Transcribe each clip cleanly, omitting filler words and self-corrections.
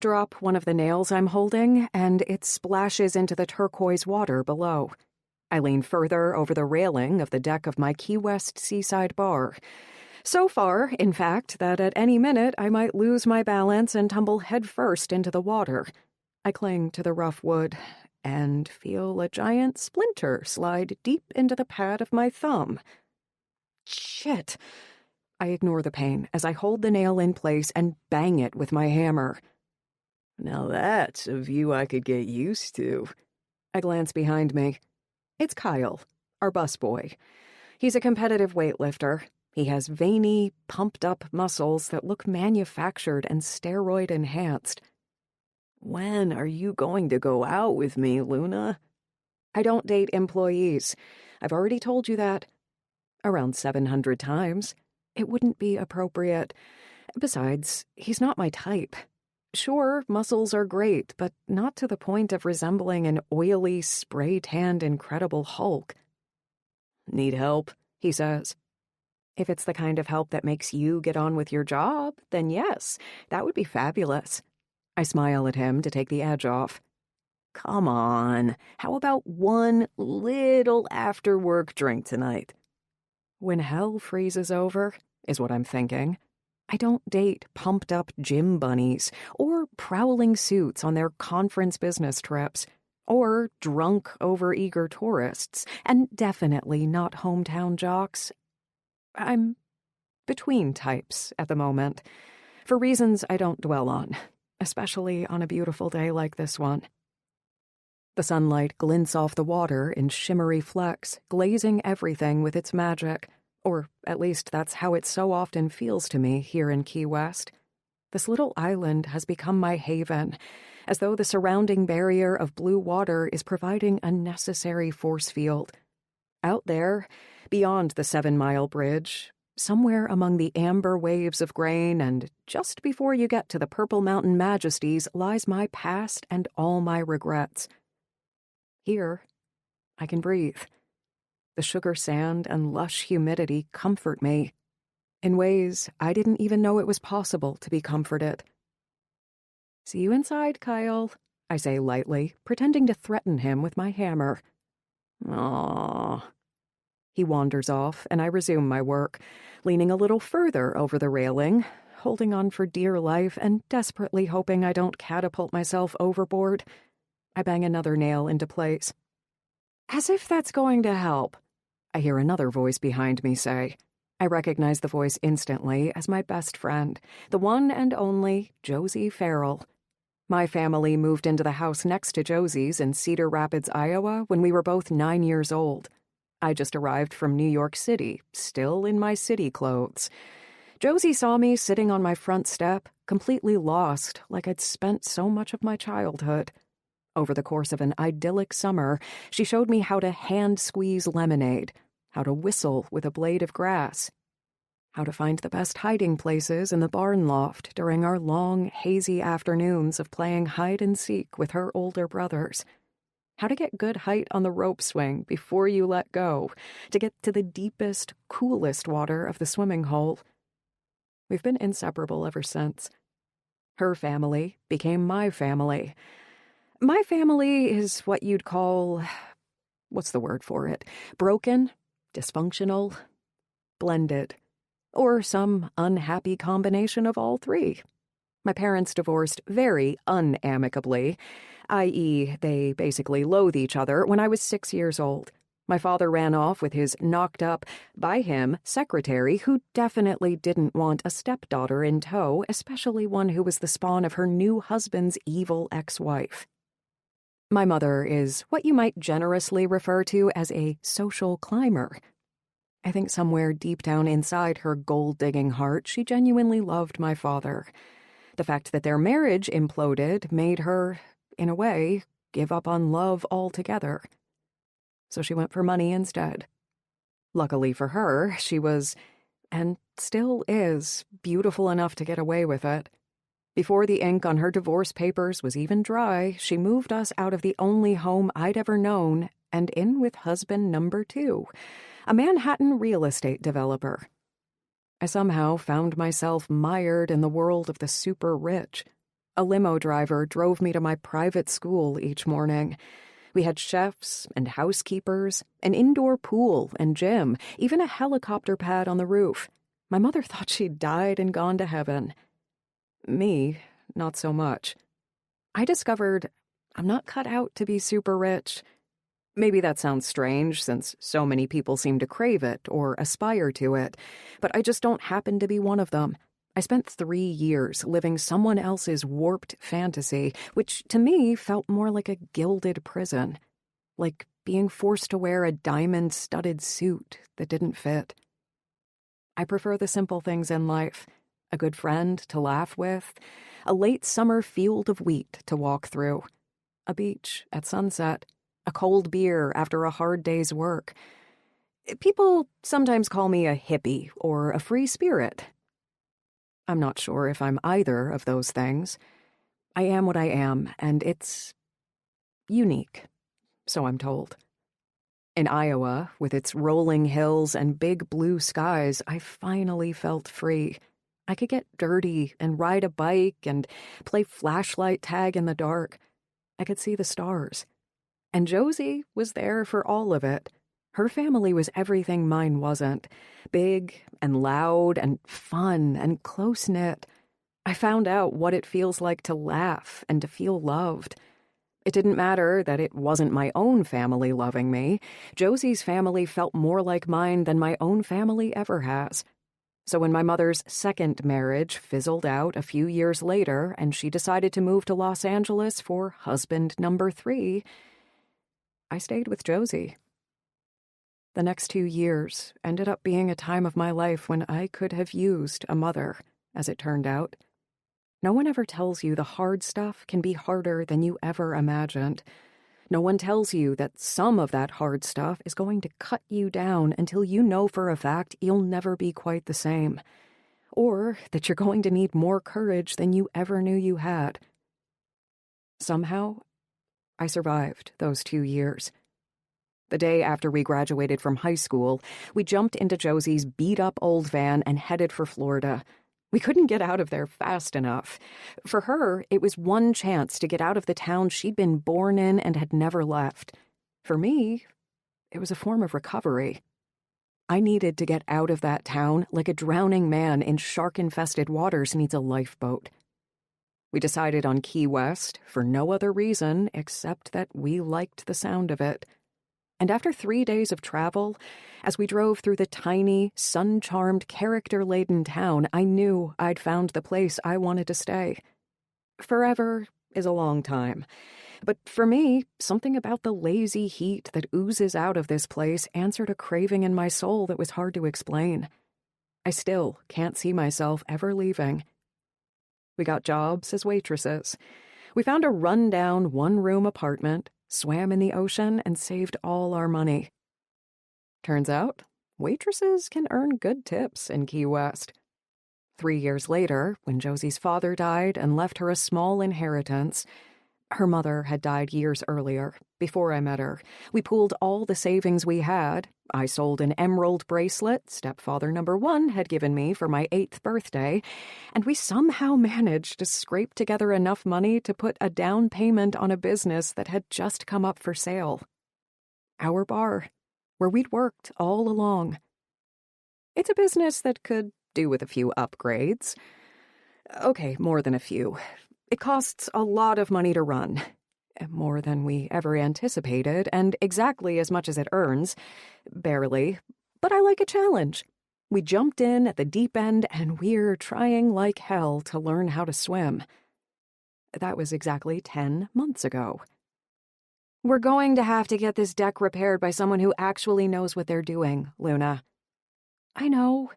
Drop one of the nails I'm holding, and it splashes into the turquoise water below. I lean further over the railing of the deck of my Key West seaside bar. So far, in fact, that at any minute I might lose my balance and tumble headfirst into the water. I cling to the rough wood and feel a giant splinter slide deep into the pad of my thumb. Shit! I ignore the pain as I hold the nail in place and bang it with my hammer. Now that's a view I could get used to. I glance behind me. It's Kyle, our busboy. He's a competitive weightlifter. He has veiny, pumped-up muscles that look manufactured and steroid-enhanced. When are you going to go out with me, Luna? I don't date employees. I've already told you that. Around 700 times. It wouldn't be appropriate. Besides, he's not my type. Sure, muscles are great, but not to the point of resembling an oily, spray-tanned Incredible Hulk. Need help? He says. If it's the kind of help that makes you get on with your job, then yes, that would be fabulous. I smile at him to take the edge off. Come on, how about one little after-work drink tonight? When hell freezes over, is what I'm thinking. I don't date pumped-up gym bunnies or prowling suits on their conference business trips or drunk, overeager tourists, and definitely not hometown jocks. I'm between types at the moment, for reasons I don't dwell on, especially on a beautiful day like this one. The sunlight glints off the water in shimmery flecks, glazing everything with its magic. Or at least that's how it so often feels to me here in Key West. This little island has become my haven, as though the surrounding barrier of blue water is providing a necessary force field. Out there, beyond the 7-mile bridge, somewhere among the amber waves of grain and just before you get to the purple mountain majesties lies my past and all my regrets. Here, I can breathe. The sugar sand and lush humidity comfort me in ways I didn't even know it was possible to be comforted. See you inside, Kyle, I say lightly, pretending to threaten him with my hammer. Aww. He wanders off, and I resume my work, leaning a little further over the railing, holding on for dear life and desperately hoping I don't catapult myself overboard. I bang another nail into place. As if that's going to help, I hear another voice behind me say. I recognize the voice instantly as my best friend, the one and only Josie Farrell. My family moved into the house next to Josie's in Cedar Rapids, Iowa, when we were both 9 years old. I just arrived from New York City, still in my city clothes. Josie saw me sitting on my front step, completely lost, like I'd spent so much of my childhood. Over the course of an idyllic summer, she showed me how to hand-squeeze lemonade, how to whistle with a blade of grass, how to find the best hiding places in the barn loft during our long, hazy afternoons of playing hide-and-seek with her older brothers, how to get good height on the rope swing before you let go, to get to the deepest, coolest water of the swimming hole. We've been inseparable ever since. Her family became my family. My family is what you'd call, what's the word for it? Broken, dysfunctional, blended, or some unhappy combination of all three. My parents divorced very unamicably, i.e., they basically loathe each other when I was 6 years old. My father ran off with his knocked-up, by him, secretary who definitely didn't want a stepdaughter in tow, especially one who was the spawn of her new husband's evil ex-wife. My mother is what you might generously refer to as a social climber. I think somewhere deep down inside her gold-digging heart, she genuinely loved my father. The fact that their marriage imploded made her, in a way, give up on love altogether. So she went for money instead. Luckily for her, she was, and still is, beautiful enough to get away with it. Before the ink on her divorce papers was even dry, she moved us out of the only home I'd ever known and in with husband number 2, a Manhattan real estate developer. I somehow found myself mired in the world of the super rich, A limo driver drove me to my private school each morning. We had chefs and housekeepers, an indoor pool and gym, even a helicopter pad on the roof. My mother thought she'd died and gone to heaven. Me, not so much. I discovered I'm not cut out to be super rich. Maybe that sounds strange, since so many people seem to crave it or aspire to it, but I just don't happen to be one of them. I spent 3 years living someone else's warped fantasy, which to me felt more like a gilded prison, like being forced to wear a diamond-studded suit that didn't fit. I prefer the simple things in life: a good friend to laugh with, a late summer field of wheat to walk through, a beach at sunset, a cold beer after a hard day's work. People sometimes call me a hippie or a free spirit. I'm not sure if I'm either of those things. I am what I am, and it's unique, so I'm told. In Iowa, with its rolling hills and big blue skies, I finally felt free. I could get dirty and ride a bike and play flashlight tag in the dark. I could see the stars. And Josie was there for all of it. Her family was everything mine wasn't. Big and loud and fun and close-knit. I found out what it feels like to laugh and to feel loved. It didn't matter that it wasn't my own family loving me. Josie's family felt more like mine than my own family ever has. So when my mother's second marriage fizzled out a few years later and she decided to move to Los Angeles for husband number 3, I stayed with Josie. The next 2 years ended up being a time of my life when I could have used a mother, as it turned out. No one ever tells you the hard stuff can be harder than you ever imagined. No one tells you that some of that hard stuff is going to cut you down until you know for a fact you'll never be quite the same. Or that you're going to need more courage than you ever knew you had. Somehow, I survived those 2 years. The day after we graduated from high school, we jumped into Josie's beat-up old van and headed for Florida. We couldn't get out of there fast enough. For her, it was one chance to get out of the town she'd been born in and had never left. For me, it was a form of recovery. I needed to get out of that town like a drowning man in shark-infested waters needs a lifeboat. We decided on Key West for no other reason except that we liked the sound of it. And after 3 days of travel, as we drove through the tiny, sun-charmed, character-laden town, I knew I'd found the place I wanted to stay. Forever is a long time. But for me, something about the lazy heat that oozes out of this place answered a craving in my soul that was hard to explain. I still can't see myself ever leaving. We got jobs as waitresses. We found a run-down, one-room apartment, swam in the ocean, and saved all our money. Turns out, waitresses can earn good tips in Key West. 3 years later, when Josie's father died and left her a small inheritance, her mother had died years earlier, before I met her. We pooled all the savings we had. I sold an emerald bracelet stepfather number 1 had given me for my 8th birthday, and we somehow managed to scrape together enough money to put a down payment on a business that had just come up for sale. Our bar, where we'd worked all along. It's a business that could do with a few upgrades. Okay, more than a few. It costs a lot of money to run. More than we ever anticipated, and exactly as much as it earns. Barely. But I like a challenge. We jumped in at the deep end, and we're trying like hell to learn how to swim. That was exactly 10 months ago. We're going to have to get this deck repaired by someone who actually knows what they're doing, Luna. I know.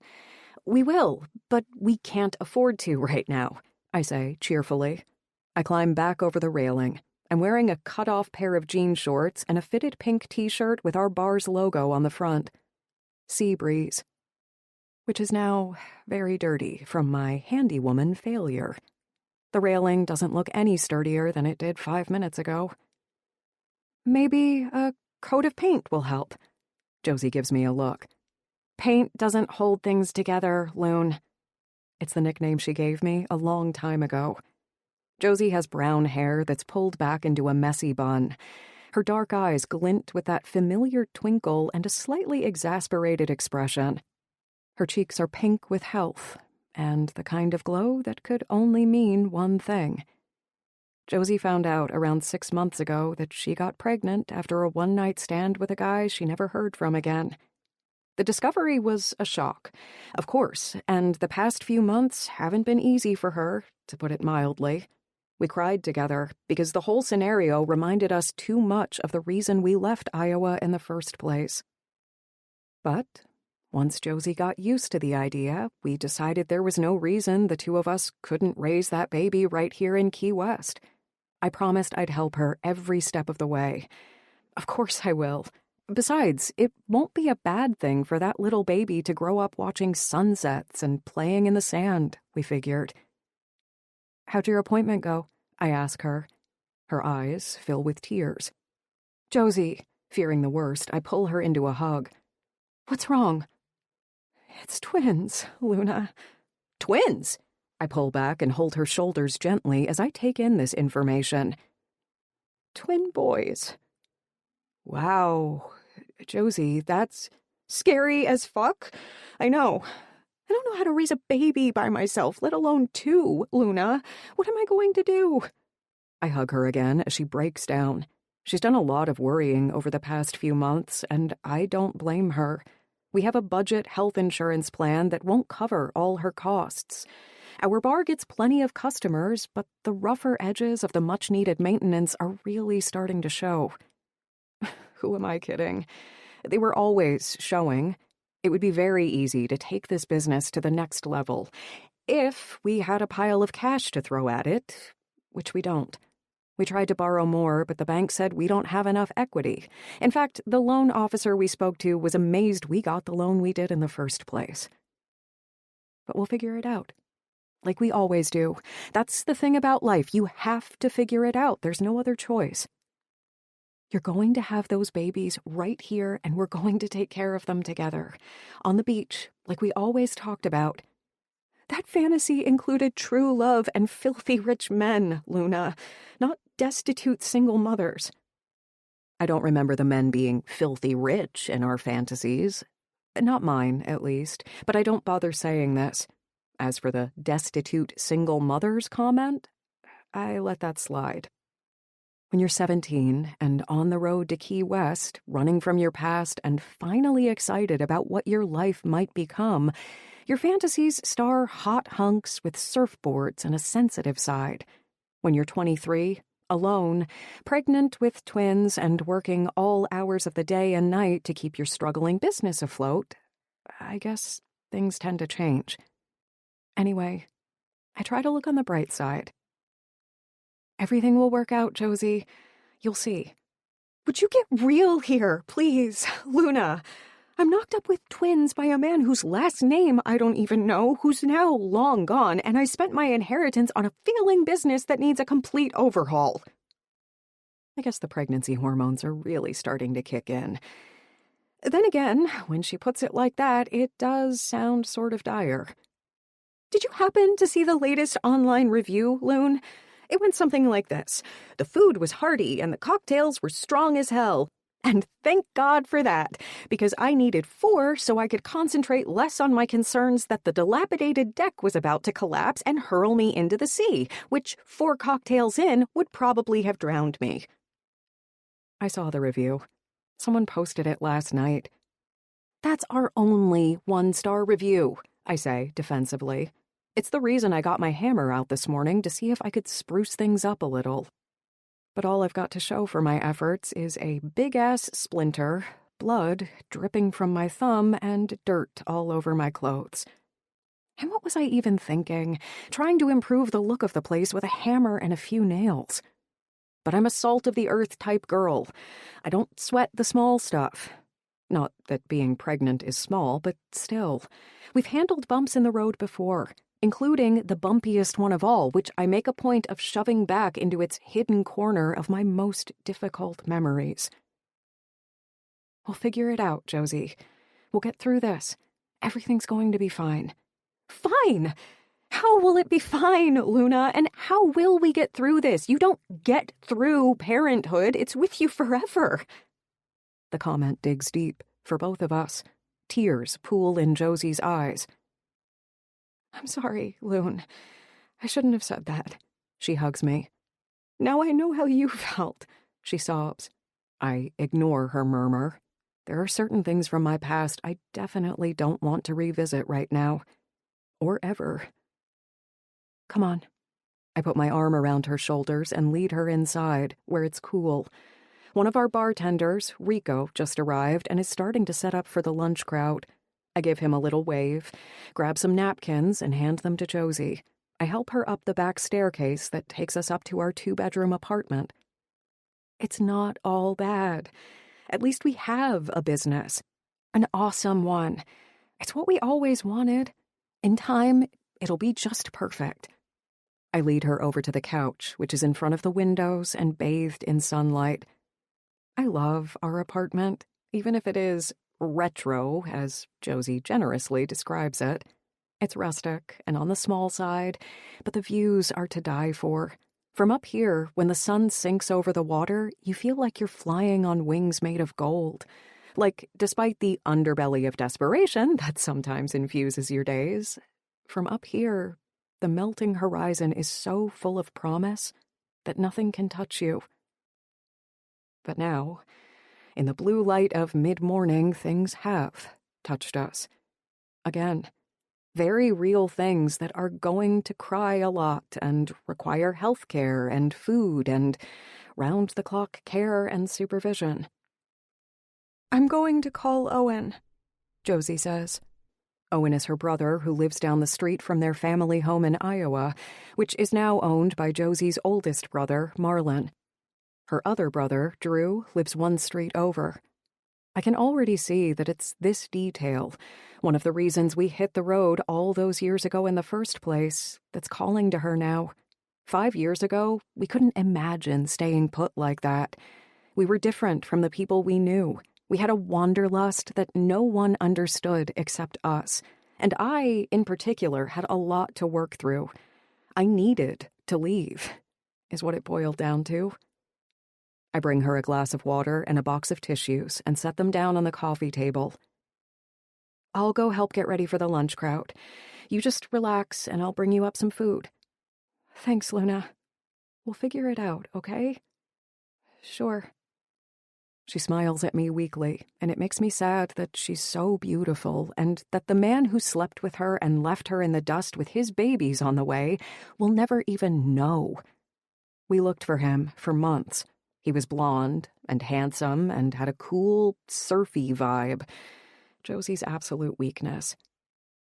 We will, but we can't afford to right now, I say cheerfully. I climb back over the railing. I'm wearing a cut-off pair of jean shorts and a fitted pink t-shirt with our bar's logo on the front. Sea breeze. Which is now very dirty from my handywoman failure. The railing doesn't look any sturdier than it did 5 minutes ago. Maybe a coat of paint will help. Josie gives me a look. Paint doesn't hold things together, Loon. It's the nickname she gave me a long time ago. Josie has brown hair that's pulled back into a messy bun. Her dark eyes glint with that familiar twinkle and a slightly exasperated expression. Her cheeks are pink with health, and the kind of glow that could only mean one thing. Josie found out around 6 months ago that she got pregnant after a one-night stand with a guy she never heard from again. The discovery was a shock, of course, and the past few months haven't been easy for her, to put it mildly. We cried together because the whole scenario reminded us too much of the reason we left Iowa in the first place. But once Josie got used to the idea, we decided there was no reason the two of us couldn't raise that baby right here in Key West. I promised I'd help her every step of the way. Of course I will. Besides, it won't be a bad thing for that little baby to grow up watching sunsets and playing in the sand, we figured. "How'd your appointment go?" I ask her. Her eyes fill with tears. "Josie," fearing the worst, I pull her into a hug. "What's wrong?" "It's twins, Luna." "Twins?" I pull back and hold her shoulders gently as I take in this information. "Twin boys." Wow. Josie, that's scary as fuck. I know. I don't know how to raise a baby by myself, let alone two, Luna. What am I going to do? I hug her again as she breaks down. She's done a lot of worrying over the past few months, and I don't blame her. We have a budget health insurance plan that won't cover all her costs. Our bar gets plenty of customers, but the rougher edges of the much-needed maintenance are really starting to show. Who am I kidding? They were always showing. It would be very easy to take this business to the next level if we had a pile of cash to throw at it, which we don't. We tried to borrow more, but the bank said we don't have enough equity. In fact, the loan officer we spoke to was amazed we got the loan we did in the first place. But we'll figure it out. Like we always do. That's the thing about life. You have to figure it out. There's no other choice. You're going to have those babies right here, and we're going to take care of them together. On the beach, like we always talked about. That fantasy included true love and filthy rich men, Luna, not destitute single mothers. I don't remember the men being filthy rich in our fantasies. Not mine, at least, but I don't bother saying this. As for the destitute single mothers comment, I let that slide. When you're 17 and on the road to Key West, running from your past and finally excited about what your life might become, your fantasies star hot hunks with surfboards and a sensitive side. When you're 23, alone, pregnant with twins and working all hours of the day and night to keep your struggling business afloat, I guess things tend to change. Anyway, I try to look on the bright side. Everything will work out, Josie. You'll see. Would you get real here, please, Luna? I'm knocked up with twins by a man whose last name I don't even know, who's now long gone, and I spent my inheritance on a failing business that needs a complete overhaul. I guess the pregnancy hormones are really starting to kick in. Then again, when she puts it like that, it does sound sort of dire. Did you happen to see the latest online review, Loon? It went something like this. The food was hearty and the cocktails were strong as hell. And thank God for that, because I needed 4 so I could concentrate less on my concerns that the dilapidated deck was about to collapse and hurl me into the sea, which 4 cocktails in would probably have drowned me. I saw the review. Someone posted it last night. That's our only 1-star review, I say defensively. It's the reason I got my hammer out this morning to see if I could spruce things up a little. But all I've got to show for my efforts is a big-ass splinter, blood dripping from my thumb, and dirt all over my clothes. And what was I even thinking? Trying to improve the look of the place with a hammer and a few nails. But I'm a salt-of-the-earth type girl. I don't sweat the small stuff. Not that being pregnant is small, but still. We've handled bumps in the road before, including the bumpiest one of all, which I make a point of shoving back into its hidden corner of my most difficult memories. We'll figure it out, Josie. We'll get through this. Everything's going to be fine. Fine! How will it be fine, Luna? And how will we get through this? You don't get through parenthood. It's with you forever. The comment digs deep for both of us. Tears pool in Josie's eyes. I'm sorry, Loon. I shouldn't have said that. She hugs me. Now I know how you felt, she sobs. I ignore her murmur. There are certain things from my past I definitely don't want to revisit right now. Or ever. Come on. I put my arm around her shoulders and lead her inside, where it's cool. One of our bartenders, Rico, just arrived and is starting to set up for the lunch crowd. I give him a little wave, grab some napkins, and hand them to Josie. I help her up the back staircase that takes us up to our 2-bedroom apartment. It's not all bad. At least we have a business. An awesome one. It's what we always wanted. In time, it'll be just perfect. I lead her over to the couch, which is in front of the windows and bathed in sunlight. I love our apartment, even if it is retro, as Josie generously describes it. It's rustic and on the small side, but the views are to die for. From up here, when the sun sinks over the water, you feel like you're flying on wings made of gold. Like, despite the underbelly of desperation that sometimes infuses your days, from up here, the melting horizon is so full of promise that nothing can touch you. But now, in the blue light of mid-morning, things have touched us. Again, very real things that are going to cry a lot and require health care and food and round-the-clock care and supervision. I'm going to call Owen, Josie says. Owen is her brother who lives down the street from their family home in Iowa, which is now owned by Josie's oldest brother, Marlon. Her other brother, Drew, lives one street over. I can already see that it's this detail, one of the reasons we hit the road all those years ago in the first place, that's calling to her now. 5 years ago, we couldn't imagine staying put like that. We were different from the people we knew. We had a wanderlust that no one understood except us. And I, in particular, had a lot to work through. I needed to leave, is what it boiled down to. I bring her a glass of water and a box of tissues and set them down on the coffee table. I'll go help get ready for the lunch crowd. You just relax and I'll bring you up some food. Thanks, Luna. We'll figure it out, okay? Sure. She smiles at me weakly, and it makes me sad that she's so beautiful and that the man who slept with her and left her in the dust with his babies on the way will never even know. We looked for him for months. He was blonde and handsome and had a cool, surfy vibe. Josie's absolute weakness.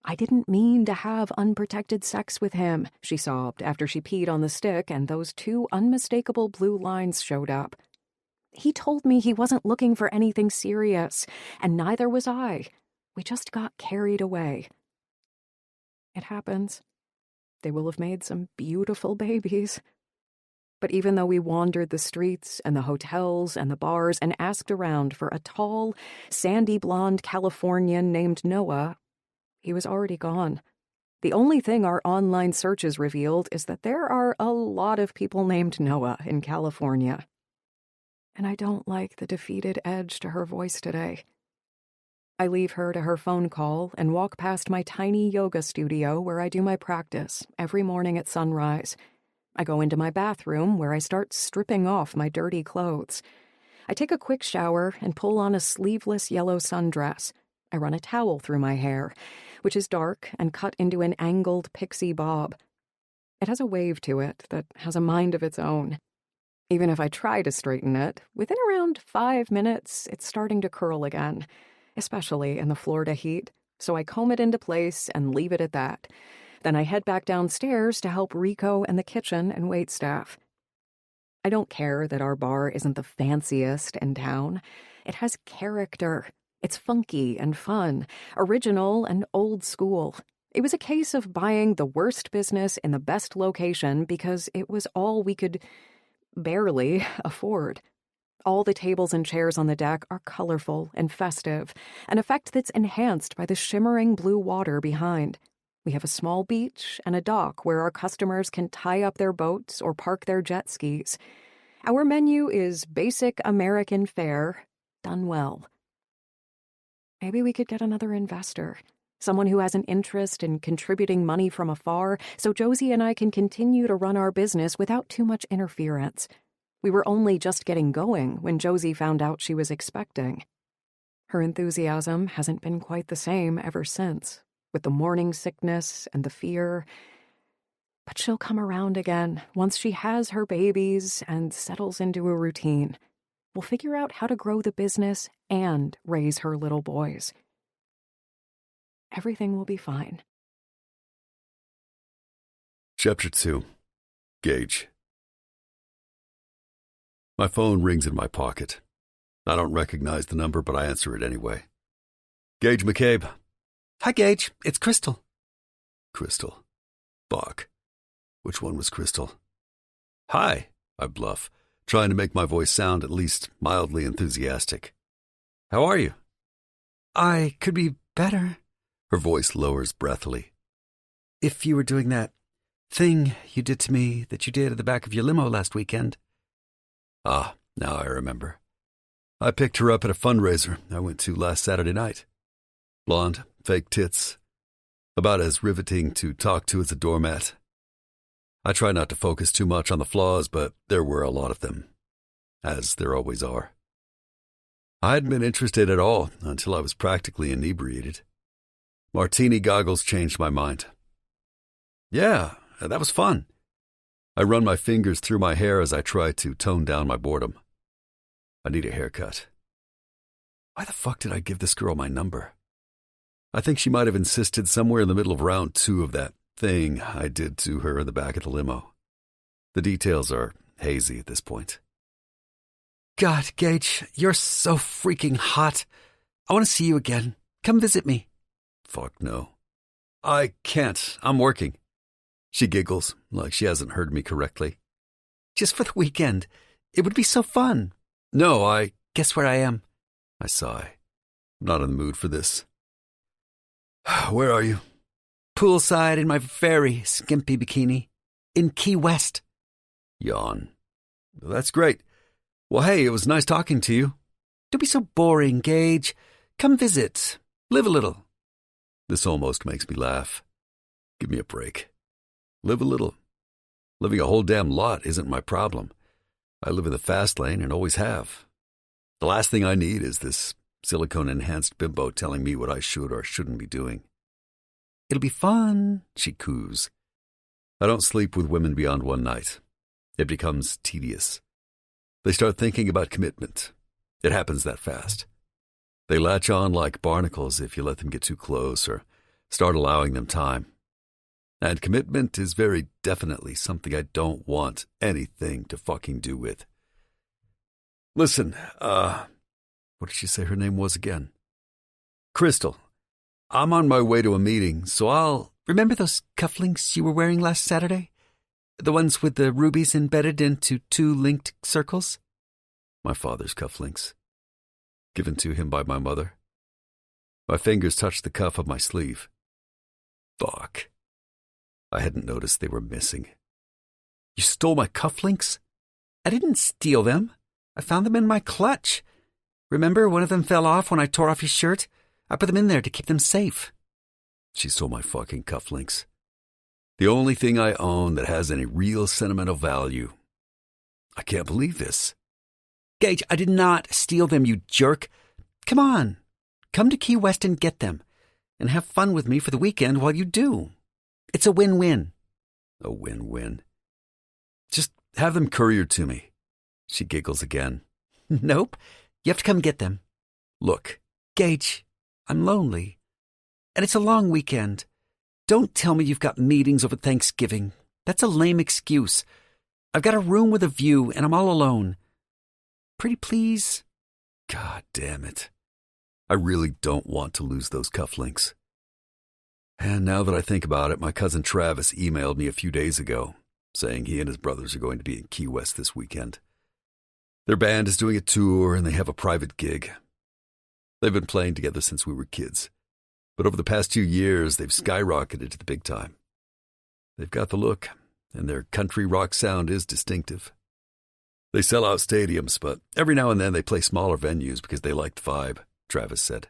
I didn't mean to have unprotected sex with him, she sobbed after she peed on the stick and those 2 unmistakable blue lines showed up. He told me he wasn't looking for anything serious, and neither was I. We just got carried away. It happens. They will have made some beautiful babies. But even though we wandered the streets and the hotels and the bars and asked around for a tall, sandy-blonde Californian named Noah, he was already gone. The only thing our online searches revealed is that there are a lot of people named Noah in California. And I don't like the defeated edge to her voice today. I leave her to her phone call and walk past my tiny yoga studio where I do my practice every morning at sunrise. I go into my bathroom where I start stripping off my dirty clothes. I take a quick shower and pull on a sleeveless yellow sundress. I run a towel through my hair, which is dark and cut into an angled pixie bob. It has a wave to it that has a mind of its own. Even if I try to straighten it, within around 5 minutes, it's starting to curl again, especially in the Florida heat, so I comb it into place and leave it at that. Then I head back downstairs to help Rico and the kitchen and waitstaff. I don't care that our bar isn't the fanciest in town. It has character. It's funky and fun, original and old school. It was a case of buying the worst business in the best location because it was all we could barely afford. All the tables and chairs on the deck are colorful and festive, an effect that's enhanced by the shimmering blue water behind. We have a small beach and a dock where our customers can tie up their boats or park their jet skis. Our menu is basic American fare, done well. Maybe we could get another investor, someone who has an interest in contributing money from afar, so Josie and I can continue to run our business without too much interference. We were only just getting going when Josie found out she was expecting. Her enthusiasm hasn't been quite the same ever since, with the morning sickness and the fear. But she'll come around again once she has her babies and settles into a routine. We'll figure out how to grow the business and raise her little boys. Everything will be fine. Chapter 2. Gage. My phone rings in my pocket. I don't recognize the number, but I answer it anyway. Gage McCabe. Hi, Gage. It's Crystal. Crystal. Fuck. Which one was Crystal? Hi, I bluff, trying to make my voice sound at least mildly enthusiastic. How are you? I could be better. Her voice lowers breathily. If you were doing that thing you did to me that you did at the back of your limo last weekend. Ah, now I remember. I picked her up at a fundraiser I went to last Saturday night. Blonde, fake tits. About as riveting to talk to as a doormat. I try not to focus too much on the flaws, but there were a lot of them. As there always are. I hadn't been interested at all until I was practically inebriated. Martini goggles changed my mind. Yeah, that was fun. I run my fingers through my hair as I try to tone down my boredom. I need a haircut. Why the fuck did I give this girl my number? I think she might have insisted somewhere in the middle of round 2 of that thing I did to her in the back of the limo. The details are hazy at this point. God, Gage, you're so freaking hot. I want to see you again. Come visit me. Fuck no. I can't. I'm working. She giggles, like she hasn't heard me correctly. Just for the weekend. It would be so fun. No, Guess where I am? I sigh. I'm not in the mood for this. Where are you? Poolside in my very skimpy bikini. In Key West. Yawn. That's great. Well, hey, it was nice talking to you. Don't be so boring, Gage. Come visit. Live a little. This almost makes me laugh. Give me a break. Live a little. Living a whole damn lot isn't my problem. I live in the fast lane and always have. The last thing I need is this silicone-enhanced bimbo telling me what I should or shouldn't be doing. It'll be fun, she coos. I don't sleep with women beyond one night. It becomes tedious. They start thinking about commitment. It happens that fast. They latch on like barnacles if you let them get too close or start allowing them time. And commitment is very definitely something I don't want anything to fucking do with. Listen, what did she say her name was again? Crystal. I'm on my way to a meeting, so I'll... Remember those cufflinks you were wearing last Saturday? The ones with the rubies embedded into 2 linked circles? My father's cufflinks. Given to him by my mother. My fingers touched the cuff of my sleeve. Fuck. I hadn't noticed they were missing. You stole my cufflinks? I didn't steal them. I found them in my clutch. Remember, one of them fell off when I tore off your shirt? I put them in there to keep them safe. She stole my fucking cufflinks. The only thing I own that has any real sentimental value. I can't believe this. Gage, I did not steal them, you jerk. Come on. Come to Key West and get them. And have fun with me for the weekend while you do. It's a win-win. A win-win. Just have them couriered to me. She giggles again. Nope. You have to come get them. Look. Gage, I'm lonely. And it's a long weekend. Don't tell me you've got meetings over Thanksgiving. That's a lame excuse. I've got a room with a view, and I'm all alone. Pretty please? God damn it. I really don't want to lose those cufflinks. And now that I think about it, my cousin Travis emailed me a few days ago, saying he and his brothers are going to be in Key West this weekend. Their band is doing a tour, and they have a private gig. They've been playing together since we were kids. But over the past 2 years, they've skyrocketed to the big time. They've got the look, and their country rock sound is distinctive. They sell out stadiums, but every now and then they play smaller venues because they like the vibe, Travis said.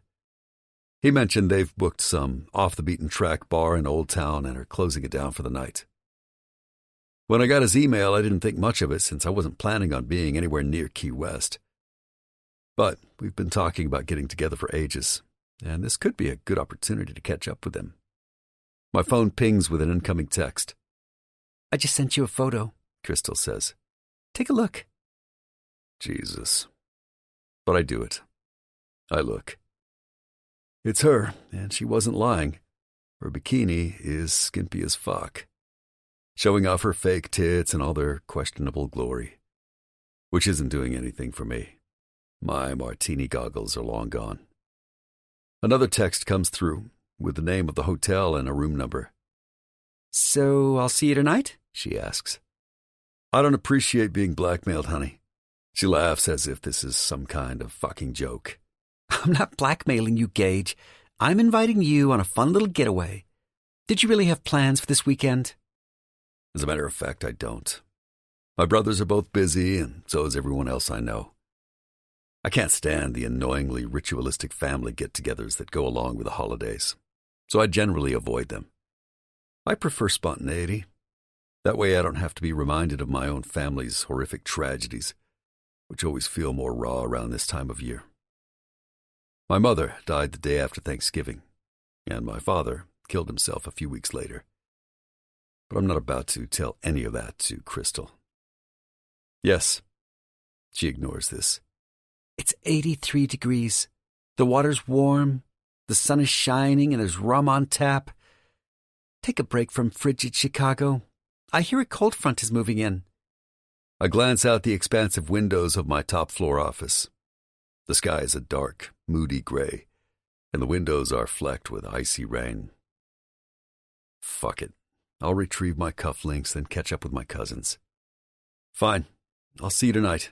He mentioned they've booked some off-the-beaten-track bar in Old Town and are closing it down for the night. When I got his email, I didn't think much of it since I wasn't planning on being anywhere near Key West. But we've been talking about getting together for ages, and this could be a good opportunity to catch up with him. My phone pings with an incoming text. I just sent you a photo, Crystal says. Take a look. Jesus. But I do it. I look. It's her, and she wasn't lying. Her bikini is skimpy as fuck, showing off her fake tits and all their questionable glory, which isn't doing anything for me. My martini goggles are long gone. Another text comes through with the name of the hotel and a room number. So I'll see you tonight? She asks. I don't appreciate being blackmailed, honey. She laughs as if this is some kind of fucking joke. I'm not blackmailing you, Gage. I'm inviting you on a fun little getaway. Did you really have plans for this weekend? As a matter of fact, I don't. My brothers are both busy, and so is everyone else I know. I can't stand the annoyingly ritualistic family get-togethers that go along with the holidays, so I generally avoid them. I prefer spontaneity. That way I don't have to be reminded of my own family's horrific tragedies, which always feel more raw around this time of year. My mother died the day after Thanksgiving, and my father killed himself a few weeks later. But I'm not about to tell any of that to Crystal. Yes, she ignores this. It's 83 degrees. The water's warm, the sun is shining, and there's rum on tap. Take a break from frigid Chicago. I hear a cold front is moving in. I glance out the expansive windows of my top-floor office. The sky is a dark, moody gray, and the windows are flecked with icy rain. Fuck it. I'll retrieve my cufflinks and catch up with my cousins. Fine. I'll see you tonight.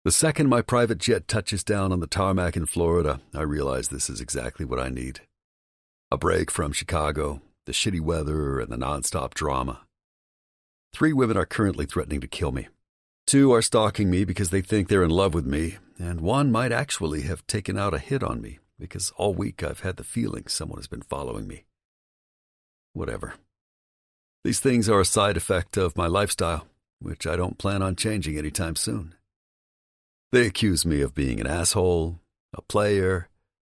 The second my private jet touches down on the tarmac in Florida, I realize this is exactly what I need. A break from Chicago, the shitty weather, and the nonstop drama. 3 women are currently threatening to kill me. 2 are stalking me because they think they're in love with me, and 1 might actually have taken out a hit on me because all week I've had the feeling someone has been following me. Whatever. These things are a side effect of my lifestyle, which I don't plan on changing anytime soon. They accuse me of being an asshole, a player,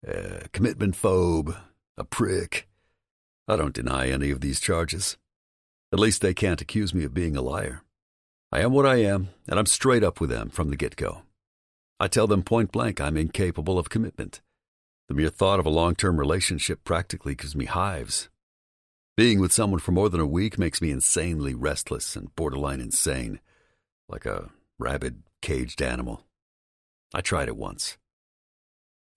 a commitment phobe, a prick. I don't deny any of these charges. At least they can't accuse me of being a liar. I am what I am, and I'm straight up with them from the get-go. I tell them point blank I'm incapable of commitment. The mere thought of a long-term relationship practically gives me hives. Being with someone for more than a week makes me insanely restless and borderline insane, like a rabid, caged animal. I tried it once.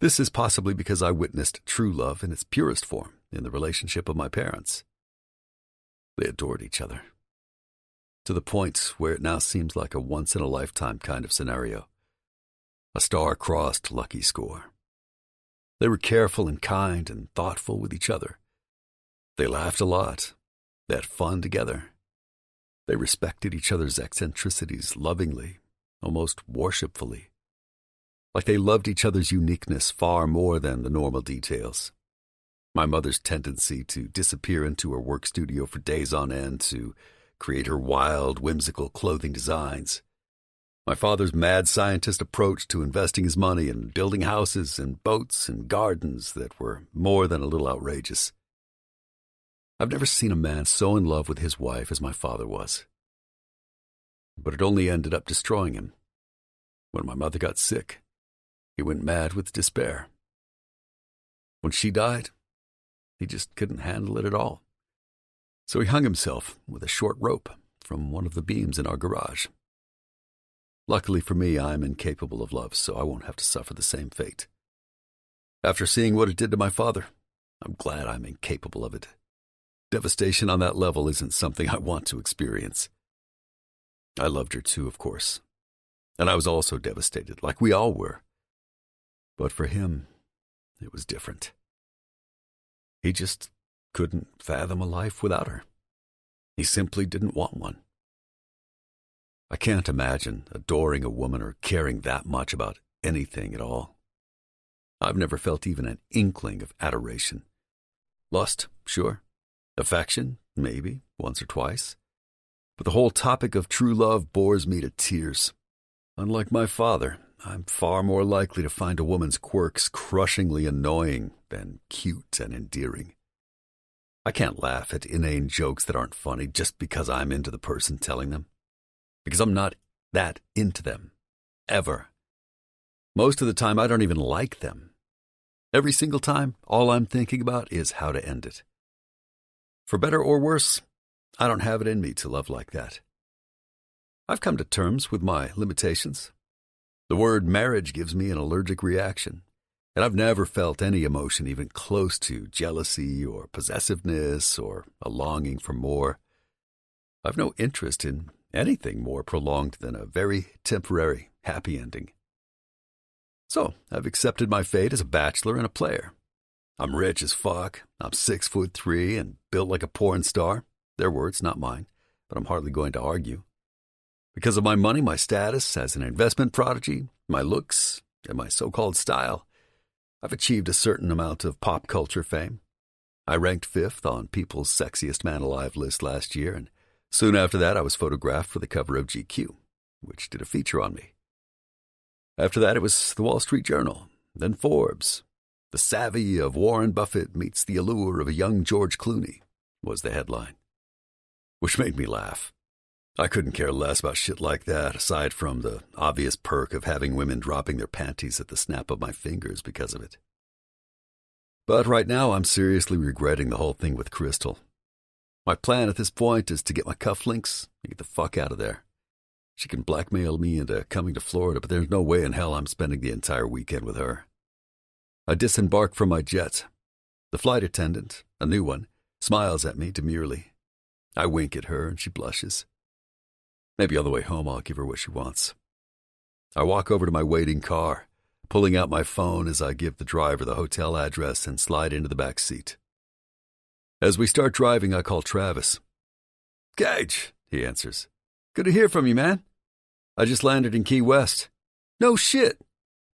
This is possibly because I witnessed true love in its purest form in the relationship of my parents. They adored each other, to the point where it now seems like a once-in-a-lifetime kind of scenario, a star-crossed lucky score. They were careful and kind and thoughtful with each other. They laughed a lot. They had fun together. They respected each other's eccentricities lovingly, almost worshipfully, like they loved each other's uniqueness far more than the normal details. My mother's tendency to disappear into her work studio for days on end to create her wild, whimsical clothing designs. My father's mad scientist approach to investing his money in building houses and boats and gardens that were more than a little outrageous. I've never seen a man so in love with his wife as my father was. But it only ended up destroying him. When my mother got sick, he went mad with despair. When she died, he just couldn't handle it at all. So he hung himself with a short rope from one of the beams in our garage. Luckily for me, I'm incapable of love, so I won't have to suffer the same fate. After seeing what it did to my father, I'm glad I'm incapable of it. Devastation on that level isn't something I want to experience. I loved her too, of course. And I was also devastated, like we all were. But for him, it was different. He just couldn't fathom a life without her. He simply didn't want one. I can't imagine adoring a woman or caring that much about anything at all. I've never felt even an inkling of adoration. Lust, sure. Affection, maybe, once or twice. But the whole topic of true love bores me to tears. Unlike my father, I'm far more likely to find a woman's quirks crushingly annoying than cute and endearing. I can't laugh at inane jokes that aren't funny just because I'm into the person telling them. Because I'm not that into them. Ever. Most of the time, I don't even like them. Every single time, all I'm thinking about is how to end it. For better or worse, I don't have it in me to love like that. I've come to terms with my limitations. The word marriage gives me an allergic reaction, and I've never felt any emotion even close to jealousy or possessiveness or a longing for more. I've no interest in anything more prolonged than a very temporary happy ending. So, I've accepted my fate as a bachelor and a player. I'm rich as fuck, I'm 6'3" and built like a porn star. Their words, not mine, but I'm hardly going to argue. Because of my money, my status as an investment prodigy, my looks, and my so-called style, I've achieved a certain amount of pop culture fame. I ranked 5th on People's Sexiest Man Alive list last year, and soon after that I was photographed for the cover of GQ, which did a feature on me. After that it was the Wall Street Journal, then Forbes. The savvy of Warren Buffett meets the allure of a young George Clooney was the headline. Which made me laugh. I couldn't care less about shit like that, aside from the obvious perk of having women dropping their panties at the snap of my fingers because of it. But right now I'm seriously regretting the whole thing with Crystal. My plan at this point is to get my cufflinks and get the fuck out of there. She can blackmail me into coming to Florida, but there's no way in hell I'm spending the entire weekend with her. I disembark from my jet. The flight attendant, a new one, smiles at me demurely. I wink at her and she blushes. Maybe on the way home I'll give her what she wants. I walk over to my waiting car, pulling out my phone as I give the driver the hotel address and slide into the back seat. As we start driving, I call Travis. "Gage," he answers. "Good to hear from you, man. I just landed in Key West." "No shit.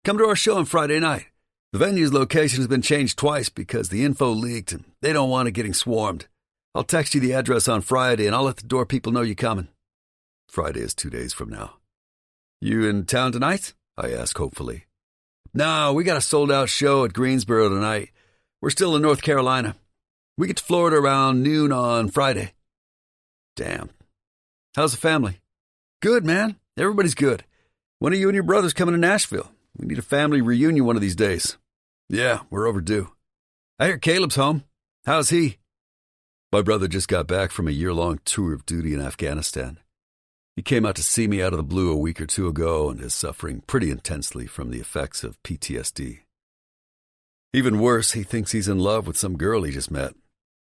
Come to our show on Friday night. The venue's location has been changed twice because the info leaked and they don't want it getting swarmed. I'll text you the address on Friday and I'll let the door people know you're coming." Friday is 2 days from now. "You in town tonight?" I ask hopefully. "No, we got a sold-out show at Greensboro tonight. We're still in North Carolina. We get to Florida around noon on Friday." "Damn. How's the family?" "Good, man. Everybody's good. When are you and your brothers coming to Nashville? We need a family reunion one of these days." "Yeah, we're overdue." "I hear Caleb's home. How's he?" "My brother just got back from a year-long tour of duty in Afghanistan. He came out to see me out of the blue a week or two ago and is suffering pretty intensely from the effects of PTSD. Even worse, he thinks he's in love with some girl he just met.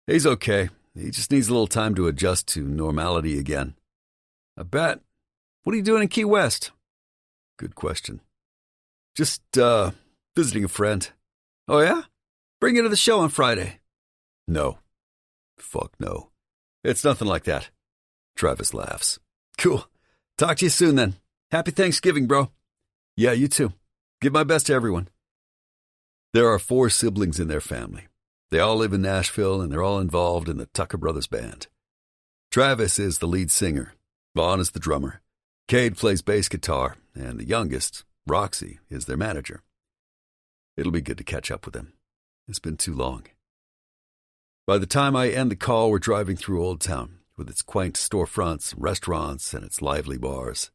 He's okay. He just needs a little time to adjust to normality again." "I bet. What are you doing in Key West?" "Good question. Just, visiting a friend." "Oh, yeah? Bring you to the show on Friday." "No. Fuck no. It's nothing like that." Travis laughs. "Cool. Talk to you soon then. Happy Thanksgiving, bro." "Yeah, you too. Give my best to everyone." There are 4 siblings in their family. They all live in Nashville and they're all involved in the Tucker Brothers band. Travis is the lead singer. Vaughn is the drummer. Cade plays bass guitar, and the youngest, Roxy, is their manager. It'll be good to catch up with them. It's been too long. By the time I end the call, we're driving through Old Town, with its quaint storefronts, restaurants, and its lively bars.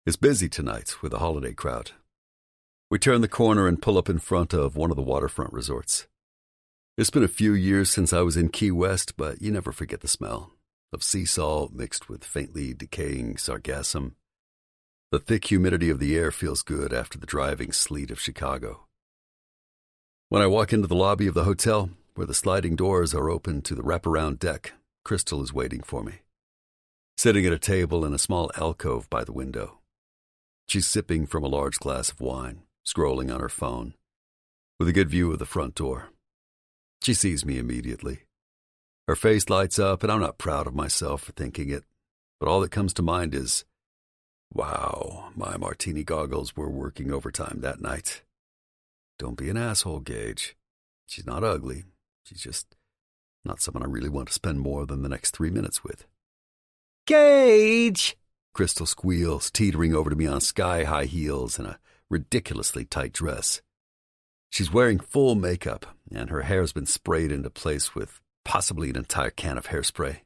It's busy tonight with a holiday crowd. We turn the corner and pull up in front of one of the waterfront resorts. It's been a few years since I was in Key West, but you never forget the smell of sea salt mixed with faintly decaying sargassum. The thick humidity of the air feels good after the driving sleet of Chicago. When I walk into the lobby of the hotel, where the sliding doors are open to the wraparound deck, Crystal is waiting for me, sitting at a table in a small alcove by the window. She's sipping from a large glass of wine, scrolling on her phone. with a good view of the front door. She sees me immediately. Her face lights up, and I'm not proud of myself for thinking it, but all that comes to mind is, wow, my martini goggles were working overtime that night. Don't be an asshole, Gage. She's not ugly. She's just not someone I really want to spend more than the next 3 minutes with. Gage! Crystal squeals, teetering over to me on sky-high heels and a ridiculously tight dress. She's wearing full makeup, and her hair's been sprayed into place with possibly an entire can of hairspray.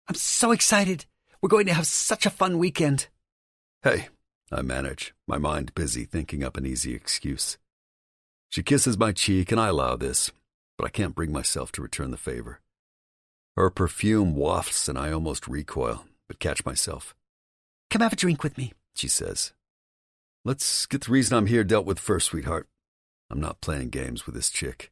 I'm so excited. We're going to have such a fun weekend. Hey, I manage, my mind busy thinking up an easy excuse. She kisses my cheek, and I allow this, but I can't bring myself to return the favor. Her perfume wafts, and I almost recoil, but catch myself. Come have a drink with me, she says. Let's get the reason I'm here dealt with first, sweetheart. I'm not playing games with this chick.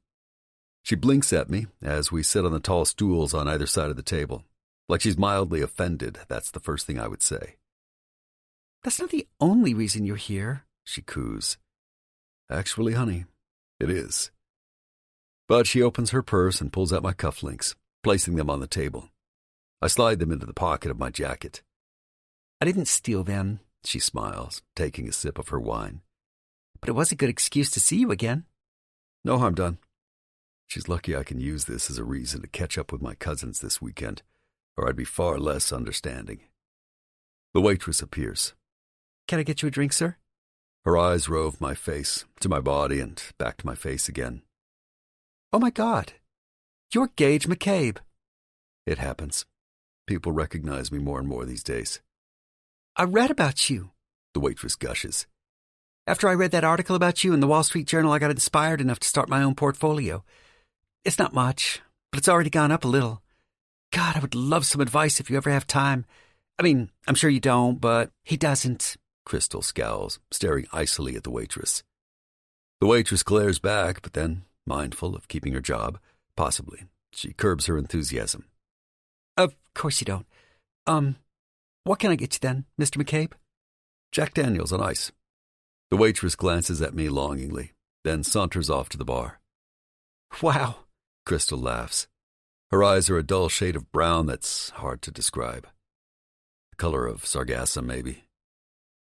She blinks at me as we sit on the tall stools on either side of the table. Like she's mildly offended, that's the first thing I would say. That's not the only reason you're here, she coos. Actually, honey, it is. But she opens her purse and pulls out my cufflinks, placing them on the table. I slide them into the pocket of my jacket. I didn't steal them, she smiles, taking a sip of her wine. But it was a good excuse to see you again. No harm done. She's lucky I can use this as a reason to catch up with my cousins this weekend, or I'd be far less understanding. The waitress appears. Can I get you a drink, sir? Her eyes rove my face to my body and back to my face again. Oh my God, you're Gage McCabe. It happens. People recognize me more and more these days. I read about you, the waitress gushes. After I read that article about you in the Wall Street Journal, I got inspired enough to start my own portfolio. It's not much, but it's already gone up a little. God, I would love some advice if you ever have time. I mean, I'm sure you don't, but he doesn't. Crystal scowls, staring icily at the waitress. The waitress glares back, but then, mindful of keeping her job, possibly, she curbs her enthusiasm. Of course you don't. What can I get you then, Mr. McCabe? Jack Daniels on ice. The waitress glances at me longingly, then saunters off to the bar. Wow, Crystal laughs. Her eyes are a dull shade of brown that's hard to describe. The color of sargassum, maybe.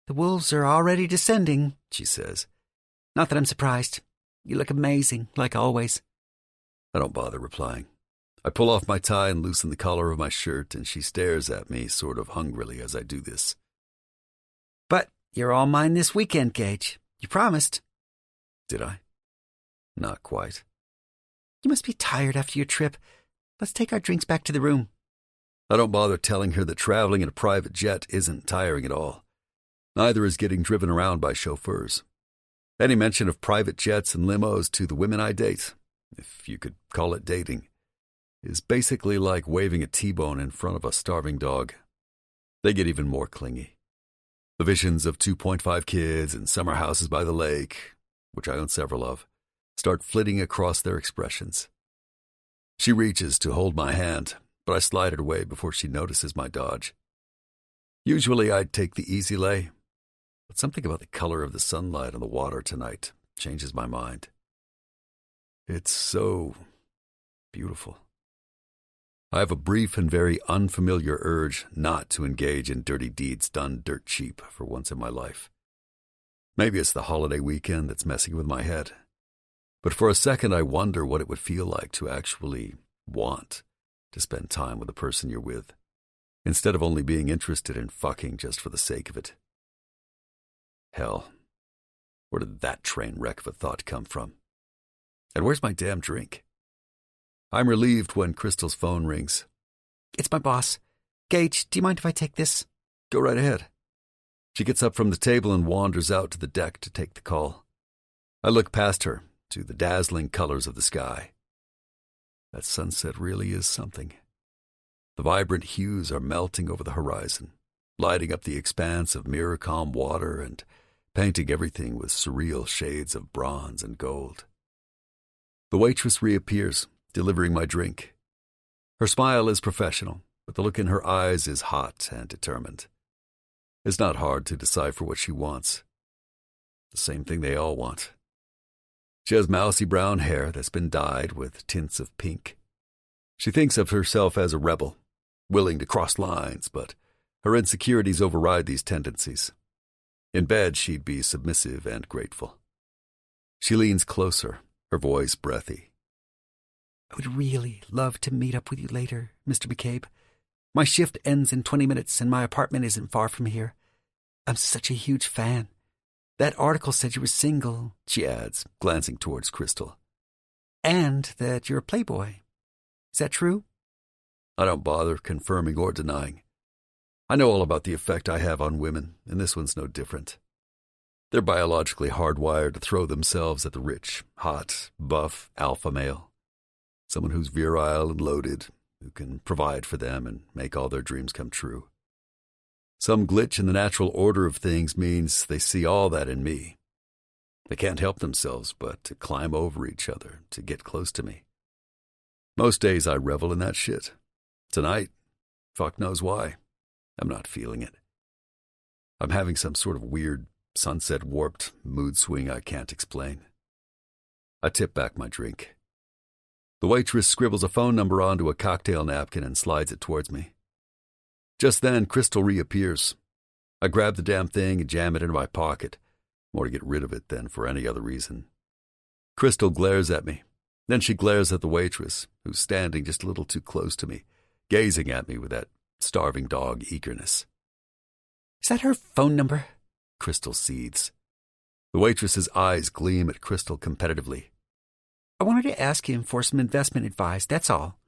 The wolves are already descending, she says. Not that I'm surprised. You look amazing, like always. I don't bother replying. I pull off my tie and loosen the collar of my shirt, and she stares at me sort of hungrily as I do this. But you're all mine this weekend, Gage. You promised. Did I? Not quite. You must be tired after your trip. Let's take our drinks back to the room. I don't bother telling her that traveling in a private jet isn't tiring at all. Neither is getting driven around by chauffeurs. Any mention of private jets and limos to the women I date, if you could call it dating, is basically like waving a T-bone in front of a starving dog. They get even more clingy. The visions of 2.5 kids and summer houses by the lake, which I own several of, start flitting across their expressions. She reaches to hold my hand, but I slide it away before she notices my dodge. Usually I'd take the easy lay, but something about the color of the sunlight on the water tonight changes my mind. It's so beautiful. I have a brief and very unfamiliar urge not to engage in dirty deeds done dirt cheap for once in my life. Maybe it's the holiday weekend that's messing with my head. But for a second I wonder what it would feel like to actually want to spend time with the person you're with, instead of only being interested in fucking just for the sake of it. Hell, where did that train wreck of a thought come from? And where's my damn drink? I'm relieved when Crystal's phone rings. It's my boss. Gage, do you mind if I take this? Go right ahead. She gets up from the table and wanders out to the deck to take the call. I look past her to the dazzling colors of the sky. That sunset really is something. The vibrant hues are melting over the horizon, lighting up the expanse of mirror-calm water and painting everything with surreal shades of bronze and gold. The waitress reappears, delivering my drink. Her smile is professional, but the look in her eyes is hot and determined. It's not hard to decipher what she wants. The same thing they all want. She has mousy brown hair that's been dyed with tints of pink. She thinks of herself as a rebel, willing to cross lines, but her insecurities override these tendencies. In bed, she'd be submissive and grateful. She leans closer, her voice breathy. I would really love to meet up with you later, Mr. McCabe. My shift ends in 20 minutes and my apartment isn't far from here. I'm such a huge fan. That article said you were single, she adds, glancing towards Crystal. And that you're a playboy. Is that true? I don't bother confirming or denying. I know all about the effect I have on women, and this one's no different. They're biologically hardwired to throw themselves at the rich, hot, buff alpha male. Someone who's virile and loaded, who can provide for them and make all their dreams come true. Some glitch in the natural order of things means they see all that in me. They can't help themselves but to climb over each other to get close to me. Most days I revel in that shit. Tonight, fuck knows why, I'm not feeling it. I'm having some sort of weird, sunset-warped mood swing I can't explain. I tip back my drink. The waitress scribbles a phone number onto a cocktail napkin and slides it towards me. Just then, Crystal reappears. I grab the damn thing and jam it into my pocket, more to get rid of it than for any other reason. Crystal glares at me. Then she glares at the waitress, who's standing just a little too close to me, gazing at me with that starving dog eagerness. Is that her phone number? Crystal seethes. The waitress's eyes gleam at Crystal competitively. I wanted to ask him for some investment advice, that's all.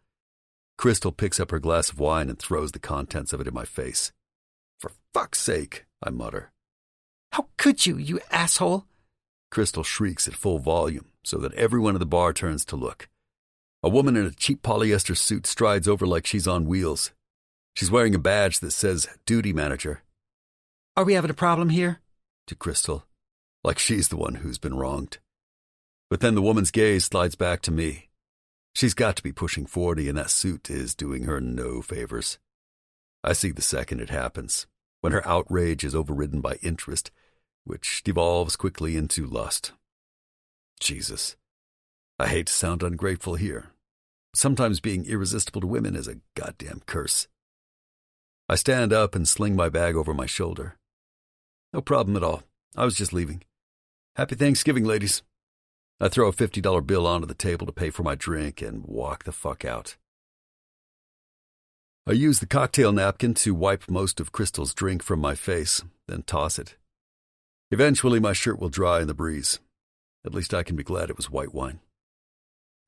Crystal picks up her glass of wine and throws the contents of it in my face. For fuck's sake, I mutter. How could you, you asshole? Crystal shrieks at full volume so that everyone at the bar turns to look. A woman in a cheap polyester suit strides over like she's on wheels. She's wearing a badge that says Duty Manager. Are we having a problem here? To Crystal, like she's the one who's been wronged. But then the woman's gaze slides back to me. She's got to be pushing 40, and that suit is doing her no favors. I see the second it happens, when her outrage is overridden by interest, which devolves quickly into lust. Jesus. I hate to sound ungrateful here. Sometimes being irresistible to women is a goddamn curse. I stand up and sling my bag over my shoulder. No problem at all. I was just leaving. Happy Thanksgiving, ladies. I throw a $50 bill onto the table to pay for my drink and walk the fuck out. I use the cocktail napkin to wipe most of Crystal's drink from my face, then toss it. Eventually my shirt will dry in the breeze. At least I can be glad it was white wine.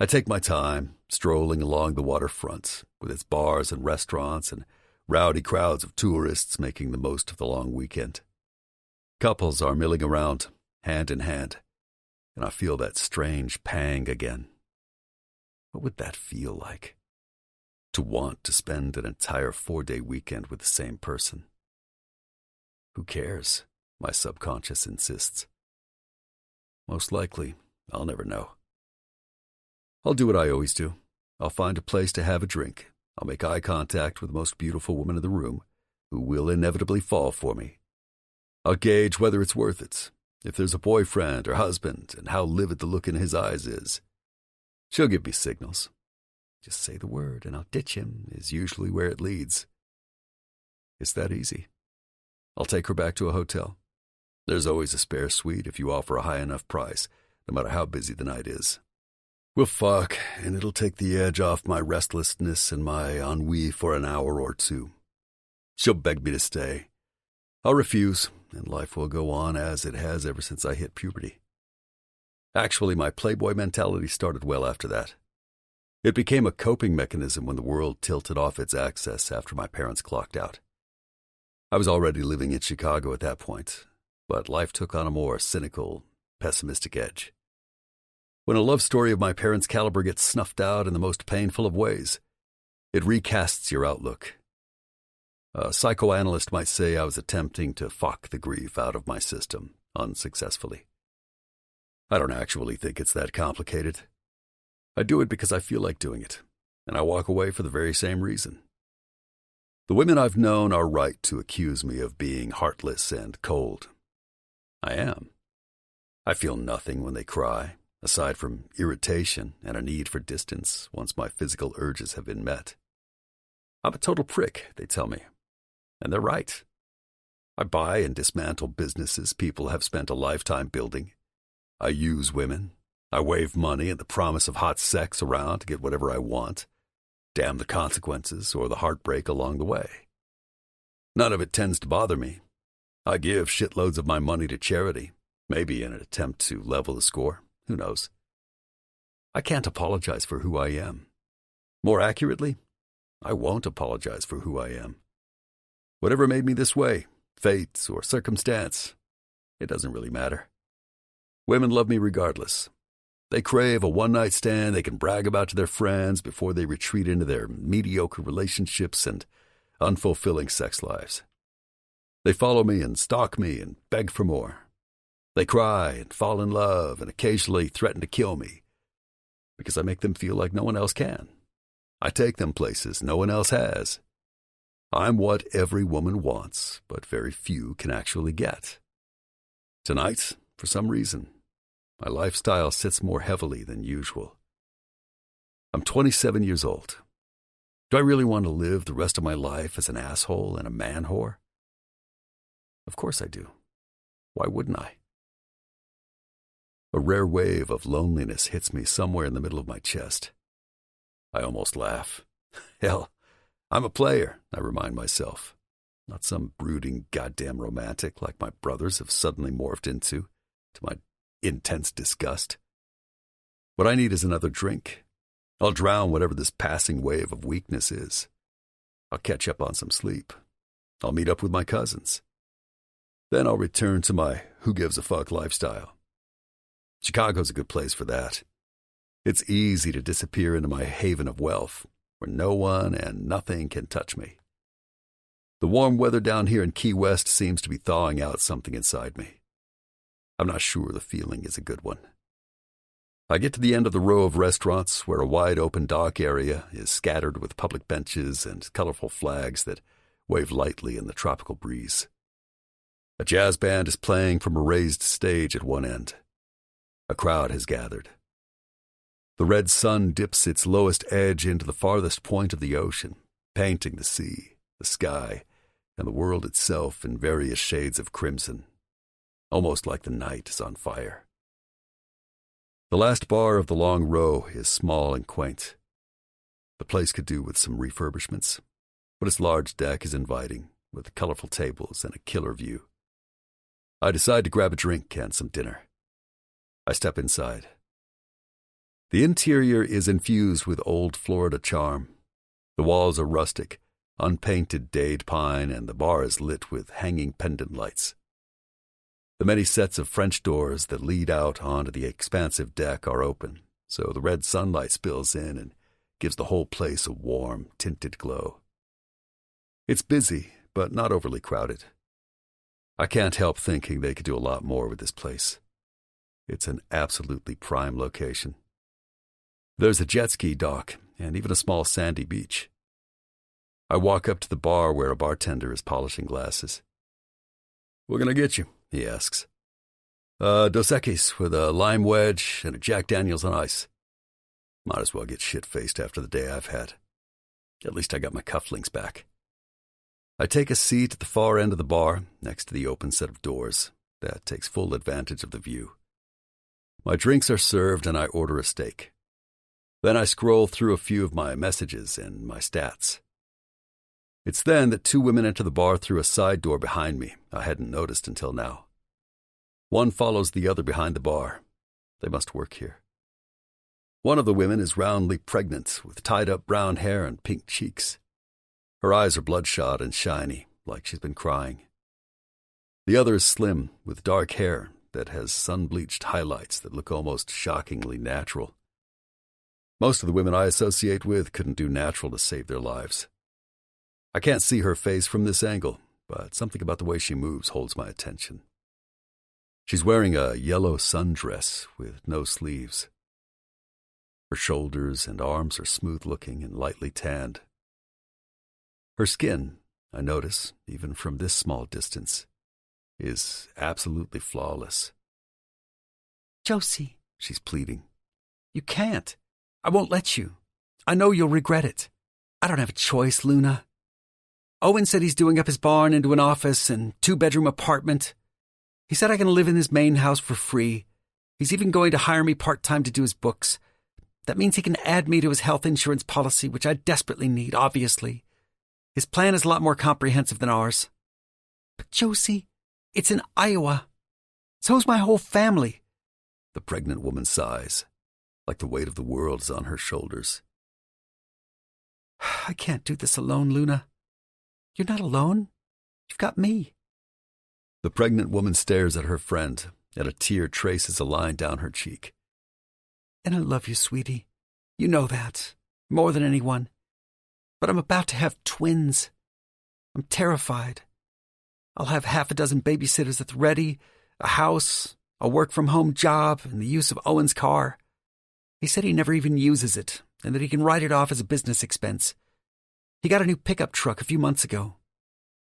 I take my time, strolling along the waterfront, with its bars and restaurants and rowdy crowds of tourists making the most of the long weekend. Couples are milling around, hand in hand, and I feel that strange pang again. What would that feel like? To want to spend an entire 4-day weekend with the same person? Who cares? My subconscious insists. Most likely, I'll never know. I'll do what I always do. I'll find a place to have a drink. I'll make eye contact with the most beautiful woman in the room, who will inevitably fall for me. I'll gauge whether it's worth it, if there's a boyfriend or husband, and how livid the look in his eyes is. She'll give me signals. Just say the word and I'll ditch him is usually where it leads. It's that easy. I'll take her back to a hotel. There's always a spare suite if you offer a high enough price, no matter how busy the night is. We'll fuck, and it'll take the edge off my restlessness and my ennui for an hour or two. She'll beg me to stay. I'll refuse, and life will go on as it has ever since I hit puberty. Actually, my playboy mentality started well after that. It became a coping mechanism when the world tilted off its axis after my parents clocked out. I was already living in Chicago at that point, but life took on a more cynical, pessimistic edge. When a love story of my parents' caliber gets snuffed out in the most painful of ways, it recasts your outlook. A psychoanalyst might say I was attempting to fuck the grief out of my system, unsuccessfully. I don't actually think it's that complicated. I do it because I feel like doing it, and I walk away for the very same reason. The women I've known are right to accuse me of being heartless and cold. I am. I feel nothing when they cry. aside from irritation and a need for distance once my physical urges have been met. I'm a total prick, they tell me. And they're right. I buy and dismantle businesses people have spent a lifetime building. I use women. I wave money and the promise of hot sex around to get whatever I want. Damn the consequences or the heartbreak along the way. None of it tends to bother me. I give shitloads of my money to charity, maybe in an attempt to level the score. Who knows? I can't apologize for who I am. More accurately, I won't apologize for who I am. Whatever made me this way, fate or circumstance, it doesn't really matter. Women love me regardless. They crave a one-night stand they can brag about to their friends before they retreat into their mediocre relationships and unfulfilling sex lives. They follow me and stalk me and beg for more. They cry and fall in love and occasionally threaten to kill me because I make them feel like no one else can. I take them places no one else has. I'm what every woman wants, but very few can actually get. Tonight, for some reason, my lifestyle sits more heavily than usual. I'm 27 years old. Do I really want to live the rest of my life as an asshole and a man whore? Of course I do. Why wouldn't I? A rare wave of loneliness hits me somewhere in the middle of my chest. I almost laugh. Hell, I'm a player, I remind myself. Not some brooding goddamn romantic like my brothers have suddenly morphed into, to my intense disgust. What I need is another drink. I'll drown whatever this passing wave of weakness is. I'll catch up on some sleep. I'll meet up with my cousins. Then I'll return to my who-gives-a-fuck lifestyle. Chicago's a good place for that. It's easy to disappear into my haven of wealth, where no one and nothing can touch me. The warm weather down here in Key West seems to be thawing out something inside me. I'm not sure the feeling is a good one. I get to the end of the row of restaurants where a wide-open dock area is scattered with public benches and colorful flags that wave lightly in the tropical breeze. A jazz band is playing from a raised stage at one end. A crowd has gathered. The red sun dips its lowest edge into the farthest point of the ocean, painting the sea, the sky, and the world itself in various shades of crimson, almost like the night is on fire. The last bar of the long row is small and quaint. The place could do with some refurbishments, but its large deck is inviting, with colorful tables and a killer view. I decide to grab a drink and some dinner. I step inside. The interior is infused with old Florida charm. The walls are rustic, unpainted dade pine, and the bar is lit with hanging pendant lights. The many sets of French doors that lead out onto the expansive deck are open, so the red sunlight spills in and gives the whole place a warm, tinted glow. It's busy, but not overly crowded. I can't help thinking they could do a lot more with this place. It's an absolutely prime location. There's a jet ski dock and even a small sandy beach. I walk up to the bar where a bartender is polishing glasses. "What can I get you?" he asks. Dos Equis with a lime wedge and a Jack Daniels on ice. Might as well get shit-faced after the day I've had. At least I got my cufflinks back. I take a seat at the far end of the bar, next to the open set of doors. That takes full advantage of the view. My drinks are served and I order a steak. Then I scroll through a few of my messages and my stats. It's then that two women enter the bar through a side door behind me I hadn't noticed until now. One follows the other behind the bar. They must work here. One of the women is roundly pregnant, with tied-up brown hair and pink cheeks. Her eyes are bloodshot and shiny, like she's been crying. The other is slim, with dark hair that has sun-bleached highlights that look almost shockingly natural. Most of the women I associate with couldn't do natural to save their lives. I can't see her face from this angle, but something about the way she moves holds my attention. She's wearing a yellow sundress with no sleeves. Her shoulders and arms are smooth-looking and lightly tanned. Her skin, I notice, even from this small distance, is absolutely flawless. "Josie," she's pleading. You can't. I won't let you. I know you'll regret it. I don't have a choice, Luna. Owen said he's doing up his barn into an office and 2-bedroom apartment. He said I can live in his main house for free. He's even going to hire me part-time to do his books. That means he can add me to his health insurance policy, which I desperately need, obviously. His plan is a lot more comprehensive than ours. But Josie, it's in Iowa. So's my whole family. The pregnant woman sighs, like the weight of the world is on her shoulders. I can't do this alone, Luna. You're not alone. You've got me. The pregnant woman stares at her friend, and a tear traces a line down her cheek. And I love you, sweetie. You know that, more than anyone. But I'm about to have twins. I'm terrified. I'll have 6 babysitters at the ready, a house, a work-from-home job, and the use of Owen's car. He said he never even uses it, and that he can write it off as a business expense. He got a new pickup truck a few months ago.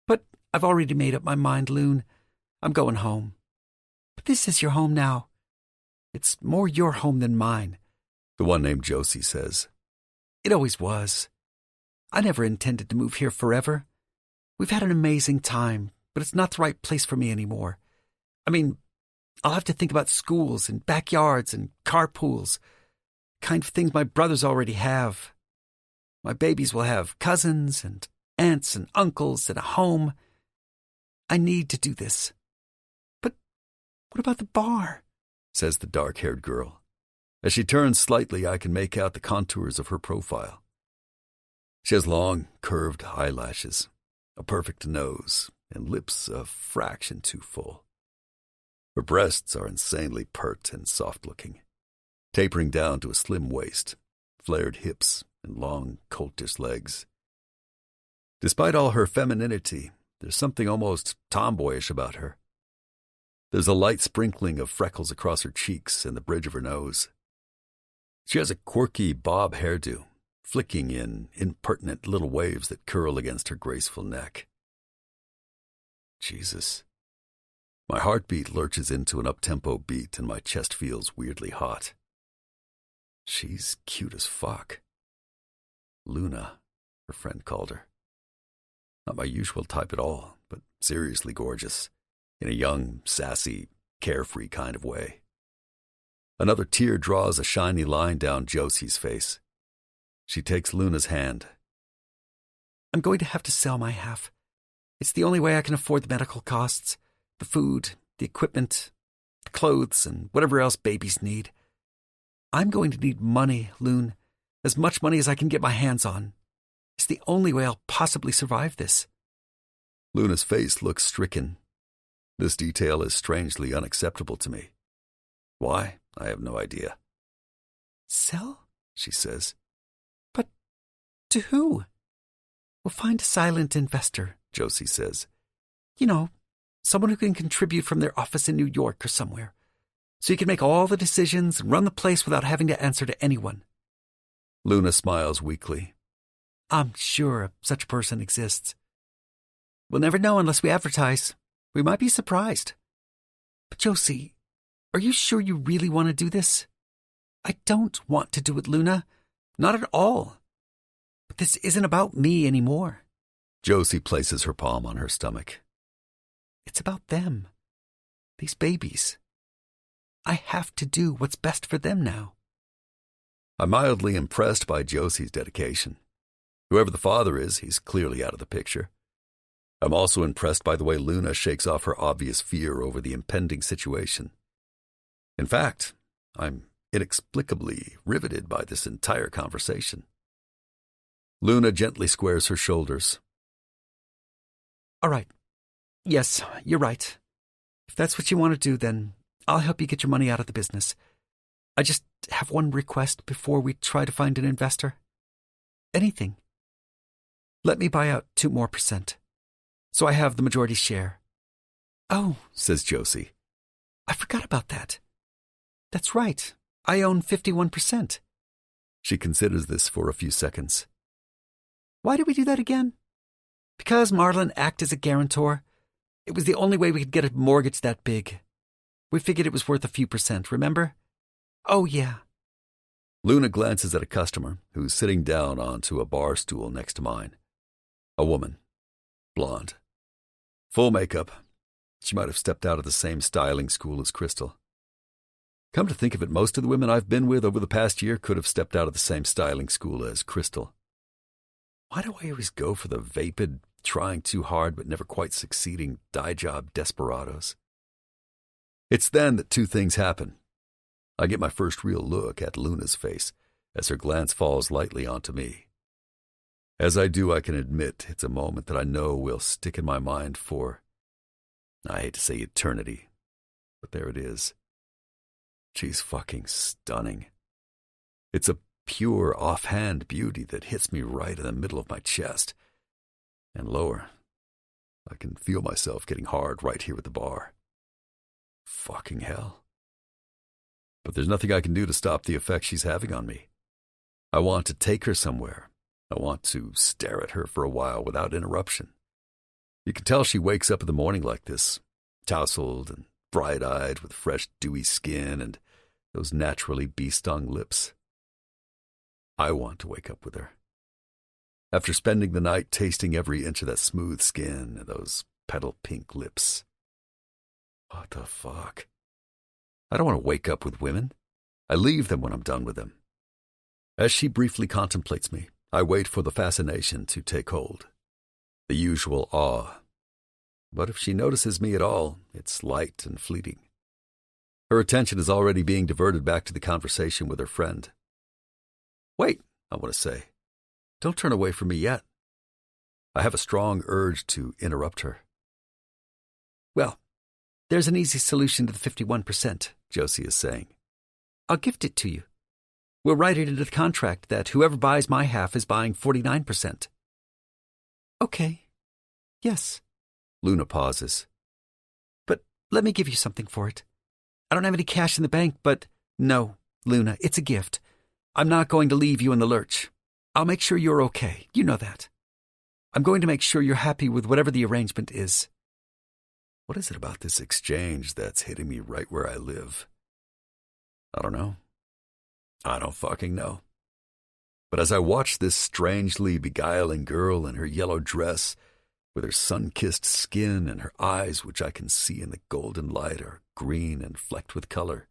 But I've already made up my mind, Loon. I'm going home. But this is your home now. It's more your home than mine, the one named Josie says. It always was. I never intended to move here forever. We've had an amazing time, but it's not the right place for me anymore. I mean, I'll have to think about schools and backyards and carpools, kind of things my brothers already have. My babies will have cousins and aunts and uncles and a home. I need to do this. But what about the bar? Says the dark-haired girl. As she turns slightly, I can make out the contours of her profile. She has long, curved eyelashes, a perfect nose, and lips a fraction too full. Her breasts are insanely pert and soft-looking, tapering down to a slim waist, flared hips, and long, coltish legs. Despite all her femininity, there's something almost tomboyish about her. There's a light sprinkling of freckles across her cheeks and the bridge of her nose. She has a quirky bob hairdo, flicking in impertinent little waves that curl against her graceful neck. Jesus. My heartbeat lurches into an up-tempo beat and my chest feels weirdly hot. She's cute as fuck. Luna, her friend called her. Not my usual type at all, but seriously gorgeous, in a young, sassy, carefree kind of way. Another tear draws a shiny line down Josie's face. She takes Luna's hand. I'm going to have to sell my half. It's the only way I can afford the medical costs, the food, the equipment, the clothes, and whatever else babies need. I'm going to need money, Loon, as much money as I can get my hands on. It's the only way I'll possibly survive this. Luna's face looks stricken. This detail is strangely unacceptable to me. Why? I have no idea. Sell? She says. But to who? We'll find a silent investor, Josie says. You know, someone who can contribute from their office in New York or somewhere, so you can make all the decisions and run the place without having to answer to anyone. Luna smiles weakly. I'm sure such a person exists. We'll never know unless we advertise. We might be surprised. But Josie, are you sure you really want to do this? I don't want to do it, Luna. Not at all. But this isn't about me anymore. Josie places her palm on her stomach. It's about them. These babies. I have to do what's best for them now. I'm mildly impressed by Josie's dedication. Whoever the father is, he's clearly out of the picture. I'm also impressed by the way Luna shakes off her obvious fear over the impending situation. In fact, I'm inexplicably riveted by this entire conversation. Luna gently squares her shoulders. All right. Yes, you're right. If that's what you want to do, then I'll help you get your money out of the business. I just have one request before we try to find an investor. Anything. Let me buy out 2% more, so I have the majority share. Oh, says Josie. I forgot about that. That's right. I own 51%. She considers this for a few seconds. Why did we do that again? Because Marlon acted as a guarantor. It was the only way we could get a mortgage that big. We figured it was worth a few percent, remember? Oh, yeah. Luna glances at a customer who's sitting down onto a bar stool next to mine. A woman. Blonde. Full makeup. She might have stepped out of the same styling school as Crystal. Come to think of it, most of the women I've been with over the past year could have stepped out of the same styling school as Crystal. Why do I always go for the vapid, trying too hard but never quite succeeding dye job desperados? It's then that two things happen. I get my first real look at Luna's face as her glance falls lightly onto me. As I do, I can admit it's a moment that I know will stick in my mind for, I hate to say eternity, but there it is. She's fucking stunning. It's a pure, offhand beauty that hits me right in the middle of my chest. And lower, I can feel myself getting hard right here at the bar. Fucking hell. But there's nothing I can do to stop the effect she's having on me. I want to take her somewhere. I want to stare at her for a while without interruption. You can tell she wakes up in the morning like this, tousled and bright-eyed with fresh, dewy skin and those naturally bee-stung lips. I want to wake up with her. After spending the night tasting every inch of that smooth skin and those petal-pink lips. What the fuck? I don't want to wake up with women. I leave them when I'm done with them. As she briefly contemplates me, I wait for the fascination to take hold. The usual awe. But if she notices me at all, it's light and fleeting. Her attention is already being diverted back to the conversation with her friend. Wait, I want to say. Don't turn away from me yet. I have a strong urge to interrupt her. Well, there's an easy solution to the 51%, Josie is saying. I'll gift it to you. We'll write it into the contract that whoever buys my half is buying 49%. Okay. Yes. Luna pauses. But let me give you something for it. I don't have any cash in the bank, but no, Luna, it's a gift. I'm not going to leave you in the lurch. I'll make sure you're okay. You know that. I'm going to make sure you're happy with whatever the arrangement is. What is it about this exchange that's hitting me right where I live? I don't know. I don't fucking know. But as I watch this strangely beguiling girl in her yellow dress, with her sun-kissed skin and her eyes, which I can see in the golden light, are green and flecked with color,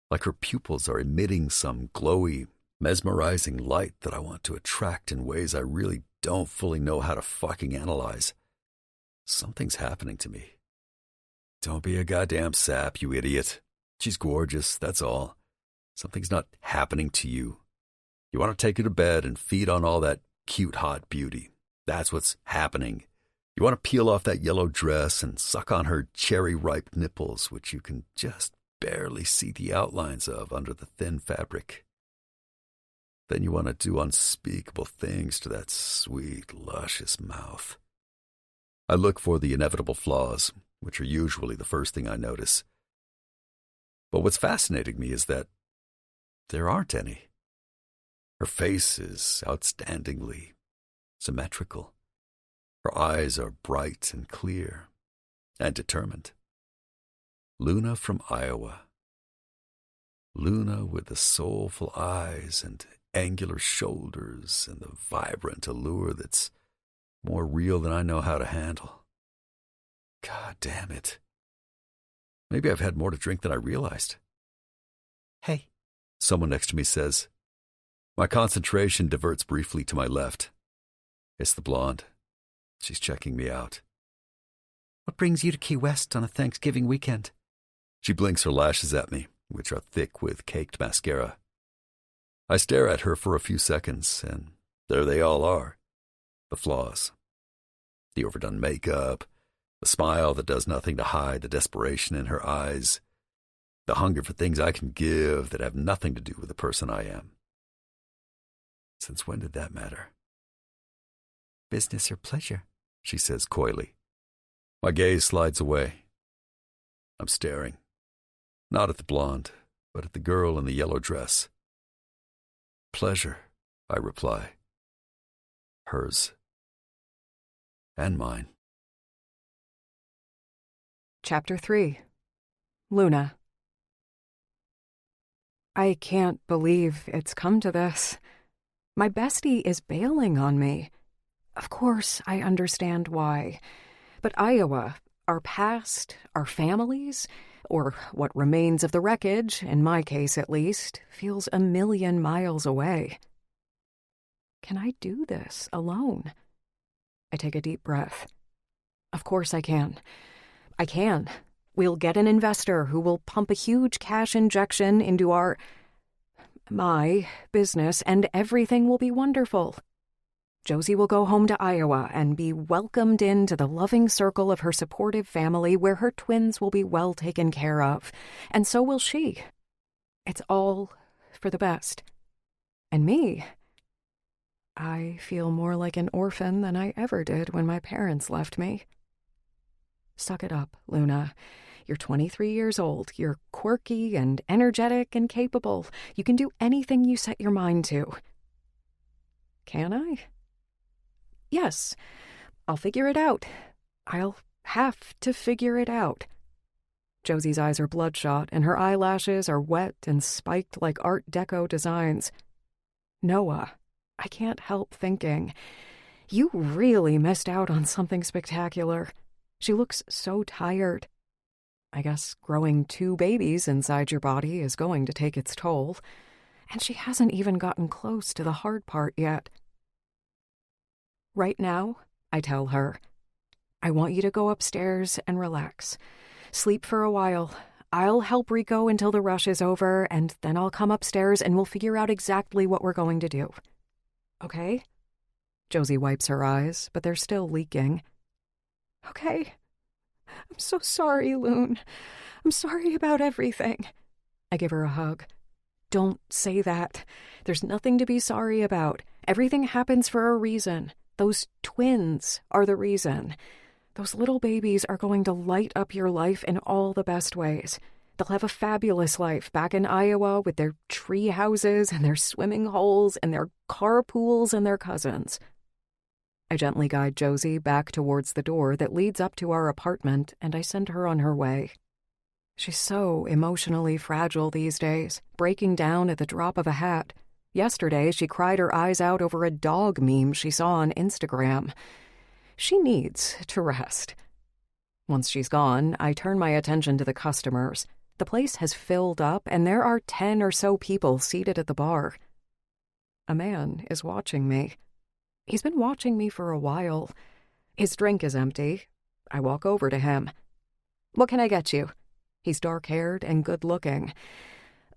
like her pupils are emitting some glowy, mesmerizing light that I want to attract in ways I really don't fully know how to fucking analyze. Something's happening to me. Don't be a goddamn sap, you idiot. She's gorgeous, that's all. Something's not happening to you. You want to take her to bed and feed on all that cute, hot beauty. That's what's happening. You want to peel off that yellow dress and suck on her cherry-ripe nipples, which you can just barely see the outlines of under the thin fabric. Then you want to do unspeakable things to that sweet, luscious mouth. I look for the inevitable flaws, which are usually the first thing I notice. But what's fascinating me is that there aren't any. Her face is outstandingly symmetrical. Her eyes are bright and clear and determined. Luna from Iowa. Luna with the soulful eyes and angular shoulders and the vibrant allure that's more real than I know how to handle. God damn it. Maybe I've had more to drink than I realized. Hey, someone next to me says. My concentration diverts briefly to my left. It's the blonde. She's checking me out. What brings you to Key West on a Thanksgiving weekend? She blinks her lashes at me, which are thick with caked mascara. I stare at her for a few seconds, and there they all are. The flaws. The overdone makeup, the smile that does nothing to hide the desperation in her eyes, the hunger for things I can give that have nothing to do with the person I am. Since when did that matter? Business or pleasure, she says coyly. My gaze slides away. I'm staring, not at the blonde, but at the girl in the yellow dress. Pleasure, I reply. Hers. And mine. Chapter 3. Luna. I can't believe it's come to this. My bestie is bailing on me. Of course, I understand why. But Iowa, our past, our families, or what remains of the wreckage, in my case at least, feels a million miles away. Can I do this alone? I take a deep breath. Of course I can. I can. We'll get an investor who will pump a huge cash injection into my business, and everything will be wonderful. Josie will go home to Iowa and be welcomed into the loving circle of her supportive family where her twins will be well taken care of, and so will she. It's all for the best. And me, I feel more like an orphan than I ever did when my parents left me. Suck it up, Luna. You're 23 years old. You're quirky and energetic and capable. You can do anything you set your mind to. Can I? Yes. I'll figure it out. I'll have to figure it out. Josie's eyes are bloodshot, and her eyelashes are wet and spiked like Art Deco designs. Noah, I can't help thinking, you really missed out on something spectacular. She looks so tired. I guess growing 2 babies inside your body is going to take its toll, and she hasn't even gotten close to the hard part yet. Right now, I tell her, I want you to go upstairs and relax. Sleep for a while. I'll help Rico until the rush is over, and then I'll come upstairs and we'll figure out exactly what we're going to do. Okay? Josie wipes her eyes, but they're still leaking. Okay. I'm so sorry, Loon. I'm sorry about everything. I give her a hug. Don't say that. There's nothing to be sorry about. Everything happens for a reason. Those twins are the reason. Those little babies are going to light up your life in all the best ways. They'll have a fabulous life back in Iowa with their tree houses and their swimming holes and their carpools and their cousins. I gently guide Josie back towards the door that leads up to our apartment, and I send her on her way. She's so emotionally fragile these days, breaking down at the drop of a hat. Yesterday, she cried her eyes out over a dog meme she saw on Instagram. She needs to rest. Once she's gone, I turn my attention to the customers. The place has filled up, and there are 10 or so people seated at the bar. A man is watching me. He's been watching me for a while. His drink is empty. I walk over to him. What can I get you? He's dark-haired and good-looking.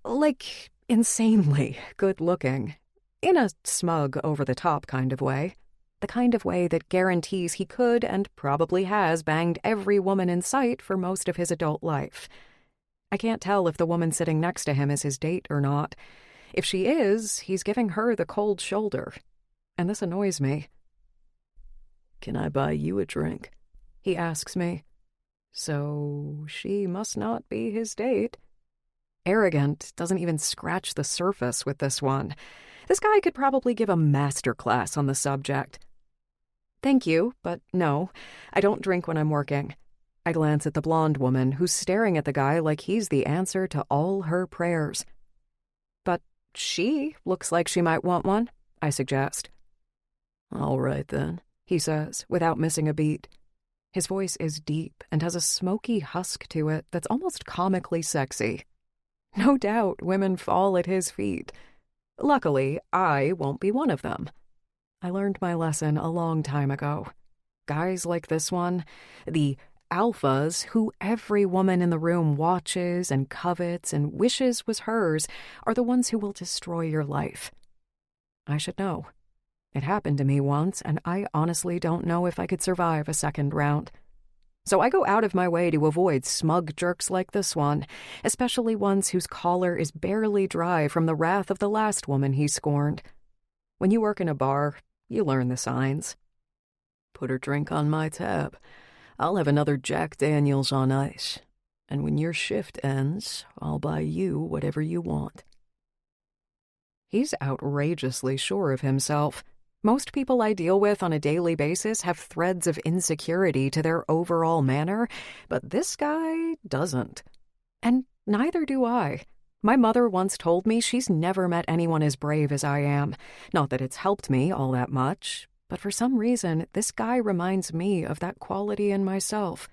Like, insanely good-looking. In a smug, over-the-top kind of way. The kind of way that guarantees he could and probably has banged every woman in sight for most of his adult life. I can't tell if the woman sitting next to him is his date or not. If she is, he's giving her the cold shoulder. And this annoys me. Can I buy you a drink? He asks me. So she must not be his date. Arrogant doesn't even scratch the surface with this one. This guy could probably give a master class on the subject. Thank you, but no, I don't drink when I'm working. I glance at the blonde woman who's staring at the guy like he's the answer to all her prayers. But she looks like she might want one, I suggest. All right, then, he says, without missing a beat. His voice is deep and has a smoky husk to it that's almost comically sexy. No doubt women fall at his feet. Luckily, I won't be one of them. I learned my lesson a long time ago. Guys like this one, the alphas who every woman in the room watches and covets and wishes was hers, are the ones who will destroy your life. I should know. It happened to me once, and I honestly don't know if I could survive a second round. So I go out of my way to avoid smug jerks like this one, especially ones whose collar is barely dry from the wrath of the last woman he scorned. When you work in a bar, you learn the signs. Put her drink on my tab. I'll have another Jack Daniels on ice. And when your shift ends, I'll buy you whatever you want. He's outrageously sure of himself. Most people I deal with on a daily basis have threads of insecurity to their overall manner, but this guy doesn't. And neither do I. My mother once told me she's never met anyone as brave as I am. Not that it's helped me all that much, but for some reason, this guy reminds me of that quality in myself.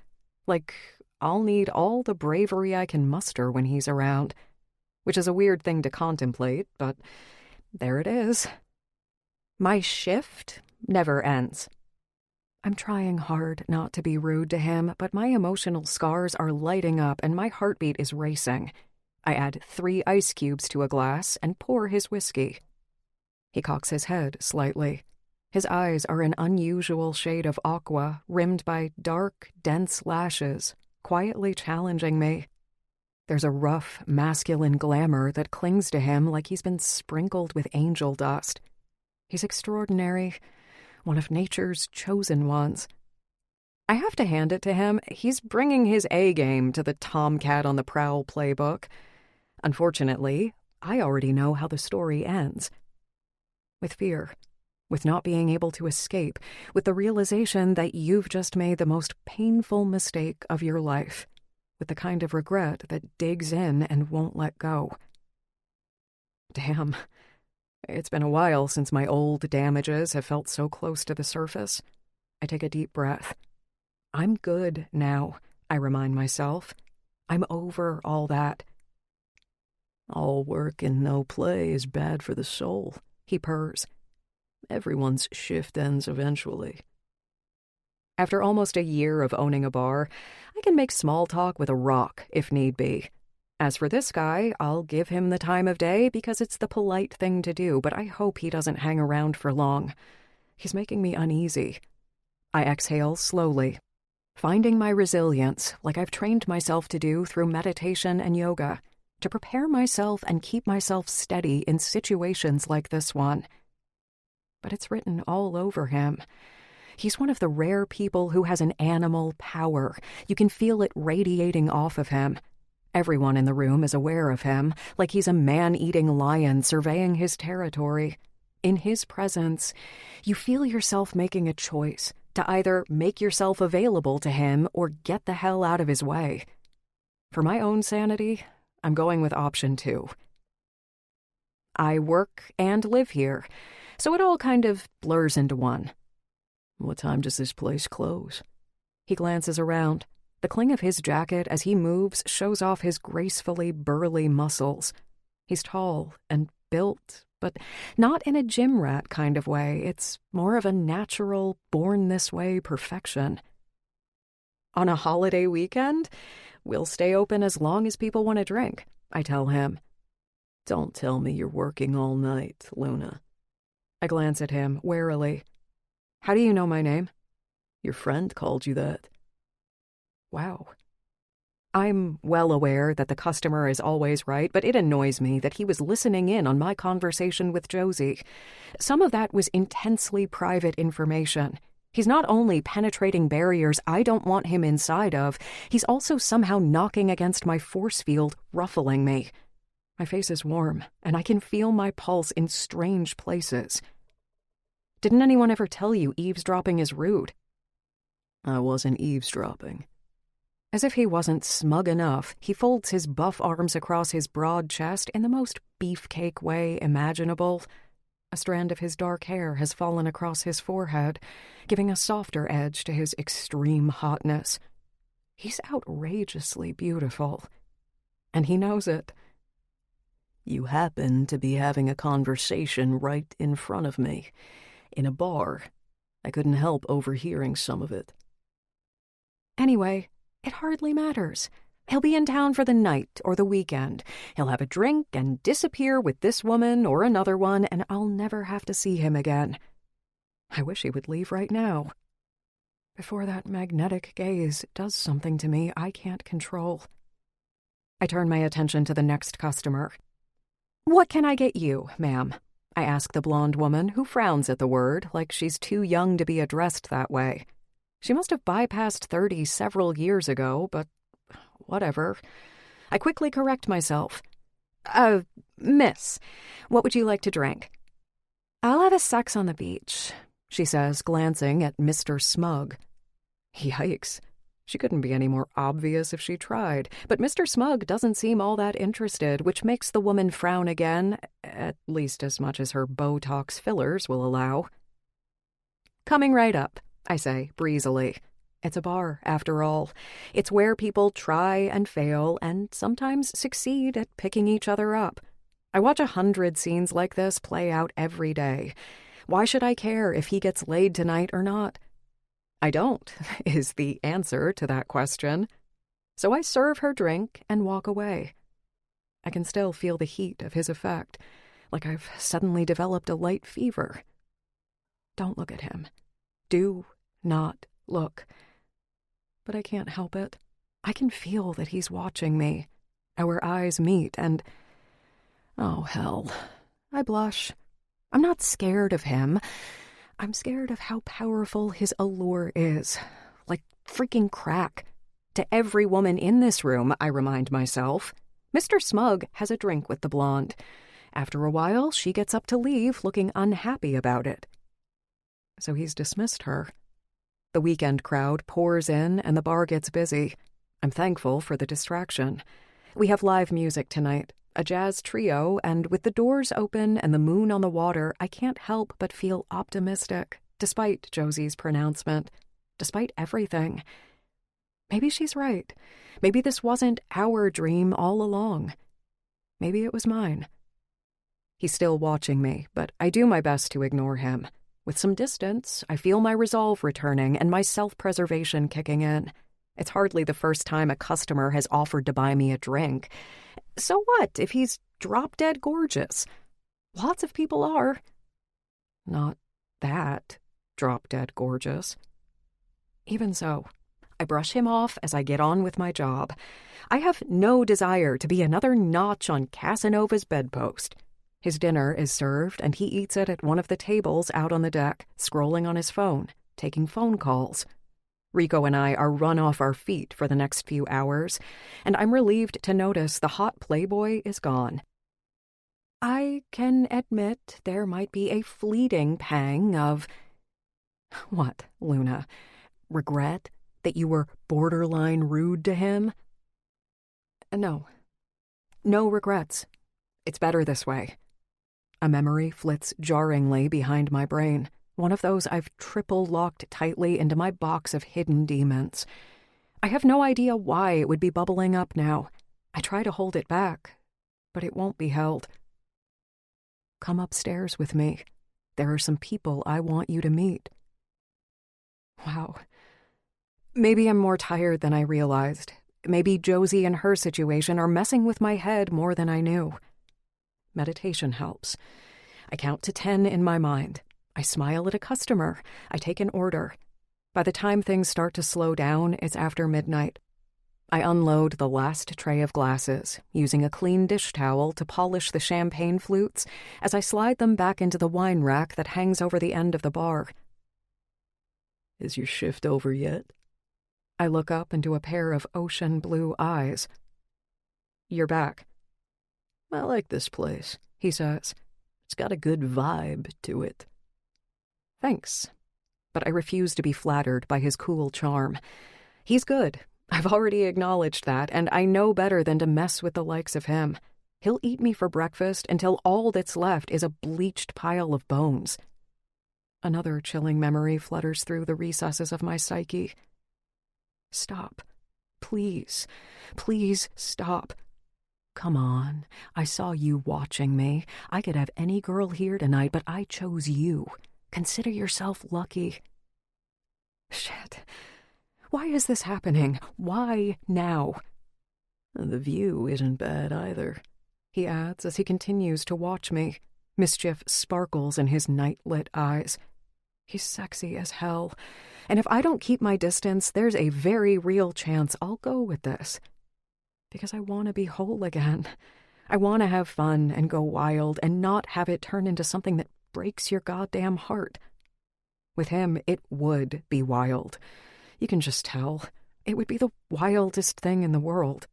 Like, I'll need all the bravery I can muster when he's around. Which is a weird thing to contemplate, but there it is. My shift never ends. I'm trying hard not to be rude to him, but my emotional scars are lighting up and my heartbeat is racing. I add 3 ice cubes to a glass and pour his whiskey. He cocks his head slightly. His eyes are an unusual shade of aqua, rimmed by dark, dense lashes, quietly challenging me. There's a rough, masculine glamour that clings to him like he's been sprinkled with angel dust. He's extraordinary, one of nature's chosen ones. I have to hand it to him, he's bringing his A-game to the Tomcat on the Prowl playbook. Unfortunately, I already know how the story ends. With fear, with not being able to escape, with the realization that you've just made the most painful mistake of your life, with the kind of regret that digs in and won't let go. Damn. It's been a while since my old damages have felt so close to the surface. I take a deep breath. I'm good now, I remind myself. I'm over all that. All work and no play is bad for the soul, he purrs. Everyone's shift ends eventually. After almost a year of owning a bar, I can make small talk with a rock if need be. As for this guy, I'll give him the time of day because it's the polite thing to do, but I hope he doesn't hang around for long. He's making me uneasy. I exhale slowly, finding my resilience like I've trained myself to do through meditation and yoga, to prepare myself and keep myself steady in situations like this one. But it's written all over him. He's one of the rare people who has an animal power. You can feel it radiating off of him. Everyone in the room is aware of him, like he's a man-eating lion surveying his territory. In his presence, you feel yourself making a choice to either make yourself available to him or get the hell out of his way. For my own sanity, I'm going with option 2. I work and live here, so it all kind of blurs into one. What time does this place close? He glances around. The cling of his jacket as he moves shows off his gracefully burly muscles. He's tall and built, but not in a gym rat kind of way. It's more of a natural, born-this-way perfection. On a holiday weekend, we'll stay open as long as people want to drink, I tell him. Don't tell me you're working all night, Luna. I glance at him warily. How do you know my name? Your friend called you that. Wow. I'm well aware that the customer is always right, but it annoys me that he was listening in on my conversation with Josie. Some of that was intensely private information. He's not only penetrating barriers I don't want him inside of, he's also somehow knocking against my force field, ruffling me. My face is warm, and I can feel my pulse in strange places. Didn't anyone ever tell you eavesdropping is rude? I wasn't eavesdropping. As if he wasn't smug enough, he folds his buff arms across his broad chest in the most beefcake way imaginable. A strand of his dark hair has fallen across his forehead, giving a softer edge to his extreme hotness. He's outrageously beautiful. And he knows it. You happen to be having a conversation right in front of me. In a bar. I couldn't help overhearing some of it. Anyway, it hardly matters. He'll be in town for the night or the weekend. He'll have a drink and disappear with this woman or another one, and I'll never have to see him again. I wish he would leave right now. Before that magnetic gaze does something to me I can't control. I turn my attention to the next customer. What can I get you, ma'am? I ask the blonde woman, who frowns at the word like she's too young to be addressed that way. She must have bypassed 30 several years ago, but whatever. I quickly correct myself. Miss, what would you like to drink? I'll have a sex on the beach, she says, glancing at Mr. Smug. Yikes. She couldn't be any more obvious if she tried, but Mr. Smug doesn't seem all that interested, which makes the woman frown again, at least as much as her Botox fillers will allow. "Coming right up," I say, breezily. It's a bar, after all. It's where people try and fail and sometimes succeed at picking each other up. I watch 100 scenes like this play out every day. Why should I care if he gets laid tonight or not? I don't, is the answer to that question. So I serve her drink and walk away. I can still feel the heat of his effect, like I've suddenly developed a light fever. Don't look at him. Do not look. But I can't help it. I can feel that he's watching me. Our eyes meet and... oh, hell. I blush. I'm not scared of him. I'm scared of how powerful his allure is. Like freaking crack. To every woman in this room, I remind myself, Mr. Smug has a drink with the blonde. After a while, she gets up to leave, looking unhappy about it. So he's dismissed her. The weekend crowd pours in and the bar gets busy. I'm thankful for the distraction. We have live music tonight, a jazz trio, and with the doors open and the moon on the water, I can't help but feel optimistic, despite Josie's pronouncement, despite everything. Maybe she's right. Maybe this wasn't our dream all along. Maybe it was mine. He's still watching me, but I do my best to ignore him. With some distance, I feel my resolve returning and my self-preservation kicking in. It's hardly the first time a customer has offered to buy me a drink. So what if he's drop-dead gorgeous? Lots of people are. Not that drop-dead gorgeous. Even so, I brush him off as I get on with my job. I have no desire to be another notch on Casanova's bedpost. His dinner is served, and he eats it at one of the tables out on the deck, scrolling on his phone, taking phone calls. Rico and I are run off our feet for the next few hours, and I'm relieved to notice the hot playboy is gone. I can admit there might be a fleeting pang of... What, Luna? Regret that you were borderline rude to him? No. No regrets. It's better this way. A memory flits jarringly behind my brain, one of those I've triple-locked tightly into my box of hidden demons. I have no idea why it would be bubbling up now. I try to hold it back, but it won't be held. Come upstairs with me. There are some people I want you to meet. Wow. Maybe I'm more tired than I realized. Maybe Josie and her situation are messing with my head more than I knew. Meditation helps. I count to 10 in my mind. I smile at a customer. I take an order. By the time things start to slow down, it's after midnight. I unload the last tray of glasses, using a clean dish towel to polish the champagne flutes as I slide them back into the wine rack that hangs over the end of the bar. Is your shift over yet? I look up into a pair of ocean blue eyes. You're back. I like this place, he says. It's got a good vibe to it. Thanks. But I refuse to be flattered by his cool charm. He's good. I've already acknowledged that, and I know better than to mess with the likes of him. He'll eat me for breakfast until all that's left is a bleached pile of bones. Another chilling memory flutters through the recesses of my psyche. Stop. Please. Please stop. Come on. I saw you watching me. I could have any girl here tonight, but I chose you. Consider yourself lucky. Shit. Why is this happening? Why now? The view isn't bad either, he adds as he continues to watch me. Mischief sparkles in his night-lit eyes. He's sexy as hell, and if I don't keep my distance, there's a very real chance I'll go with this. Because I want to be whole again. I want to have fun and go wild and not have it turn into something that breaks your goddamn heart. With him, it would be wild. You can just tell. It would be the wildest thing in the world.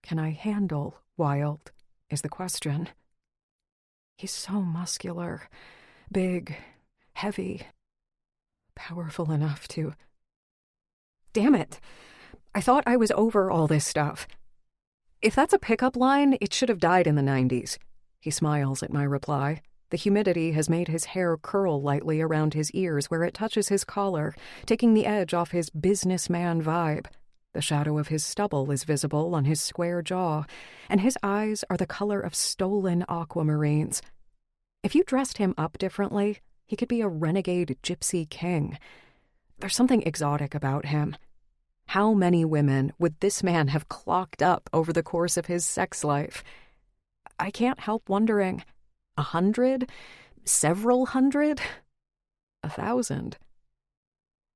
Can I handle wild, is the question. He's so muscular, big, heavy, powerful enough to... Damn it. I thought I was over all this stuff. If that's a pickup line, it should have died in the 90s. He smiles at my reply. The humidity has made his hair curl lightly around his ears where it touches his collar, taking the edge off his businessman vibe. The shadow of his stubble is visible on his square jaw, and his eyes are the color of stolen aquamarines. If you dressed him up differently, he could be a renegade gypsy king. There's something exotic about him. How many women would this man have clocked up over the course of his sex life? I can't help wondering. 100? Several hundred? 1,000?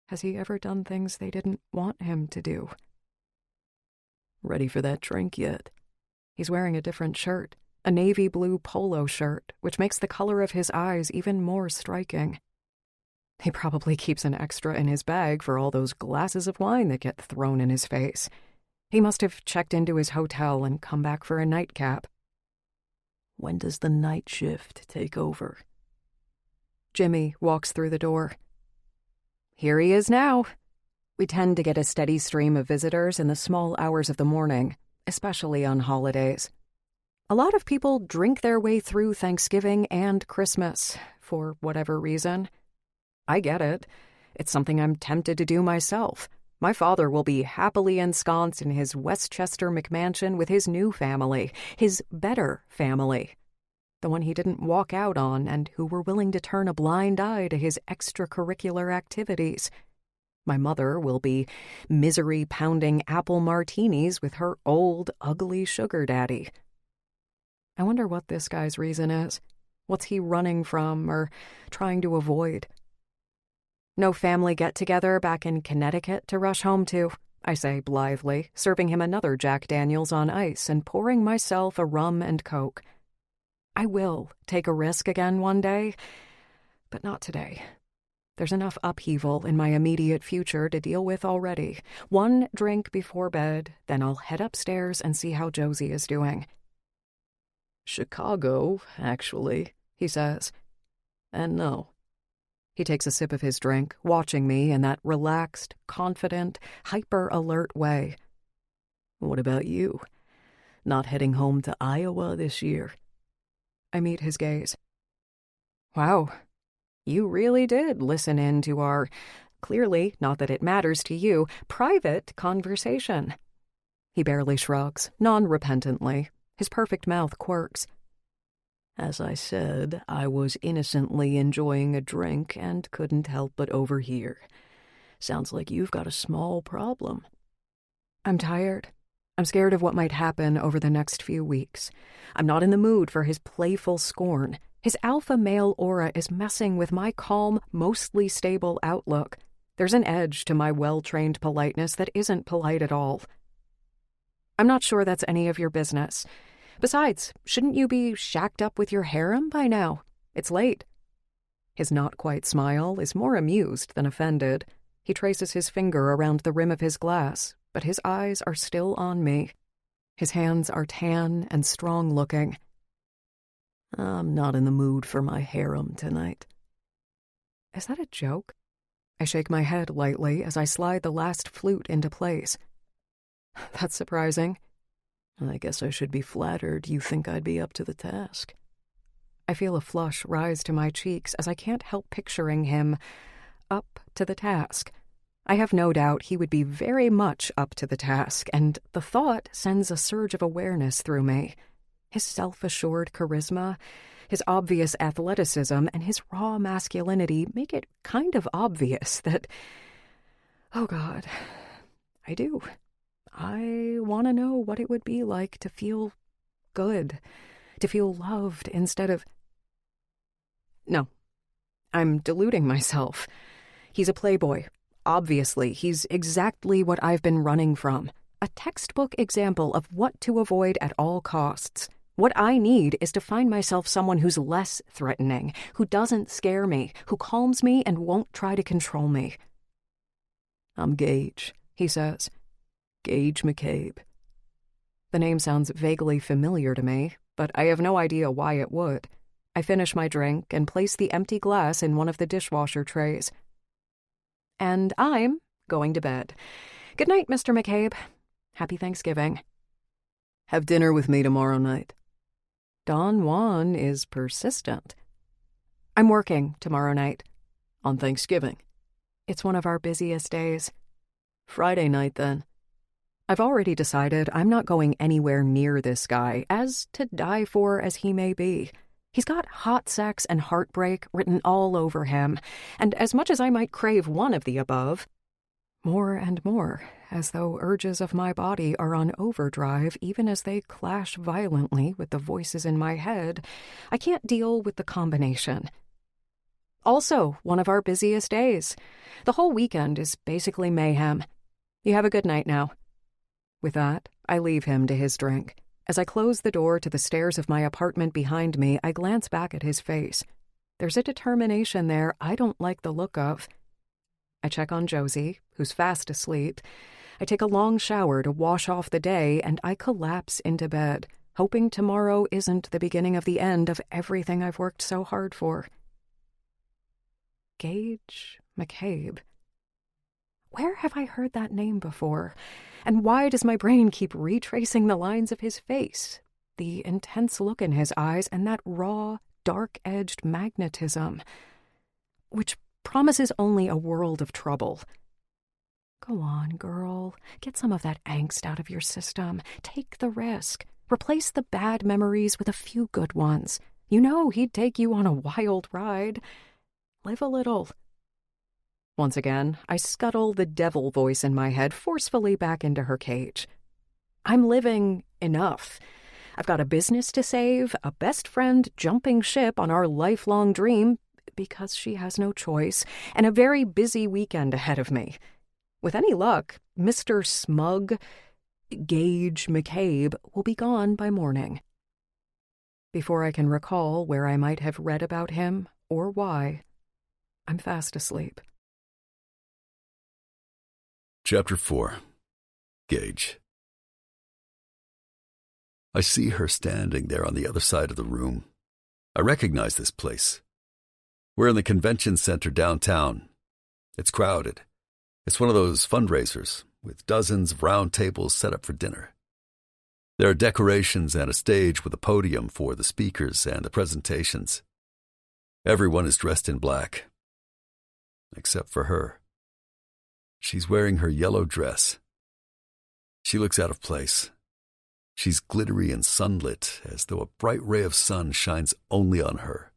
Has he ever done things they didn't want him to do? Ready for that drink yet? He's wearing a different shirt, a navy blue polo shirt, which makes the color of his eyes even more striking. He probably keeps an extra in his bag for all those glasses of wine that get thrown in his face. He must have checked into his hotel and come back for a nightcap. When does the night shift take over? Jimmy walks through the door. Here he is now. We tend to get a steady stream of visitors in the small hours of the morning, especially on holidays. A lot of people drink their way through Thanksgiving and Christmas, for whatever reason. I get it. It's something I'm tempted to do myself. My father will be happily ensconced in his Westchester McMansion with his new family, his better family, the one he didn't walk out on and who were willing to turn a blind eye to his extracurricular activities. My mother will be misery-pounding apple martinis with her old, ugly sugar daddy. I wonder what this guy's reason is. What's he running from or trying to avoid? No family get-together back in Connecticut to rush home to, I say blithely, serving him another Jack Daniels on ice and pouring myself a rum and Coke. I will take a risk again one day, but not today. There's enough upheaval in my immediate future to deal with already. One drink before bed, then I'll head upstairs and see how Josie is doing. Chicago, actually, he says. And no. He takes a sip of his drink, watching me in that relaxed, confident, hyper-alert way. What about you? Not heading home to Iowa this year? I meet his gaze. Wow, you really did listen in to our, clearly, not that it matters to you, private conversation. He barely shrugs, non-repentantly. His perfect mouth quirks. As I said, I was innocently enjoying a drink and couldn't help but overhear. Sounds like you've got a small problem. I'm tired. I'm scared of what might happen over the next few weeks. I'm not in the mood for his playful scorn. His alpha male aura is messing with my calm, mostly stable outlook. There's an edge to my well-trained politeness that isn't polite at all. I'm not sure that's any of your business. Besides, shouldn't you be shacked up with your harem by now? It's late. His not-quite smile is more amused than offended. He traces his finger around the rim of his glass, but his eyes are still on me. His hands are tan and strong-looking. I'm not in the mood for my harem tonight. Is that a joke? I shake my head lightly as I slide the last flute into place. That's surprising. I guess I should be flattered you think I'd be up to the task. I feel a flush rise to my cheeks as I can't help picturing him up to the task. I have no doubt he would be very much up to the task, and the thought sends a surge of awareness through me. His self-assured charisma, his obvious athleticism, and his raw masculinity make it kind of obvious that, oh God, I do. I want to know what it would be like to feel good, to feel loved instead of... No, I'm deluding myself. He's a playboy. Obviously, he's exactly what I've been running from. A textbook example of what to avoid at all costs. What I need is to find myself someone who's less threatening, who doesn't scare me, who calms me and won't try to control me. I'm Gage, he says. Gage McCabe. The name sounds vaguely familiar to me, but I have no idea why it would. I finish my drink and place the empty glass in one of the dishwasher trays. And I'm going to bed. Good night, Mr. McCabe. Happy Thanksgiving. Have dinner with me tomorrow night. Don Juan is persistent. I'm working tomorrow night. On Thanksgiving? It's one of our busiest days. Friday night, then. I've already decided I'm not going anywhere near this guy, as to die for as he may be. He's got hot sex and heartbreak written all over him, and as much as I might crave one of the above, more and more, as though urges of my body are on overdrive even as they clash violently with the voices in my head, I can't deal with the combination. Also, one of our busiest days. The whole weekend is basically mayhem. You have a good night now. With that, I leave him to his drink. As I close the door to the stairs of my apartment behind me, I glance back at his face. There's a determination there I don't like the look of. I check on Josie, who's fast asleep. I take a long shower to wash off the day, and I collapse into bed, hoping tomorrow isn't the beginning of the end of everything I've worked so hard for. Gage McCabe. Where have I heard that name before? And why does my brain keep retracing the lines of his face, the intense look in his eyes, and that raw, dark-edged magnetism, which promises only a world of trouble? Go on, girl. Get some of that angst out of your system. Take the risk. Replace the bad memories with a few good ones. You know he'd take you on a wild ride. Live a little. Once again, I scuttle the devil voice in my head forcefully back into her cage. I'm living enough. I've got a business to save, a best friend jumping ship on our lifelong dream, because she has no choice, and a very busy weekend ahead of me. With any luck, Mr. Smug, Gage McCabe, will be gone by morning. Before I can recall where I might have read about him or why, I'm fast asleep. Chapter 4. Gage. I see her standing there on the other side of the room. I recognize this place. We're in the convention center downtown. It's crowded. It's one of those fundraisers with dozens of round tables set up for dinner. There are decorations and a stage with a podium for the speakers and the presentations. Everyone is dressed in black, except for her. She's wearing her yellow dress. She looks out of place. She's glittery and sunlit, as though a bright ray of sun shines only on her.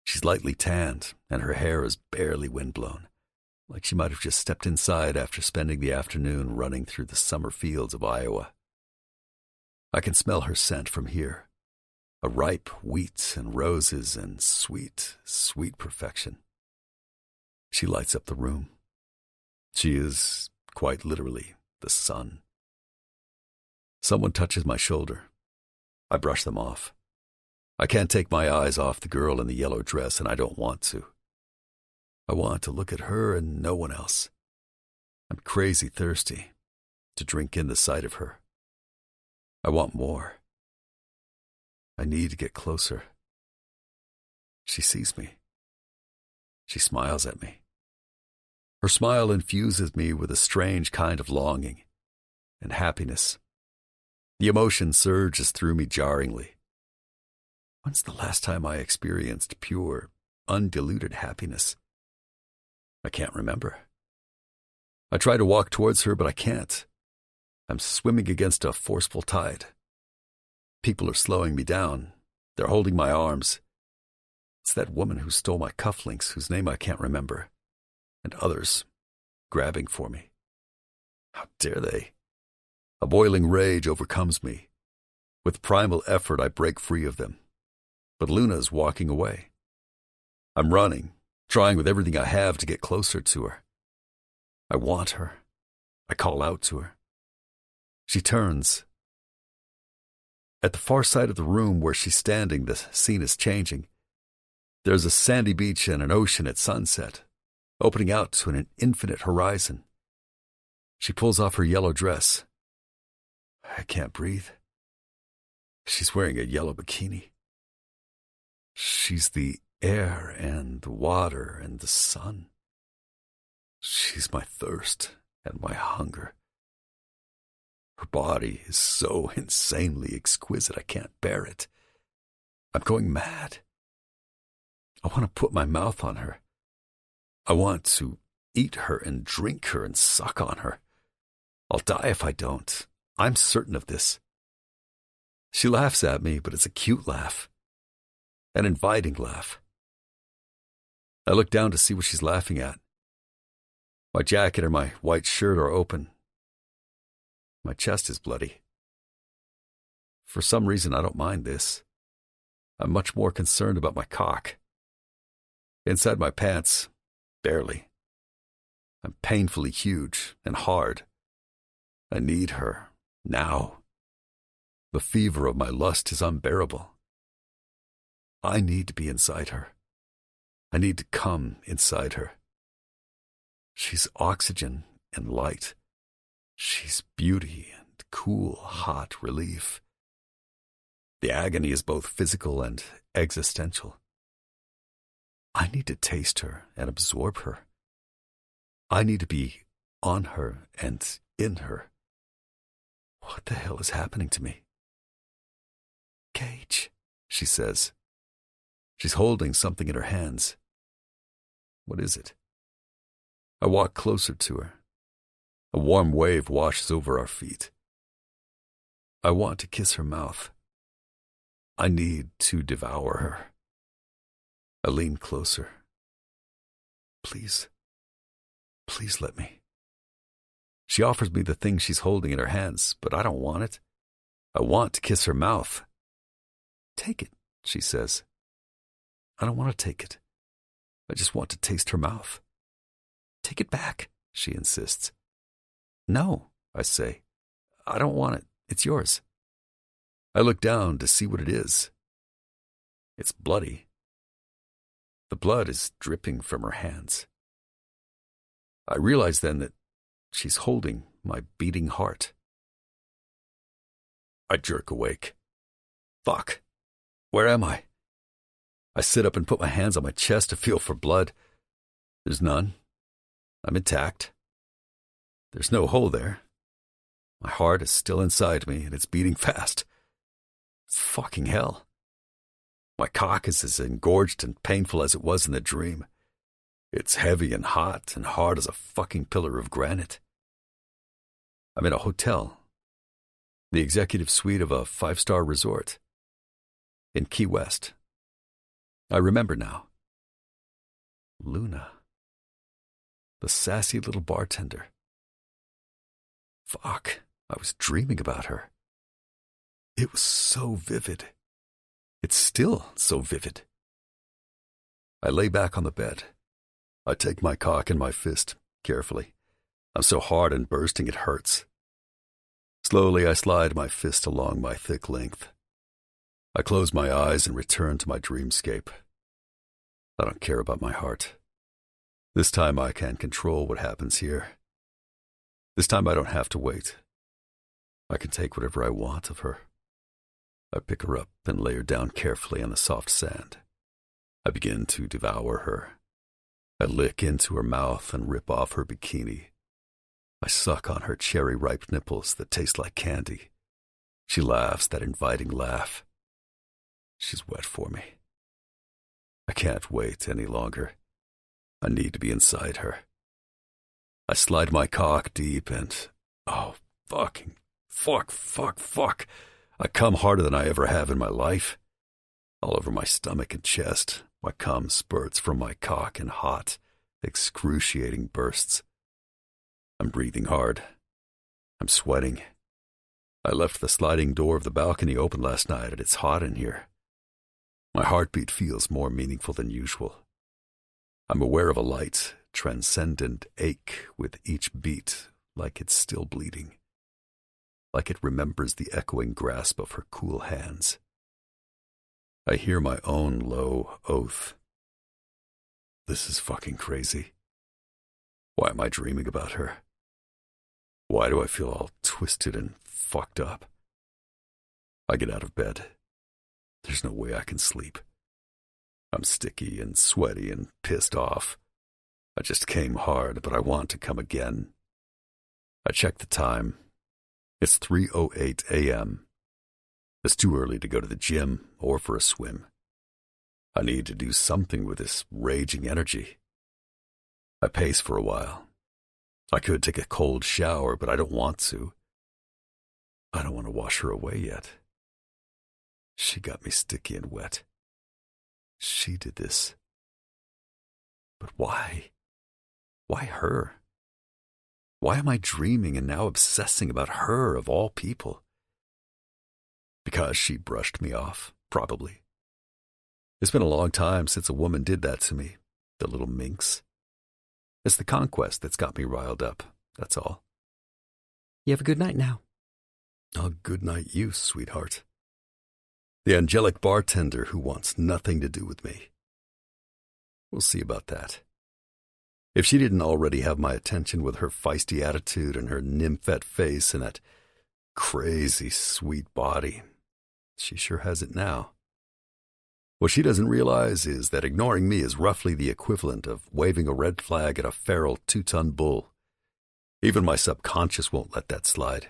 She's lightly tanned, and her hair is barely windblown, like she might have just stepped inside after spending the afternoon running through the summer fields of Iowa. I can smell her scent from here, a ripe wheat and roses and sweet, sweet perfection. She lights up the room. She is, quite literally, the sun. Someone touches my shoulder. I brush them off. I can't take my eyes off the girl in the yellow dress, and I don't want to. I want to look at her and no one else. I'm crazy thirsty to drink in the sight of her. I want more. I need to get closer. She sees me. She smiles at me. Her smile infuses me with a strange kind of longing and happiness. The emotion surges through me jarringly. When's the last time I experienced pure, undiluted happiness? I can't remember. I try to walk towards her, but I can't. I'm swimming against a forceful tide. People are slowing me down. They're holding my arms. It's that woman who stole my cufflinks, whose name I can't remember, and others grabbing for me. How dare they? A boiling rage overcomes me. With primal effort, I break free of them. But Luna's walking away. I'm running, trying with everything I have to get closer to her. I want her. I call out to her. She turns. At the far side of the room where she's standing, the scene is changing. There's a sandy beach and an ocean at sunset, opening out to an infinite horizon. She pulls off her yellow dress. I can't breathe. She's wearing a yellow bikini. She's the air and the water and the sun. She's my thirst and my hunger. Her body is so insanely exquisite I can't bear it. I'm going mad. I want to put my mouth on her. I want to eat her and drink her and suck on her. I'll die if I don't. I'm certain of this. She laughs at me, but it's a cute laugh. An inviting laugh. I look down to see what she's laughing at. My jacket and my white shirt are open. My chest is bloody. For some reason, I don't mind this. I'm much more concerned about my cock. Inside my pants, barely. I'm painfully huge and hard. I need her, now. The fever of my lust is unbearable. I need to be inside her. I need to come inside her. She's oxygen and light. She's beauty and cool, hot relief. The agony is both physical and existential. I need to taste her and absorb her. I need to be on her and in her. What the hell is happening to me? Cage, she says. She's holding something in her hands. What is it? I walk closer to her. A warm wave washes over our feet. I want to kiss her mouth. I need to devour her. I lean closer. Please let me. She offers me the thing she's holding in her hands, but I don't want it. I want to kiss her mouth. Take it, she says. I don't want to take it. I just want to taste her mouth. Take it back, she insists. No, I say. I don't want it. It's yours. I look down to see what it is. It's bloody. The blood is dripping from her hands. I realize then that she's holding my beating heart. I jerk awake. Fuck. Where am I? I sit up and put my hands on my chest to feel for blood. There's none. I'm intact. There's no hole there. My heart is still inside me, and it's beating fast. It's fucking hell. My cock is as engorged and painful as it was in the dream. It's heavy and hot and hard as a fucking pillar of granite. I'm in a hotel, the executive suite of a 5-star resort in Key West. I remember now. Luna. The sassy little bartender. Fuck, I was dreaming about her. It was so vivid. It's still so vivid. I lay back on the bed. I take my cock in my fist, carefully. I'm so hard and bursting it hurts. Slowly I slide my fist along my thick length. I close my eyes and return to my dreamscape. I don't care about my heart. This time I can control what happens here. This time I don't have to wait. I can take whatever I want of her. I pick her up and lay her down carefully on the soft sand. I begin to devour her. I lick into her mouth and rip off her bikini. I suck on her cherry-ripe nipples that taste like candy. She laughs that inviting laugh. She's wet for me. I can't wait any longer. I need to be inside her. I slide my cock deep and, oh, fuck. I come harder than I ever have in my life. All over my stomach and chest, my cum spurts from my cock in hot, excruciating bursts. I'm breathing hard. I'm sweating. I left the sliding door of the balcony open last night, and it's hot in here. My heartbeat feels more meaningful than usual. I'm aware of a light, transcendent ache with each beat, like it's still bleeding. Like it remembers the echoing grasp of her cool hands. I hear my own low oath. This is fucking crazy. Why am I dreaming about her? Why do I feel all twisted and fucked up? I get out of bed. There's no way I can sleep. I'm sticky and sweaty and pissed off. I just came hard, but I want to come again. I checked the time. It's 3:08 a.m. It's too early to go to the gym or for a swim. I need to do something with this raging energy. I pace for a while. I could take a cold shower, but I don't want to. I don't want to wash her away yet. She got me sticky and wet. She did this. But why? Why her? Why am I dreaming and now obsessing about her of all people? Because she brushed me off, probably. It's been a long time since a woman did that to me, the little minx. It's the conquest that's got me riled up, that's all. You have a good night now. Oh, good night you, sweetheart. The angelic bartender who wants nothing to do with me. We'll see about that. If she didn't already have my attention with her feisty attitude and her nymphette face and that crazy sweet body, she sure has it now. What she doesn't realize is that ignoring me is roughly the equivalent of waving a red flag at a feral 2-ton bull. Even my subconscious won't let that slide.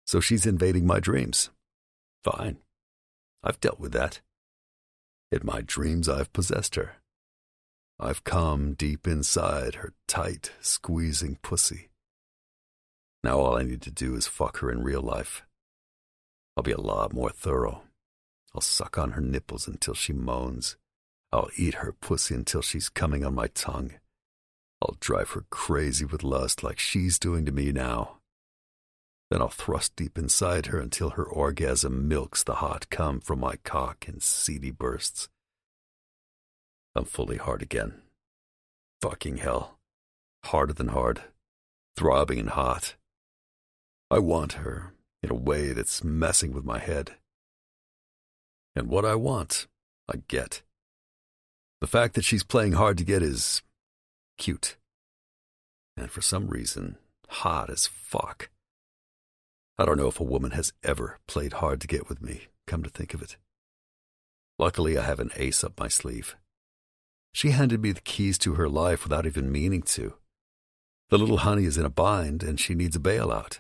So she's invading my dreams. Fine. I've dealt with that. In my dreams, I've possessed her. I've come deep inside her tight, squeezing pussy. Now all I need to do is fuck her in real life. I'll be a lot more thorough. I'll suck on her nipples until she moans. I'll eat her pussy until she's coming on my tongue. I'll drive her crazy with lust like she's doing to me now. Then I'll thrust deep inside her until her orgasm milks the hot cum from my cock in seedy bursts. I'm fully hard again. Fucking hell. Harder than hard. Throbbing and hot. I want her in a way that's messing with my head. And what I want, I get. The fact that she's playing hard to get is cute. And for some reason, hot as fuck. I don't know if a woman has ever played hard to get with me, come to think of it. Luckily, I have an ace up my sleeve. She handed me the keys to her life without even meaning to. The little honey is in a bind, and she needs a bailout.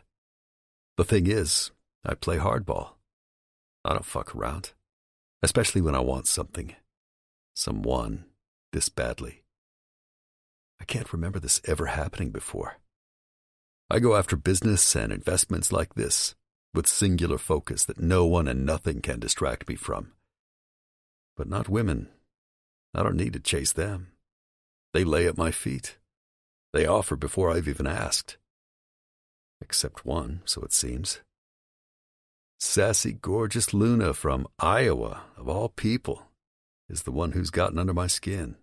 The thing is, I play hardball. I don't fuck around, especially when I want something, someone, this badly. I can't remember this ever happening before. I go after business and investments like this, with singular focus that no one and nothing can distract me from. But not women. I don't need to chase them. They lay at my feet. They offer before I've even asked. Except one, so it seems. Sassy, gorgeous Luna from Iowa, of all people, is the one who's gotten under my skin,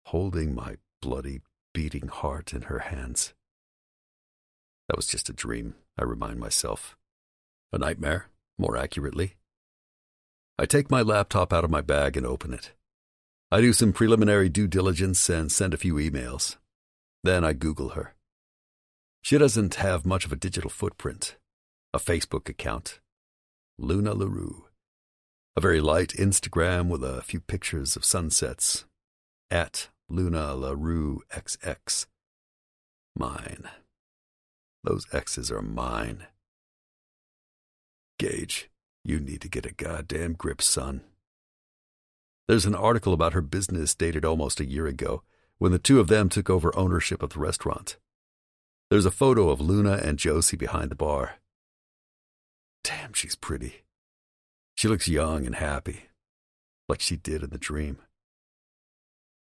holding my bloody, beating heart in her hands. That was just a dream, I remind myself. A nightmare, more accurately. I take my laptop out of my bag and open it. I do some preliminary due diligence and send a few emails. Then I Google her. She doesn't have much of a digital footprint. A Facebook account. Luna LaRue. A very light Instagram with a few pictures of sunsets. At Luna LaRue XX. Mine. Those X's are mine. Gage, you need to get a goddamn grip, son. There's an article about her business dated almost a year ago, when the two of them took over ownership of the restaurant. There's a photo of Luna and Josie behind the bar. Damn, she's pretty. She looks young and happy, like she did in the dream.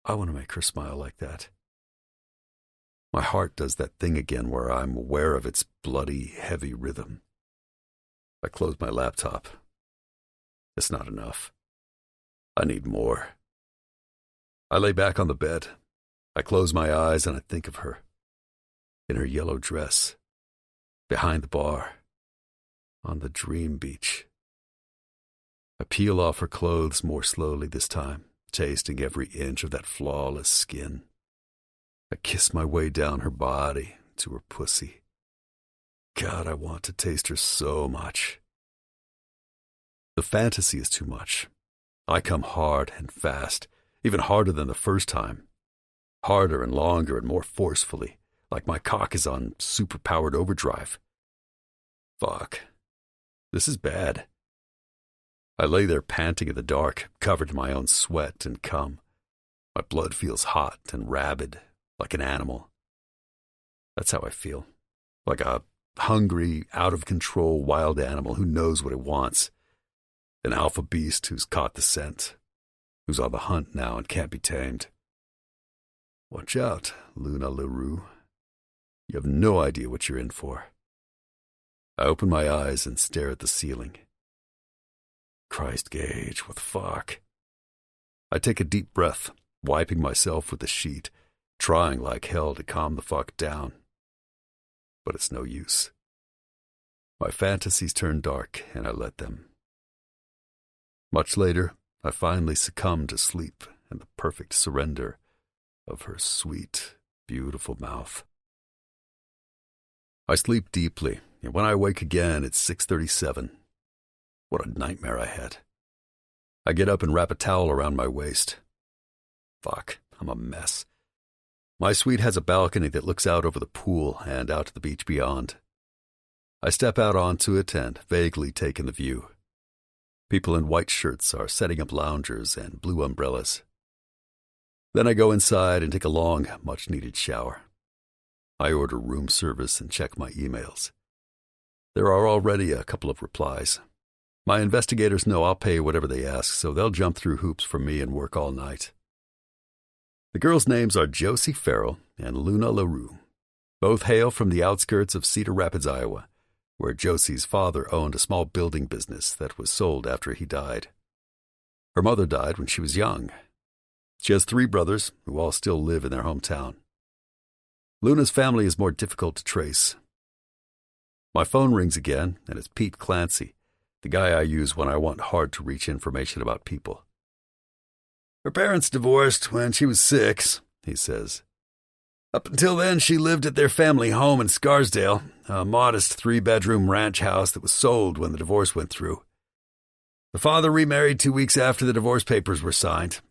I want to make her smile like that. My heart does that thing again where I'm aware of its bloody, heavy rhythm. I close my laptop. It's not enough. I need more. I lay back on the bed. I close my eyes and I think of her. In her yellow dress. Behind the bar. On the dream beach. I peel off her clothes more slowly this time, tasting every inch of that flawless skin. I kiss my way down her body to her pussy. God, I want to taste her so much. The fantasy is too much. I come hard and fast, even harder than the first time. harder and longer and more forcefully, like my cock is on super-powered overdrive. Fuck. This is bad. I lay there panting in the dark, covered in my own sweat and cum. My blood feels hot and rabid, like an animal. That's how I feel. Like a hungry, out-of-control wild animal who knows what it wants. An alpha beast who's caught the scent, who's on the hunt now and can't be tamed. Watch out, Luna LaRue. You have no idea what you're in for. I open my eyes and stare at the ceiling. Christ, Gage, what the fuck? I take a deep breath, wiping myself with the sheet, trying like hell to calm the fuck down. But it's no use. My fantasies turn dark, and I let them. Much later, I finally succumb to sleep and the perfect surrender of her sweet, beautiful mouth. I sleep deeply, and when I wake again, it's 6:37. What a nightmare I had. I get up and wrap a towel around my waist. Fuck, I'm a mess. My suite has a balcony that looks out over the pool and out to the beach beyond. I step out onto it and vaguely take in the view. People in white shirts are setting up loungers and blue umbrellas. Then I go inside and take a long, much-needed shower. I order room service and check my emails. There are already a couple of replies. My investigators know I'll pay whatever they ask, so they'll jump through hoops for me and work all night. The girls' names are Josie Farrell and Luna LaRue. Both hail from the outskirts of Cedar Rapids, Iowa, where Josie's father owned a small building business that was sold after he died. Her mother died when she was young. She has 3 brothers who all still live in their hometown. Luna's family is more difficult to trace. My phone rings again, and it's Pete Clancy, the guy I use when I want hard-to-reach information about people. Her parents divorced when she was 6, he says. Up until then, she lived at their family home in Scarsdale, a modest 3-bedroom ranch house that was sold when the divorce went through. The father remarried 2 weeks after the divorce papers were signed.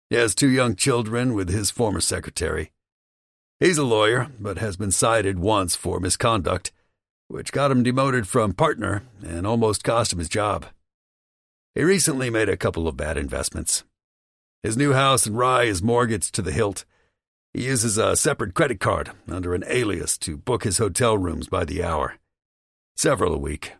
He has 2 young children with his former secretary. He's a lawyer, but has been cited once for misconduct, which got him demoted from partner and almost cost him his job. He recently made a couple of bad investments. His new house in Rye is mortgaged to the hilt. He uses a separate credit card under an alias to book his hotel rooms by the hour. Several a week.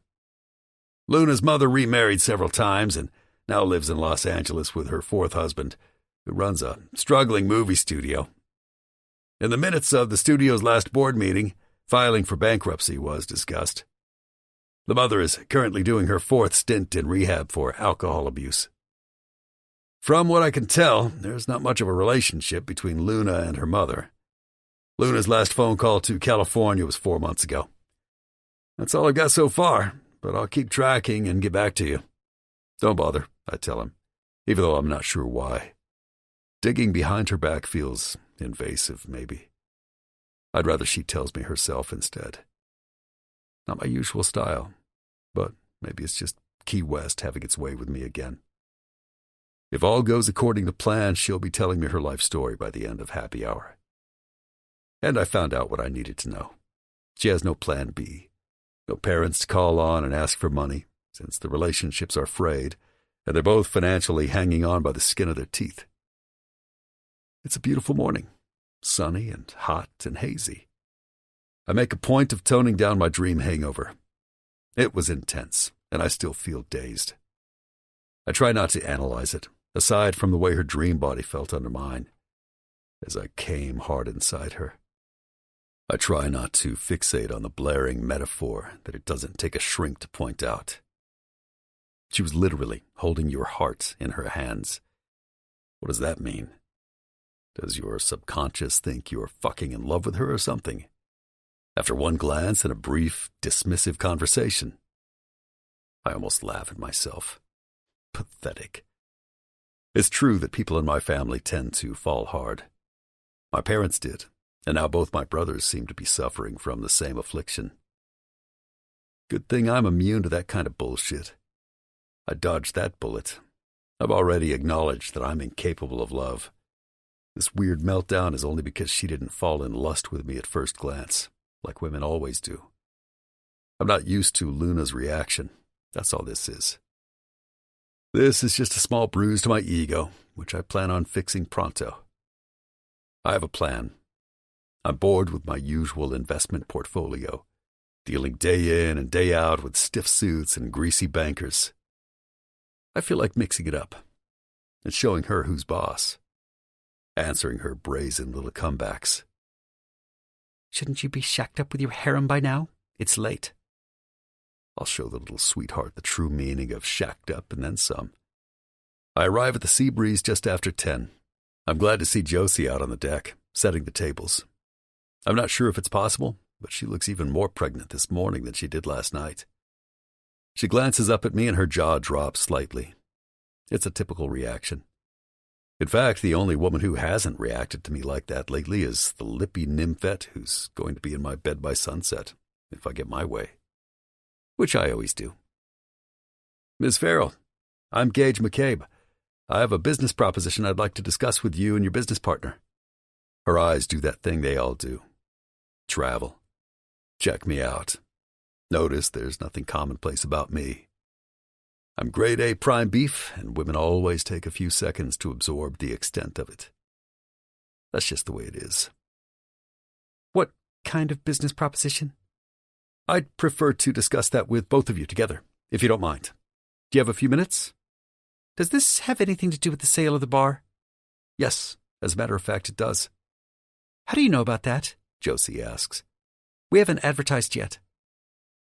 Luna's mother remarried several times and now lives in Los Angeles with her 4th husband, who runs a struggling movie studio. In the minutes of the studio's last board meeting, filing for bankruptcy was discussed. The mother is currently doing her 4th stint in rehab for alcohol abuse. From what I can tell, there's not much of a relationship between Luna and her mother. Luna's last phone call to California was 4 months ago. That's all I've got so far, but I'll keep tracking and get back to you. Don't bother, I tell him, even though I'm not sure why. Digging behind her back feels invasive, maybe. I'd rather she tells me herself instead. Not my usual style, but maybe it's just Key West having its way with me again. If all goes according to plan, she'll be telling me her life story by the end of happy hour. And I found out what I needed to know. She has no plan B, no parents to call on and ask for money, since the relationships are frayed, and they're both financially hanging on by the skin of their teeth. It's a beautiful morning, sunny and hot and hazy. I make a point of toning down my dream hangover. It was intense, and I still feel dazed. I try not to analyze it, aside from the way her dream body felt under mine, as I came hard inside her. I try not to fixate on the blaring metaphor that it doesn't take a shrink to point out. She was literally holding your heart in her hands. What does that mean? Does your subconscious think you're fucking in love with her or something? After one glance and a brief, dismissive conversation. I almost laugh at myself. Pathetic. It's true that people in my family tend to fall hard. My parents did, and now both my brothers seem to be suffering from the same affliction. Good thing I'm immune to that kind of bullshit. I dodged that bullet. I've already acknowledged that I'm incapable of love. This weird meltdown is only because she didn't fall in lust with me at first glance, like women always do. I'm not used to Luna's reaction. That's all this is. This is just a small bruise to my ego, which I plan on fixing pronto. I have a plan. I'm bored with my usual investment portfolio, dealing day in and day out with stiff suits and greasy bankers. I feel like mixing it up and showing her who's boss, answering her brazen little comebacks. Shouldn't you be shacked up with your harem by now? It's late. I'll show the little sweetheart the true meaning of shacked up and then some. I arrive at the Sea Breeze just after 10. I'm glad to see Josie out on the deck, setting the tables. I'm not sure if it's possible, but she looks even more pregnant this morning than she did last night. She glances up at me and her jaw drops slightly. It's a typical reaction. In fact, the only woman who hasn't reacted to me like that lately is the lippy nymphette who's going to be in my bed by sunset, if I get my way. Which I always do. Ms. Farrell, I'm Gage McCabe. I have a business proposition I'd like to discuss with you and your business partner. Her eyes do that thing they all do. Travel. Check me out. Notice there's nothing commonplace about me. I'm grade A prime beef, and women always take a few seconds to absorb the extent of it. That's just the way it is. What kind of business proposition? I'd prefer to discuss that with both of you together, if you don't mind. Do you have a few minutes? Does this have anything to do with the sale of the bar? Yes, as a matter of fact, it does. How do you know about that? Josie asks. We haven't advertised yet.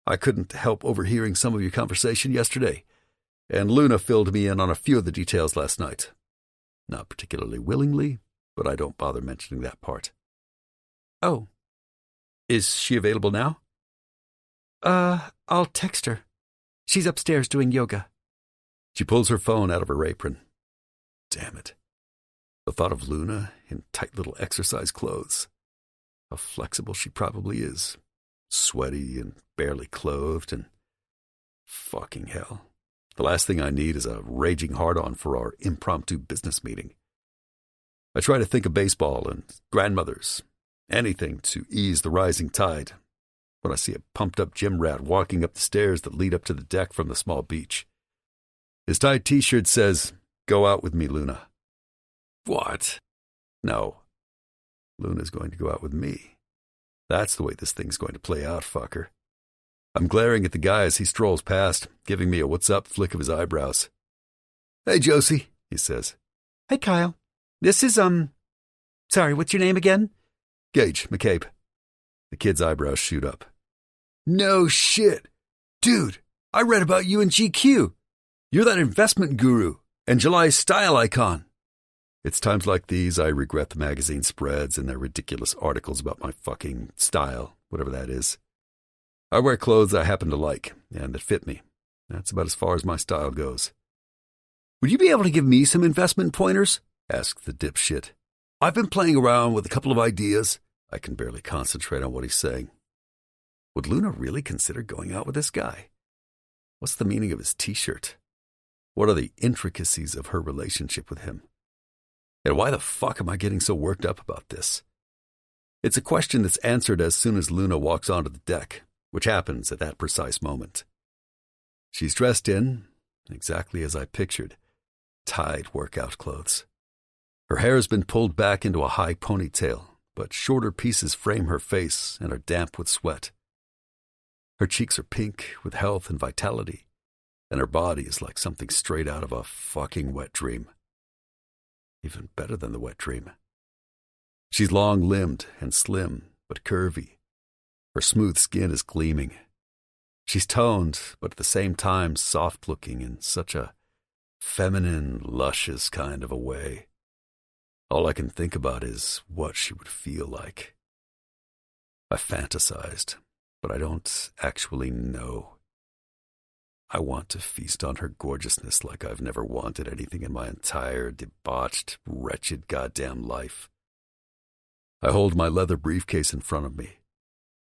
I couldn't help overhearing some of your conversation yesterday, and Luna filled me in on a few of the details last night. Not particularly willingly, but I don't bother mentioning that part. Oh. Is she available now? I'll text her. She's upstairs doing yoga. She pulls her phone out of her apron. Damn it. The thought of Luna in tight little exercise clothes. How flexible she probably is. Sweaty and barely clothed and... Fucking hell. The last thing I need is a raging hard-on for our impromptu business meeting. I try to think of baseball and grandmothers. Anything to ease the rising tide. When I see a pumped-up gym rat walking up the stairs that lead up to the deck from the small beach. His tight t-shirt says, "Go out with me, Luna." What? No. Luna's going to go out with me. That's the way this thing's going to play out, fucker. I'm glaring at the guy as he strolls past, giving me a what's up flick of his eyebrows. "Hey, Josie," he says. "Hey, Kyle. This is, sorry, what's your name again?" "Gage McCabe." The kid's eyebrows shoot up. "No shit. Dude, I read about you in GQ. You're that investment guru and July's style icon." It's times like these I regret the magazine spreads and their ridiculous articles about my fucking style, whatever that is. I wear clothes I happen to like and that fit me. That's about as far as my style goes. "Would you be able to give me some investment pointers?" asked the dipshit. "I've been playing around with a couple of ideas." I can barely concentrate on what he's saying. Would Luna really consider going out with this guy? What's the meaning of his t-shirt? What are the intricacies of her relationship with him? And why the fuck am I getting so worked up about this? It's a question that's answered as soon as Luna walks onto the deck, which happens at that precise moment. She's dressed in, exactly as I pictured, tight workout clothes. Her hair has been pulled back into a high ponytail, but shorter pieces frame her face and are damp with sweat. Her cheeks are pink with health and vitality, and her body is like something straight out of a fucking wet dream. Even better than the wet dream. She's long-limbed and slim, but curvy. Her smooth skin is gleaming. She's toned, but at the same time soft-looking in such a feminine, luscious kind of a way. All I can think about is what she would feel like. I fantasized, but I don't actually know. I want to feast on her gorgeousness like I've never wanted anything in my entire debauched, wretched goddamn life. I hold my leather briefcase in front of me.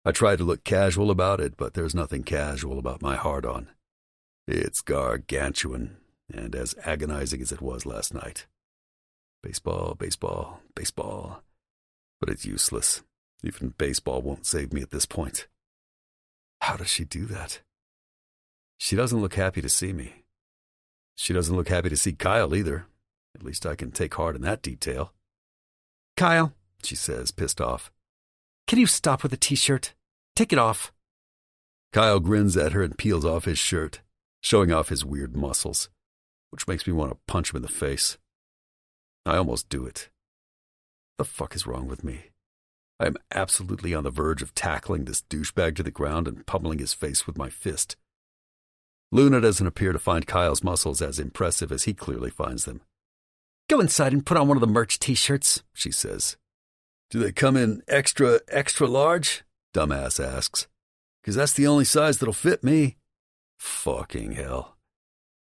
I try to look casual about it, but there's nothing casual about my hard-on. It's gargantuan, and as agonizing as it was last night. Baseball, baseball, baseball. But it's useless. Even baseball won't save me at this point. How does she do that? She doesn't look happy to see me. She doesn't look happy to see Kyle either. At least I can take heart in that detail. Kyle, She says, pissed off. can you stop with the t-shirt? Take it off. Kyle grins at her and peels off his shirt, showing off his weird muscles, which makes me want to punch him in the face. I almost do it. The fuck is wrong with me? I am absolutely on the verge of tackling this douchebag to the ground and pummeling his face with my fist. Luna doesn't appear to find Kyle's muscles as impressive as he clearly finds them. Go inside and put on one of the merch t-shirts, She says. Do they come in extra, extra large? Dumbass asks. 'Cause that's the only size that'll fit me. Fucking hell.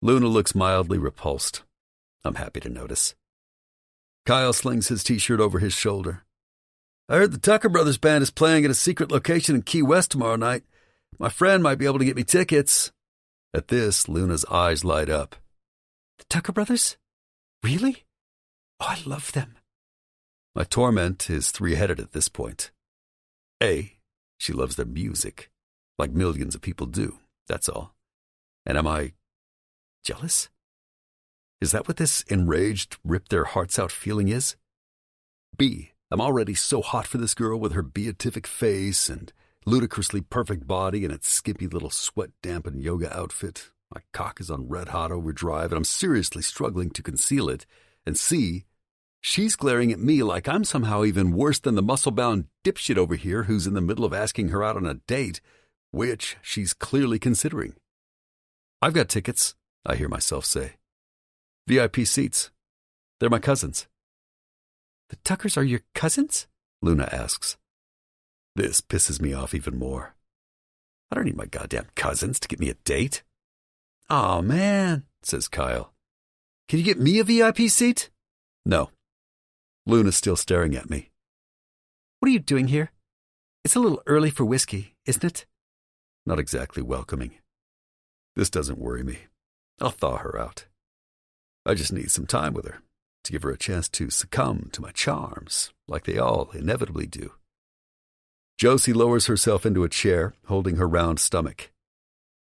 Luna looks mildly repulsed. I'm happy to notice. Kyle slings his t-shirt over his shoulder. I heard the Tucker Brothers Band is playing at a secret location in Key West tomorrow night. My friend might be able to get me tickets. At this, Luna's eyes light up. The Tucker Brothers? Really? Oh, I love them. My torment is three-headed at this point. A, she loves their music, like millions of people do, that's all. And am I jealous? Is that what this enraged, rip-their-hearts-out feeling is? B, I'm already so hot for this girl with her beatific face and ludicrously perfect body and its skimpy little sweat-dampened yoga outfit. My cock is on red-hot overdrive, and I'm seriously struggling to conceal it. And C, she's glaring at me like I'm somehow even worse than the muscle-bound dipshit over here who's in the middle of asking her out on a date, which she's clearly considering. I've got tickets, I hear myself say. VIP seats. They're my cousins. The Tuckers are your cousins? Luna asks. This pisses me off even more. I don't need my goddamn cousins to get me a date. Aw, man, says Kyle. Can you get me a VIP seat? No. Luna's still staring at me. What are you doing here? It's a little early for whiskey, isn't it? Not exactly welcoming. This doesn't worry me. I'll thaw her out. I just need some time with her to give her a chance to succumb to my charms, like they all inevitably do. Josie lowers herself into a chair, holding her round stomach.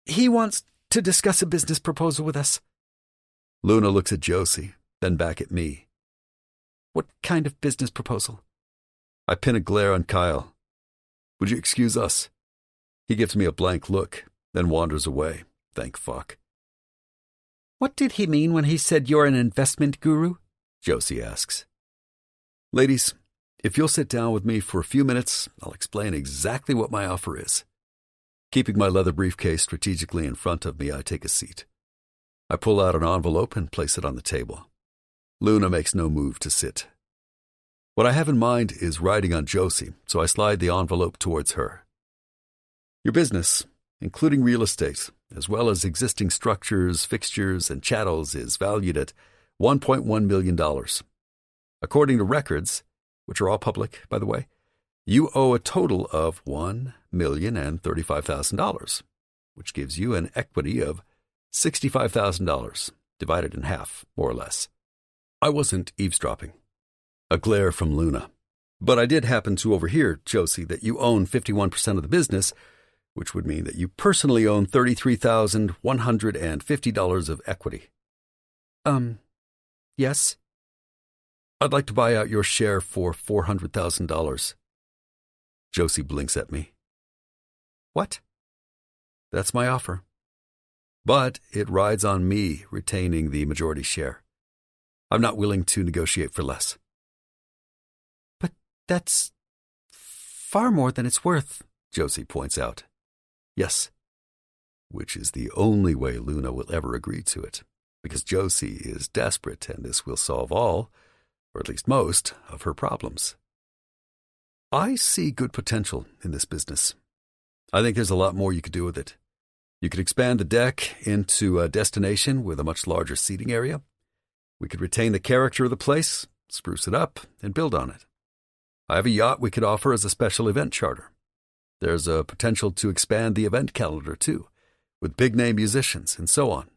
He wants to discuss a business proposal with us. Luna looks at Josie, then back at me. What kind of business proposal? I pin a glare on Kyle. Would you excuse us? He gives me a blank look, then wanders away. Thank fuck. What did he mean when he said you're an investment guru? Josie asks. Ladies, if you'll sit down with me for a few minutes, I'll explain exactly what my offer is. Keeping my leather briefcase strategically in front of me, I take a seat. I pull out an envelope and place it on the table. Luna makes no move to sit. What I have in mind is riding on Josie, so I slide the envelope towards her. Your business, including real estate, as well as existing structures, fixtures, and chattels, is valued at $1.1 million. According to records, which are all public, by the way, you owe a total of $1,035,000, which gives you an equity of $65,000, divided in half, more or less. I wasn't eavesdropping. A glare from Luna. But I did happen to overhear, Josie, that you own 51% of the business, which would mean that you personally own $33,150 of equity. Yes. I'd like to buy out your share for $400,000. Josie blinks at me. What? That's my offer. But it rides on me retaining the majority share. I'm not willing to negotiate for less. But that's far more than it's worth, Josie points out. Yes, which is the only way Luna will ever agree to it, because Josie is desperate and this will solve all, or at least most, of her problems. I see good potential in this business. I think there's a lot more you could do with it. You could expand the deck into a destination with a much larger seating area. We could retain the character of the place, spruce it up, and build on it. I have a yacht we could offer as a special event charter. There's a potential to expand the event calendar, too, with big-name musicians and so on.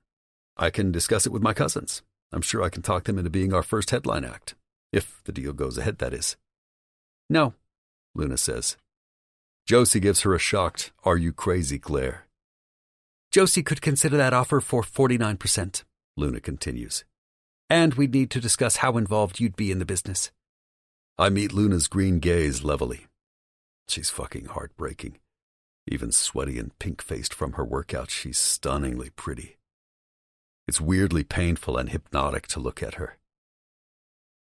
I can discuss it with my cousins. I'm sure I can talk them into being our first headline act. If the deal goes ahead, that is. No, Luna says. Josie gives her a shocked, "Are you crazy?" glare. Josie could consider that offer for 49%, Luna continues. and we'd need to discuss how involved you'd be in the business. I meet Luna's green gaze levelly. She's fucking heartbreaking. Even sweaty and pink-faced from her workout, she's stunningly pretty. It's weirdly painful and hypnotic to look at her.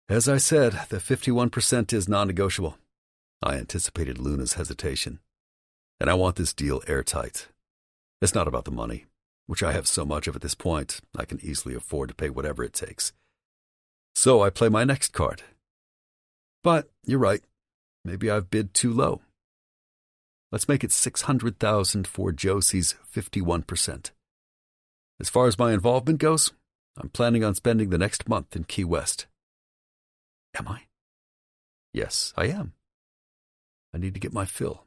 As I said, the 51% is non-negotiable. I anticipated Luna's hesitation. And I want this deal airtight. It's not about the money, which I have so much of at this point, I can easily afford to pay whatever it takes. So I play my next card. But you're right. Maybe I've bid too low. Let's make it $600,000 for Josie's 51%. As far as my involvement goes, I'm planning on spending the next month in Key West. Am I? Yes, I am. I need to get my fill,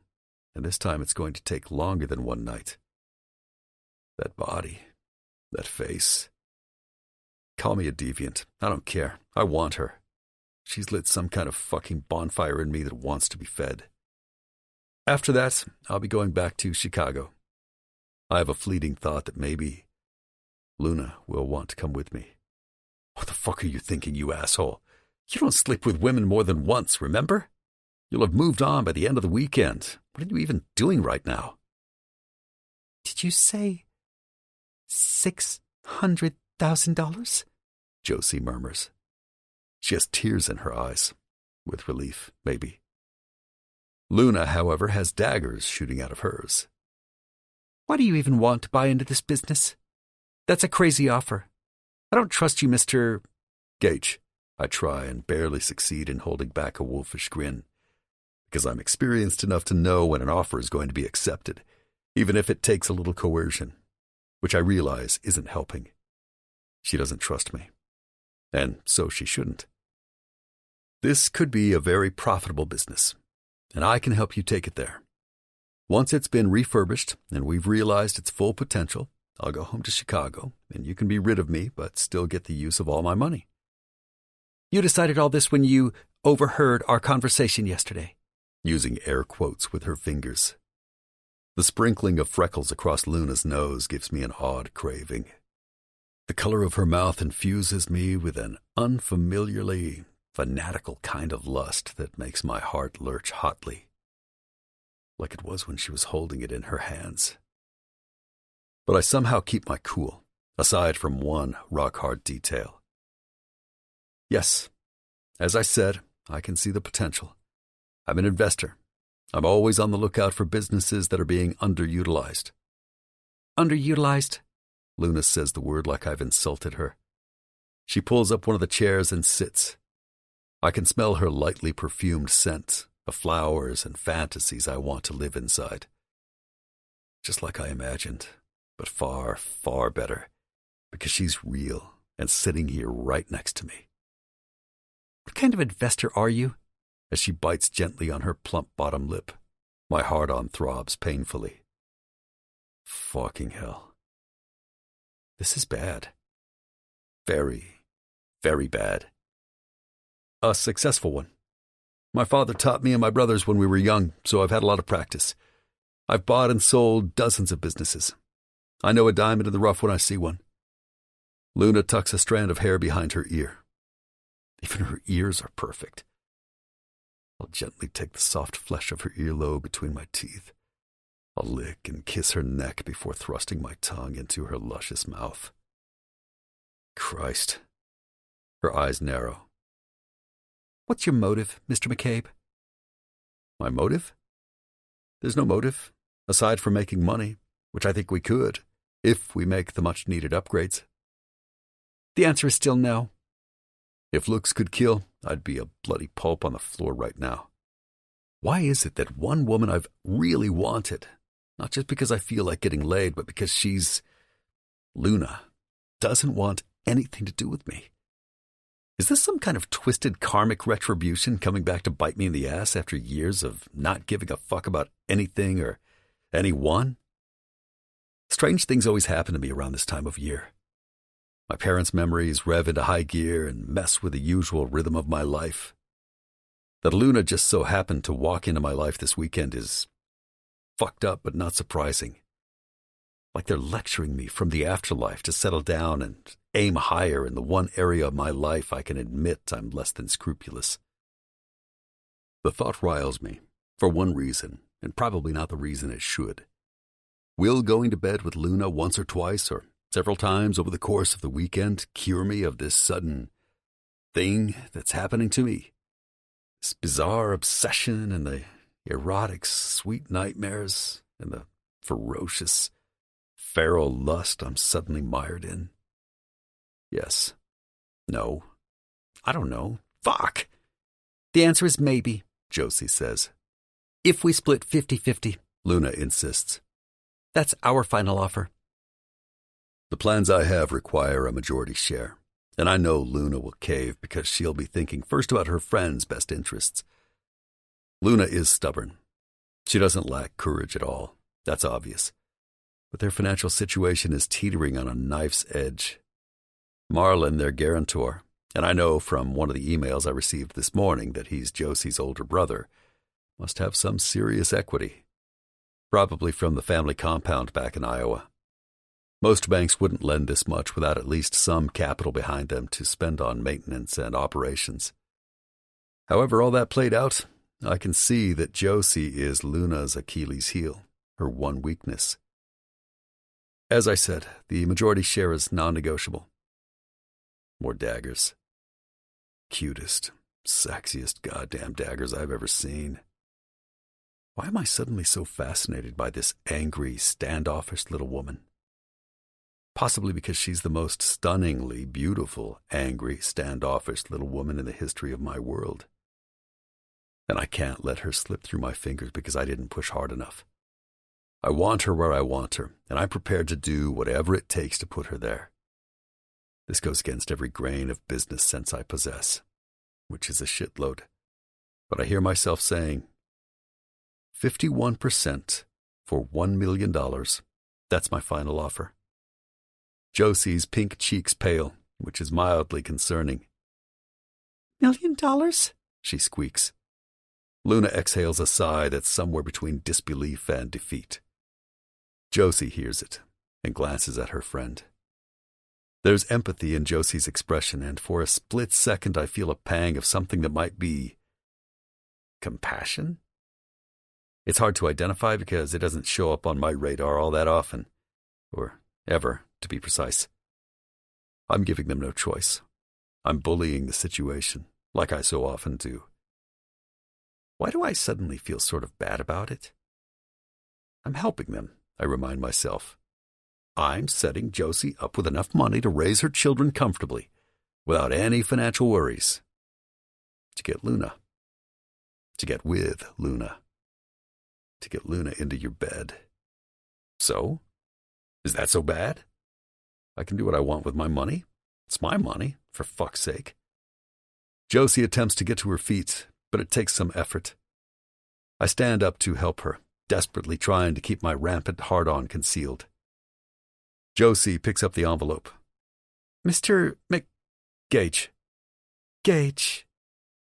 and this time it's going to take longer than one night. That body, that face. Call me a deviant. I don't care. I want her. She's lit some kind of fucking bonfire in me that wants to be fed. After that, I'll be going back to Chicago. I have a fleeting thought that maybe Luna will want to come with me. What the fuck are you thinking, you asshole? You don't sleep with women more than once, remember? You'll have moved on by the end of the weekend. What are you even doing right now? Did you say $600,000? Josie murmurs. She has tears in her eyes. With relief, maybe. Luna, however, has daggers shooting out of hers. Why do you even want to buy into this business? That's a crazy offer. I don't trust you, Mr. Gage. I try and barely succeed in holding back a wolfish grin, because I'm experienced enough to know when an offer is going to be accepted, even if it takes a little coercion, which I realize isn't helping. She doesn't trust me, and so she shouldn't. This could be a very profitable business, and I can help you take it there. Once it's been refurbished and we've realized its full potential, I'll go home to Chicago, and you can be rid of me but still get the use of all my money. You decided all this when you overheard our conversation yesterday. Using air quotes with her fingers. The sprinkling of freckles across Luna's nose gives me an odd craving. The color of her mouth infuses me with an unfamiliarly fanatical kind of lust that makes my heart lurch hotly, like it was when she was holding it in her hands. But I somehow keep my cool, aside from one rock-hard detail. Yes, as I said, I can see the potential. I'm an investor. I'm always on the lookout for businesses that are being underutilized. Underutilized? Luna says the word like I've insulted her. She pulls up one of the chairs and sits. I can smell her lightly perfumed scent of flowers and fantasies I want to live inside. Just like I imagined, but far, far better, because she's real and sitting here right next to me. What kind of investor are you? As she bites gently on her plump bottom lip, my heart-on throbs painfully. Fucking hell. This is bad. Very, very bad. A successful one. My father taught me and my brothers when we were young, so I've had a lot of practice. I've bought and sold dozens of businesses. I know a diamond in the rough when I see one. Luna tucks a strand of hair behind her ear. Even her ears are perfect. I'll gently take the soft flesh of her earlobe between my teeth. I'll lick and kiss her neck before thrusting my tongue into her luscious mouth. Christ. Her eyes narrow. What's your motive, Mr. McCabe? My motive? There's no motive, aside from making money, which I think we could, if we make the much-needed upgrades. The answer is still no. If looks could kill, I'd be a bloody pulp on the floor right now. Why is it that one woman I've really wanted, not just because I feel like getting laid, but because she's Luna, doesn't want anything to do with me? Is this some kind of twisted karmic retribution coming back to bite me in the ass after years of not giving a fuck about anything or anyone? Strange things always happen to me around this time of year. My parents' memories rev into high gear and mess with the usual rhythm of my life. That Luna just so happened to walk into my life this weekend is fucked up but not surprising. Like they're lecturing me from the afterlife to settle down and aim higher in the one area of my life I can admit I'm less than scrupulous. The thought riles me, for one reason, and probably not the reason it should. Will going to bed with Luna once or twice or several times over the course of the weekend cure me of this sudden thing that's happening to me? This bizarre obsession and the erotic sweet nightmares and the ferocious feral lust I'm suddenly mired in? Yes. No. I don't know. Fuck! The answer is maybe, Josie says. If we split 50-50, Luna insists. That's our final offer. The plans I have require a majority share, and I know Luna will cave because she'll be thinking first about her friend's best interests. Luna is stubborn. She doesn't lack courage at all. That's obvious. But their financial situation is teetering on a knife's edge. Marlon, their guarantor, and I know from one of the emails I received this morning that he's Josie's older brother, must have some serious equity. Probably from the family compound back in Iowa. Most banks wouldn't lend this much without at least some capital behind them to spend on maintenance and operations. However all that played out, I can see that Josie is Luna's Achilles heel, her one weakness. As I said, the majority share is non-negotiable. More daggers. Cutest, sexiest goddamn daggers I've ever seen. Why am I suddenly so fascinated by this angry, standoffish little woman? Possibly because she's the most stunningly beautiful, angry, standoffish little woman in the history of my world. And I can't let her slip through my fingers because I didn't push hard enough. I want her where I want her, and I'm prepared to do whatever it takes to put her there. This goes against every grain of business sense I possess, which is a shitload. But I hear myself saying, 51% for $1 million. That's my final offer. Josie's pink cheeks pale, which is mildly concerning. $1 million? She squeaks. Luna exhales a sigh that's somewhere between disbelief and defeat. Josie hears it and glances at her friend. There's empathy in Josie's expression, and for a split second I feel a pang of something that might be compassion? It's hard to identify because it doesn't show up on my radar all that often, or ever, to be precise. I'm giving them no choice. I'm bullying the situation, like I so often do. Why do I suddenly feel sort of bad about it? I'm helping them, I remind myself. I'm setting Josie up with enough money to raise her children comfortably, without any financial worries. To get Luna. To get with Luna. To get Luna into your bed. So? Is that so bad? I can do what I want with my money. It's my money, for fuck's sake. Josie attempts to get to her feet, but it takes some effort. I stand up to help her, desperately trying to keep my rampant hard-on concealed. Josie picks up the envelope. Mr. Gage. Gage.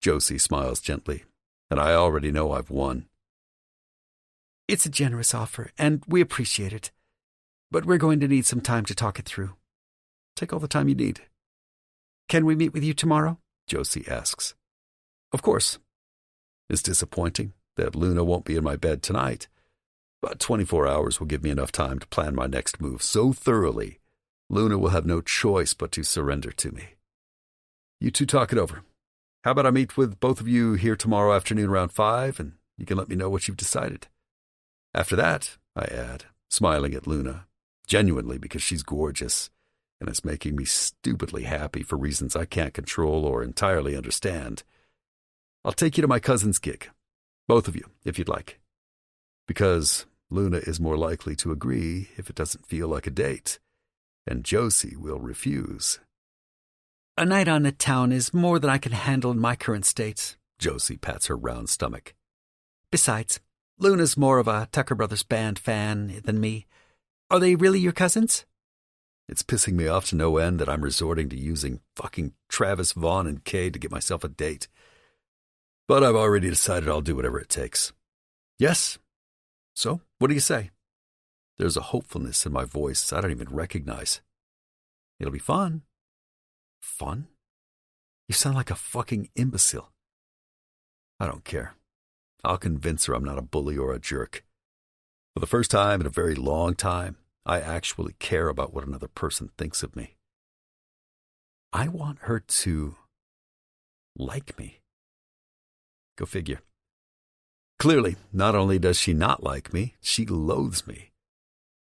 Josie smiles gently, and I already know I've won. It's a generous offer, and we appreciate it. But we're going to need some time to talk it through. Take all the time you need. Can we meet with you tomorrow? Josie asks. Of course. It's disappointing that Luna won't be in my bed tonight, but 24 hours will give me enough time to plan my next move so thoroughly, Luna will have no choice but to surrender to me. You two talk it over. How about I meet with both of you here tomorrow afternoon around 5, and you can let me know what you've decided. After that, I add, smiling at Luna, genuinely because she's gorgeous, and it's making me stupidly happy for reasons I can't control or entirely understand. I'll take you to my cousin's gig. Both of you, if you'd like. Because Luna is more likely to agree if it doesn't feel like a date, and Josie will refuse. A night on the town is more than I can handle in my current state. Josie pats her round stomach. Besides, Luna's more of a Tucker Brothers Band fan than me. Are they really your cousins? It's pissing me off to no end that I'm resorting to using fucking Travis, Vaughn, and Kay to get myself a date. But I've already decided I'll do whatever it takes. Yes? So, what do you say? There's a hopefulness in my voice I don't even recognize. It'll be fun. Fun? You sound like a fucking imbecile. I don't care. I'll convince her I'm not a bully or a jerk. For the first time in a very long time, I actually care about what another person thinks of me. I want her to like me. Go figure. Clearly, not only does she not like me, she loathes me.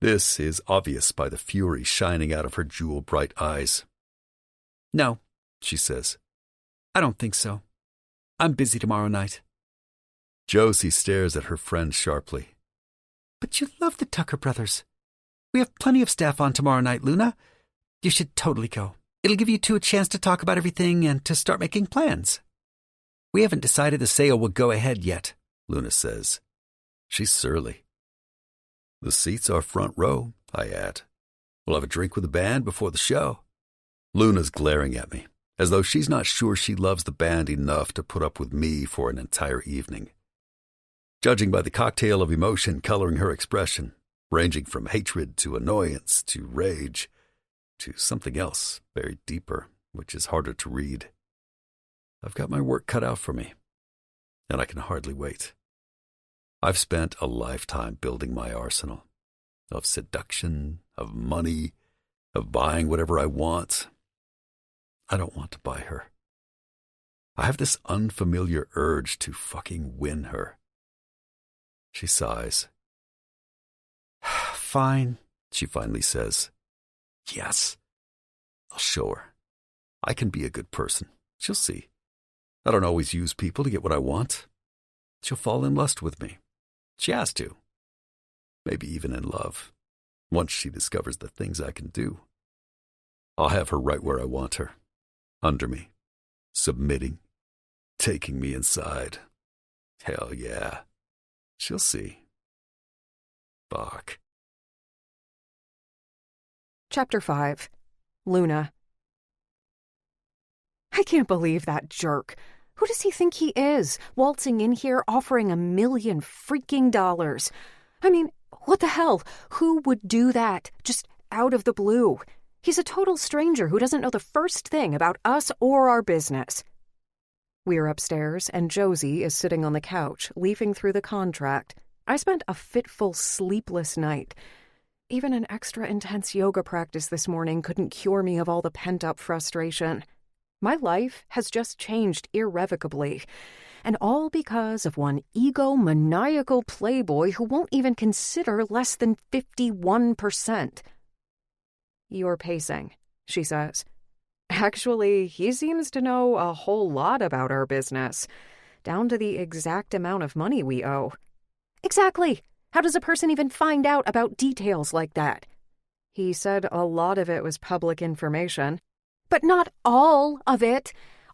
This is obvious by the fury shining out of her jewel-bright eyes. No, she says. I don't think so. I'm busy tomorrow night. Josie stares at her friend sharply. But you love the Tucker brothers. We have plenty of staff on tomorrow night, Luna. You should totally go. It'll give you two a chance to talk about everything and to start making plans. We haven't decided the sale will go ahead yet, Luna says. She's surly. The seats are front row, I add. We'll have a drink with the band before the show. Luna's glaring at me, as though she's not sure she loves the band enough to put up with me for an entire evening. Judging by the cocktail of emotion coloring her expression, ranging from hatred to annoyance to rage to something else buried deeper, which is harder to read, I've got my work cut out for me, and I can hardly wait. I've spent a lifetime building my arsenal of seduction, of money, of buying whatever I want. I don't want to buy her. I have this unfamiliar urge to fucking win her. She sighs. Fine, she finally says. Yes. I'll show her. I can be a good person. She'll see. I don't always use people to get what I want. She'll fall in lust with me. She has to. Maybe even in love, once she discovers the things I can do. I'll have her right where I want her. Under me. Submitting. Taking me inside. Hell yeah. She'll see. Fuck. Chapter 5. Luna. I can't believe that jerk. Who does he think he is, waltzing in here offering $1 million freaking dollars? I mean, what the hell? Who would do that, just out of the blue? He's a total stranger who doesn't know the first thing about us or our business. We're upstairs, and Josie is sitting on the couch, leafing through the contract. I spent a fitful, sleepless night. Even an extra intense yoga practice this morning couldn't cure me of all the pent-up frustration. My life has just changed irrevocably, and all because of one egomaniacal playboy who won't even consider less than 51%. You're pacing, she says. Actually, he seems to know a whole lot about our business, down to the exact amount of money we owe. Exactly! How does a person even find out about details like that? He said a lot of it was public information. But not all of it.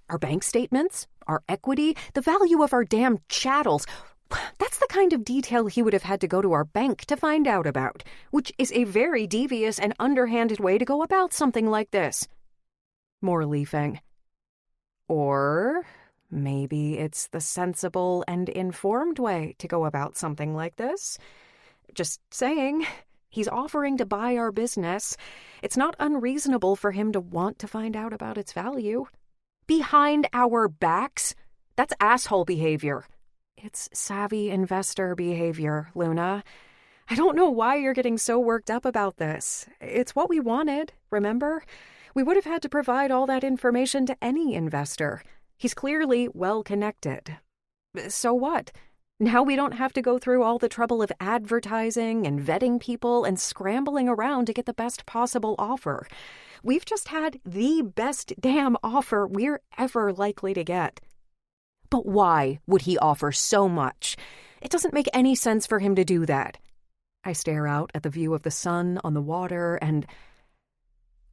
Our bank statements, our equity, the value of our damn chattels. That's the kind of detail he would have had to go to our bank to find out about, which is a very devious and underhanded way to go about something like this. More leafing. Or maybe it's the sensible and informed way to go about something like this. Just saying. He's offering to buy our business. It's not unreasonable for him to want to find out about its value. Behind our backs? That's asshole behavior. It's savvy investor behavior, Luna. I don't know why you're getting so worked up about this. It's what we wanted, remember? We would have had to provide all that information to any investor. He's clearly well-connected. So what? Now we don't have to go through all the trouble of advertising and vetting people and scrambling around to get the best possible offer. We've just had the best damn offer we're ever likely to get. But why would he offer so much? It doesn't make any sense for him to do that. I stare out at the view of the sun on the water, and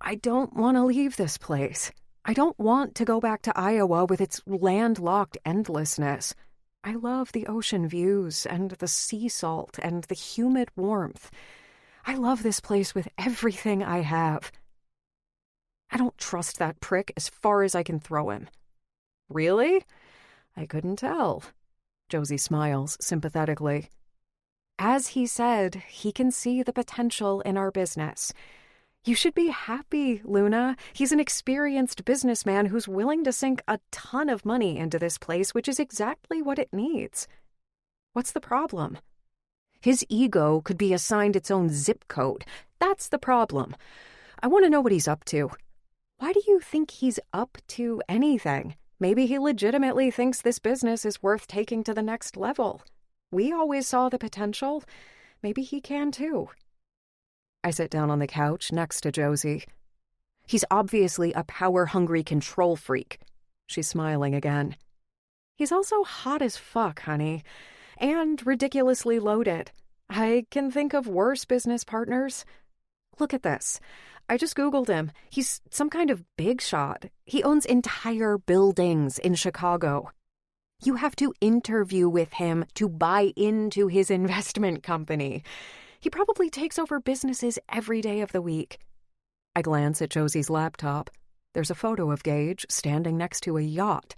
I don't want to leave this place. I don't want to go back to Iowa with its landlocked endlessness. I love the ocean views and the sea salt and the humid warmth. I love this place with everything I have. I don't trust that prick as far as I can throw him. Really? I couldn't tell. Josie smiles sympathetically. As he said, he can see the potential in our business. You should be happy, Luna. He's an experienced businessman who's willing to sink a ton of money into this place, which is exactly what it needs. What's the problem? His ego could be assigned its own zip code. That's the problem. I want to know what he's up to. Why do you think he's up to anything? Maybe he legitimately thinks this business is worth taking to the next level. We always saw the potential. Maybe he can too. I sit down on the couch next to Josie. He's obviously a power-hungry control freak. She's smiling again. He's also hot as fuck, honey. And ridiculously loaded. I can think of worse business partners. Look at this. I just Googled him. He's some kind of big shot. He owns entire buildings in Chicago. You have to interview with him to buy into his investment company. He probably takes over businesses every day of the week. I glance at Josie's laptop. There's a photo of Gage standing next to a yacht,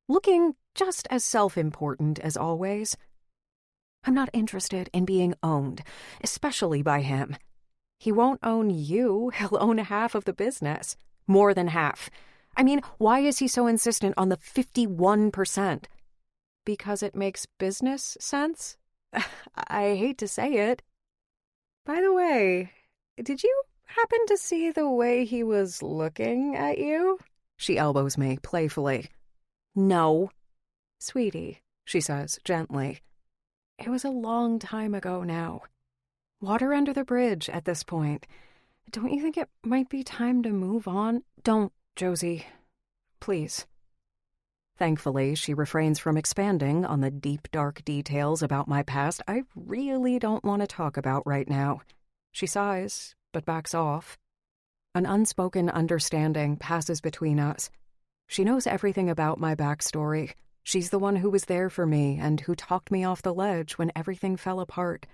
looking just as self-important as always. I'm not interested in being owned, especially by him. He won't own you. He'll own half of the business. More than half. I mean, why is he so insistent on the 51%? Because it makes business sense? I hate to say it. By the way, did you happen to see the way he was looking at you? She elbows me playfully. No. Sweetie, she says gently. It was a long time ago now. Water under the bridge at this point. Don't you think it might be time to move on? Don't, Josie. Please. Thankfully, she refrains from expanding on the deep, dark details about my past I really don't want to talk about right now. She sighs, but backs off. An unspoken understanding passes between us. She knows everything about my backstory. She's the one who was there for me and who talked me off the ledge when everything fell apart.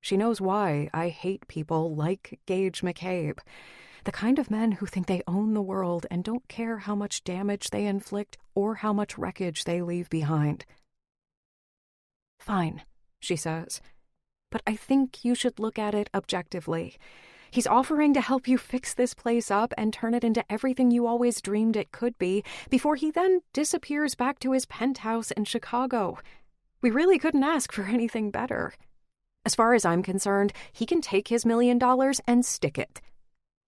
She knows why I hate people like Gage McCabe, the kind of men who think they own the world and don't care how much damage they inflict or how much wreckage they leave behind. Fine, she says, but I think you should look at it objectively. He's offering to help you fix this place up and turn it into everything you always dreamed it could be before he then disappears back to his penthouse in Chicago. We really couldn't ask for anything better. As far as I'm concerned, he can take his $1 million and stick it.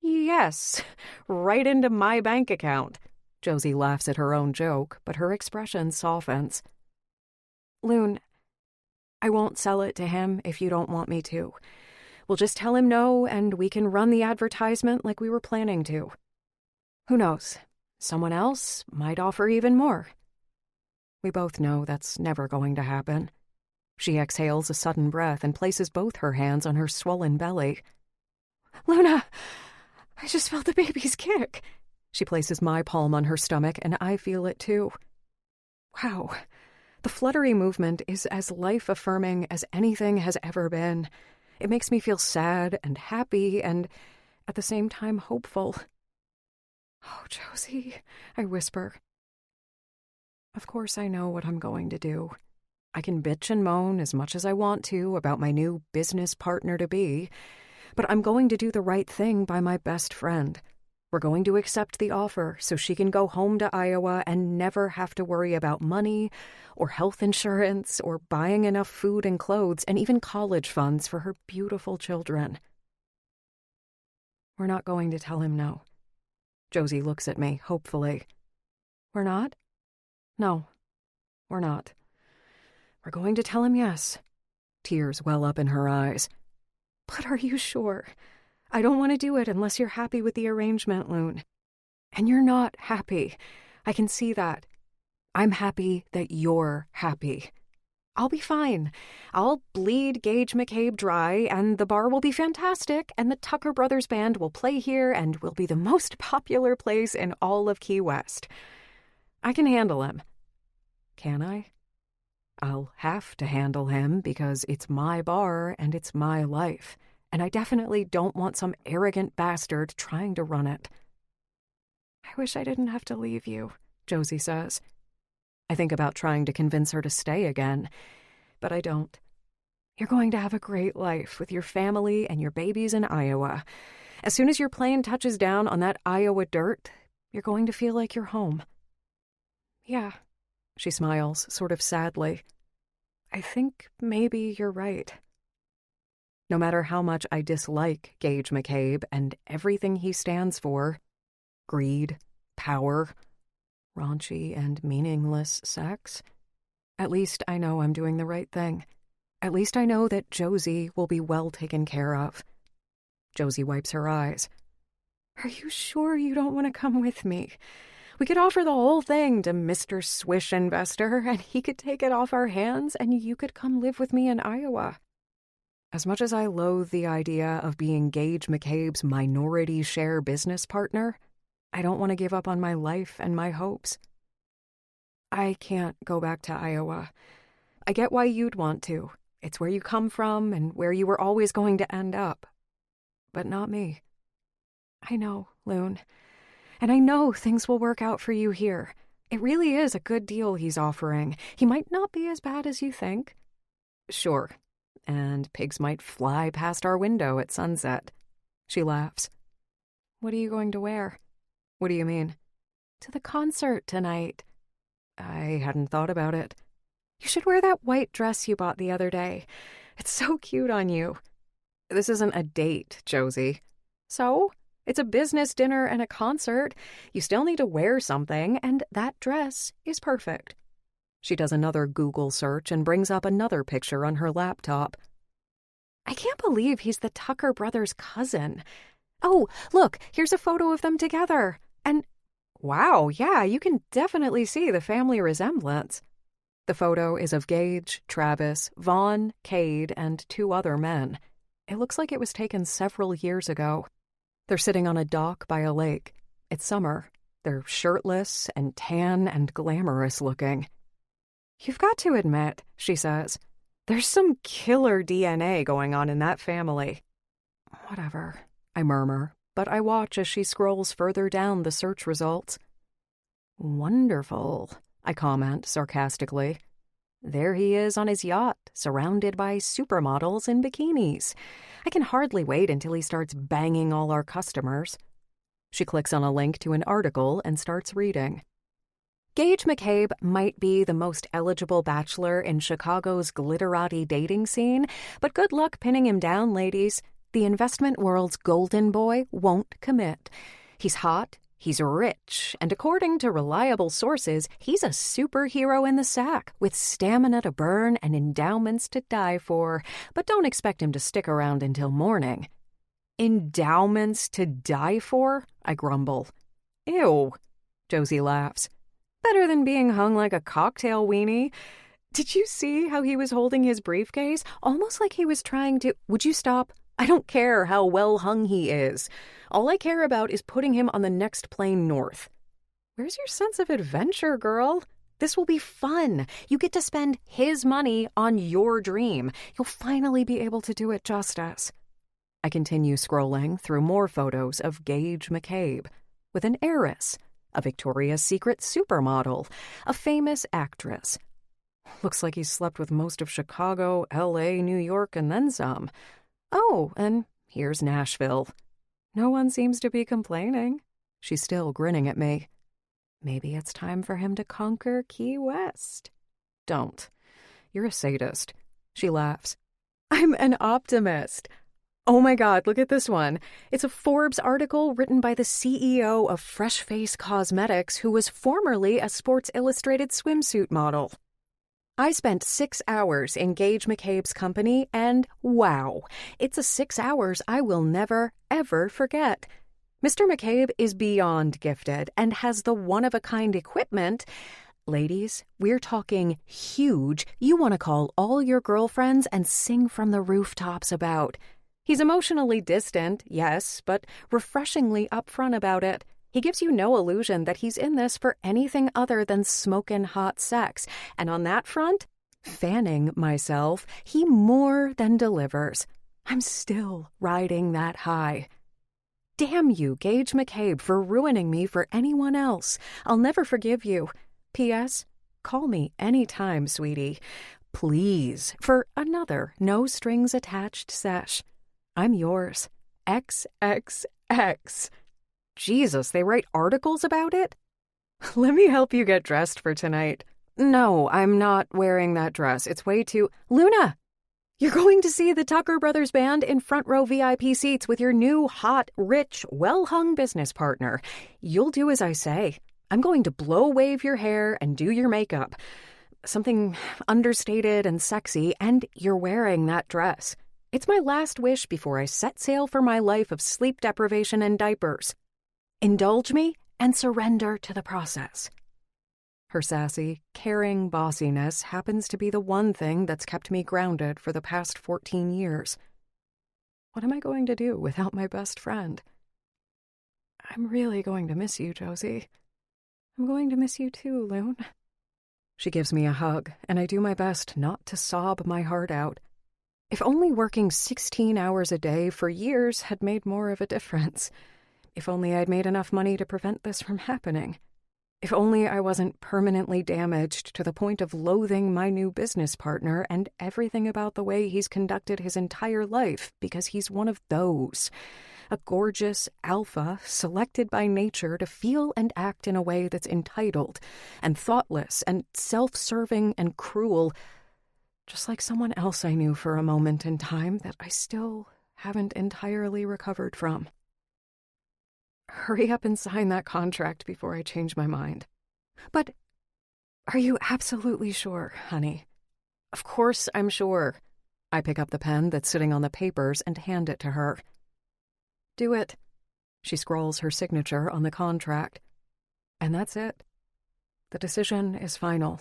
Yes, right into my bank account. Josie laughs at her own joke, but her expression softens. Loon, I won't sell it to him if you don't want me to. We'll just tell him no, and we can run the advertisement like we were planning to. Who knows? Someone else might offer even more. We both know that's never going to happen. She exhales a sudden breath and places both her hands on her swollen belly. Luna, I just felt the baby's kick. She places my palm on her stomach, and I feel it too. Wow, the fluttery movement is as life-affirming as anything has ever been. It makes me feel sad and happy and, at the same time, hopeful. Oh, Josie, I whisper. Of course I know what I'm going to do. I can bitch and moan as much as I want to about my new business partner-to-be, but I'm going to do the right thing by my best friend. We're going to accept the offer so she can go home to Iowa and never have to worry about money or health insurance or buying enough food and clothes and even college funds for her beautiful children. We're not going to tell him no. Josie looks at me hopefully. We're not? No, we're not. We're going to tell him yes. Tears well up in her eyes. But are you sure? I don't want to do it unless you're happy with the arrangement, Loon. And you're not happy. I can see that. I'm happy that you're happy. I'll be fine. I'll bleed Gage McCabe dry, and the bar will be fantastic, and the Tucker Brothers Band will play here, and will be the most popular place in all of Key West. I can handle him. Can I? I'll have to handle him because it's my bar and it's my life. and I definitely don't want some arrogant bastard trying to run it. I wish I didn't have to leave you, Josie says. I think about trying to convince her to stay again, but I don't. You're going to have a great life with your family and your babies in Iowa. As soon as your plane touches down on that Iowa dirt, you're going to feel like you're home. Yeah, she smiles, sort of sadly. I think maybe you're right. No matter how much I dislike Gage McCabe and everything he stands for, greed, power, raunchy and meaningless sex, at least I know I'm doing the right thing. At least I know that Josie will be well taken care of. Josie wipes her eyes. Are you sure you don't want to come with me? We could offer the whole thing to Mr. Swish Investor, and he could take it off our hands, and you could come live with me in Iowa. As much as I loathe the idea of being Gage McCabe's minority share business partner, I don't want to give up on my life and my hopes. I can't go back to Iowa. I get why you'd want to. It's where you come from and where you were always going to end up. But not me. I know, Loon. And I know things will work out for you here. It really is a good deal he's offering. He might not be as bad as you think. Sure. And pigs might fly past our window at sunset. She laughs. What are you going to wear? What do you mean? To the concert tonight. I hadn't thought about it. You should wear that white dress you bought the other day. It's so cute on you. This isn't a date, Josie. So? It's a business dinner and a concert. You still need to wear something, and that dress is perfect. She does another Google search and brings up another picture on her laptop. I can't believe he's the Tucker brothers' cousin. Oh, look, here's a photo of them together. And, wow, yeah, you can definitely see the family resemblance. The photo is of Gage, Travis, Vaughn, Cade, and 2 other men. It looks like it was taken several years ago. They're sitting on a dock by a lake. It's summer. They're shirtless and tan and glamorous looking. You've got to admit, she says, there's some killer DNA going on in that family. Whatever, I murmur, but I watch as she scrolls further down the search results. Wonderful, I comment sarcastically. There he is on his yacht, surrounded by supermodels in bikinis. I can hardly wait until he starts banging all our customers. She clicks on a link to an article and starts reading. Gage McCabe might be the most eligible bachelor in Chicago's glitterati dating scene, but good luck pinning him down, ladies. The investment world's golden boy won't commit. He's hot, he's rich, and according to reliable sources, he's a superhero in the sack with stamina to burn and endowments to die for. But don't expect him to stick around until morning. Endowments to die for? I grumble. Ew, Josie laughs. Better than being hung like a cocktail weenie. Did you see how he was holding his briefcase? Almost like he was trying to... Would you stop? I don't care how well hung he is. All I care about is putting him on the next plane north. Where's your sense of adventure, girl? This will be fun. You get to spend his money on your dream. You'll finally be able to do it justice. I continue scrolling through more photos of Gage McCabe with an heiress, a Victoria's Secret supermodel, a famous actress. Looks like he's slept with most of Chicago, L.A., New York, and then some. Oh, and here's Nashville. No one seems to be complaining. She's still grinning at me. Maybe it's time for him to conquer Key West. Don't. You're a sadist. She laughs. I'm an optimist. Oh my God, look at this one. It's a Forbes article written by the CEO of Fresh Face Cosmetics, who was formerly a Sports Illustrated swimsuit model. I spent 6 hours in Gage McCabe's company, and wow, it's a 6 hours I will never, ever forget. Mr. McCabe is beyond gifted and has the one-of-a-kind equipment. Ladies, we're talking huge. You want to call all your girlfriends and sing from the rooftops about. He's emotionally distant, yes, but refreshingly upfront about it. He gives you no illusion that he's in this for anything other than smokin' hot sex. And on that front, fanning myself, he more than delivers. I'm still riding that high. Damn you, Gage McCabe, for ruining me for anyone else. I'll never forgive you. P.S. Call me anytime, sweetie. Please, for another no-strings-attached sesh. I'm yours. XXX. Jesus, they write articles about it? Let me help you get dressed for tonight. No, I'm not wearing that dress. It's way too... Luna! You're going to see the Tucker Brothers Band in front row VIP seats with your new, hot, rich, well-hung business partner. You'll do as I say. I'm going to blow-wave your hair and do your makeup. Something understated and sexy, and you're wearing that dress. It's my last wish before I set sail for my life of sleep deprivation and diapers. Indulge me and surrender to the process. Her sassy, caring bossiness happens to be the one thing that's kept me grounded for the past 14 years. What am I going to do without my best friend? I'm really going to miss you, Josie. I'm going to miss you too, Loon. She gives me a hug, and I do my best not to sob my heart out. If only working 16 hours a day for years had made more of a difference. If only I'd made enough money to prevent this from happening. If only I wasn't permanently damaged to the point of loathing my new business partner and everything about the way he's conducted his entire life because he's one of those. A gorgeous alpha selected by nature to feel and act in a way that's entitled and thoughtless and self-serving and cruel, just like someone else I knew for a moment in time that I still haven't entirely recovered from. Hurry up and sign that contract before I change my mind. But are you absolutely sure, honey? Of course I'm sure. I pick up the pen that's sitting on the papers and hand it to her. Do it. She scrawls her signature on the contract. And that's it. The decision is final.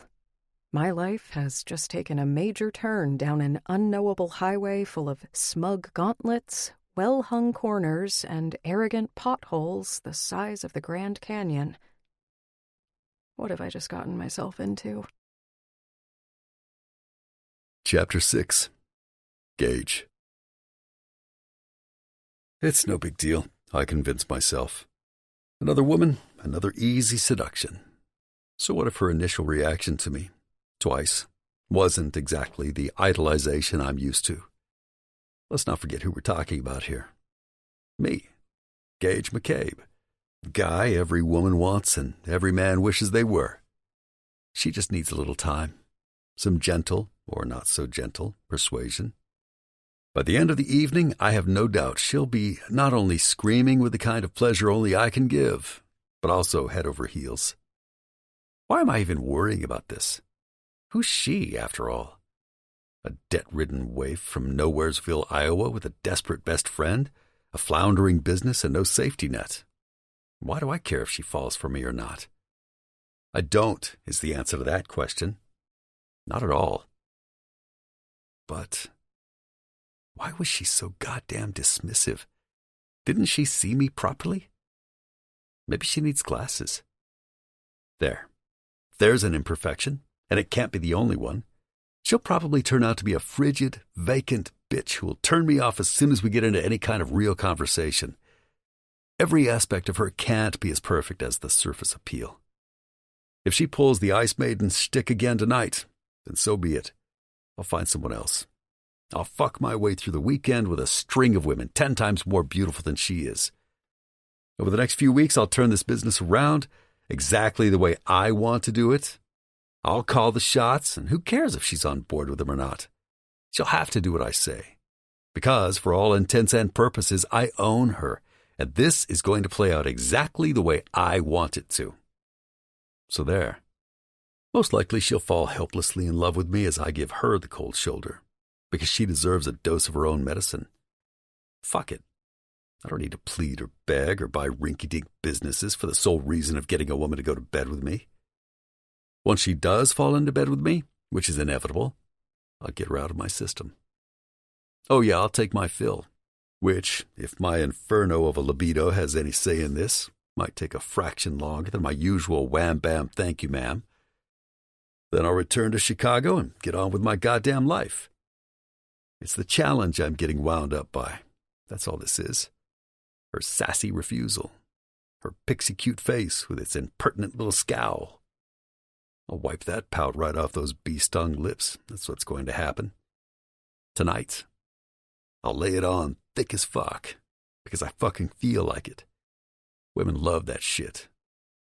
My life has just taken a major turn down an unknowable highway full of smug gauntlets, well-hung corners, and arrogant potholes the size of the Grand Canyon. What have I just gotten myself into? Chapter 6. Gage. It's no big deal, I convince myself. Another woman, another easy seduction. So what if her initial reaction to me, twice, wasn't exactly the idolization I'm used to? Let's not forget who we're talking about here. Me, Gage McCabe, the guy every woman wants and every man wishes they were. She just needs a little time, some gentle, or not so gentle, persuasion. By the end of the evening, I have no doubt she'll be not only screaming with the kind of pleasure only I can give, but also head over heels. Why am I even worrying about this? Who's she, after all? A debt-ridden waif from Nowheresville, Iowa, with a desperate best friend, a floundering business, and no safety net. Why do I care if she falls for me or not? I don't, is the answer to that question. Not at all. But why was she so goddamn dismissive? Didn't she see me properly? Maybe she needs glasses. There's an imperfection, and it can't be the only one. She'll probably turn out to be a frigid, vacant bitch who will turn me off as soon as we get into any kind of real conversation. Every aspect of her can't be as perfect as the surface appeal. If she pulls the Ice Maiden shtick again tonight, then so be it. I'll find someone else. I'll fuck my way through the weekend with a string of women 10 times more beautiful than she is. Over the next few weeks, I'll turn this business around exactly the way I want to do it. I'll call the shots, and who cares if she's on board with them or not? She'll have to do what I say. Because, for all intents and purposes, I own her, and this is going to play out exactly the way I want it to. So there. Most likely she'll fall helplessly in love with me as I give her the cold shoulder, because she deserves a dose of her own medicine. Fuck it. I don't need to plead or beg or buy rinky-dink businesses for the sole reason of getting a woman to go to bed with me. Once she does fall into bed with me, which is inevitable, I'll get her out of my system. Oh yeah, I'll take my fill, which, if my inferno of a libido has any say in this, might take a fraction longer than my usual wham-bam thank you, ma'am. Then I'll return to Chicago and get on with my goddamn life. It's the challenge I'm getting wound up by. That's all this is. Her sassy refusal. Her pixie-cute face with its impertinent little scowl. I'll wipe that pout right off those bee-stung lips. That's what's going to happen. Tonight, I'll lay it on thick as fuck, because I fucking feel like it. Women love that shit.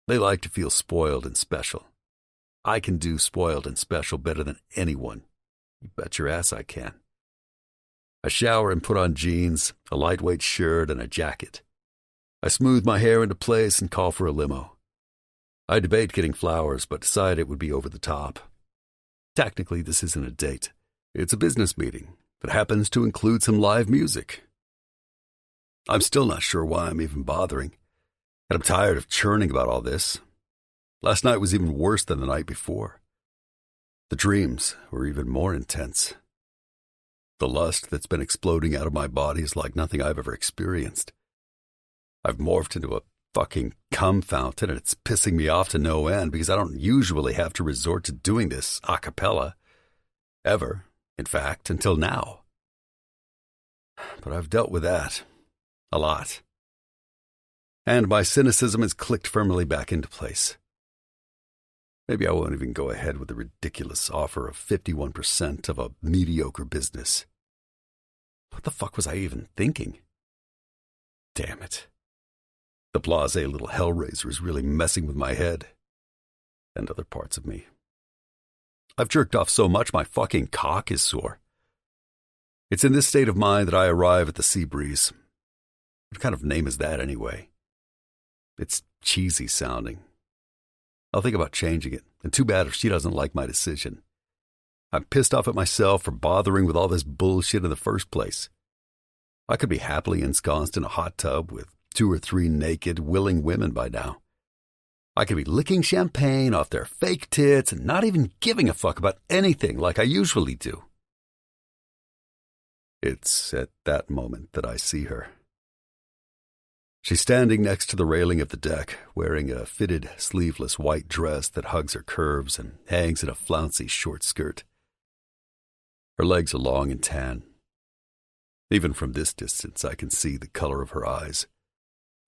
They like to feel spoiled and special. I can do spoiled and special better than anyone. You bet your ass I can. I shower and put on jeans, a lightweight shirt, and a jacket. I smooth my hair into place and call for a limo. I debate getting flowers, but decide it would be over the top. Technically, this isn't a date. It's a business meeting that happens to include some live music. I'm still not sure why I'm even bothering, and I'm tired of churning about all this. Last night was even worse than the night before. The dreams were even more intense. The lust that's been exploding out of my body is like nothing I've ever experienced. I've morphed into a fucking cum fountain, and it's pissing me off to no end because I don't usually have to resort to doing this a cappella. Ever, in fact, until now. But I've dealt with that. A lot. And my cynicism has clicked firmly back into place. Maybe I won't even go ahead with the ridiculous offer of 51% of a mediocre business. What the fuck was I even thinking? Damn it. The blasé little hellraiser is really messing with my head. And other parts of me. I've jerked off so much my fucking cock is sore. It's in this state of mind that I arrive at the sea breeze. What kind of name is that anyway? It's cheesy sounding. I'll think about changing it, and too bad if she doesn't like my decision. I'm pissed off at myself for bothering with all this bullshit in the first place. I could be happily ensconced in a hot tub with 2 or 3 naked, willing women by now. I could be licking champagne off their fake tits and not even giving a fuck about anything like I usually do. It's at that moment that I see her. She's standing next to the railing of the deck, wearing a fitted, sleeveless white dress that hugs her curves and hangs in a flouncy short skirt. Her legs are long and tan. Even from this distance, I can see the color of her eyes,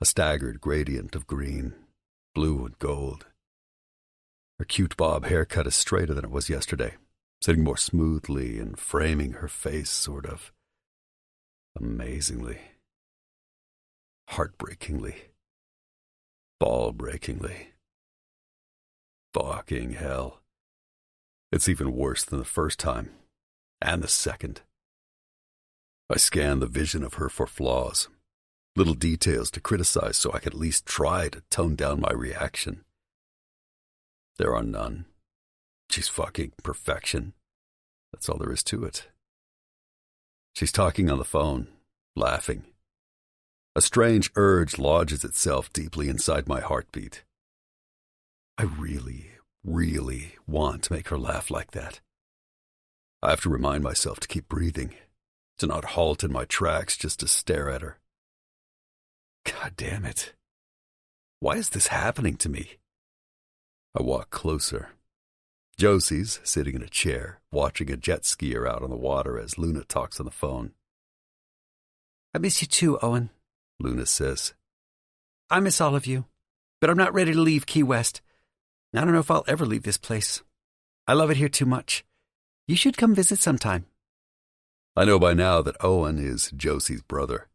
a staggered gradient of green, blue, and gold. Her cute bob haircut is straighter than it was yesterday, sitting more smoothly and framing her face sort of amazingly. Heartbreakingly. Ball-breakingly. Fucking hell. It's even worse than the first time. And the second. I scan the vision of her for flaws. Little details to criticize so I can at least try to tone down my reaction. There are none. She's fucking perfection. That's all there is to it. She's talking on the phone, laughing. A strange urge lodges itself deeply inside my heartbeat. I really, really want to make her laugh like that. I have to remind myself to keep breathing, to not halt in my tracks just to stare at her. God damn it. Why is this happening to me? I walk closer. Josie's sitting in a chair, watching a jet skier out on the water as Luna talks on the phone. I miss you too, Owen, Luna says. I miss all of you, but I'm not ready to leave Key West. I don't know if I'll ever leave this place. I love it here too much. You should come visit sometime. I know by now that Owen is Josie's brother.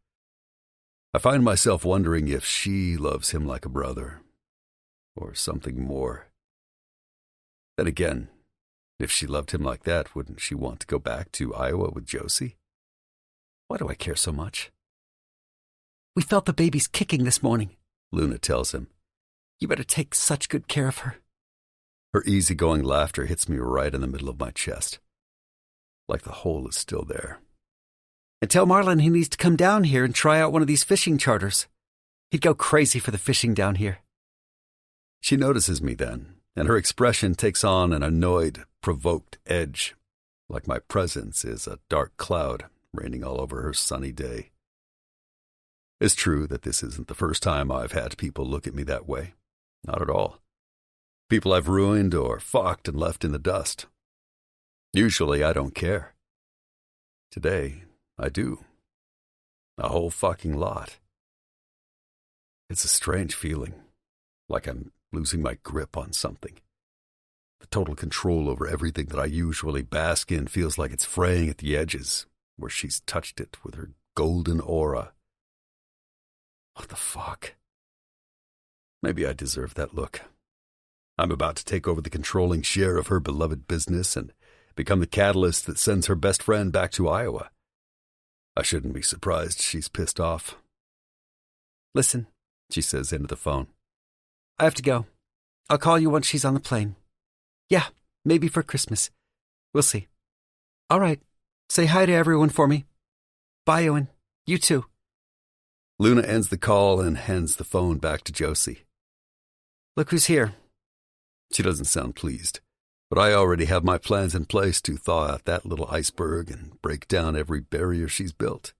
I find myself wondering if she loves him like a brother, or something more. Then again, if she loved him like that, wouldn't she want to go back to Iowa with Josie? Why do I care so much? We felt the baby's kicking this morning, Luna tells him. You better take such good care of her. Her easygoing laughter hits me right in the middle of my chest. Like the hole is still there. And tell Marlon he needs to come down here and try out one of these fishing charters. He'd go crazy for the fishing down here. She notices me then, and her expression takes on an annoyed, provoked edge, like my presence is a dark cloud raining all over her sunny day. It's true that this isn't the first time I've had people look at me that way. Not at all. People I've ruined or fucked and left in the dust. Usually I don't care. Today, I do. A whole fucking lot. It's a strange feeling, like I'm losing my grip on something. The total control over everything that I usually bask in feels like it's fraying at the edges, where she's touched it with her golden aura. What the fuck? Maybe I deserve that look. I'm about to take over the controlling share of her beloved business and become the catalyst that sends her best friend back to Iowa. I shouldn't be surprised she's pissed off. Listen, she says into the phone. I have to go. I'll call you once she's on the plane. Yeah, maybe for Christmas. We'll see. All right. Say hi to everyone for me. Bye, Ewan. You too. Luna ends the call and hands the phone back to Josie. Look who's here. She doesn't sound pleased, but I already have my plans in place to thaw out that little iceberg and break down every barrier she's built.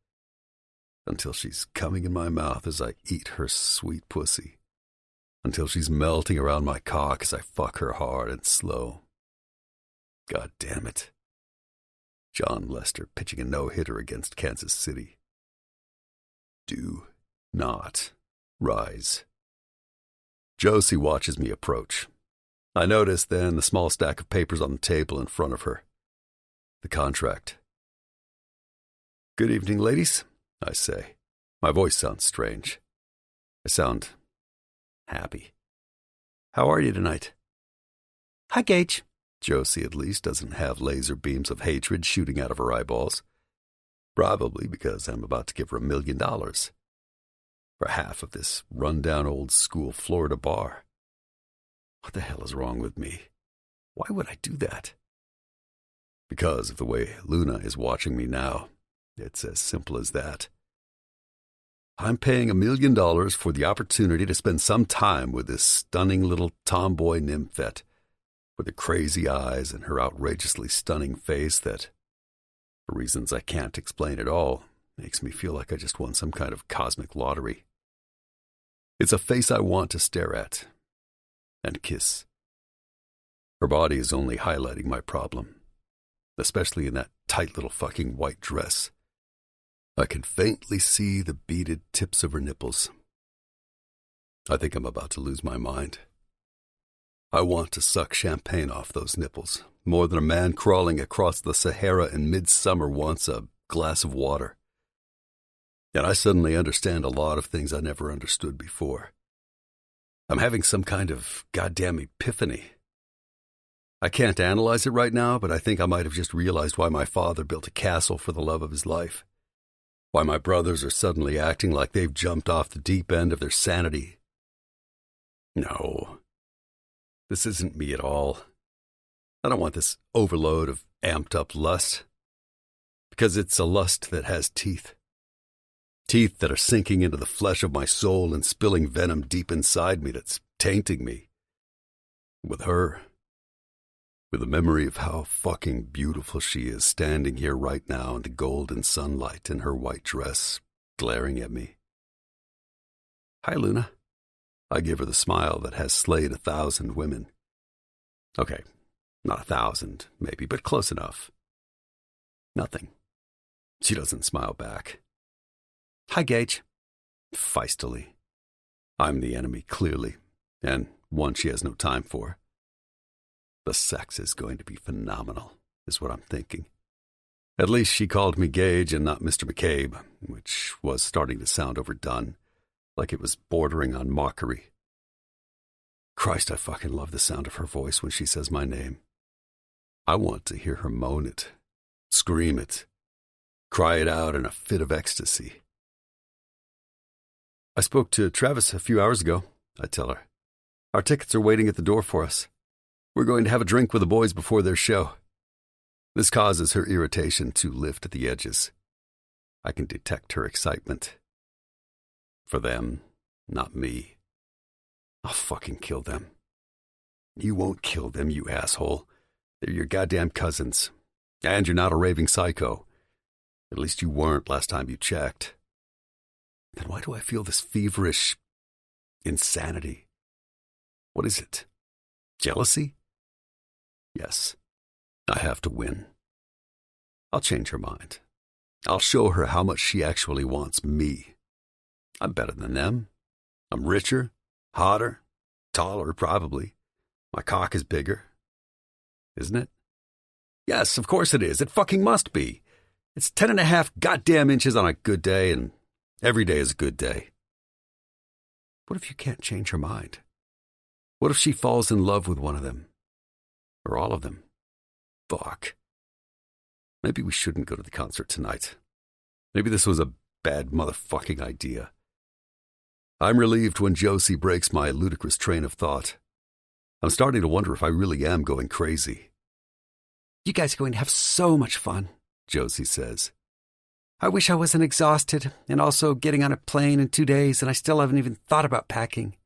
Until she's coming in my mouth as I eat her sweet pussy. Until she's melting around my cock as I fuck her hard and slow. God damn it. John Lester pitching a no-hitter against Kansas City. Do not rise. Josie watches me approach. I notice then the small stack of papers on the table in front of her. The contract. Good evening, ladies, I say. My voice sounds strange. I sound happy. How are you tonight? Hi, Gage. Josie at least doesn't have laser beams of hatred shooting out of her eyeballs. Probably because I'm about to give her $1 million. For half of this run-down old-school Florida bar. What the hell is wrong with me? Why would I do that? Because of the way Luna is watching me now. It's as simple as that. I'm paying $1 million for the opportunity to spend some time with this stunning little tomboy nymphette with the crazy eyes and her outrageously stunning face that, for reasons I can't explain at all, makes me feel like I just won some kind of cosmic lottery. It's a face I want to stare at and kiss. Her body is only highlighting my problem, especially in that tight little fucking white dress. I can faintly see the beaded tips of her nipples. I think I'm about to lose my mind. I want to suck champagne off those nipples, more than a man crawling across the Sahara in midsummer wants a glass of water. And I suddenly understand a lot of things I never understood before. I'm having some kind of goddamn epiphany. I can't analyze it right now, but I think I might have just realized why my father built a castle for the love of his life. Why my brothers are suddenly acting like they've jumped off the deep end of their sanity. No, this isn't me at all. I don't want this overload of amped-up lust. Because it's a lust that has teeth. Teeth that are sinking into the flesh of my soul and spilling venom deep inside me that's tainting me. With her, with the memory of how fucking beautiful she is standing here right now in the golden sunlight in her white dress, glaring at me. Hi, Luna. I give her the smile that has slayed 1,000 women. Okay, not 1,000, maybe, but close enough. Nothing. She doesn't smile back. Hi, Gage. Feistily. I'm the enemy, clearly, and one she has no time for. The sex is going to be phenomenal, is what I'm thinking. At least she called me Gage and not Mr. McCabe, which was starting to sound overdone, like it was bordering on mockery. Christ, I fucking love the sound of her voice when she says my name. I want to hear her moan it, scream it, cry it out in a fit of ecstasy. I spoke to Travis a few hours ago, I tell her. Our tickets are waiting at the door for us. We're going to have a drink with the boys before their show. This causes her irritation to lift at the edges. I can detect her excitement. For them, not me. I'll fucking kill them. You won't kill them, you asshole. They're your goddamn cousins. And you're not a raving psycho. At least you weren't last time you checked. Then why do I feel this feverish insanity? What is it? Jealousy? Yes, I have to win. I'll change her mind. I'll show her how much she actually wants me. I'm better than them. I'm richer, hotter, taller, probably. My cock is bigger. Isn't it? Yes, of course it is. It fucking must be. It's 10.5 goddamn inches on a good day, and every day is a good day. What if you can't change her mind? What if she falls in love with one of them? Or all of them? Fuck. Maybe we shouldn't go to the concert tonight. Maybe this was a bad motherfucking idea. I'm relieved when Josie breaks my ludicrous train of thought. I'm starting to wonder if I really am going crazy. You guys are going to have so much fun, Josie says. I wish I wasn't exhausted and also getting on a plane in 2 days and I still haven't even thought about packing.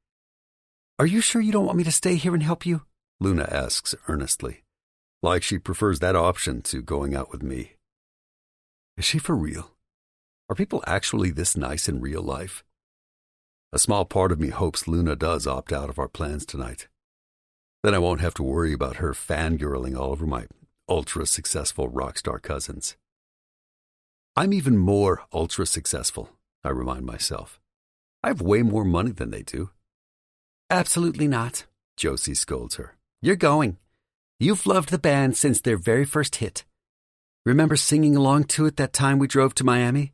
Are you sure you don't want me to stay here and help you? Luna asks earnestly, like she prefers that option to going out with me. Is she for real? Are people actually this nice in real life? A small part of me hopes Luna does opt out of our plans tonight. Then I won't have to worry about her fangirling all over my ultra-successful rock star cousins. I'm even more ultra-successful, I remind myself. I have way more money than they do. Absolutely not, Josie scolds her. You're going. You've loved the band since their very first hit. Remember singing along to it that time we drove to Miami?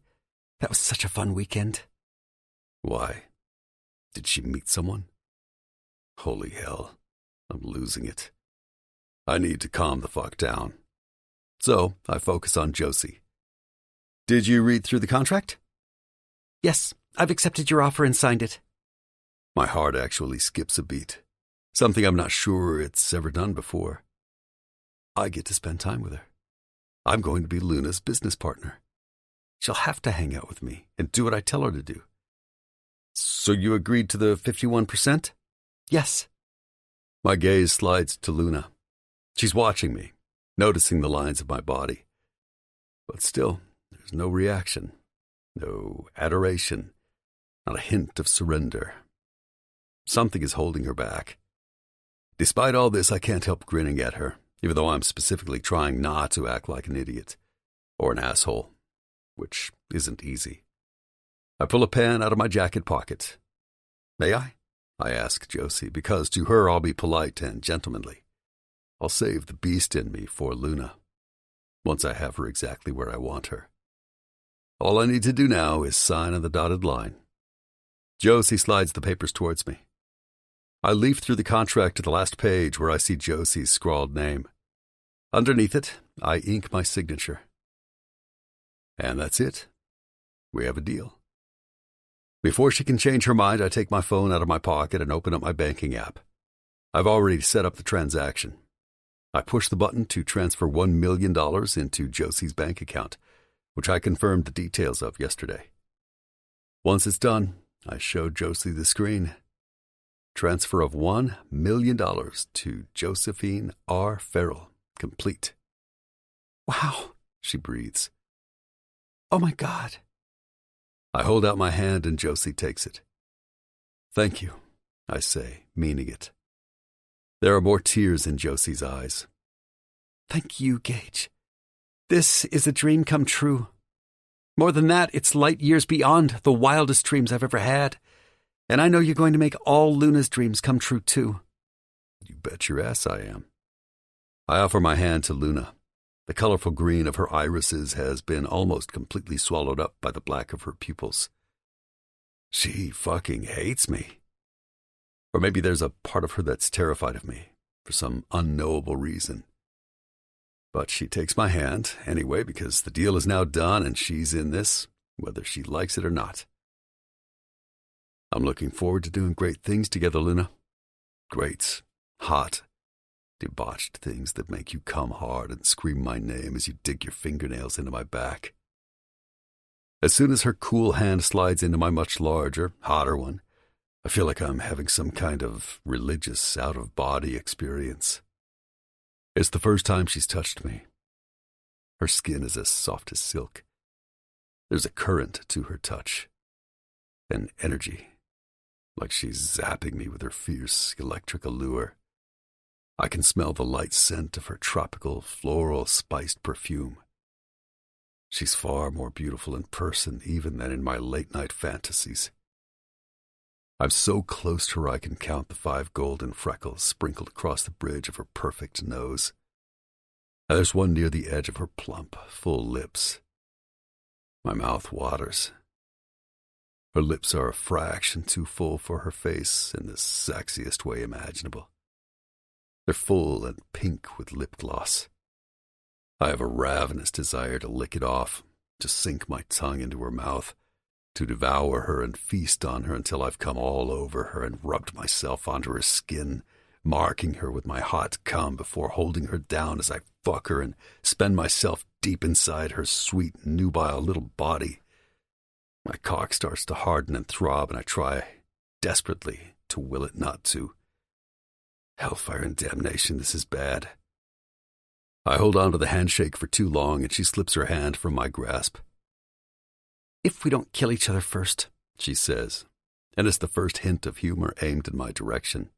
That was such a fun weekend. Why? Did she meet someone? Holy hell, I'm losing it. I need to calm the fuck down. So I focus on Josie. Did you read through the contract? Yes, I've accepted your offer and signed it. My heart actually skips a beat. Something I'm not sure it's ever done before. I get to spend time with her. I'm going to be Luna's business partner. She'll have to hang out with me and do what I tell her to do. So you agreed to the 51%? Yes. My gaze slides to Luna. She's watching me, noticing the lines of my body. But still, there's no reaction, no adoration, not a hint of surrender. Something is holding her back. Despite all this, I can't help grinning at her, even though I'm specifically trying not to act like an idiot or an asshole, which isn't easy. I pull a pen out of my jacket pocket. May I ask Josie, because to her I'll be polite and gentlemanly. I'll save the beast in me for Luna, once I have her exactly where I want her. All I need to do now is sign on the dotted line. Josie slides the papers towards me. I leaf through the contract to the last page where I see Josie's scrawled name. Underneath it, I ink my signature. And that's it. We have a deal. Before she can change her mind, I take my phone out of my pocket and open up my banking app. I've already set up the transaction. I push the button to transfer $1 million into Josie's bank account, which I confirmed the details of yesterday. Once it's done, I show Josie the screen. Transfer of $1 million to Josephine R. Farrell. Complete. Wow, she breathes. Oh my God. I hold out my hand and Josie takes it. Thank you, I say, meaning it. There are more tears in Josie's eyes. Thank you, Gage. This is a dream come true. More than that, it's light years beyond the wildest dreams I've ever had. And I know you're going to make all Luna's dreams come true, too. You bet your ass I am. I offer my hand to Luna. The colorful green of her irises has been almost completely swallowed up by the black of her pupils. She fucking hates me. Or maybe there's a part of her that's terrified of me for some unknowable reason. But she takes my hand anyway because the deal is now done and she's in this, whether she likes it or not. I'm looking forward to doing great things together, Luna. Great, hot, debauched things that make you come hard and scream my name as you dig your fingernails into my back. As soon as her cool hand slides into my much larger, hotter one, I feel like I'm having some kind of religious out-of-body experience. It's the first time she's touched me. Her skin is as soft as silk. There's a current to her touch, an energy, like she's zapping me with her fierce electric allure. I can smell the light scent of her tropical, floral, spiced perfume. She's far more beautiful in person even than in my late-night fantasies. I'm so close to her I can count the 5 golden freckles sprinkled across the bridge of her perfect nose. And there's one near the edge of her plump, full lips. My mouth waters. Her lips are a fraction too full for her face in the sexiest way imaginable. They're full and pink with lip gloss. I have a ravenous desire to lick it off, to sink my tongue into her mouth, to devour her and feast on her until I've come all over her and rubbed myself onto her skin, marking her with my hot cum before holding her down as I fuck her and spend myself deep inside her sweet, nubile little body. My cock starts to harden and throb, and I try desperately to will it not to. Hellfire and damnation, this is bad. I hold on to the handshake for too long, and she slips her hand from my grasp. If we don't kill each other first, she says, and it's the first hint of humor aimed in my direction.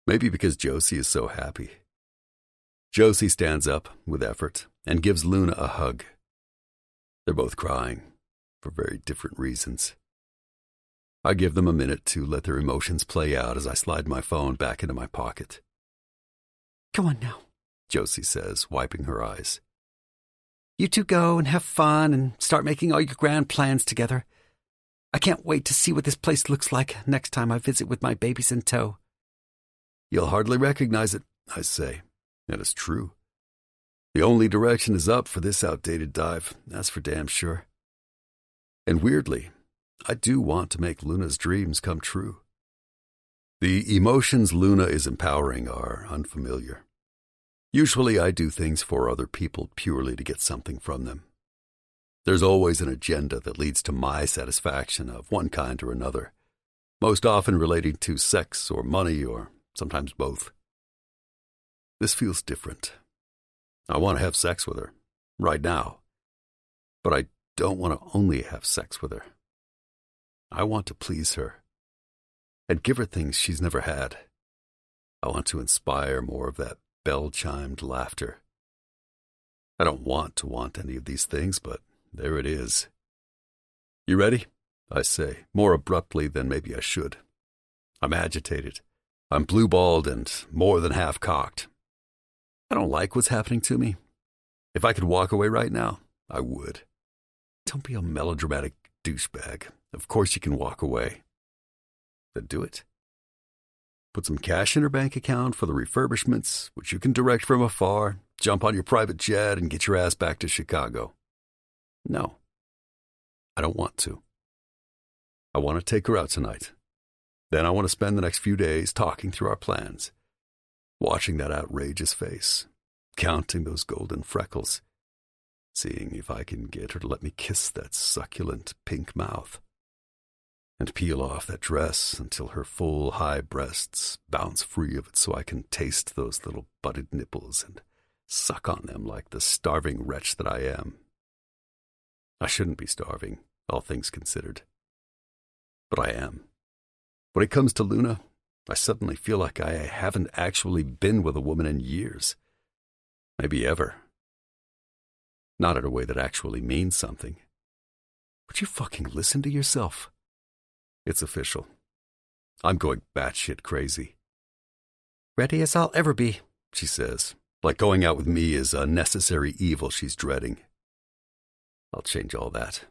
Maybe because Josie is so happy. Josie stands up with effort and gives Luna a hug. They're both crying, for very different reasons. I give them a minute to let their emotions play out as I slide my phone back into my pocket. Come on now, Josie says, wiping her eyes. You two go and have fun and start making all your grand plans together. I can't wait to see what this place looks like next time I visit with my babies in tow. You'll hardly recognize it, I say, and it's true. The only direction is up for this outdated dive, that's for damn sure. And weirdly, I do want to make Luna's dreams come true. The emotions Luna is empowering are unfamiliar. Usually I do things for other people purely to get something from them. There's always an agenda that leads to my satisfaction of one kind or another, most often relating to sex or money or sometimes both. This feels different. I want to have sex with her, right now. But I don't want to only have sex with her. I want to please her and give her things she's never had. I want to inspire more of that bell-chimed laughter. I don't want to want any of these things, but there it is. You ready? I say, more abruptly than maybe I should. I'm agitated. I'm blue-balled and more than half-cocked. I don't like what's happening to me. If I could walk away right now, I would. Don't be a melodramatic douchebag. Of course you can walk away. Then do it. Put some cash in her bank account for the refurbishments, which you can direct from afar, jump on your private jet, and get your ass back to Chicago. No, I don't want to. I want to take her out tonight. Then I want to spend the next few days talking through our plans, watching that outrageous face, counting those golden freckles, seeing if I can get her to let me kiss that succulent pink mouth, and peel off that dress until her full, high breasts bounce free of it so I can taste those little butted nipples and suck on them like the starving wretch that I am. I shouldn't be starving, all things considered. But I am. When it comes to Luna, I suddenly feel like I haven't actually been with a woman in years. Maybe ever. Not in a way that actually means something. Would you fucking listen to yourself? It's official. I'm going batshit crazy. Ready as I'll ever be, she says, like going out with me is a necessary evil she's dreading. I'll change all that.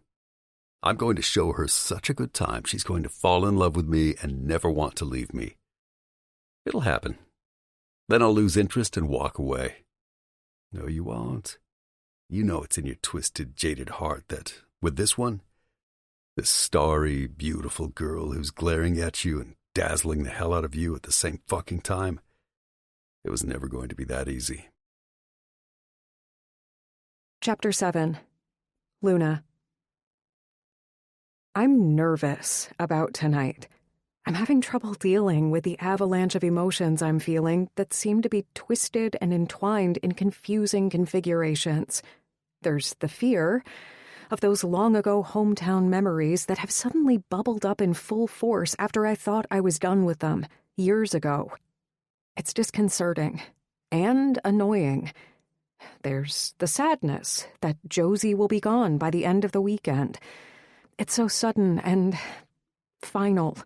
I'm going to show her such a good time she's going to fall in love with me and never want to leave me. It'll happen. Then I'll lose interest and walk away. No, you won't. You know it's in your twisted, jaded heart that, with this one, this starry, beautiful girl who's glaring at you and dazzling the hell out of you at the same fucking time, it was never going to be that easy. Chapter 7. Luna. I'm nervous about tonight. I'm having trouble dealing with the avalanche of emotions I'm feeling that seem to be twisted and entwined in confusing configurations. There's the fear of those long-ago hometown memories that have suddenly bubbled up in full force after I thought I was done with them years ago. It's disconcerting and annoying. There's the sadness that Josie will be gone by the end of the weekend. It's so sudden and final.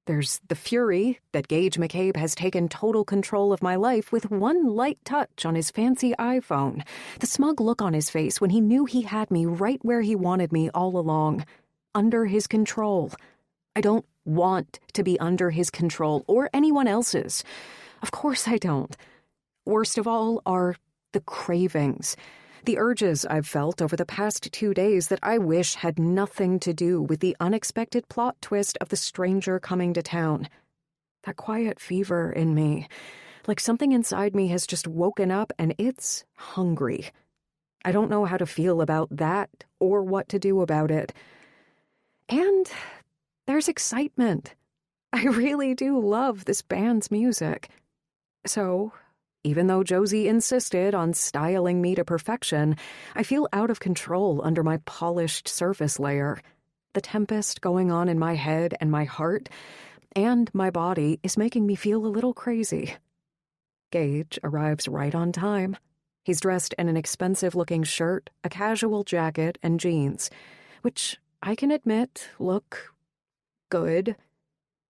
There's the fury that Gage McCabe has taken total control of my life with one light touch on his fancy iPhone. The smug look on his face when he knew he had me right where he wanted me all along, under his control. I don't want to be under his control or anyone else's. Of course I don't. Worst of all are the cravings. The urges I've felt over the past 2 days that I wish had nothing to do with the unexpected plot twist of the stranger coming to town. That quiet fever in me, like something inside me has just woken up and it's hungry. I don't know how to feel about that or what to do about it. And there's excitement. I really do love this band's music. So, even though Josie insisted on styling me to perfection, I feel out of control under my polished surface layer. The tempest going on in my head and my heart and my body is making me feel a little crazy. Gage arrives right on time. He's dressed in an expensive-looking shirt, a casual jacket, and jeans, which I can admit look good.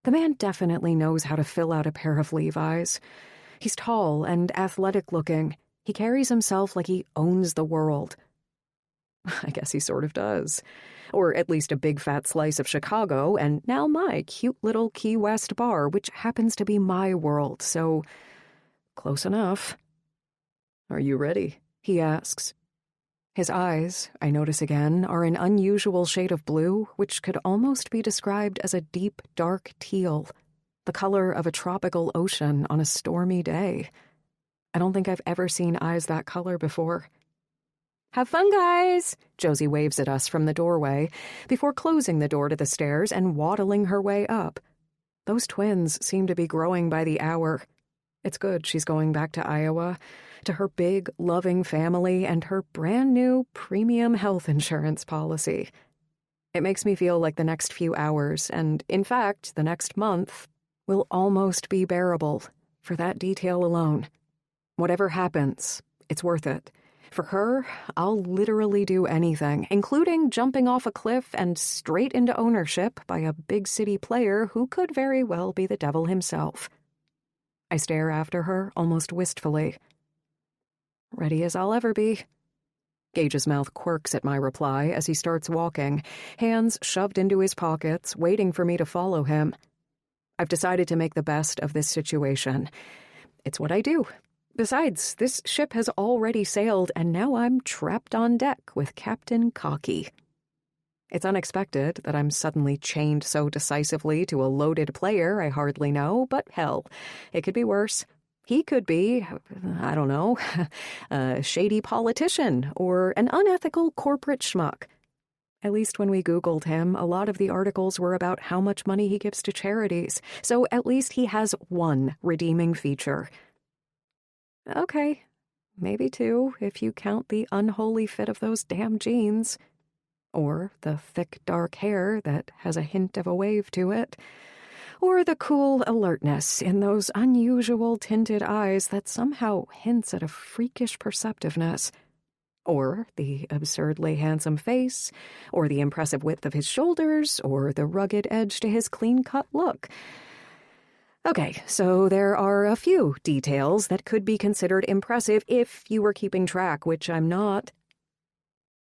The man definitely knows how to fill out a pair of Levi's. He's tall and athletic-looking. He carries himself like he owns the world. I guess he sort of does. Or at least a big fat slice of Chicago, and now my cute little Key West bar, which happens to be my world, so close enough. "Are you ready?" he asks. His eyes, I notice again, are an unusual shade of blue, which could almost be described as a deep, dark teal. The color of a tropical ocean on a stormy day. I don't think I've ever seen eyes that color before. "Have fun, guys!" Josie waves at us from the doorway, before closing the door to the stairs and waddling her way up. Those twins seem to be growing by the hour. It's good she's going back to Iowa, to her big, loving family and her brand-new premium health insurance policy. It makes me feel like the next few hours, and in fact, the next month, will almost be bearable for that detail alone. Whatever happens, it's worth it. For her, I'll literally do anything, including jumping off a cliff and straight into ownership by a big city player who could very well be the devil himself. I stare after her, almost wistfully. Ready as I'll ever be. Gage's mouth quirks at my reply as he starts walking, hands shoved into his pockets, waiting for me to follow him. I've decided to make the best of this situation. It's what I do. Besides, this ship has already sailed, and now I'm trapped on deck with Captain Cocky. It's unexpected that I'm suddenly chained so decisively to a loaded player I hardly know, but hell, it could be worse. He could be, I don't know, a shady politician or an unethical corporate schmuck. At least when we Googled him, a lot of the articles were about how much money he gives to charities, so at least he has one redeeming feature. Okay, maybe two, if you count the unholy fit of those damn jeans. Or the thick, dark hair that has a hint of a wave to it. Or the cool alertness in those unusual tinted eyes that somehow hints at a freakish perceptiveness. Or the absurdly handsome face, or the impressive width of his shoulders, or the rugged edge to his clean-cut look. Okay, so there are a few details that could be considered impressive if you were keeping track, which I'm not.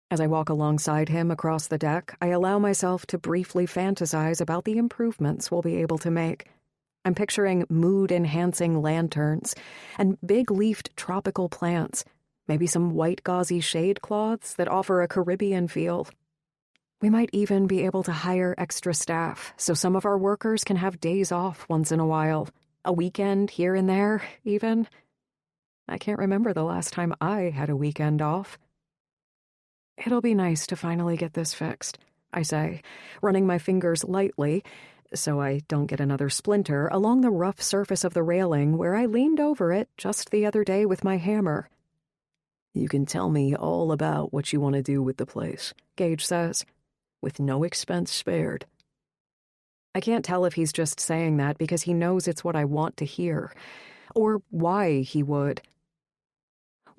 As I walk alongside him across the deck, I allow myself to briefly fantasize about the improvements we'll be able to make. I'm picturing mood-enhancing lanterns and big-leafed tropical plants, maybe some white gauzy shade cloths that offer a Caribbean feel. We might even be able to hire extra staff so some of our workers can have days off once in a while, a weekend here and there, even. I can't remember the last time I had a weekend off. It'll be nice to finally get this fixed, I say, running my fingers lightly, so I don't get another splinter, along the rough surface of the railing where I leaned over it just the other day with my hammer. "You can tell me all about what you want to do with the place," Gage says, "with no expense spared." I can't tell if he's just saying that because he knows it's what I want to hear, or why he would.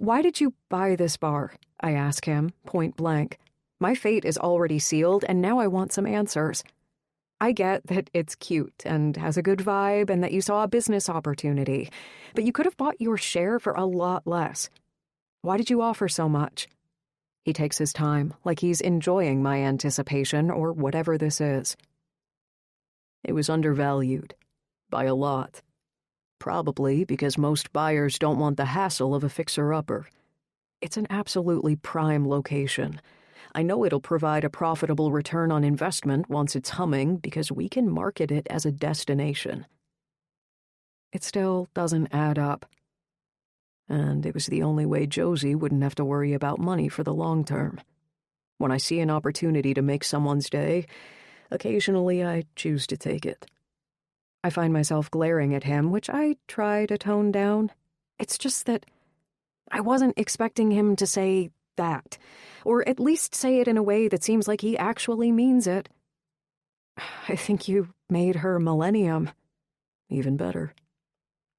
Why did you buy this bar? I ask him, point blank. My fate is already sealed, and now I want some answers. I get that it's cute and has a good vibe and that you saw a business opportunity, but you could have bought your share for a lot less. Why did you offer so much? He takes his time, like he's enjoying my anticipation or whatever this is. It was undervalued. By a lot. Probably because most buyers don't want the hassle of a fixer-upper. It's an absolutely prime location. I know it'll provide a profitable return on investment once it's humming because we can market it as a destination. It still doesn't add up. And it was the only way Josie wouldn't have to worry about money for the long term. When I see an opportunity to make someone's day, occasionally I choose to take it. I find myself glaring at him, which I try to tone down. It's just that I wasn't expecting him to say that, or at least say it in a way that seems like he actually means it. I think you made her millennium. Even better.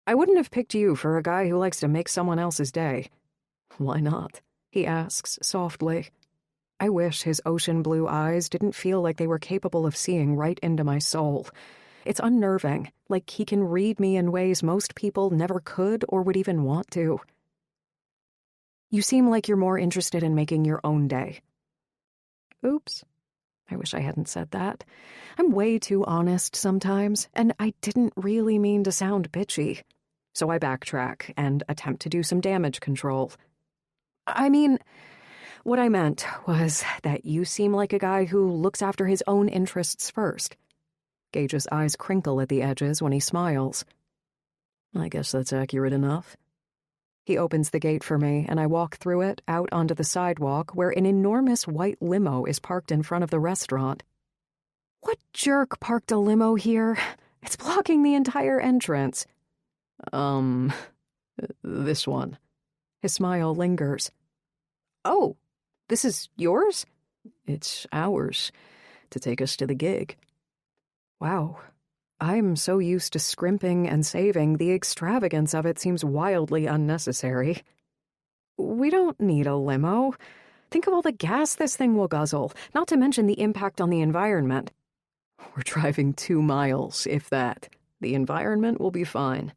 I wouldn't have picked you for a guy who likes to make someone else's day. Why not? He asks softly. I wish his ocean blue eyes didn't feel like they were capable of seeing right into my soul. It's unnerving, like he can read me in ways most people never could or would even want to. You seem like you're more interested in making your own day. Oops. I wish I hadn't said that. I'm way too honest sometimes, and I didn't really mean to sound bitchy. So I backtrack and attempt to do some damage control. I mean, what I meant was that you seem like a guy who looks after his own interests first. Gage's eyes crinkle at the edges when he smiles. I guess that's accurate enough. He opens the gate for me, and I walk through it, out onto the sidewalk, where an enormous white limo is parked in front of the restaurant. What jerk parked a limo here? It's blocking the entire entrance. This one. His smile lingers. Oh, this is yours? It's ours, to take us to the gig. Wow. I'm so used to scrimping and saving, the extravagance of it seems wildly unnecessary. We don't need a limo. Think of all the gas this thing will guzzle, not to mention the impact on the environment. We're driving 2 miles, if that. The environment will be fine.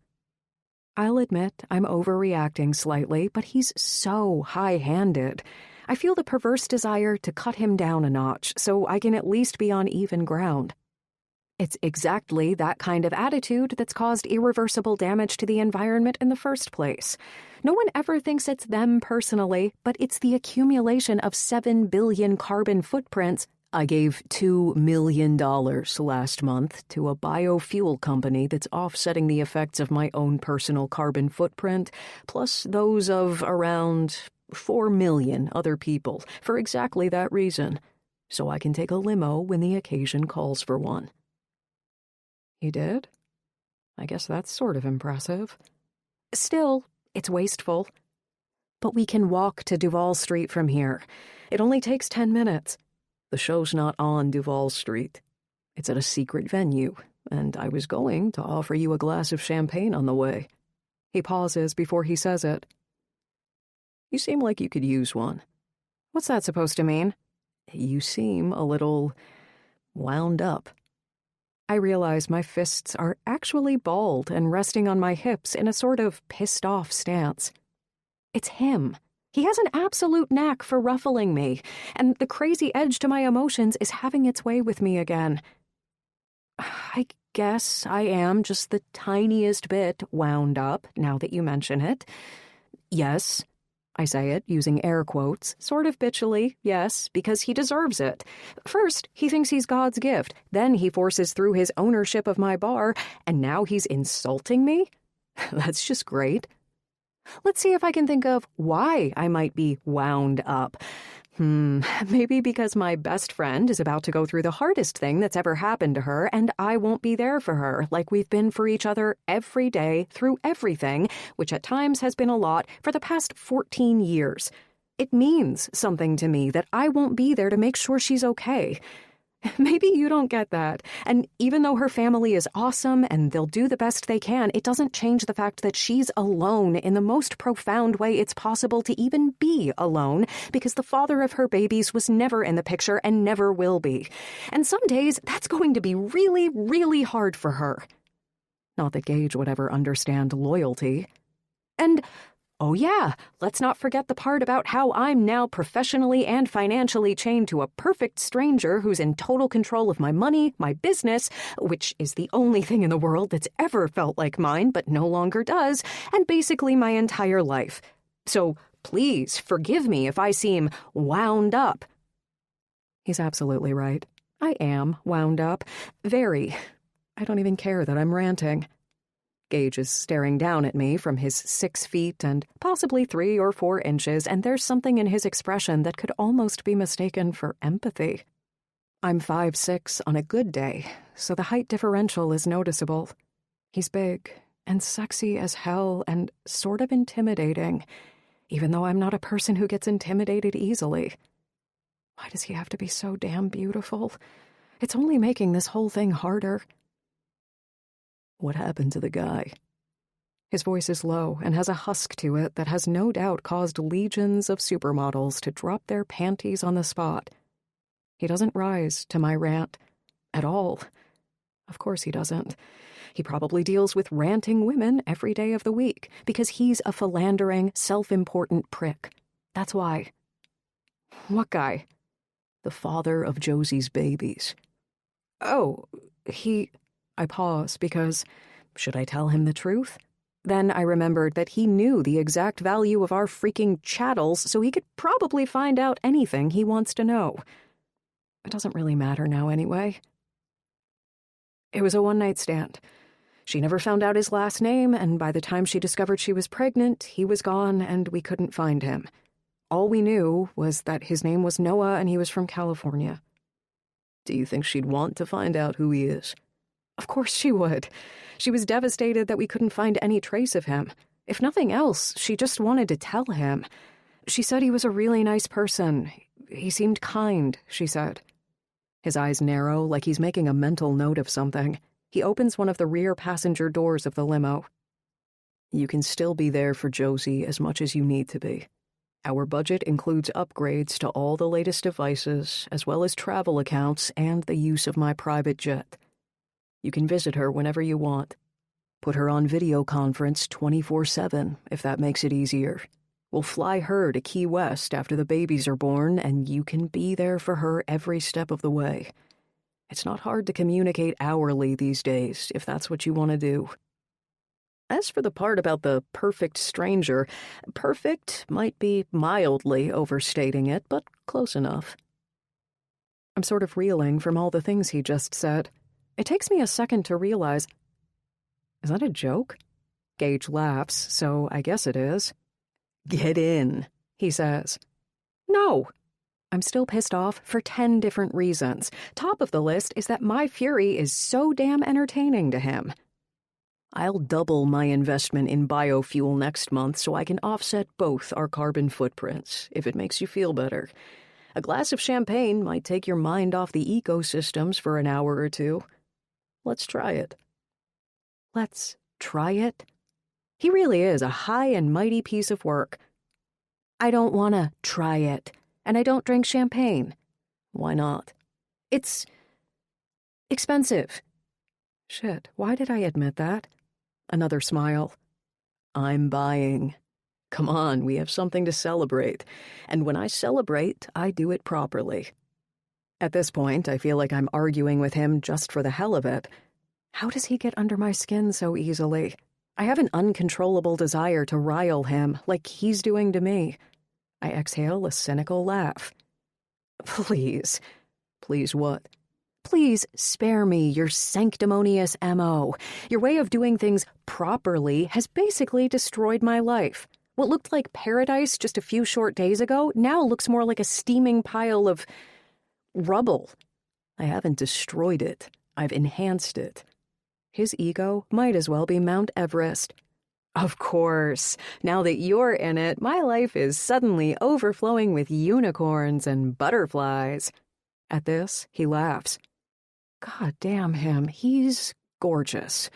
I'll admit I'm overreacting slightly, but he's so high-handed. I feel the perverse desire to cut him down a notch so I can at least be on even ground. It's exactly that kind of attitude that's caused irreversible damage to the environment in the first place. No one ever thinks it's them personally, but it's the accumulation of 7 billion carbon footprints. I gave $2 million last month to a biofuel company that's offsetting the effects of my own personal carbon footprint, plus those of around 4 million other people, for exactly that reason. So I can take a limo when the occasion calls for one. He did? I guess that's sort of impressive. Still, it's wasteful. But we can walk to Duval Street from here. It only takes 10 minutes. The show's not on Duval Street. It's at a secret venue, and I was going to offer you a glass of champagne on the way. He pauses before he says it. You seem like you could use one. What's that supposed to mean? You seem a little wound up. I realize my fists are actually balled and resting on my hips in a sort of pissed-off stance. It's him. He has an absolute knack for ruffling me, and the crazy edge to my emotions is having its way with me again. I guess I am just the tiniest bit wound up, now that you mention it. Yes, I say it using air quotes, sort of bitchily, yes, because he deserves it. First, he thinks he's God's gift. Then he forces through his ownership of my bar, and now he's insulting me? That's just great. Let's see if I can think of why I might be wound up. Maybe because my best friend is about to go through the hardest thing that's ever happened to her, and I won't be there for her, like we've been for each other every day through everything, which at times has been a lot, for the past 14 years. It means something to me that I won't be there to make sure she's okay. Maybe you don't get that. And even though her family is awesome and they'll do the best they can, it doesn't change the fact that she's alone in the most profound way it's possible to even be alone, because the father of her babies was never in the picture and never will be. And some days, that's going to be really, really hard for her. Not that Gage would ever understand loyalty. And oh yeah, let's not forget the part about how I'm now professionally and financially chained to a perfect stranger who's in total control of my money, my business, which is the only thing in the world that's ever felt like mine but no longer does, and basically my entire life. So please forgive me if I seem wound up. He's absolutely right. I am wound up. Very. I don't even care that I'm ranting. Gage is staring down at me from his 6 feet and possibly 3 or 4 inches, and there's something in his expression that could almost be mistaken for empathy. I'm 5'6" on a good day, so the height differential is noticeable. He's big and sexy as hell and sort of intimidating, even though I'm not a person who gets intimidated easily. Why does he have to be so damn beautiful? It's only making this whole thing harder. What happened to the guy? His voice is low and has a husk to it that has no doubt caused legions of supermodels to drop their panties on the spot. He doesn't rise to my rant. At all. Of course he doesn't. He probably deals with ranting women every day of the week, because he's a philandering, self-important prick. That's why. What guy? The father of Josie's babies. Oh, I pause because, should I tell him the truth? Then I remembered that he knew the exact value of our freaking chattels, so he could probably find out anything he wants to know. It doesn't really matter now anyway. It was a one-night stand. She never found out his last name, and by the time she discovered she was pregnant, he was gone and we couldn't find him. All we knew was that his name was Noah and he was from California. Do you think she'd want to find out who he is? Of course she would. She was devastated that we couldn't find any trace of him. If nothing else, she just wanted to tell him. She said he was a really nice person. He seemed kind, she said. His eyes narrow, like he's making a mental note of something. He opens one of the rear passenger doors of the limo. You can still be there for Josie as much as you need to be. Our budget includes upgrades to all the latest devices, as well as travel accounts and the use of my private jet. You can visit her whenever you want. Put her on video conference 24/7, if that makes it easier. We'll fly her to Key West after the babies are born, and you can be there for her every step of the way. It's not hard to communicate hourly these days, if that's what you want to do. As for the part about the perfect stranger, perfect might be mildly overstating it, but close enough. I'm sort of reeling from all the things he just said. It takes me a second to realize, is that a joke? Gage laughs, so I guess it is. Get in, he says. No. I'm still pissed off for 10 different reasons. Top of the list is that my fury is so damn entertaining to him. I'll double my investment in biofuel next month so I can offset both our carbon footprints, if it makes you feel better. A glass of champagne might take your mind off the ecosystems for an hour or two. Let's try it. Let's try it? He really is a high and mighty piece of work. I don't want to try it, and I don't drink champagne. Why not? It's expensive. Shit, why did I admit that? Another smile. I'm buying. Come on, we have something to celebrate. And when I celebrate, I do it properly. At this point, I feel like I'm arguing with him just for the hell of it. How does he get under my skin so easily? I have an uncontrollable desire to rile him, like he's doing to me. I exhale a cynical laugh. Please. Please what? Please spare me your sanctimonious M.O. Your way of doing things properly has basically destroyed my life. What looked like paradise just a few short days ago now looks more like a steaming pile of rubble. I haven't destroyed it. I've enhanced it. His ego might as well be Mount Everest. Of course. Now that you're in it, my life is suddenly overflowing with unicorns and butterflies. At this, he laughs. God damn him, he's gorgeous.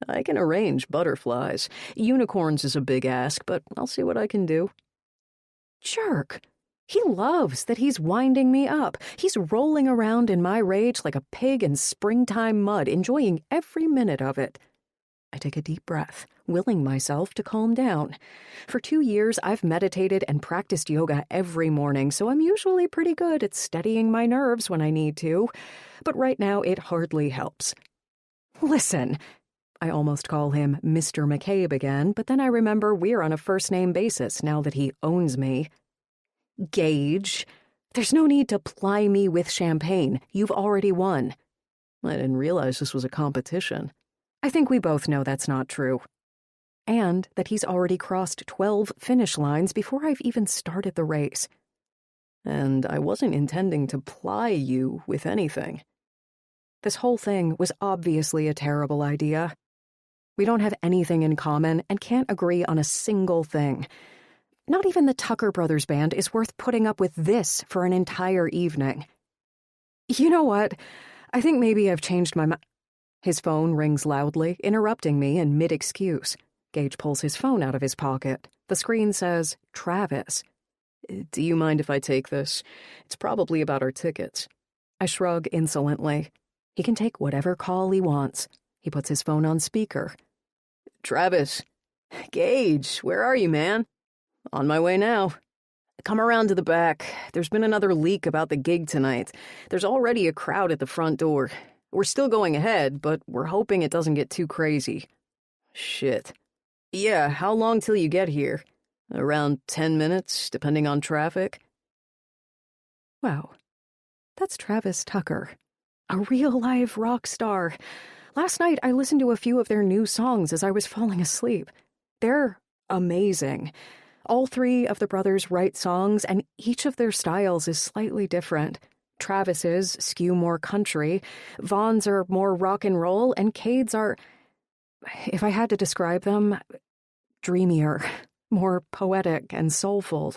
I can arrange butterflies. Unicorns is a big ask, but I'll see what I can do. Jerk. He loves that he's winding me up. He's rolling around in my rage like a pig in springtime mud, enjoying every minute of it. I take a deep breath, willing myself to calm down. For 2 years, I've meditated and practiced yoga every morning, so I'm usually pretty good at steadying my nerves when I need to. But right now, it hardly helps. Listen, I almost call him Mr. McCabe again, but then I remember we're on a first-name basis now that he owns me. Gage, there's no need to ply me with champagne. You've already won. I didn't realize this was a competition. I think we both know that's not true. And that he's already crossed 12 finish lines before I've even started the race. And I wasn't intending to ply you with anything. This whole thing was obviously a terrible idea. We don't have anything in common and can't agree on a single thing. Not even the Tucker Brothers Band is worth putting up with this for an entire evening. You know what? I think maybe I've changed my mind. His phone rings loudly, interrupting me in mid-excuse. Gage pulls his phone out of his pocket. The screen says, Travis. Do you mind if I take this? It's probably about our tickets. I shrug insolently. He can take whatever call he wants. He puts his phone on speaker. Travis. Gage, where are you, man? On my way now. Come around to the back. There's been another leak about the gig tonight. There's already a crowd at the front door. We're still going ahead, but we're hoping it doesn't get too crazy. Shit. Yeah, how long till you get here? Around 10 minutes, depending on traffic. Wow. That's Travis Tucker. A real-life rock star. Last night, I listened to a few of their new songs as I was falling asleep. They're amazing. All 3 of the brothers write songs, and each of their styles is slightly different. Travis's skew more country, Vaughn's are more rock and roll, and Cade's are, if I had to describe them, dreamier, more poetic and soulful.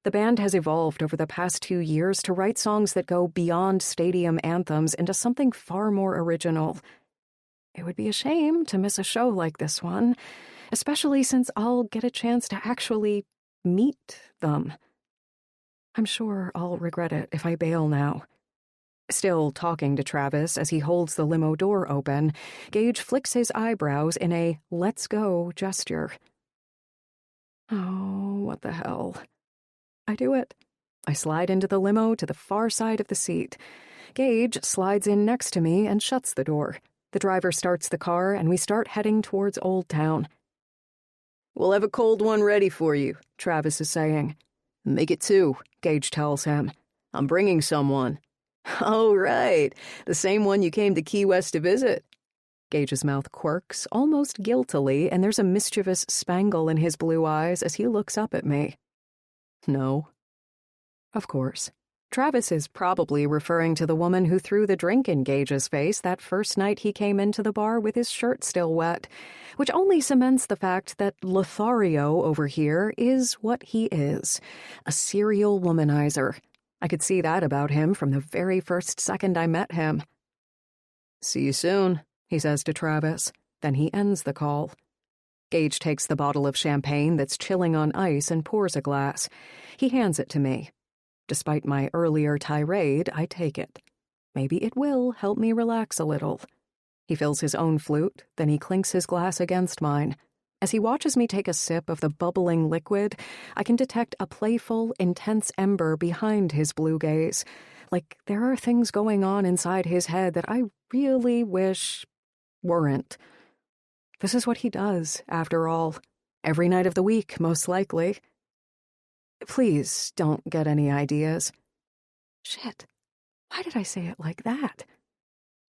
The band has evolved over the past 2 years to write songs that go beyond stadium anthems into something far more original. It would be a shame to miss a show like this one, especially since I'll get a chance to actually meet them. I'm sure I'll regret it if I bail now. Still talking to Travis as he holds the limo door open, Gage flicks his eyebrows in a let's go gesture. Oh, what the hell. I do it. I slide into the limo to the far side of the seat. Gage slides in next to me and shuts the door. The driver starts the car and we start heading towards Old Town. We'll have a cold one ready for you, Travis is saying. Make it 2, Gage tells him. I'm bringing someone. Oh, right. The same one you came to Key West to visit. Gage's mouth quirks, almost guiltily, and there's a mischievous spangle in his blue eyes as he looks up at me. No. Of course. Travis is probably referring to the woman who threw the drink in Gage's face that first night he came into the bar with his shirt still wet, which only cements the fact that Lothario over here is what he is, a serial womanizer. I could see that about him from the very first second I met him. See you soon, he says to Travis. Then he ends the call. Gage takes the bottle of champagne that's chilling on ice and pours a glass. He hands it to me. Despite my earlier tirade, I take it. Maybe it will help me relax a little. He fills his own flute, then he clinks his glass against mine. As he watches me take a sip of the bubbling liquid, I can detect a playful, intense ember behind his blue gaze. Like there are things going on inside his head that I really wish weren't. This is what he does, after all. Every night of the week, most likely. Please don't get any ideas. Shit. Why did I say it like that?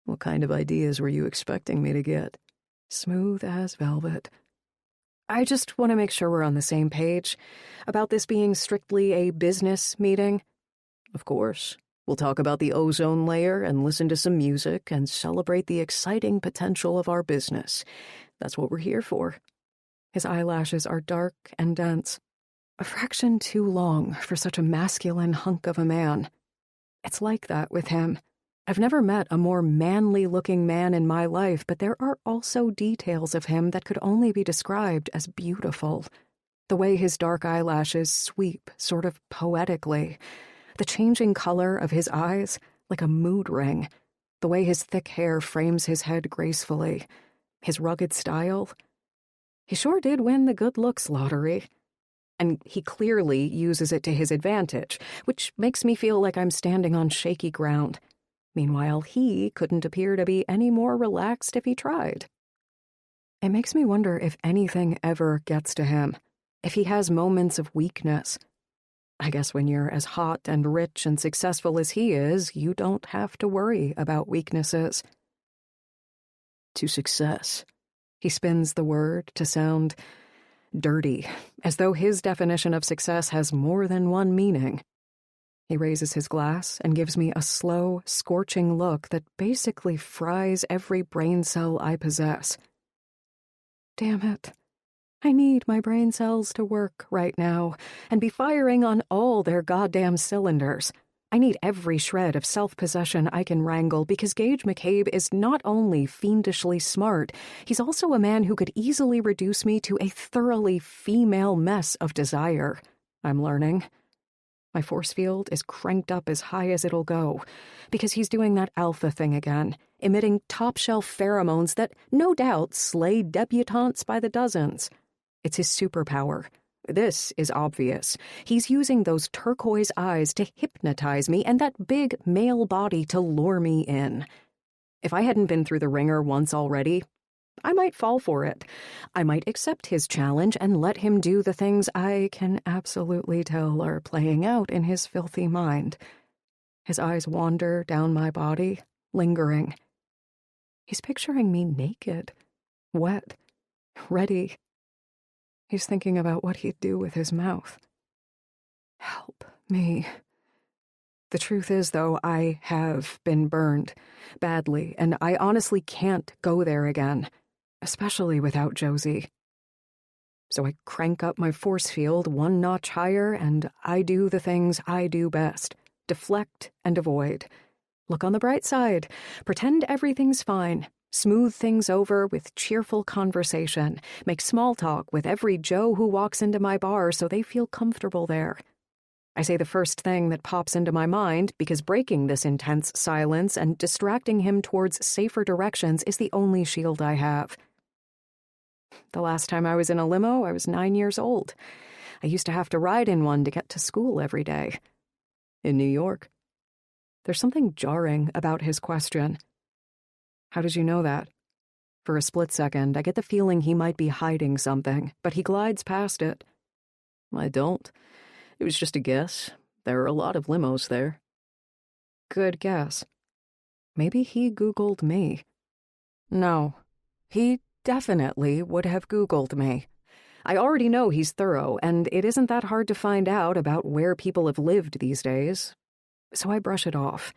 What kind of ideas were you expecting me to get? Smooth as velvet. I just want to make sure we're on the same page about this being strictly a business meeting. Of course. We'll talk about the ozone layer and listen to some music and celebrate the exciting potential of our business. That's what we're here for. His eyelashes are dark and dense. A fraction too long for such a masculine hunk of a man. It's like that with him. I've never met a more manly-looking man in my life, but there are also details of him that could only be described as beautiful. The way his dark eyelashes sweep sort of poetically. The changing color of his eyes, like a mood ring. The way his thick hair frames his head gracefully. His rugged style. He sure did win the good looks lottery. And he clearly uses it to his advantage, which makes me feel like I'm standing on shaky ground. Meanwhile, he couldn't appear to be any more relaxed if he tried. It makes me wonder if anything ever gets to him, if he has moments of weakness. I guess when you're as hot and rich and successful as he is, you don't have to worry about weaknesses. To success. He spins the word to sound dirty, as though his definition of success has more than one meaning. He raises his glass and gives me a slow, scorching look that basically fries every brain cell I possess. Damn it. I need my brain cells to work right now and be firing on all their goddamn cylinders. I need every shred of self-possession I can wrangle because Gage McCabe is not only fiendishly smart, he's also a man who could easily reduce me to a thoroughly female mess of desire. I'm learning. My force field is cranked up as high as it'll go because he's doing that alpha thing again, emitting top-shelf pheromones that no doubt slay debutantes by the dozens. It's his superpower. This is obvious. He's using those turquoise eyes to hypnotize me and that big male body to lure me in. If I hadn't been through the ringer once already, I might fall for it. I might accept his challenge and let him do the things I can absolutely tell are playing out in his filthy mind. His eyes wander down my body, lingering. He's picturing me naked, wet, ready. He's thinking about what he'd do with his mouth. Help me. The truth is, though, I have been burned badly, and I honestly can't go there again, especially without Josie. So I crank up my force field one notch higher, and I do the things I do best. Deflect and avoid. Look on the bright side. Pretend everything's fine. Smooth things over with cheerful conversation. Make small talk with every Joe who walks into my bar so they feel comfortable there. I say the first thing that pops into my mind because breaking this intense silence and distracting him towards safer directions is the only shield I have. The last time I was in a limo, I was 9 years old. I used to have to ride in one to get to school every day. In New York? There's something jarring about his question. How did you know that? For a split second, I get the feeling he might be hiding something, but he glides past it. I don't. It was just a guess. There are a lot of limos there. Good guess. Maybe he Googled me. No, he definitely would have Googled me. I already know he's thorough, and it isn't that hard to find out about where people have lived these days. So I brush it off.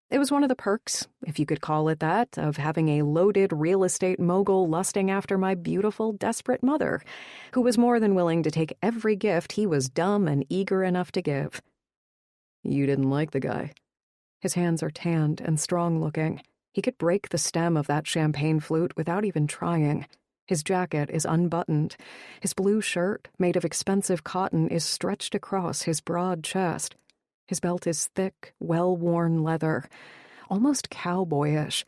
It was one of the perks, if you could call it that, of having a loaded real estate mogul lusting after my beautiful, desperate mother, who was more than willing to take every gift he was dumb and eager enough to give. You didn't like the guy. His hands are tanned and strong-looking. He could break the stem of that champagne flute without even trying. His jacket is unbuttoned. His blue shirt, made of expensive cotton, is stretched across his broad chest. His belt is thick, well-worn leather, almost cowboyish.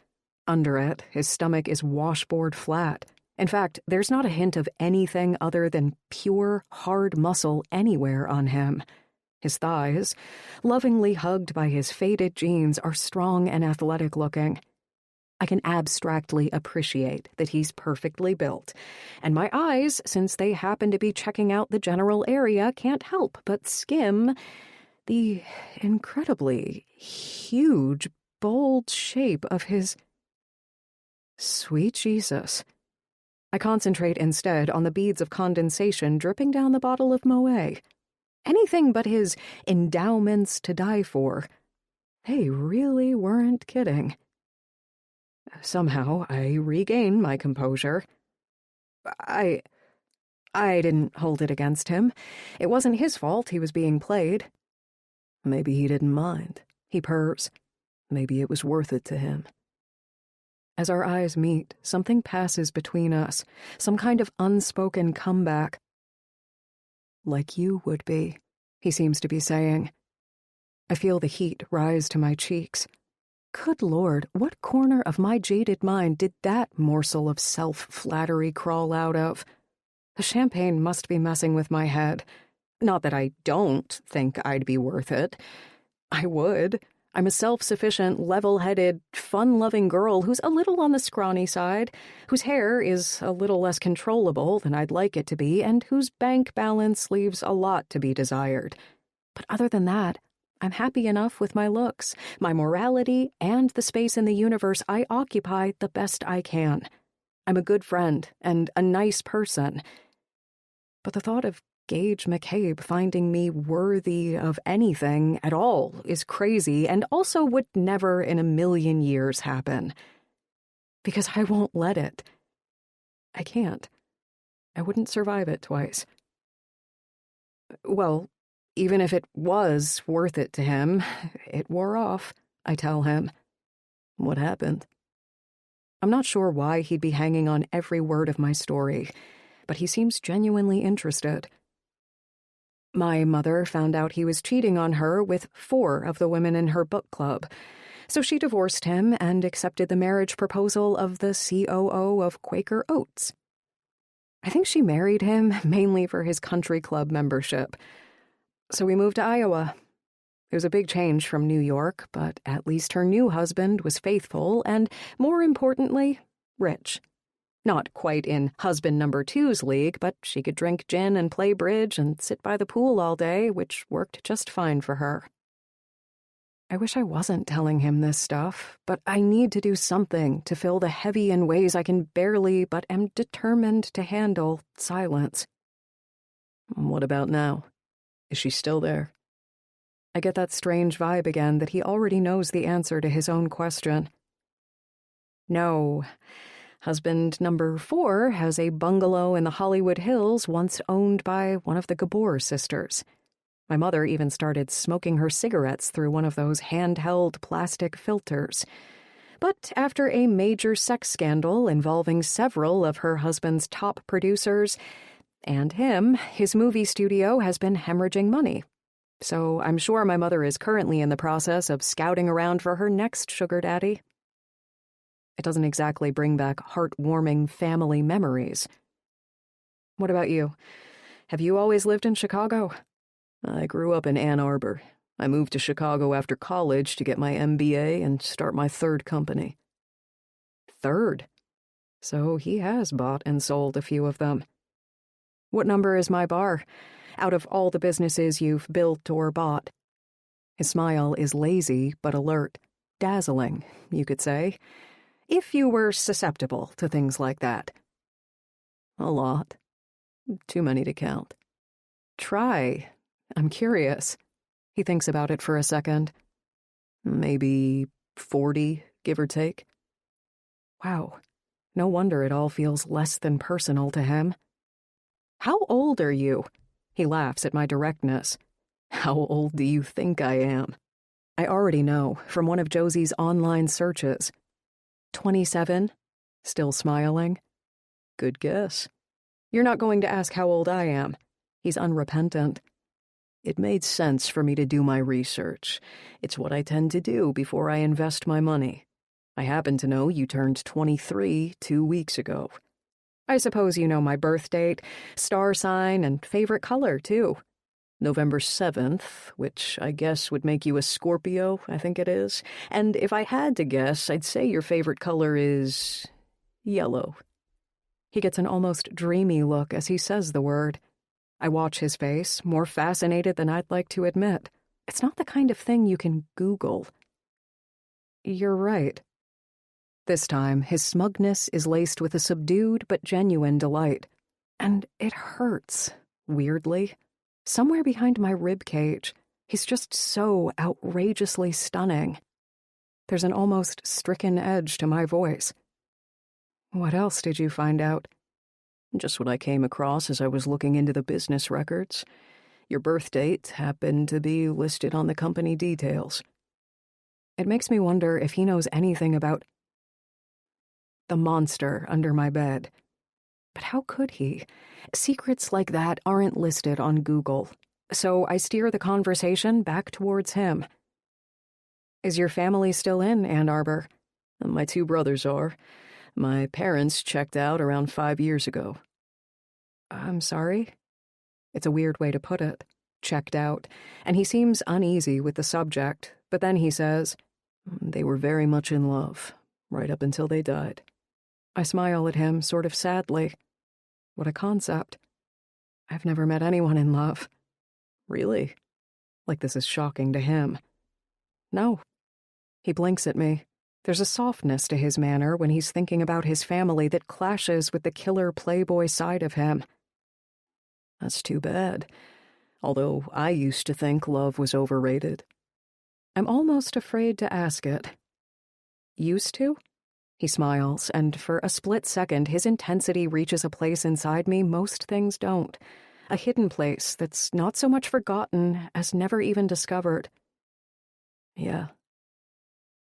Under it, his stomach is washboard flat. In fact, there's not a hint of anything other than pure, hard muscle anywhere on him. His thighs, lovingly hugged by his faded jeans, are strong and athletic-looking. I can abstractly appreciate that he's perfectly built, and my eyes, since they happen to be checking out the general area, can't help but skim the incredibly huge, bold shape of his... Sweet Jesus. I concentrate instead on the beads of condensation dripping down the bottle of Moet. Anything but his endowments to die for. They really weren't kidding. Somehow I regain my composure. I didn't hold it against him. It wasn't his fault he was being played. Maybe he didn't mind. He purrs. Maybe it was worth it to him. As our eyes meet, something passes between us, some kind of unspoken comeback. Like you would be, he seems to be saying. I feel the heat rise to my cheeks. Good Lord, what corner of my jaded mind did that morsel of self-flattery crawl out of? The champagne must be messing with my head. Not that I don't think I'd be worth it. I would. I'm a self-sufficient, level-headed, fun-loving girl who's a little on the scrawny side, whose hair is a little less controllable than I'd like it to be, and whose bank balance leaves a lot to be desired. But other than that, I'm happy enough with my looks, my morality, and the space in the universe I occupy the best I can. I'm a good friend and a nice person. But the thought of Gage McCabe finding me worthy of anything at all is crazy and also would never in a million years happen. Because I won't let it. I can't. I wouldn't survive it twice. Well, even if it was worth it to him, it wore off, I tell him. What happened? I'm not sure why he'd be hanging on every word of my story, but he seems genuinely interested. My mother found out he was cheating on her with 4 of the women in her book club, so she divorced him and accepted the marriage proposal of the COO of Quaker Oats. I think she married him mainly for his country club membership. So we moved to Iowa. It was a big change from New York, but at least her new husband was faithful and, more importantly, rich. Not quite in husband number 2's league, but she could drink gin and play bridge and sit by the pool all day, which worked just fine for her. I wish I wasn't telling him this stuff, but I need to do something to fill the heavy in ways I can barely but am determined to handle silence. What about now? Is she still there? I get that strange vibe again that he already knows the answer to his own question. No. Husband number 4 has a bungalow in the Hollywood Hills once owned by one of the Gabor sisters. My mother even started smoking her cigarettes through one of those handheld plastic filters. But after a major sex scandal involving several of her husband's top producers and him, his movie studio has been hemorrhaging money. So I'm sure my mother is currently in the process of scouting around for her next sugar daddy. It doesn't exactly bring back heartwarming family memories. What about you? Have you always lived in Chicago? I grew up in Ann Arbor. I moved to Chicago after college to get my MBA and start my 3rd company. 3rd? So he has bought and sold a few of them. What number is my bar, out of all the businesses you've built or bought? His smile is lazy but alert, dazzling, you could say, if you were susceptible to things like that. A lot. Too many to count. Try. I'm curious. He thinks about it for a second. Maybe 40, give or take. Wow. No wonder it all feels less than personal to him. How old are you? He laughs at my directness. How old do you think I am? I already know from one of Josie's online searches. 27? Still smiling? Good guess. You're not going to ask how old I am. He's unrepentant. It made sense for me to do my research. It's what I tend to do before I invest my money. I happen to know you turned 23 2 weeks ago. I suppose you know my birth date, star sign, and favorite color, too. November 7th, which I guess would make you a Scorpio, I think it is. And if I had to guess, I'd say your favorite color is yellow. He gets an almost dreamy look as he says the word. I watch his face, more fascinated than I'd like to admit. It's not the kind of thing you can Google. You're right. This time, his smugness is laced with a subdued but genuine delight. And it hurts, weirdly. Somewhere behind my rib cage, he's just so outrageously stunning. There's an almost stricken edge to my voice. What else did you find out? Just what I came across as I was looking into the business records. Your birth date happened to be listed on the company details. It makes me wonder if he knows anything about the monster under my bed. But how could he? Secrets like that aren't listed on Google, so I steer the conversation back towards him. Is your family still in Ann Arbor? My 2 brothers are. My parents checked out around 5 years ago. I'm sorry? It's a weird way to put it. Checked out. And he seems uneasy with the subject, but then he says, They were very much in love, right up until they died. I smile at him, sort of sadly. What a concept. I've never met anyone in love. Really? Like this is shocking to him. No. He blinks at me. There's a softness to his manner when he's thinking about his family that clashes with the killer playboy side of him. That's too bad. Although I used to think love was overrated. I'm almost afraid to ask it. Used to? He smiles, and for a split second his intensity reaches a place inside me most things don't. A hidden place that's not so much forgotten as never even discovered. Yeah.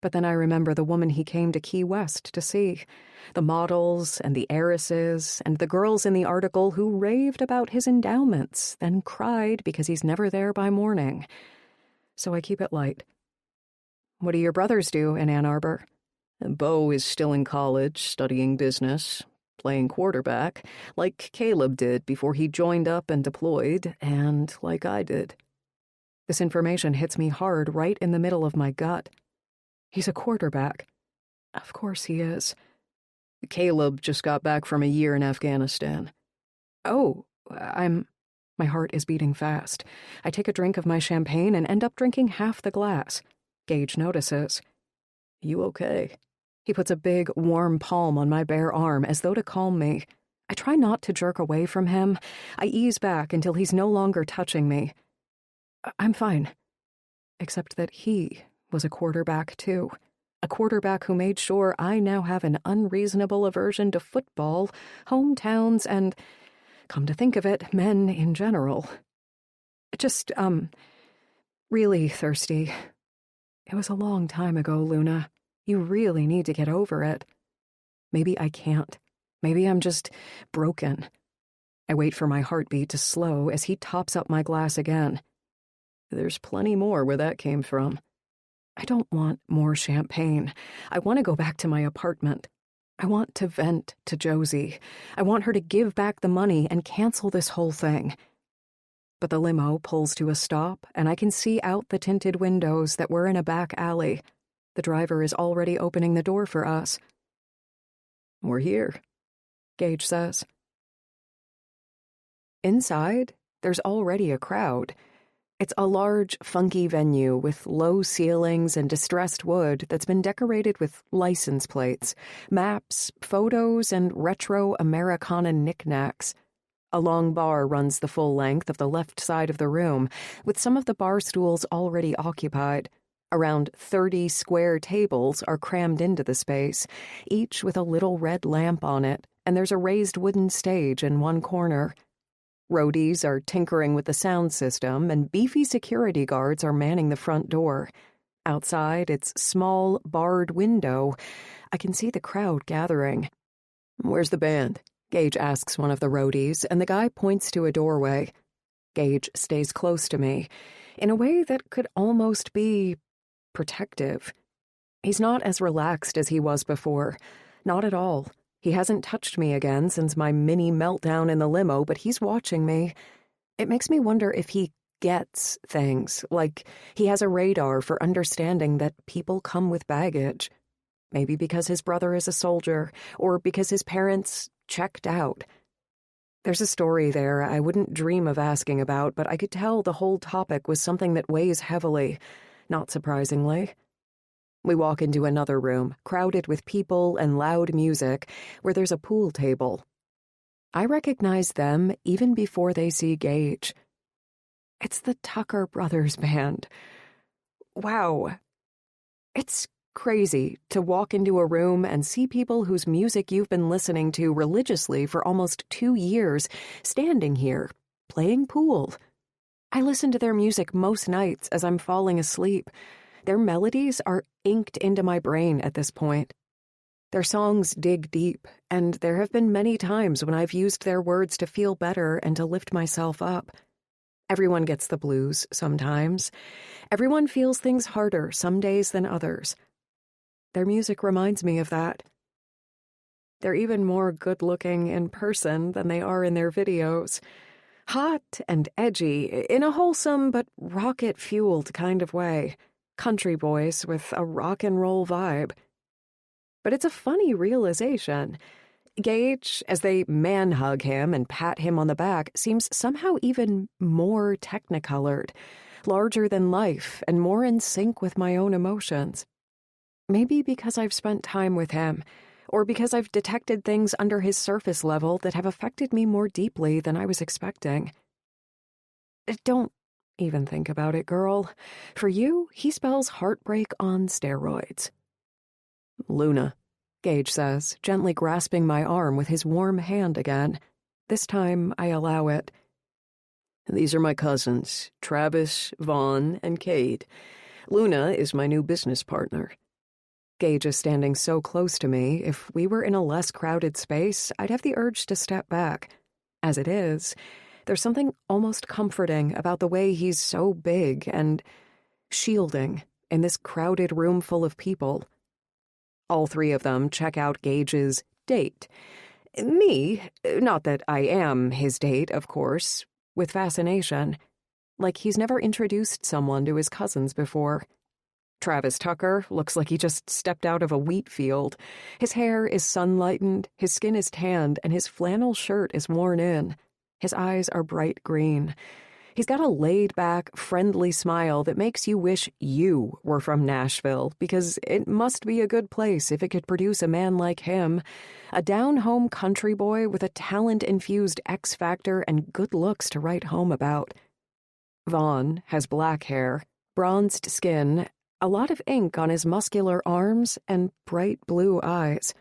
But then I remember the woman he came to Key West to see. The models and the heiresses and the girls in the article who raved about his endowments, then cried because he's never there by morning. So I keep it light. What do your brothers do in Ann Arbor? Bo is still in college, studying business, playing quarterback, like Caleb did before he joined up and deployed, and like I did. This information hits me hard right in the middle of my gut. He's a quarterback. Of course he is. Caleb just got back from a year in Afghanistan. Oh, My heart is beating fast. I take a drink of my champagne and end up drinking half the glass. Gage notices. You okay? He puts a big, warm palm on my bare arm as though to calm me. I try not to jerk away from him. I ease back until he's no longer touching me. I'm fine. Except that he was a quarterback, too. A quarterback who made sure I now have an unreasonable aversion to football, hometowns, and, come to think of it, men in general. Just, really thirsty. It was a long time ago, Luna. You really need to get over it. Maybe I can't. Maybe I'm just broken. I wait for my heartbeat to slow as he tops up my glass again. There's plenty more where that came from. I don't want more champagne. I want to go back to my apartment. I want to vent to Josie. I want her to give back the money and cancel this whole thing. But the limo pulls to a stop, and I can see out the tinted windows that were in a back alley. The driver is already opening the door for us. We're here, Gage says. Inside, there's already a crowd. It's a large, funky venue with low ceilings and distressed wood that's been decorated with license plates, maps, photos, and retro Americana knickknacks. A long bar runs the full length of the left side of the room, with some of the bar stools already occupied. Around 30 square tables are crammed into the space, each with a little red lamp on it, and there's a raised wooden stage in one corner. Roadies are tinkering with the sound system, and beefy security guards are manning the front door. Outside its small, barred window, I can see the crowd gathering. Where's the band? Gage asks one of the roadies, and the guy points to a doorway. Gage stays close to me, in a way that could almost be protective. He's not as relaxed as he was before. Not at all. He hasn't touched me again since my mini meltdown in the limo, but he's watching me. It makes me wonder if he gets things, like he has a radar for understanding that people come with baggage. Maybe because his brother is a soldier, or because his parents checked out. There's a story there I wouldn't dream of asking about, but I could tell the whole topic was something that weighs heavily, not surprisingly. We walk into another room, crowded with people and loud music, where there's a pool table. I recognize them even before they see Gage. It's the Tucker Brothers Band. Wow. It's crazy to walk into a room and see people whose music you've been listening to religiously for almost 2 years standing here, playing pool. I listen to their music most nights as I'm falling asleep. Their melodies are inked into my brain at this point. Their songs dig deep, and there have been many times when I've used their words to feel better and to lift myself up. Everyone gets the blues sometimes. Everyone feels things harder some days than others. Their music reminds me of that. They're even more good-looking in person than they are in their videos. Hot and edgy, in a wholesome but rocket-fueled kind of way. Country boys with a rock and roll vibe. But it's a funny realization. Gage, as they man-hug him and pat him on the back, seems somehow even more technicolored, larger than life, and more in sync with my own emotions. Maybe because I've spent time with him, or because I've detected things under his surface level that have affected me more deeply than I was expecting. Don't even think about it, girl. For you, he spells heartbreak on steroids. Luna, Gage says, gently grasping my arm with his warm hand again. This time, I allow it. These are my cousins, Travis, Vaughn, and Cade. Luna is my new business partner. Gage is standing so close to me, if we were in a less crowded space, I'd have the urge to step back. As it is, there's something almost comforting about the way he's so big and shielding in this crowded room full of people. All three of them check out Gage's date. Me, not that I am his date, of course, with fascination. Like he's never introduced someone to his cousins before. Travis Tucker looks like he just stepped out of a wheat field. His hair is sun-lightened, his skin is tanned, and his flannel shirt is worn in. His eyes are bright green. He's got a laid-back, friendly smile that makes you wish you were from Nashville, because it must be a good place if it could produce a man like him, a down-home country boy with a talent-infused X-factor and good looks to write home about. Vaughn has black hair, bronzed skin, a lot of ink on his muscular arms, and bright blue eyes.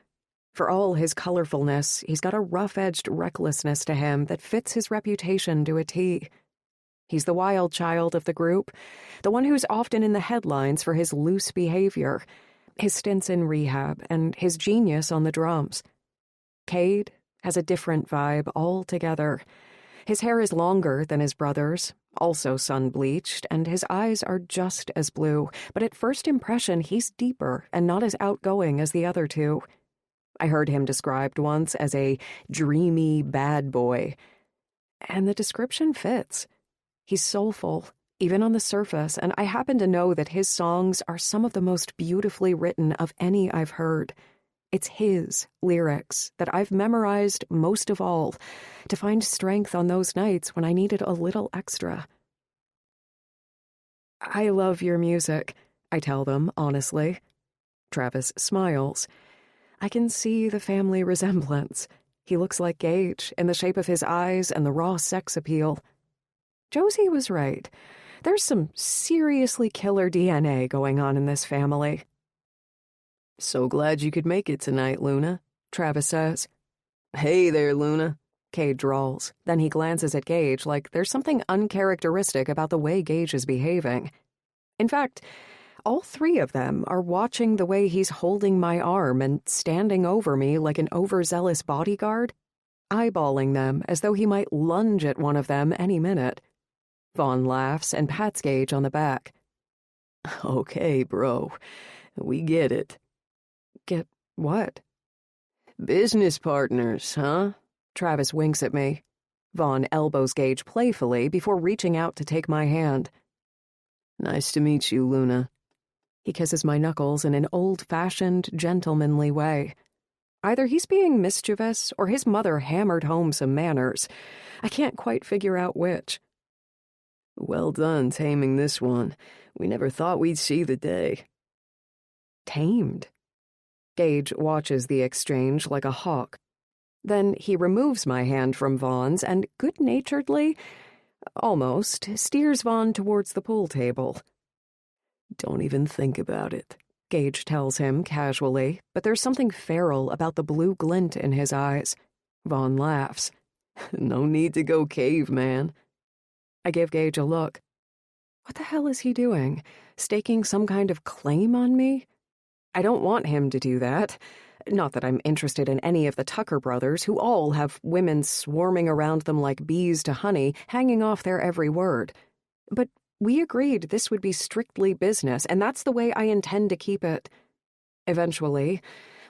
For all his colorfulness, he's got a rough-edged recklessness to him that fits his reputation to a T. He's the wild child of the group, the one who's often in the headlines for his loose behavior, his stints in rehab, and his genius on the drums. Cade has a different vibe altogether. His hair is longer than his brother's, also sun-bleached, and his eyes are just as blue, but at first impression he's deeper and not as outgoing as the other two. I heard him described once as a dreamy bad boy, and the description fits. He's soulful, even on the surface, and I happen to know that his songs are some of the most beautifully written of any I've heard. It's his lyrics that I've memorized most of all to find strength on those nights when I needed a little extra. I love your music, I tell them honestly. Travis smiles. I can see the family resemblance. He looks like Gage in the shape of his eyes and the raw sex appeal. Josie was right. There's some seriously killer DNA going on in this family. So glad you could make it tonight, Luna, Travis says. Hey there, Luna, Cade drawls. Then he glances at Gage like there's something uncharacteristic about the way Gage is behaving. In fact, all three of them are watching the way he's holding my arm and standing over me like an overzealous bodyguard, eyeballing them as though he might lunge at one of them any minute. Vaughn laughs and pats Gage on the back. Okay, bro. We get it. Get what? Business partners, huh? Travis winks at me. Vaughn elbows Gage playfully before reaching out to take my hand. Nice to meet you, Luna. He kisses my knuckles in an old-fashioned, gentlemanly way. Either he's being mischievous or his mother hammered home some manners. I can't quite figure out which. Well done taming this one. We never thought we'd see the day. Tamed? Gage watches the exchange like a hawk. Then he removes my hand from Vaughn's and good-naturedly, almost, steers Vaughn towards the pool table. Don't even think about it, Gage tells him casually, but there's something feral about the blue glint in his eyes. Vaughn laughs. No need to go caveman. I give Gage a look. What the hell is he doing? Staking some kind of claim on me? I don't want him to do that. Not that I'm interested in any of the Tucker brothers, who all have women swarming around them like bees to honey, hanging off their every word. But we agreed this would be strictly business, and that's the way I intend to keep it. Eventually,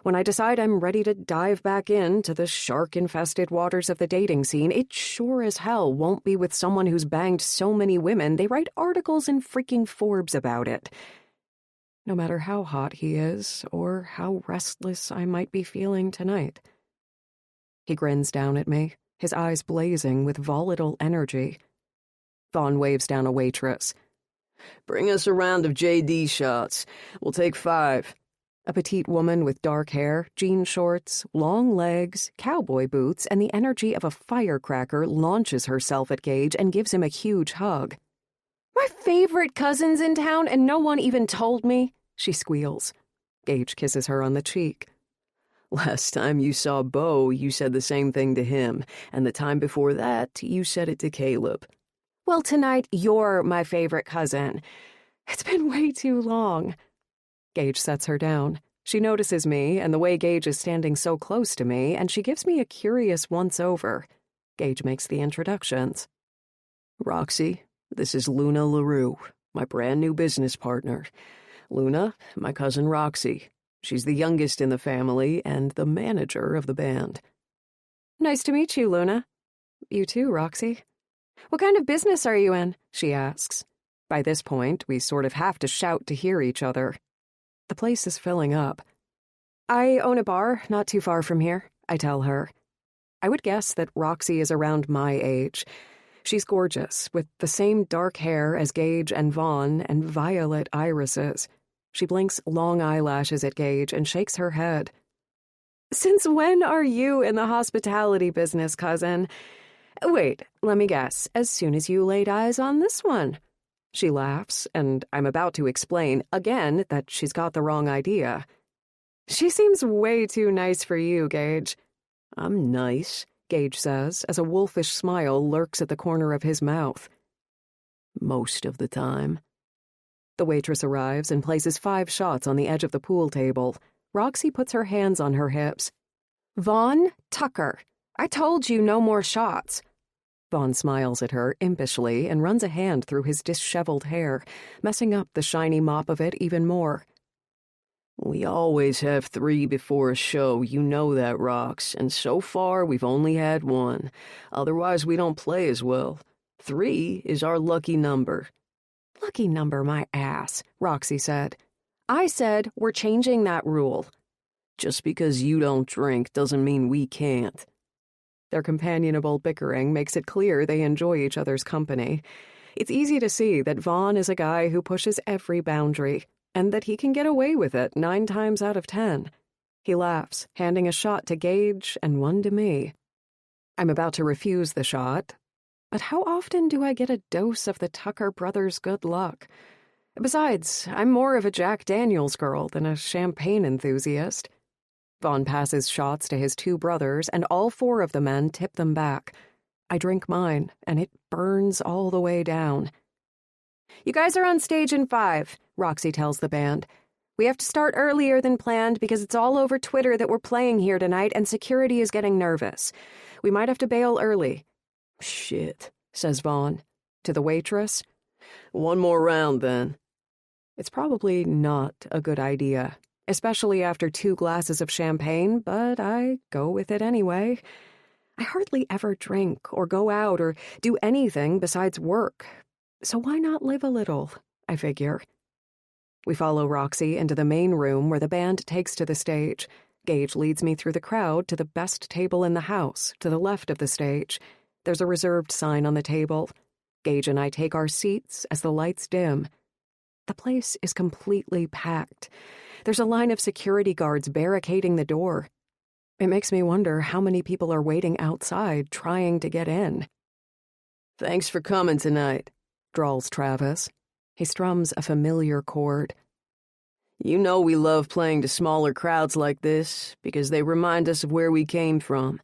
when I decide I'm ready to dive back into the shark-infested waters of the dating scene, it sure as hell won't be with someone who's banged so many women they write articles in freaking Forbes about it. No matter how hot he is, or how restless I might be feeling tonight. He grins down at me, his eyes blazing with volatile energy. Vaughn waves down a waitress. "Bring us a round of JD shots. We'll take 5. A petite woman with dark hair, jean shorts, long legs, cowboy boots, and the energy of a firecracker launches herself at Gage and gives him a huge hug. "My favorite cousin's in town, and no one even told me," she squeals. Gage kisses her on the cheek. "Last time you saw Beau, you said the same thing to him, and the time before that, you said it to Caleb." "Well, tonight you're my favorite cousin. It's been way too long." Gage sets her down. She notices me and the way Gage is standing so close to me, and she gives me a curious once-over. Gage makes the introductions. "Roxy, this is Luna LaRue, my brand new business partner. Luna, my cousin Roxy. She's the youngest in the family and the manager of the band." "Nice to meet you, Luna." "You too, Roxy." "What kind of business are you in?" she asks. By this point, we sort of have to shout to hear each other. The place is filling up. "I own a bar not too far from here," I tell her. I would guess that Roxy is around my age. She's gorgeous, with the same dark hair as Gage and Vaughn and violet irises. She blinks long eyelashes at Gage and shakes her head. "Since when are you in the hospitality business, cousin? Wait, let me guess. As soon as you laid eyes on this one." She laughs, and I'm about to explain, again, that she's got the wrong idea. "She seems way too nice for you, Gage." "I'm nice," Gage says, as a wolfish smile lurks at the corner of his mouth. "Most of the time." The waitress arrives and places 5 shots on the edge of the pool table. Roxy puts her hands on her hips. "Vaughn, Tucker, I told you no more shots." Vaughn smiles at her impishly and runs a hand through his disheveled hair, messing up the shiny mop of it even more. "We always have 3 before a show, you know that, Rox, and so far we've only had 1. Otherwise we don't play as well. 3 is our lucky number." "Lucky number, my ass," Roxy said. "I said we're changing that rule." "Just because you don't drink doesn't mean we can't." Their companionable bickering makes it clear they enjoy each other's company. It's easy to see that Vaughn is a guy who pushes every boundary, and that he can get away with it 9 times out of 10. He laughs, handing a shot to Gage and one to me. I'm about to refuse the shot, but how often do I get a dose of the Tucker brothers' good luck? Besides, I'm more of a Jack Daniels girl than a champagne enthusiast. Vaughn passes shots to his 2 brothers, and all 4 of the men tip them back. I drink mine, and it burns all the way down. "You guys are on stage in 5, Roxy tells the band. "We have to start earlier than planned because it's all over Twitter that we're playing here tonight and security is getting nervous. We might have to bail early." "Shit," says Vaughn. To the waitress, "1 more round, then." It's probably not a good idea, especially after 2 glasses of champagne, but I go with it anyway. I hardly ever drink or go out or do anything besides work. So why not live a little, I figure. We follow Roxy into the main room where the band takes to the stage. Gage leads me through the crowd to the best table in the house, to the left of the stage. There's a reserved sign on the table. Gage and I take our seats as the lights dim. The place is completely packed. There's a line of security guards barricading the door. It makes me wonder how many people are waiting outside trying to get in. "Thanks for coming tonight," drawls Travis. He strums a familiar chord. "You know we love playing to smaller crowds like this because they remind us of where we came from.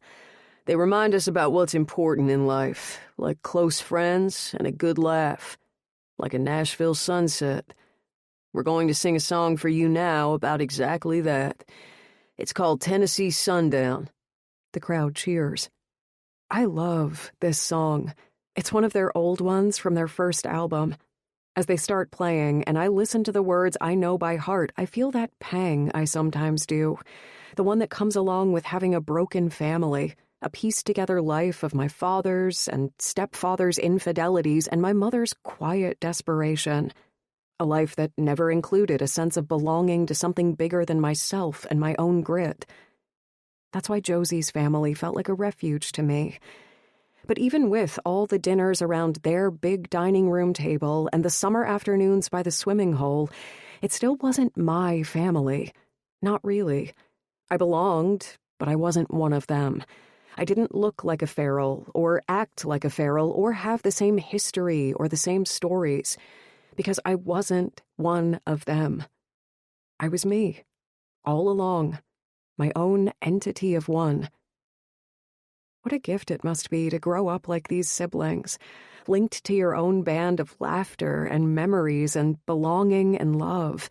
They remind us about what's important in life, like close friends and a good laugh." like a Nashville sunset. We're going to sing a song for you now about exactly that. It's called Tennessee Sundown." The crowd cheers. I love this song. It's one of their old ones from their first album. As they start playing and I listen to the words I know by heart, I feel that pang I sometimes do. The one that comes along with having a broken family, a pieced-together life of my father's and stepfather's infidelities and my mother's quiet desperation. A life that never included a sense of belonging to something bigger than myself and my own grit. That's why Josie's family felt like a refuge to me. But even with all the dinners around their big dining room table and the summer afternoons by the swimming hole, it still wasn't my family. Not really. I belonged, but I wasn't one of them. I didn't look like a feral, or act like a feral, or have the same history or the same stories, because I wasn't one of them. I was me, all along, my own entity of one. What a gift it must be to grow up like these siblings, linked to your own band of laughter and memories and belonging and love.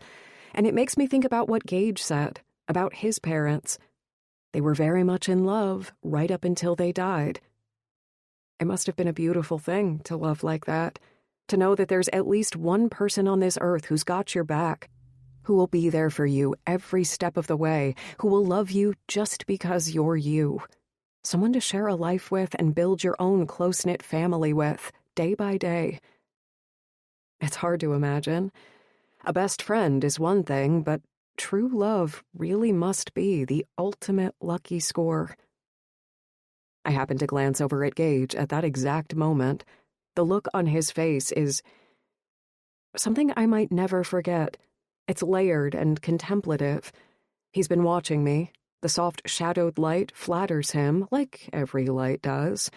And it makes me think about what Gage said about his parents. They were very much in love right up until they died. It must have been a beautiful thing to love like that, to know that there's at least one person on this earth who's got your back, who will be there for you every step of the way, who will love you just because you're you. Someone to share a life with and build your own close-knit family with, day by day. It's hard to imagine. A best friend is one thing, but true love really must be the ultimate lucky score. I happen to glance over at Gage at that exact moment. The look on his face is something I might never forget. It's layered and contemplative. He's been watching me. The soft shadowed light flatters him, like every light does.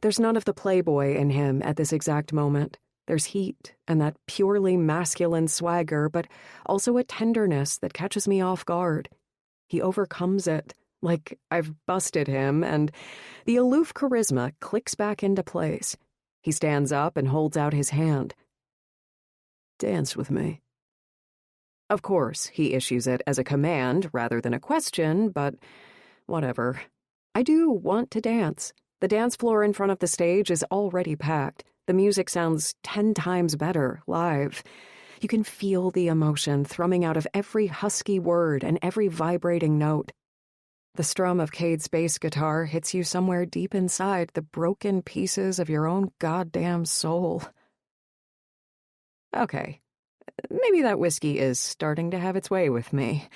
There's none of the playboy in him at this exact moment. There's heat and that purely masculine swagger, but also a tenderness that catches me off guard. He overcomes it, like I've busted him, and the aloof charisma clicks back into place. He stands up and holds out his hand. "Dance with me." Of course, he issues it as a command rather than a question, but whatever. I do want to dance. The dance floor in front of the stage is already packed. The music sounds 10 times better live. You can feel the emotion thrumming out of every husky word and every vibrating note. The strum of Cade's bass guitar hits you somewhere deep inside the broken pieces of your own goddamn soul. Okay. Maybe that whiskey is starting to have its way with me.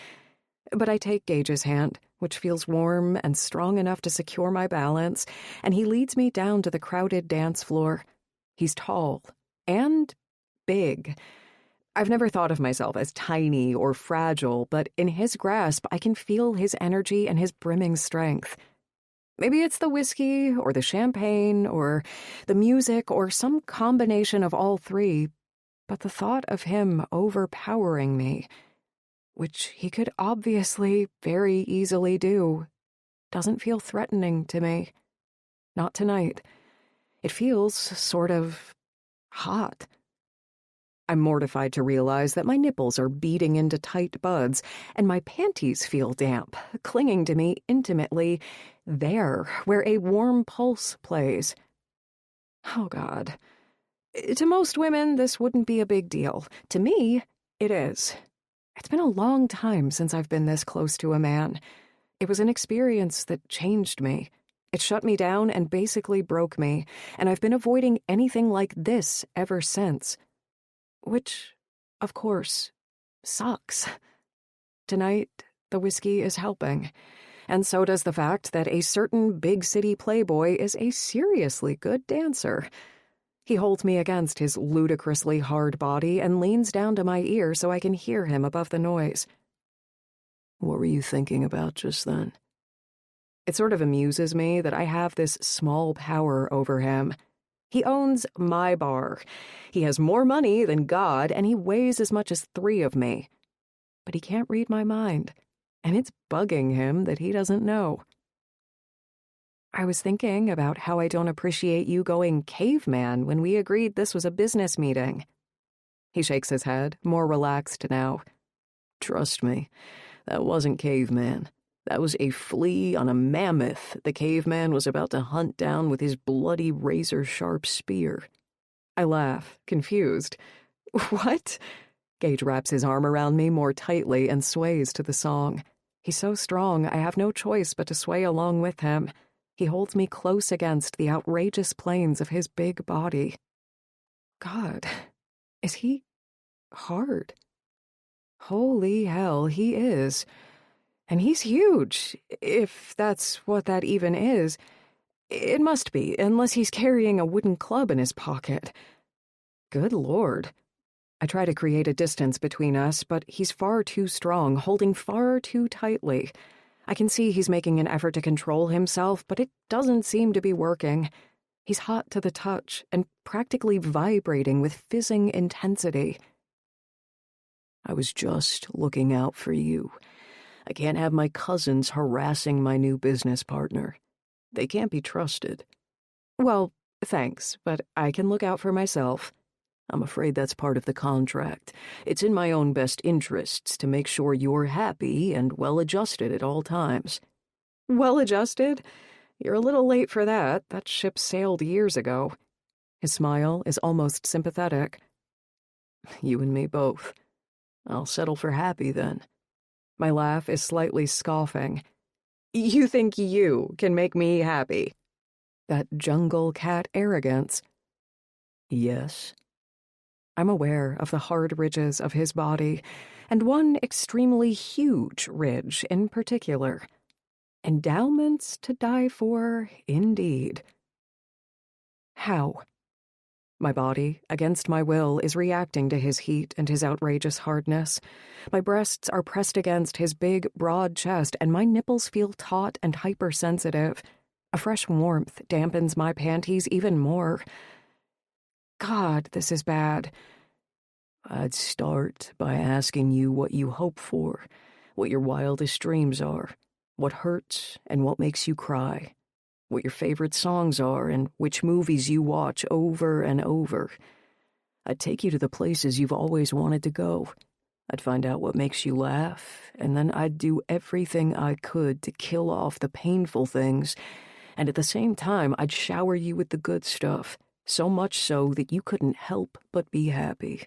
But I take Gage's hand, which feels warm and strong enough to secure my balance, and he leads me down to the crowded dance floor. He's tall and big. I've never thought of myself as tiny or fragile, but in his grasp I can feel his energy and his brimming strength. Maybe it's the whiskey or the champagne or the music or some combination of all three, but the thought of him overpowering me, which he could obviously very easily do, doesn't feel threatening to me. Not tonight. It feels sort of hot. I'm mortified to realize that my nipples are beating into tight buds, and my panties feel damp, clinging to me intimately, there, where a warm pulse plays. Oh, God. To most women, this wouldn't be a big deal. To me, it is. It's been a long time since I've been this close to a man. It was an experience that changed me. It shut me down and basically broke me, and I've been avoiding anything like this ever since. Which, of course, sucks. Tonight, the whiskey is helping, and so does the fact that a certain big city playboy is a seriously good dancer. He holds me against his ludicrously hard body and leans down to my ear so I can hear him above the noise. "What were you thinking about just then?" It sort of amuses me that I have this small power over him. He owns my bar. He has more money than God, and he weighs as much as 3 of me. But he can't read my mind, and it's bugging him that he doesn't know. I was thinking about how I don't appreciate you going caveman when we agreed this was a business meeting. He shakes his head, more relaxed now. Trust me, that wasn't caveman. That was a flea on a mammoth the caveman was about to hunt down with his bloody razor-sharp spear. I laugh, confused. What? Gage wraps his arm around me more tightly and sways to the song. He's so strong, I have no choice but to sway along with him. He holds me close against the outrageous planes of his big body. God, is he hard? Holy hell, he is. And he's huge, if that's what that even is. It must be, unless he's carrying a wooden club in his pocket. Good Lord. I try to create a distance between us, but he's far too strong, holding far too tightly. I can see he's making an effort to control himself, but it doesn't seem to be working. He's hot to the touch and practically vibrating with fizzing intensity. I was just looking out for you. I can't have my cousins harassing my new business partner. They can't be trusted. Well, thanks, but I can look out for myself. I'm afraid that's part of the contract. It's in my own best interests to make sure you're happy and well-adjusted at all times. Well-adjusted? You're a little late for that. That ship sailed years ago. His smile is almost sympathetic. You and me both. I'll settle for happy then. My laugh is slightly scoffing. You think you can make me happy? That jungle cat arrogance. Yes. I'm aware of the hard ridges of his body, and one extremely huge ridge in particular. Endowments to die for, indeed. How? My body, against my will, is reacting to his heat and his outrageous hardness. My breasts are pressed against his big, broad chest, and my nipples feel taut and hypersensitive. A fresh warmth dampens my panties even more. God, this is bad. I'd start by asking you what you hope for, what your wildest dreams are, what hurts and what makes you cry, what your favorite songs are, and which movies you watch over and over. I'd take you to the places you've always wanted to go. I'd find out what makes you laugh, and then I'd do everything I could to kill off the painful things, and at the same time I'd shower you with the good stuff, so much so that you couldn't help but be happy.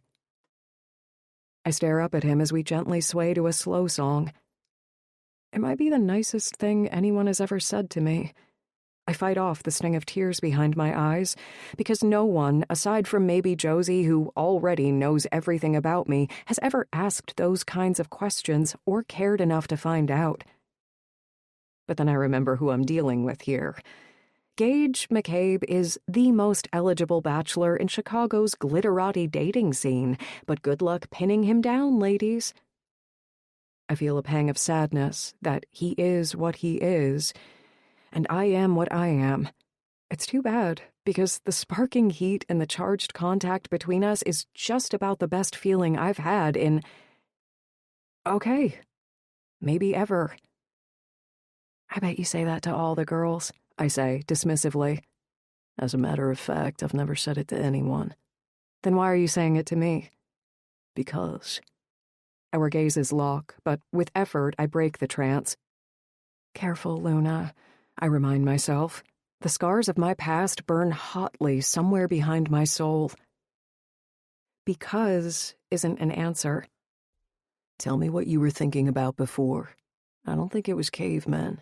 I stare up at him as we gently sway to a slow song. It might be the nicest thing anyone has ever said to me. I fight off the sting of tears behind my eyes, because no one, aside from maybe Josie, who already knows everything about me, has ever asked those kinds of questions or cared enough to find out. But then I remember who I'm dealing with here. Gage McCabe is the most eligible bachelor in Chicago's glitterati dating scene, but good luck pinning him down, ladies. I feel a pang of sadness that he is what he is, and I am what I am. It's too bad, because the sparking heat and the charged contact between us is just about the best feeling I've had in... okay, maybe ever. I bet you say that to all the girls, I say, dismissively. As a matter of fact, I've never said it to anyone. Then why are you saying it to me? Because. Our gazes lock, but with effort I break the trance. Careful, Luna, I remind myself. The scars of my past burn hotly somewhere behind my soul. Because isn't an answer. Tell me what you were thinking about before. I don't think it was cavemen.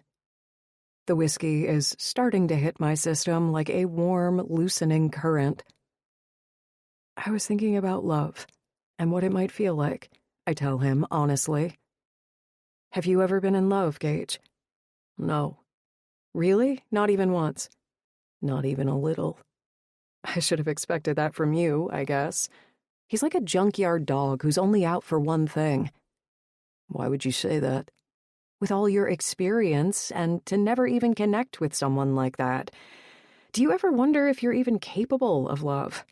The whiskey is starting to hit my system like a warm, loosening current. I was thinking about love, and what it might feel like, I tell him honestly. Have you ever been in love, Gage? No. Really? Not even once? Not even a little. I should have expected that from you, I guess. He's like a junkyard dog who's only out for one thing. Why would you say that? With all your experience, and to never even connect with someone like that. Do you ever wonder if you're even capable of love?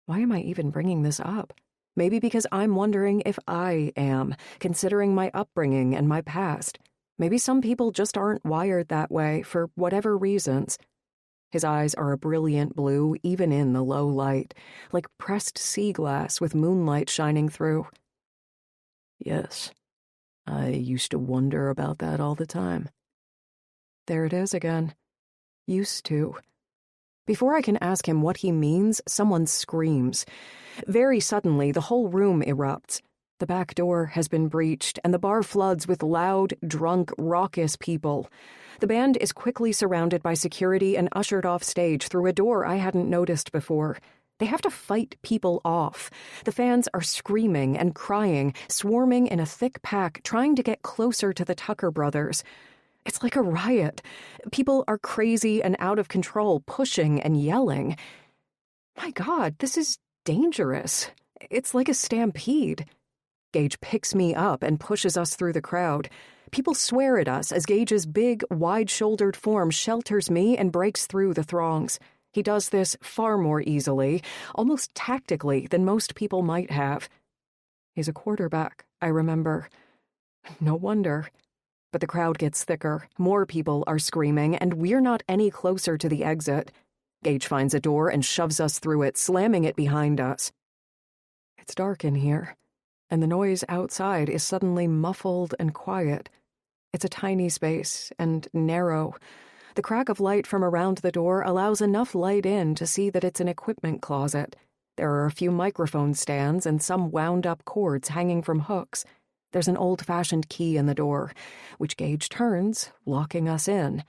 Why am I even bringing this up? Maybe because I'm wondering if I am, considering my upbringing and my past. Maybe some people just aren't wired that way for whatever reasons. His eyes are a brilliant blue, even in the low light, like pressed sea glass with moonlight shining through. Yes, I used to wonder about that all the time. There it is again. Used to. Before I can ask him what he means, someone screams. Very suddenly, the whole room erupts. The back door has been breached, and the bar floods with loud, drunk, raucous people. The band is quickly surrounded by security and ushered off stage through a door I hadn't noticed before. They have to fight people off. The fans are screaming and crying, swarming in a thick pack, trying to get closer to the Tucker brothers. It's like a riot. People are crazy and out of control, pushing and yelling. My God, this is dangerous. It's like a stampede. Gage picks me up and pushes us through the crowd. People swear at us as Gage's big, wide-shouldered form shelters me and breaks through the throngs. He does this far more easily, almost tactically, than most people might have. He's a quarterback, I remember. No wonder. But the crowd gets thicker, more people are screaming, and we're not any closer to the exit. Gage finds a door and shoves us through it, slamming it behind us. It's dark in here, and the noise outside is suddenly muffled and quiet. It's a tiny space, and narrow. The crack of light from around the door allows enough light in to see that it's an equipment closet. There are a few microphone stands and some wound-up cords hanging from hooks. There's an old-fashioned key in the door, which Gage turns, locking us in.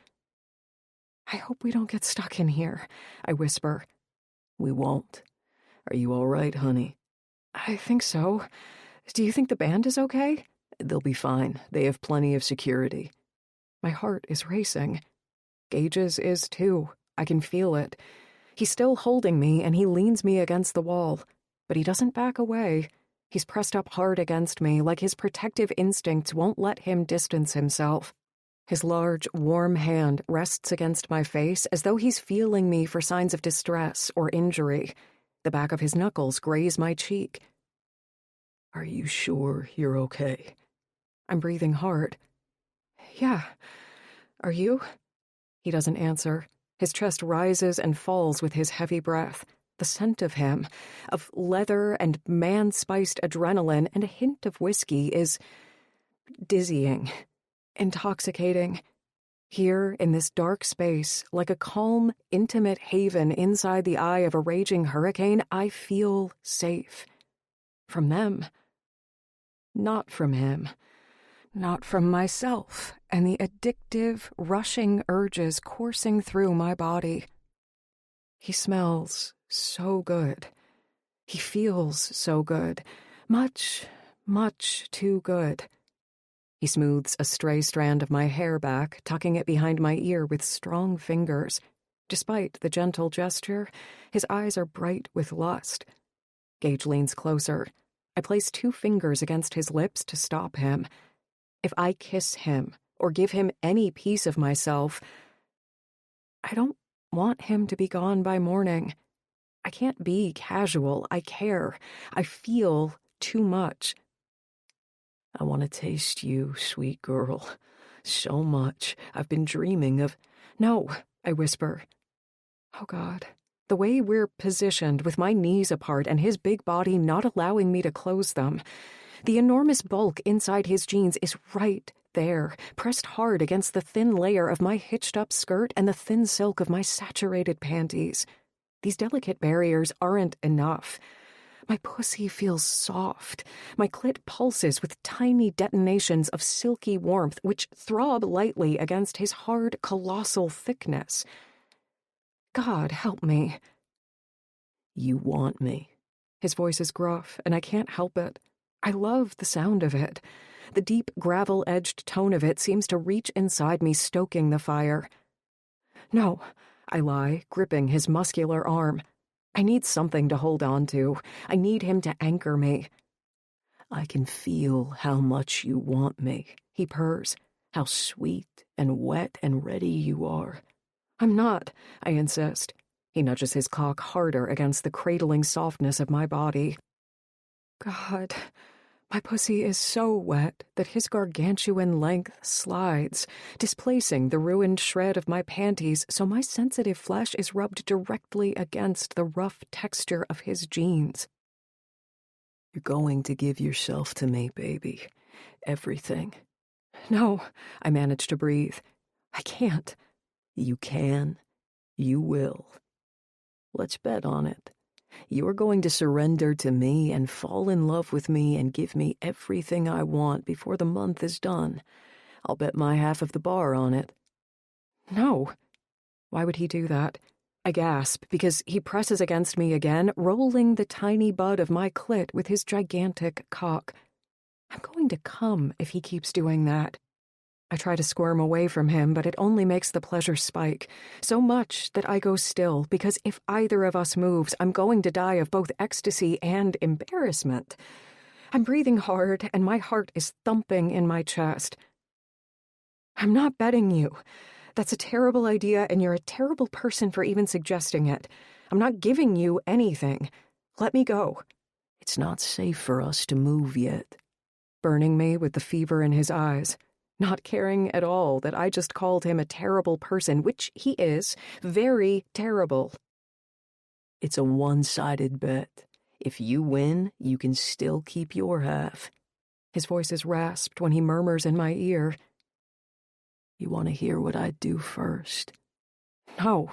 I hope we don't get stuck in here, I whisper. We won't. Are you all right, honey? I think so. Do you think the band is okay? They'll be fine. They have plenty of security. My heart is racing. Gage's is too. I can feel it. He's still holding me, and he leans me against the wall. But he doesn't back away. He's pressed up hard against me, like his protective instincts won't let him distance himself. His large, warm hand rests against my face as though he's feeling me for signs of distress or injury. The back of his knuckles graze my cheek. Are you sure you're okay? I'm breathing hard. Yeah. Are you? He doesn't answer. His chest rises and falls with his heavy breath. The scent of him, of leather and man-spiced adrenaline and a hint of whiskey, is dizzying, intoxicating. Here, in this dark space, like a calm, intimate haven inside the eye of a raging hurricane, I feel safe. From them. Not from him. Not from myself and the addictive, rushing urges coursing through my body. He smells so good. He feels so good. Much, much too good. He smooths a stray strand of my hair back, tucking it behind my ear with strong fingers. Despite the gentle gesture, his eyes are bright with lust. Gage leans closer. I place 2 fingers against his lips to stop him. If I kiss him or give him any piece of myself, I don't want him to be gone by morning. I can't be casual. I care. I feel too much. I want to taste you, sweet girl. So much. I've been dreaming of... No, I whisper. Oh, God. The way we're positioned, with my knees apart and his big body not allowing me to close them. The enormous bulk inside his jeans is right there, pressed hard against the thin layer of my hitched-up skirt and the thin silk of my saturated panties. These delicate barriers aren't enough. My pussy feels soft. My clit pulses with tiny detonations of silky warmth which throb lightly against his hard, colossal thickness. God help me. You want me. His voice is gruff, and I can't help it. I love the sound of it. The deep, gravel-edged tone of it seems to reach inside me, stoking the fire. No, I lie, gripping his muscular arm. I need something to hold on to. I need him to anchor me. I can feel how much you want me, he purrs, how sweet and wet and ready you are. I'm not, I insist. He nudges his cock harder against the cradling softness of my body. God, My pussy is so wet that his gargantuan length slides, displacing the ruined shred of my panties so my sensitive flesh is rubbed directly against the rough texture of his jeans. You're going to give yourself to me, baby. Everything. No, I manage to breathe. I can't. You can. You will. Let's bet on it. You're going to surrender to me and fall in love with me and give me everything I want before the month is done. I'll bet my half of the bar on it. No. Why would he do that? I gasp because he presses against me again, rolling the tiny bud of my clit with his gigantic cock. I'm going to come if he keeps doing that. I try to squirm away from him, but it only makes the pleasure spike, so much that I go still, because if either of us moves, I'm going to die of both ecstasy and embarrassment. I'm breathing hard, and my heart is thumping in my chest. I'm not betting you. That's a terrible idea, and you're a terrible person for even suggesting it. I'm not giving you anything. Let me go. It's not safe for us to move yet. Burning me with the fever in his eyes. Not caring at all that I just called him a terrible person, which he is, very terrible. It's a one-sided bet. If you win, you can still keep your half. His voice is rasped when he murmurs in my ear. You want to hear what I'd do first? No.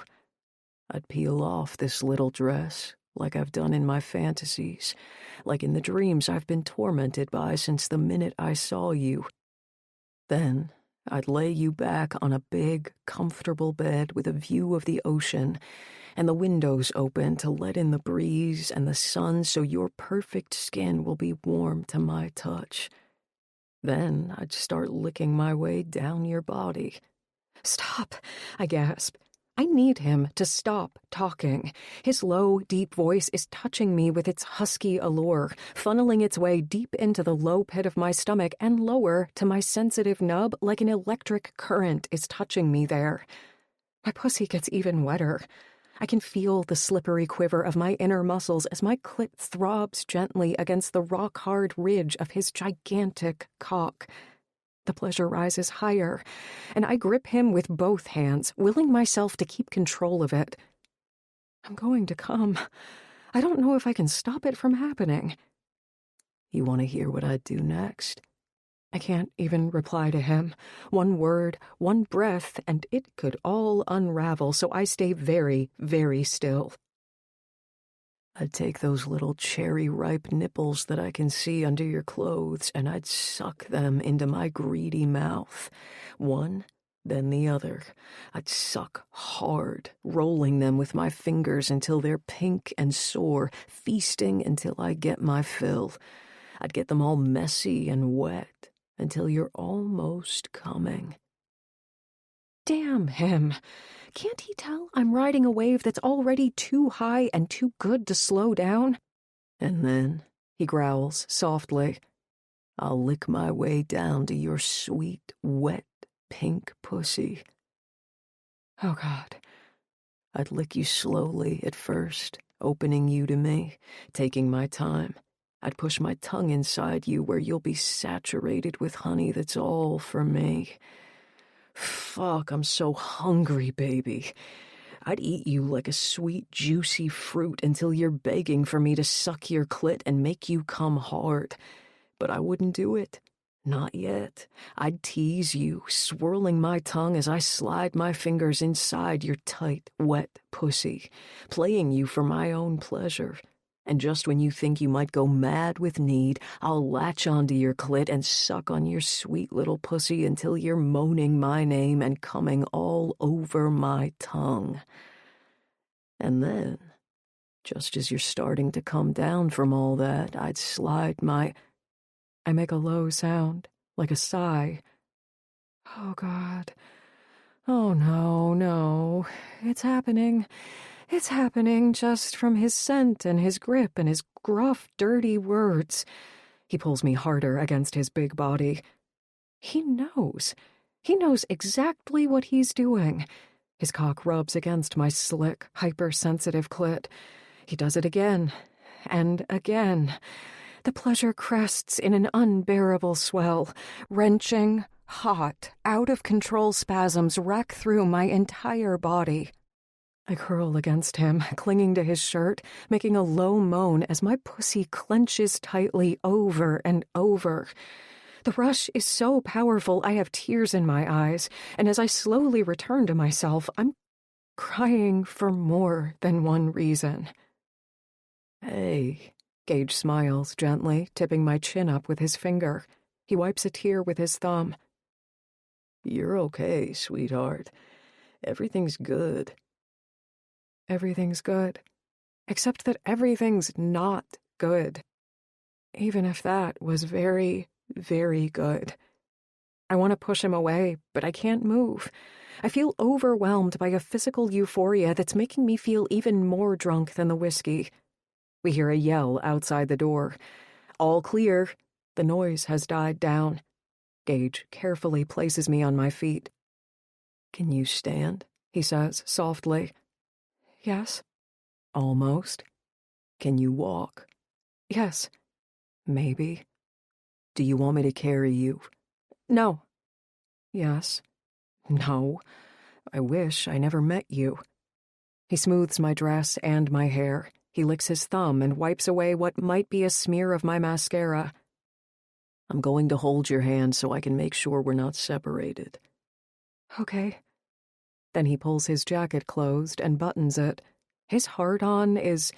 I'd peel off this little dress, like I've done in my fantasies, like in the dreams I've been tormented by since the minute I saw you. Then I'd lay you back on a big, comfortable bed with a view of the ocean and the windows open to let in the breeze and the sun so your perfect skin will be warm to my touch. Then I'd start licking my way down your body. Stop, I gasp. I need him to stop talking. His low, deep voice is touching me with its husky allure, funneling its way deep into the low pit of my stomach and lower to my sensitive nub like an electric current is touching me there. My pussy gets even wetter. I can feel the slippery quiver of my inner muscles as my clit throbs gently against the rock-hard ridge of his gigantic cock. The pleasure rises higher, and I grip him with both hands, willing myself to keep control of it. I'm going to come. I don't know if I can stop it from happening. You want to hear what I'd do next? I can't even reply to him. One word, one breath, and it could all unravel, so I stay very, very still. I'd take those little cherry-ripe nipples that I can see under your clothes, and I'd suck them into my greedy mouth. One, then the other. I'd suck hard, rolling them with my fingers until they're pink and sore, feasting until I get my fill. I'd get them all messy and wet until you're almost coming. Damn him. Can't he tell I'm riding a wave that's already too high and too good to slow down? And then, he growls softly, I'll lick my way down to your sweet, wet, pink pussy. Oh, God. I'd lick you slowly at first, opening you to me, taking my time. I'd push my tongue inside you where you'll be saturated with honey that's all for me. Fuck, I'm so hungry, baby. I'd eat you like a sweet, juicy fruit until you're begging for me to suck your clit and make you come hard. But I wouldn't do it. Not yet. I'd tease you, swirling my tongue as I slide my fingers inside your tight, wet pussy, playing you for my own pleasure. And just when you think you might go mad with need, I'll latch onto your clit and suck on your sweet little pussy until you're moaning my name and coming all over my tongue. And then, just as you're starting to come down from all that, I'd slide my... I make a low sound, like a sigh. Oh, God. Oh, no. It's happening. It's happening just from his scent and his grip and his gruff, dirty words. He pulls me harder against his big body. He knows. He knows exactly what he's doing. His cock rubs against my slick, hypersensitive clit. He does it again and again. The pleasure crests in an unbearable swell, wrenching, hot, out-of-control spasms wreck through my entire body. I curl against him, clinging to his shirt, making a low moan as my pussy clenches tightly over and over. The rush is so powerful I have tears in my eyes, and as I slowly return to myself, I'm crying for more than one reason. Hey, Gage smiles gently, tipping my chin up with his finger. He wipes a tear with his thumb. You're okay, sweetheart. Everything's good. Everything's good. Except that everything's not good. Even if that was very, very good. I want to push him away, but I can't move. I feel overwhelmed by a physical euphoria that's making me feel even more drunk than the whiskey. We hear a yell outside the door. All clear. The noise has died down. Gage carefully places me on my feet. Can you stand? He says softly. Yes. Almost. Can you walk? Yes. Maybe. Do you want me to carry you? No. Yes. No. I wish I never met you. He smooths my dress and my hair. He licks his thumb and wipes away what might be a smear of my mascara. I'm going to hold your hand so I can make sure we're not separated. Okay. Then he pulls his jacket closed and buttons it. His hard-on is...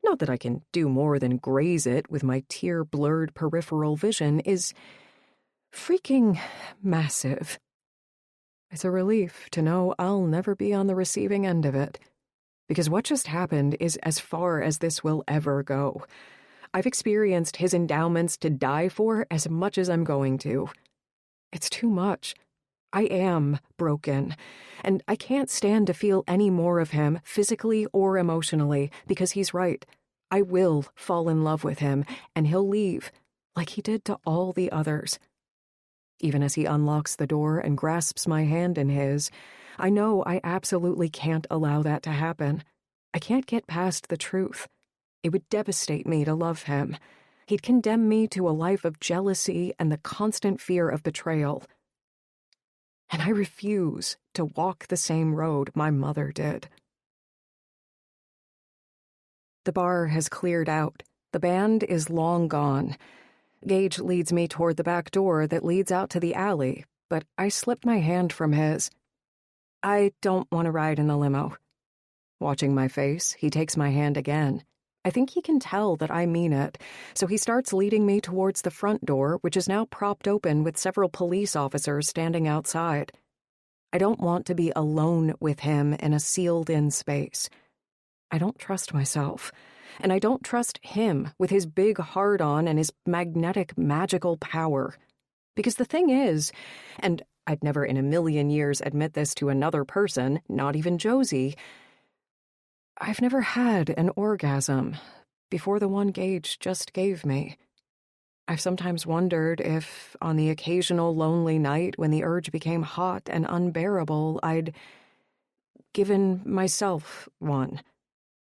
not that I can do more than graze it with my tear-blurred peripheral vision, is freaking massive. It's a relief to know I'll never be on the receiving end of it, because what just happened is as far as this will ever go. I've experienced his endowments to die for as much as I'm going to. It's too much. I am broken, and I can't stand to feel any more of him, physically or emotionally, because he's right. I will fall in love with him, and he'll leave, like he did to all the others. Even as he unlocks the door and grasps my hand in his, I know I absolutely can't allow that to happen. I can't get past the truth. It would devastate me to love him. He'd condemn me to a life of jealousy and the constant fear of betrayal. And I refuse to walk the same road my mother did. The bar has cleared out. The band is long gone. Gage leads me toward the back door that leads out to the alley, but I slip my hand from his. I don't want to ride in the limo. Watching my face, he takes my hand again. I think he can tell that I mean it, so he starts leading me towards the front door, which is now propped open with several police officers standing outside. I don't want to be alone with him in a sealed-in space. I don't trust myself, and I don't trust him with his big hard-on and his magnetic, magical power. Because the thing is, and I'd never in a million years admit this to another person, not even Josie, I've never had an orgasm before the one Gage just gave me. I've sometimes wondered if, on the occasional lonely night when the urge became hot and unbearable, I'd given myself one.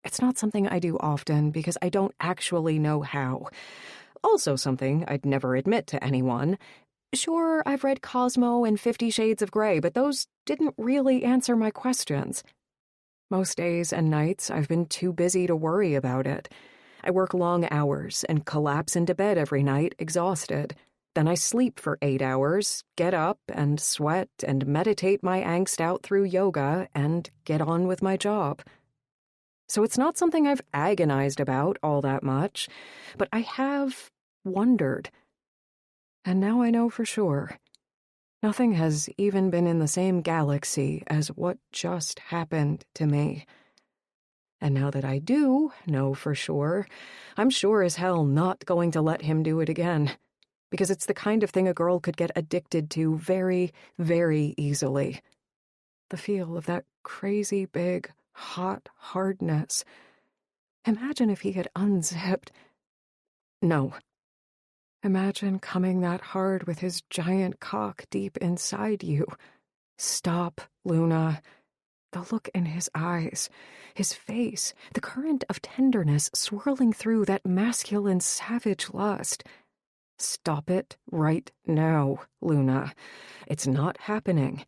It's not something I do often because I don't actually know how. Also something I'd never admit to anyone. Sure, I've read Cosmo and 50 Shades of Grey, but those didn't really answer my questions. Most days and nights, I've been too busy to worry about it. I work long hours and collapse into bed every night, exhausted. Then I sleep for 8 hours, get up and sweat and meditate my angst out through yoga and get on with my job. So it's not something I've agonized about all that much, but I have wondered. And now I know for sure. Nothing has even been in the same galaxy as what just happened to me. And now that I do know for sure, I'm sure as hell not going to let him do it again. Because it's the kind of thing a girl could get addicted to very, very easily. The feel of that crazy big, hot hardness. Imagine if he had unzipped. No. Imagine coming that hard with his giant cock deep inside you. Stop, Luna. The look in his eyes, his face, the current of tenderness swirling through that masculine savage lust. Stop it right now, Luna. It's not happening.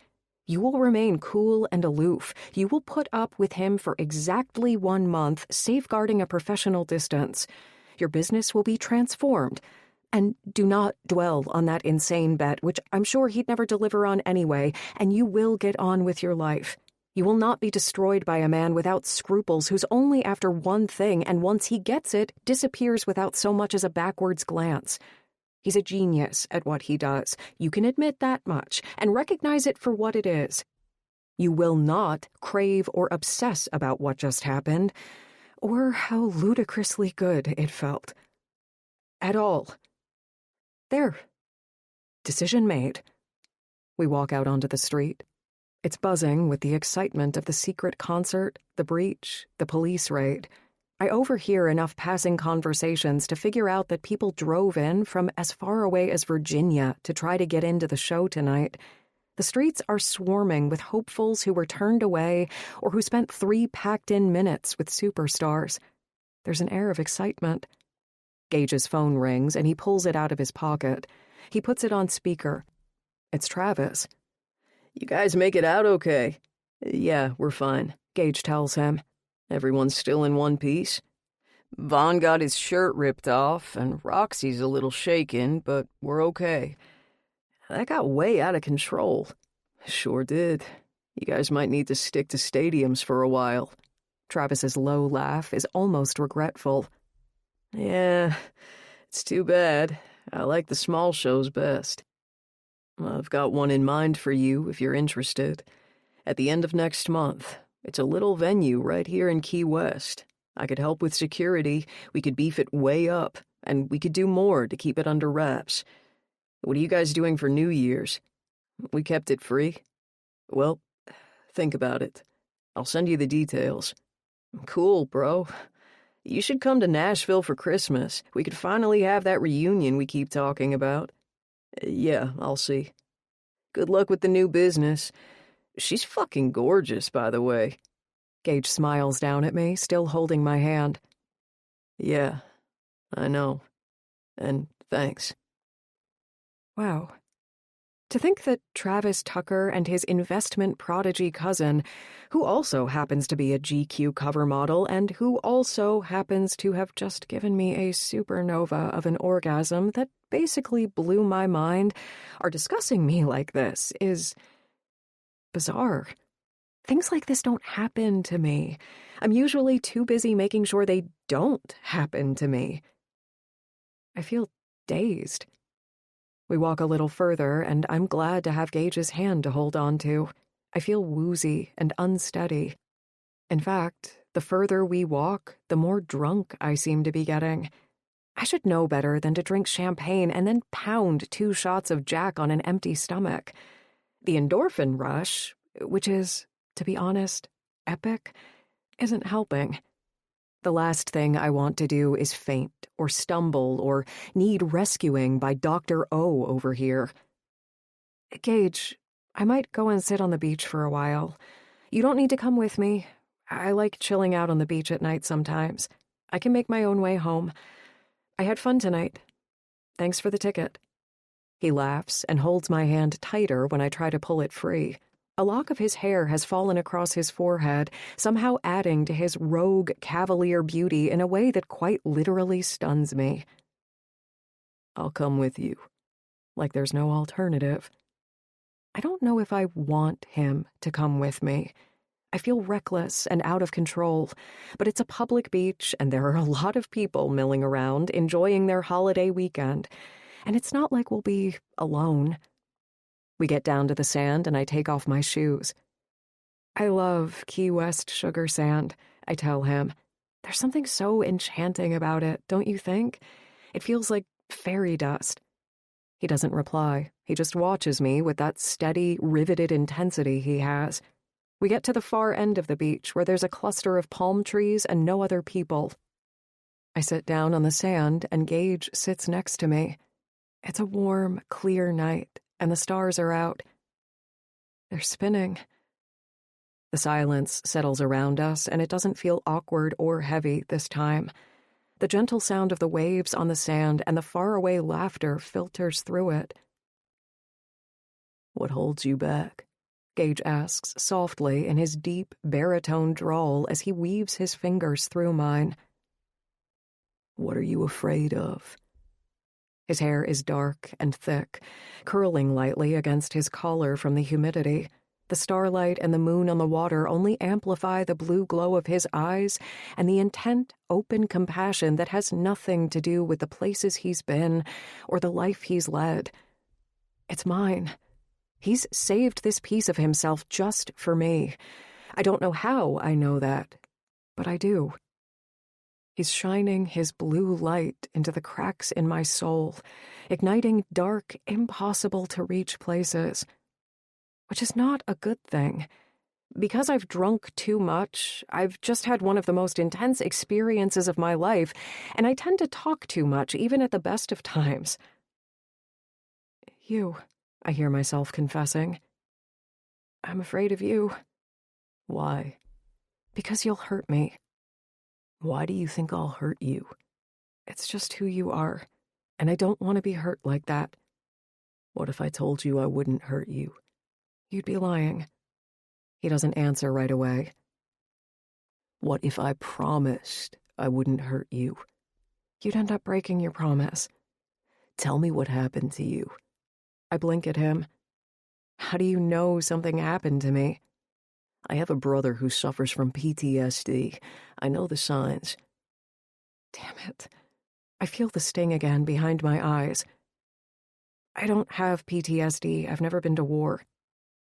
You will remain cool and aloof. You will put up with him for exactly 1 month, safeguarding a professional distance. Your business will be transformed. And do not dwell on that insane bet, which I'm sure he'd never deliver on anyway, and you will get on with your life. You will not be destroyed by a man without scruples who's only after one thing, and once he gets it, disappears without so much as a backwards glance. He's a genius at what he does. You can admit that much, and recognize it for what it is. You will not crave or obsess about what just happened, or how ludicrously good it felt. At all. There. Decision made. We walk out onto the street. It's buzzing with the excitement of the secret concert, the breach, the police raid. I overhear enough passing conversations to figure out that people drove in from as far away as Virginia to try to get into the show tonight. The streets are swarming with hopefuls who were turned away or who spent 3 packed-in minutes with superstars. There's an air of excitement. Gage's phone rings and he pulls it out of his pocket. He puts it on speaker. It's Travis. You guys make it out okay? Yeah, we're fine, Gage tells him. Everyone's still in one piece. Vaughn got his shirt ripped off, and Roxy's a little shaken, but we're okay. That got way out of control. Sure did. You guys might need to stick to stadiums for a while. Travis's low laugh is almost regretful. Yeah, it's too bad. I like the small shows best. I've got one in mind for you if you're interested. At the end of next month. It's a little venue right here in Key West. I could help with security, we could beef it way up, and we could do more to keep it under wraps. What are you guys doing for New Year's? We kept it free? Well, think about it. I'll send you the details. Cool, bro. You should come to Nashville for Christmas. We could finally have that reunion we keep talking about. Yeah, I'll see. Good luck with the new business. She's fucking gorgeous, by the way. Gage smiles down at me, still holding my hand. Yeah, I know. And thanks. Wow. To think that Travis Tucker and his investment prodigy cousin, who also happens to be a GQ cover model and who also happens to have just given me a supernova of an orgasm that basically blew my mind, are discussing me like this is bizarre. Things like this don't happen to me. I'm usually too busy making sure they don't happen to me. I feel dazed. We walk a little further, and I'm glad to have Gage's hand to hold on to. I feel woozy and unsteady. In fact, the further we walk, the more drunk I seem to be getting. I should know better than to drink champagne and then pound 2 shots of Jack on an empty stomach. The endorphin rush, which is, to be honest, epic, isn't helping. The last thing I want to do is faint or stumble or need rescuing by Dr. O over here. Gage, I might go and sit on the beach for a while. You don't need to come with me. I like chilling out on the beach at night sometimes. I can make my own way home. I had fun tonight. Thanks for the ticket. He laughs and holds my hand tighter when I try to pull it free. A lock of his hair has fallen across his forehead, somehow adding to his rogue, cavalier beauty in a way that quite literally stuns me. I'll come with you. Like there's no alternative. I don't know if I want him to come with me. I feel reckless and out of control, but it's a public beach and there are a lot of people milling around, enjoying their holiday weekend, and it's not like we'll be alone. We get down to the sand and I take off my shoes. I love Key West sugar sand, I tell him. There's something so enchanting about it, don't you think? It feels like fairy dust. He doesn't reply. He just watches me with that steady, riveted intensity he has. We get to the far end of the beach where there's a cluster of palm trees and no other people. I sit down on the sand and Gage sits next to me. It's a warm, clear night and the stars are out. They're spinning. The silence settles around us, and it doesn't feel awkward or heavy this time. The gentle sound of the waves on the sand and the faraway laughter filters through it. What holds you back? Gage asks softly in his deep, baritone drawl as he weaves his fingers through mine. What are you afraid of? His hair is dark and thick, curling lightly against his collar from the humidity. The starlight and the moon on the water only amplify the blue glow of his eyes and the intent, open compassion that has nothing to do with the places he's been or the life he's led. It's mine. He's saved this piece of himself just for me. I don't know how I know that, but I do. He's shining his blue light into the cracks in my soul, igniting dark, impossible-to-reach places. Which is not a good thing. Because I've drunk too much, I've just had one of the most intense experiences of my life, and I tend to talk too much, even at the best of times. You, I hear myself confessing. I'm afraid of you. Why? Because you'll hurt me. Why do you think I'll hurt you? It's just who you are, and I don't want to be hurt like that. What if I told you I wouldn't hurt you? You'd be lying. He doesn't answer right away. What if I promised I wouldn't hurt you? You'd end up breaking your promise. Tell me what happened to you. I blink at him. How do you know something happened to me? I have a brother who suffers from PTSD. I know the signs. Damn it. I feel the sting again behind my eyes. I don't have PTSD. I've never been to war.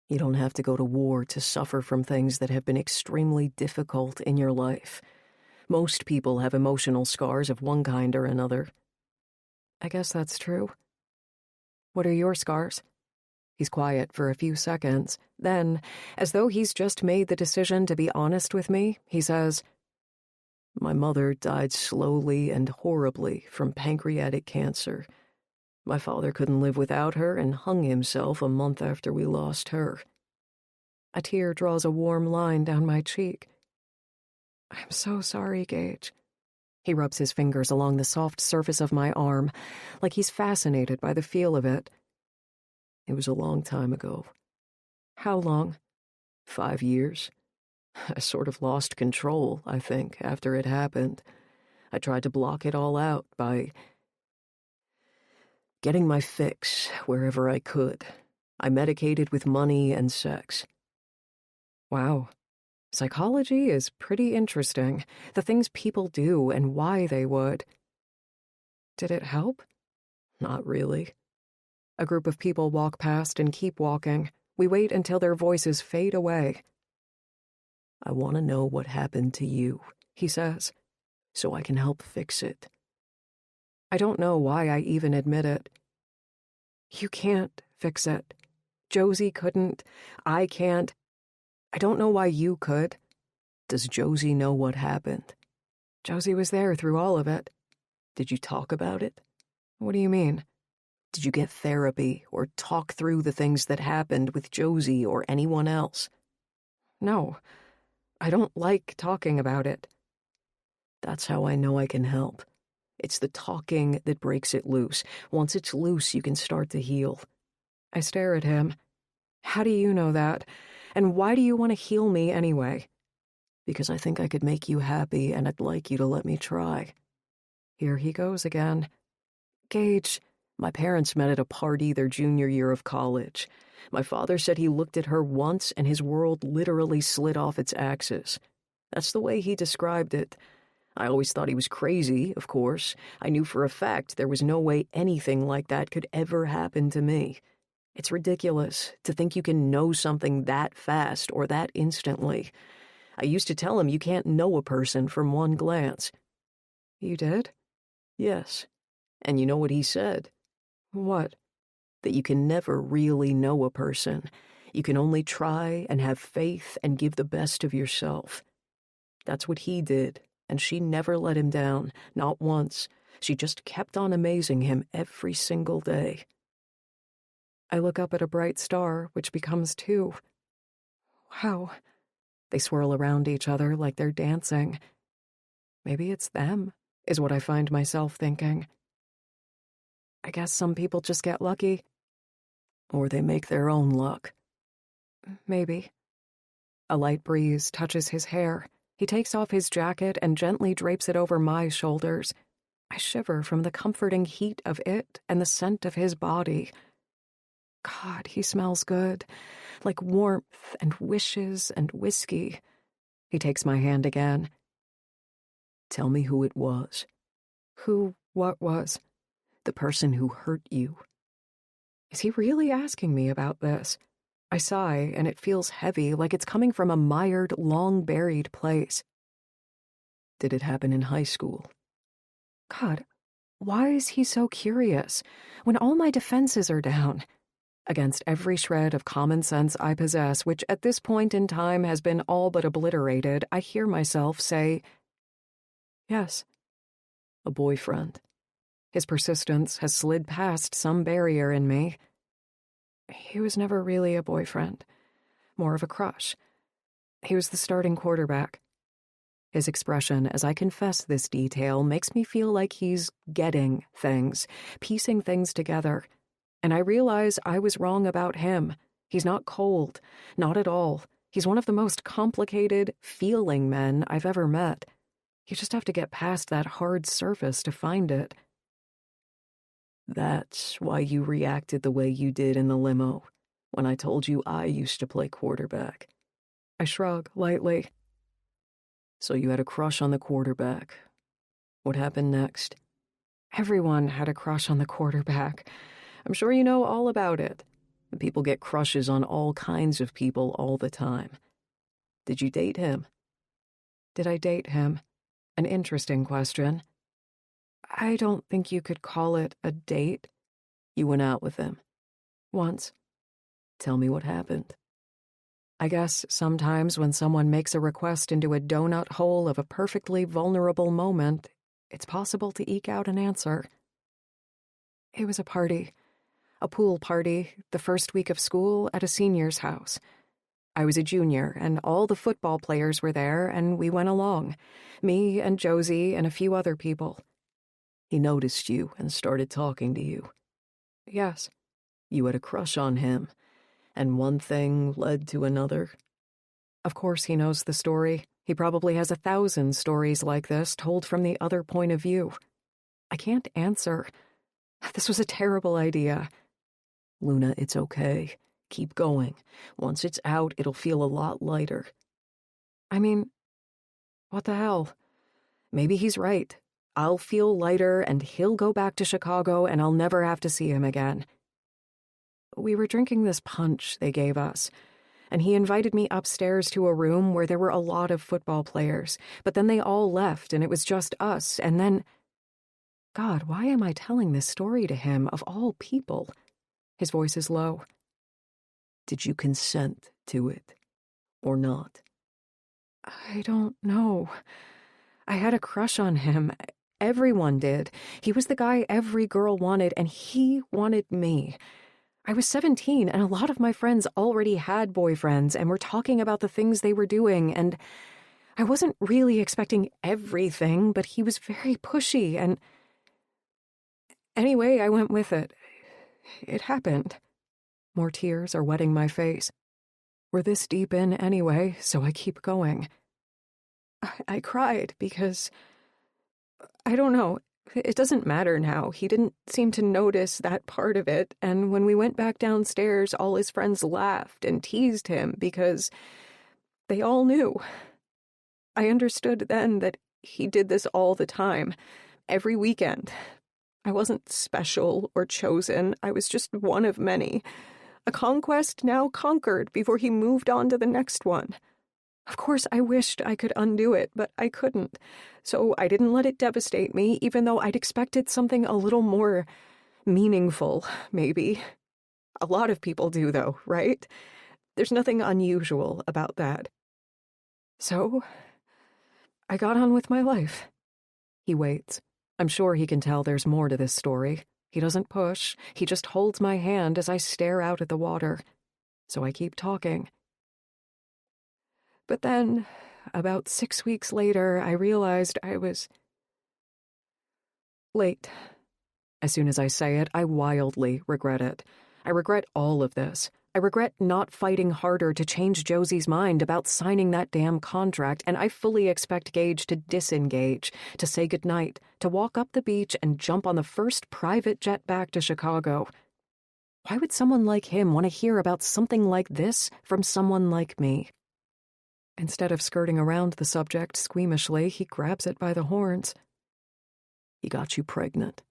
You don't have to go to war to suffer from things that have been extremely difficult in your life. Most people have emotional scars of one kind or another. I guess that's true. What are your scars? He's quiet for a few seconds. Then, as though he's just made the decision to be honest with me, he says, My mother died slowly and horribly from pancreatic cancer. My father couldn't live without her and hung himself a month after we lost her. A tear draws a warm line down my cheek. I'm so sorry, Gage. He rubs his fingers along the soft surface of my arm, like he's fascinated by the feel of it. It was a long time ago. How long? 5 years. I sort of lost control, I think, after it happened. I tried to block it all out by getting my fix wherever I could. I medicated with money and sex. Wow. Psychology is pretty interesting. The things people do and why they would. Did it help? Not really. A group of people walk past and keep walking. We wait until their voices fade away. I want to know what happened to you, he says, so I can help fix it. I don't know why I even admit it. You can't fix it. Josie couldn't. I can't. I don't know why you could. Does Josie know what happened? Josie was there through all of it. Did you talk about it? What do you mean? Did you get therapy or talk through the things that happened with Josie or anyone else? No. I don't like talking about it. That's how I know I can help. It's the talking that breaks it loose. Once it's loose, you can start to heal. I stare at him. How do you know that? And why do you want to heal me anyway? Because I think I could make you happy and I'd like you to let me try. Here he goes again. Gage, my parents met at a party their junior year of college. My father said he looked at her once and his world literally slid off its axis. That's the way he described it. I always thought he was crazy, of course. I knew for a fact there was no way anything like that could ever happen to me. It's ridiculous to think you can know something that fast or that instantly. I used to tell him you can't know a person from one glance. You did? Yes. And you know what he said? What? That you can never really know a person. You can only try and have faith and give the best of yourself. That's what he did, and she never let him down, not once. She just kept on amazing him every single day. I look up at a bright star, which becomes 2. Wow. They swirl around each other like they're dancing. Maybe it's them, is what I find myself thinking. I guess some people just get lucky. Or they make their own luck. Maybe. A light breeze touches his hair. He takes off his jacket and gently drapes it over my shoulders. I shiver from the comforting heat of it and the scent of his body. God, he smells good, like warmth and wishes and whiskey. He takes my hand again. Tell me who it was. What was? The person who hurt you. Is he really asking me about this? I sigh, and it feels heavy, like it's coming from a mired, long-buried place. Did it happen in high school? God, why is he so curious when all my defenses are down? Against every shred of common sense I possess, which at this point in time has been all but obliterated, I hear myself say, yes. A boyfriend. His persistence has slid past some barrier in me. He was never really a boyfriend, more of a crush. He was the starting quarterback. His expression as I confess this detail makes me feel like he's getting things, piecing things together. And I realize I was wrong about him. He's not cold, not at all. He's one of the most complicated, feeling men I've ever met. You just have to get past that hard surface to find it. That's why you reacted the way you did in the limo when I told you I used to play quarterback. I shrug lightly. So you had a crush on the quarterback. What happened next? Everyone had a crush on the quarterback. I'm sure you know all about it. People get crushes on all kinds of people all the time. Did you date him? Did I date him? An interesting question. I don't think you could call it a date. You went out with him? Once. Tell me what happened. I guess sometimes when someone makes a request into a donut hole of a perfectly vulnerable moment, it's possible to eke out an answer. It was a party. A pool party, the first week of school at a senior's house. I was a junior, and all the football players were there, and we went along. Me and Josie and a few other people. He noticed you and started talking to you. Yes. You had a crush on him, and one thing led to another. Of course he knows the story. He probably has 1,000 stories like this told from the other point of view. I can't answer. This was a terrible idea. Luna, it's okay. Keep going. Once it's out, it'll feel a lot lighter. I mean, what the hell? Maybe he's right. I'll feel lighter, and he'll go back to Chicago, and I'll never have to see him again. We were drinking this punch they gave us, and he invited me upstairs to a room where there were a lot of football players, but then they all left, and it was just us, and then... God, why am I telling this story to him, of all people? His voice is low. Did you consent to it, or not? I don't know. I had a crush on him. Everyone did. He was the guy every girl wanted, and he wanted me. I was 17, and a lot of my friends already had boyfriends and were talking about the things they were doing, and I wasn't really expecting everything, but he was very pushy, and... Anyway, I went with it. It happened. More tears are wetting my face. We're this deep in anyway, so I keep going. I cried because... I don't know. It doesn't matter now. He didn't seem to notice that part of it, and when we went back downstairs, all his friends laughed and teased him because they all knew. I understood then that he did this all the time, every weekend. I wasn't special or chosen. I was just one of many. A conquest now conquered before he moved on to the next one. Of course, I wished I could undo it, but I couldn't. So I didn't let it devastate me, even though I'd expected something a little more meaningful, maybe. A lot of people do, though, right? There's nothing unusual about that. So, I got on with my life. He waits. I'm sure he can tell there's more to this story. He doesn't push. He just holds my hand as I stare out at the water. So I keep talking. But then, about 6 weeks later, I realized I was late. As soon as I say it, I wildly regret it. I regret all of this. I regret not fighting harder to change Josie's mind about signing that damn contract, and I fully expect Gage to disengage, to say goodnight, to walk up the beach and jump on the first private jet back to Chicago. Why would someone like him want to hear about something like this from someone like me? Instead of skirting around the subject squeamishly, he grabs it by the horns. He got you pregnant.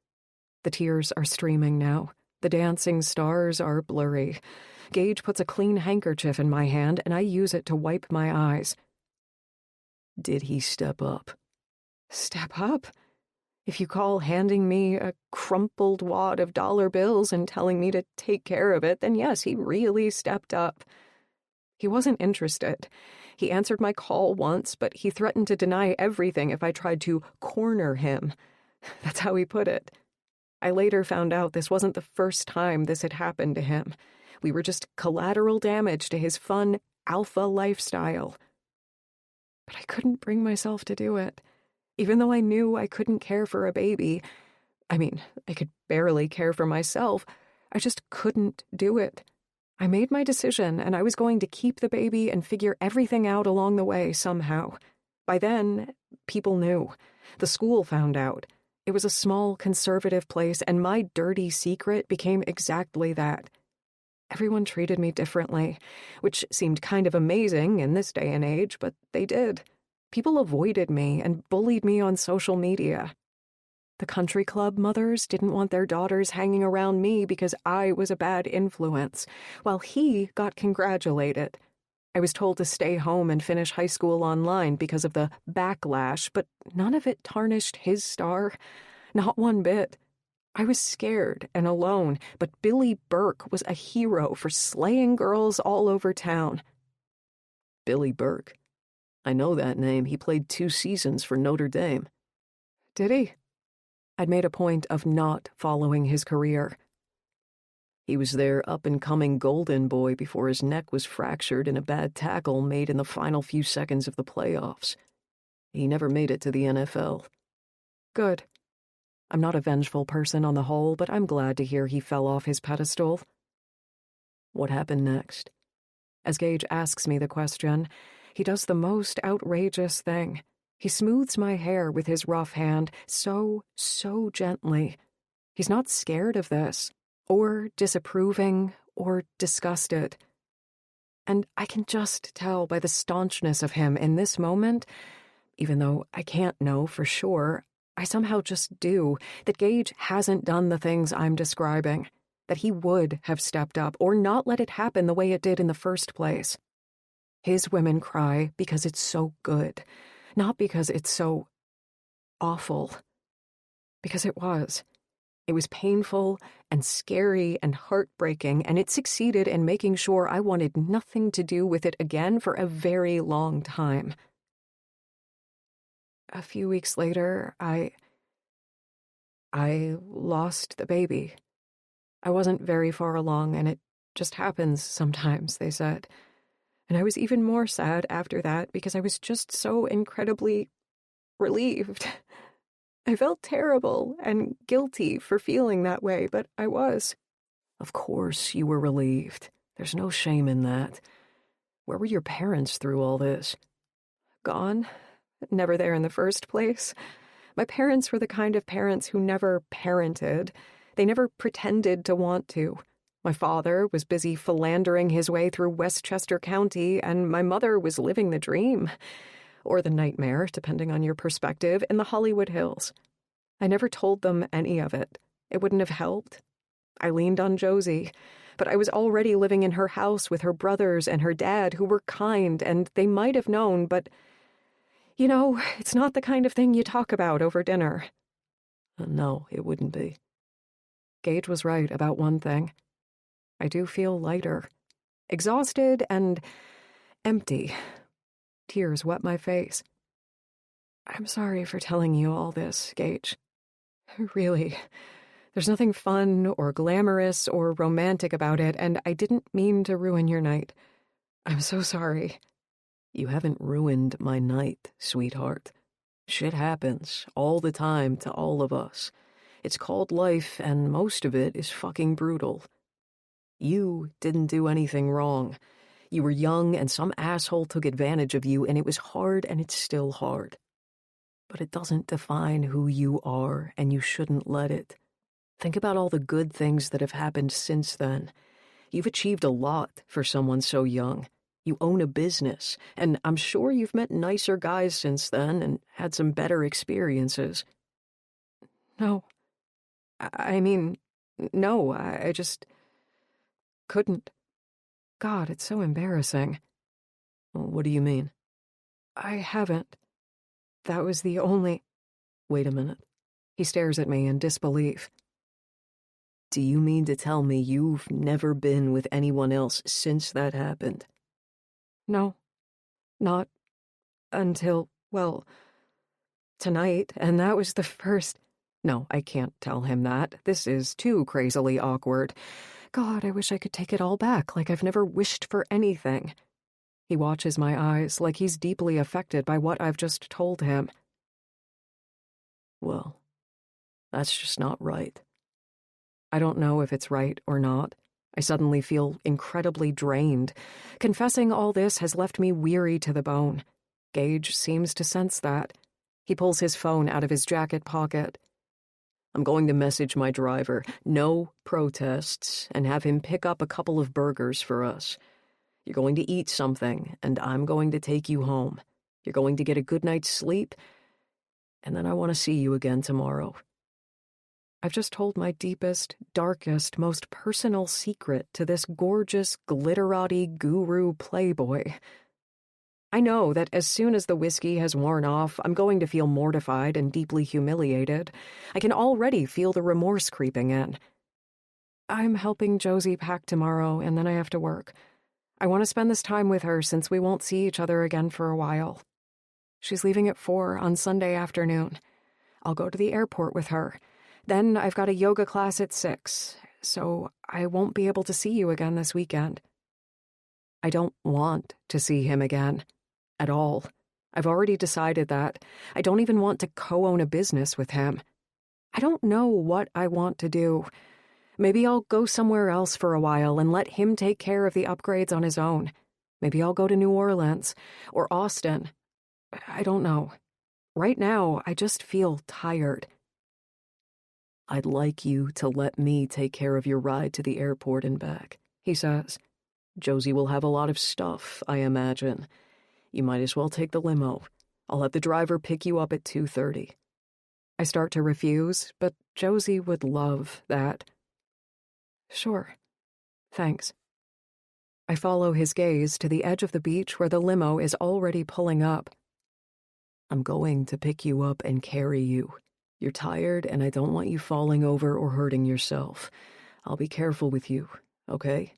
The tears are streaming now. The dancing stars are blurry. Gage puts a clean handkerchief in my hand, and I use it to wipe my eyes. Did he step up? Step up? If you call handing me a crumpled wad of dollar bills and telling me to take care of it, then yes, he really stepped up. He wasn't interested. He answered my call once, but he threatened to deny everything if I tried to corner him. That's how he put it. I later found out this wasn't the first time this had happened to him. We were just collateral damage to his fun, alpha lifestyle. But I couldn't bring myself to do it. Even though I knew I couldn't care for a baby, I could barely care for myself, I just couldn't do it. I made my decision, and I was going to keep the baby and figure everything out along the way somehow. By then, people knew. The school found out. It was a small, conservative place, and my dirty secret became exactly that. Everyone treated me differently, which seemed kind of amazing in this day and age, but they did. People avoided me and bullied me on social media. The country club mothers didn't want their daughters hanging around me because I was a bad influence, while he got congratulated. I was told to stay home and finish high school online because of the backlash, but none of it tarnished his star. Not one bit. I was scared and alone, but Billy Burke was a hero for slaying girls all over town. Billy Burke. I know that name. He played 2 seasons for Notre Dame. Did he? I'd made a point of not following his career. He was their up-and-coming golden boy before his neck was fractured in a bad tackle made in the final few seconds of the playoffs. He never made it to the NFL. Good. I'm not a vengeful person on the whole, but I'm glad to hear he fell off his pedestal. What happened next? As Gage asks me the question, he does the most outrageous thing. He smooths my hair with his rough hand so gently. He's not scared of this, or disapproving, or disgusted. And I can just tell by the staunchness of him in this moment, even though I can't know for sure, I somehow just do, that Gage hasn't done the things I'm describing, that he would have stepped up or not let it happen the way it did in the first place. His women cry because it's so good, not because it's so awful. Because it was. It was painful and scary and heartbreaking, and it succeeded in making sure I wanted nothing to do with it again for a very long time. A few weeks later, I lost the baby. I wasn't very far along, and it just happens sometimes, they said. And I was even more sad after that because I was just so incredibly relieved. I felt terrible and guilty for feeling that way, but I was. Of course you were relieved. There's no shame in that. Where were your parents through all this? Gone. Never there in the first place. My parents were the kind of parents who never parented. They never pretended to want to. My father was busy philandering his way through Westchester County, and my mother was living the dream, or the nightmare, depending on your perspective, in the Hollywood Hills. I never told them any of it. It wouldn't have helped. I leaned on Josie, but I was already living in her house with her brothers and her dad, who were kind, and they might have known, but, you know, it's not the kind of thing you talk about over dinner. No, it wouldn't be. Gage was right about one thing. I do feel lighter, exhausted and empty. Tears wet my face. I'm sorry for telling you all this, Gage. Really, there's nothing fun or glamorous or romantic about it, and I didn't mean to ruin your night. I'm so sorry. You haven't ruined my night, sweetheart. Shit happens all the time to all of us. It's called life, and most of it is fucking brutal. You didn't do anything wrong. You were young, and some asshole took advantage of you, and it was hard, and it's still hard. But it doesn't define who you are, and you shouldn't let it. Think about all the good things that have happened since then. You've achieved a lot for someone so young. You own a business, and I'm sure you've met nicer guys since then and had some better experiences. No. I mean, no, I just couldn't. God, it's so embarrassing. What do you mean? I haven't. That was the only... Wait a minute. He stares at me in disbelief. Do you mean to tell me you've never been with anyone else since that happened? No. Not until, well, tonight, and that was the first... No, I can't tell him that. This is too crazily awkward. God, I wish I could take it all back, like I've never wished for anything. He watches my eyes like he's deeply affected by what I've just told him. Well, that's just not right. I don't know if it's right or not. I suddenly feel incredibly drained. Confessing all this has left me weary to the bone. Gage seems to sense that. He pulls his phone out of his jacket pocket. I'm going to message my driver, no protests, and have him pick up a couple of burgers for us. You're going to eat something, and I'm going to take you home. You're going to get a good night's sleep, and then I want to see you again tomorrow. I've just told my deepest, darkest, most personal secret to this gorgeous, glitterati guru playboy. I know that as soon as the whiskey has worn off, I'm going to feel mortified and deeply humiliated. I can already feel the remorse creeping in. I'm helping Josie pack tomorrow, and then I have to work. I want to spend this time with her since we won't see each other again for a while. She's leaving at 4 on Sunday afternoon. I'll go to the airport with her. Then I've got a yoga class at 6, so I won't be able to see you again this weekend. I don't want to see him again. At all. I've already decided that. I don't even want to co-own a business with him. I don't know what I want to do. Maybe I'll go somewhere else for a while and let him take care of the upgrades on his own. Maybe I'll go to New Orleans or Austin. I don't know. Right now, I just feel tired. I'd like you to let me take care of your ride to the airport and back, he says. Josie will have a lot of stuff, I imagine. You might as well take the limo. I'll have the driver pick you up at 2:30. I start to refuse, but Josie would love that. Sure. Thanks. I follow his gaze to the edge of the beach where the limo is already pulling up. I'm going to pick you up and carry you. You're tired, and I don't want you falling over or hurting yourself. I'll be careful with you, okay?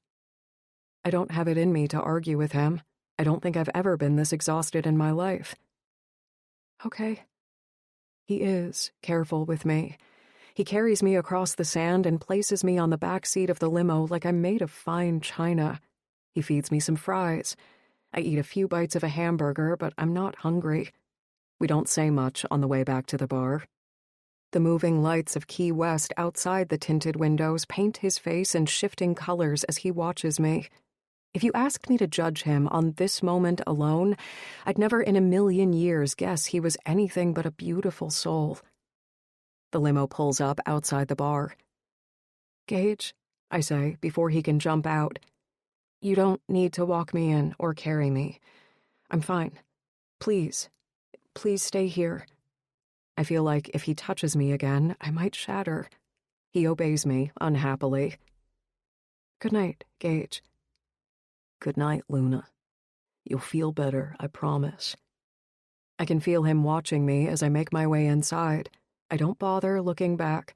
I don't have it in me to argue with him. I don't think I've ever been this exhausted in my life. Okay. He is careful with me. He carries me across the sand and places me on the back seat of the limo like I'm made of fine china. He feeds me some fries. I eat a few bites of a hamburger, but I'm not hungry. We don't say much on the way back to the bar. The moving lights of Key West outside the tinted windows paint his face in shifting colors as he watches me. If you asked me to judge him on this moment alone, I'd never in a million years guess he was anything but a beautiful soul. The limo pulls up outside the bar. Gage, I say before he can jump out, you don't need to walk me in or carry me. I'm fine. Please stay here. I feel like if he touches me again, I might shatter. He obeys me, unhappily. Good night, Gage. Good night, Luna. You'll feel better, I promise. I can feel him watching me as I make my way inside. I don't bother looking back.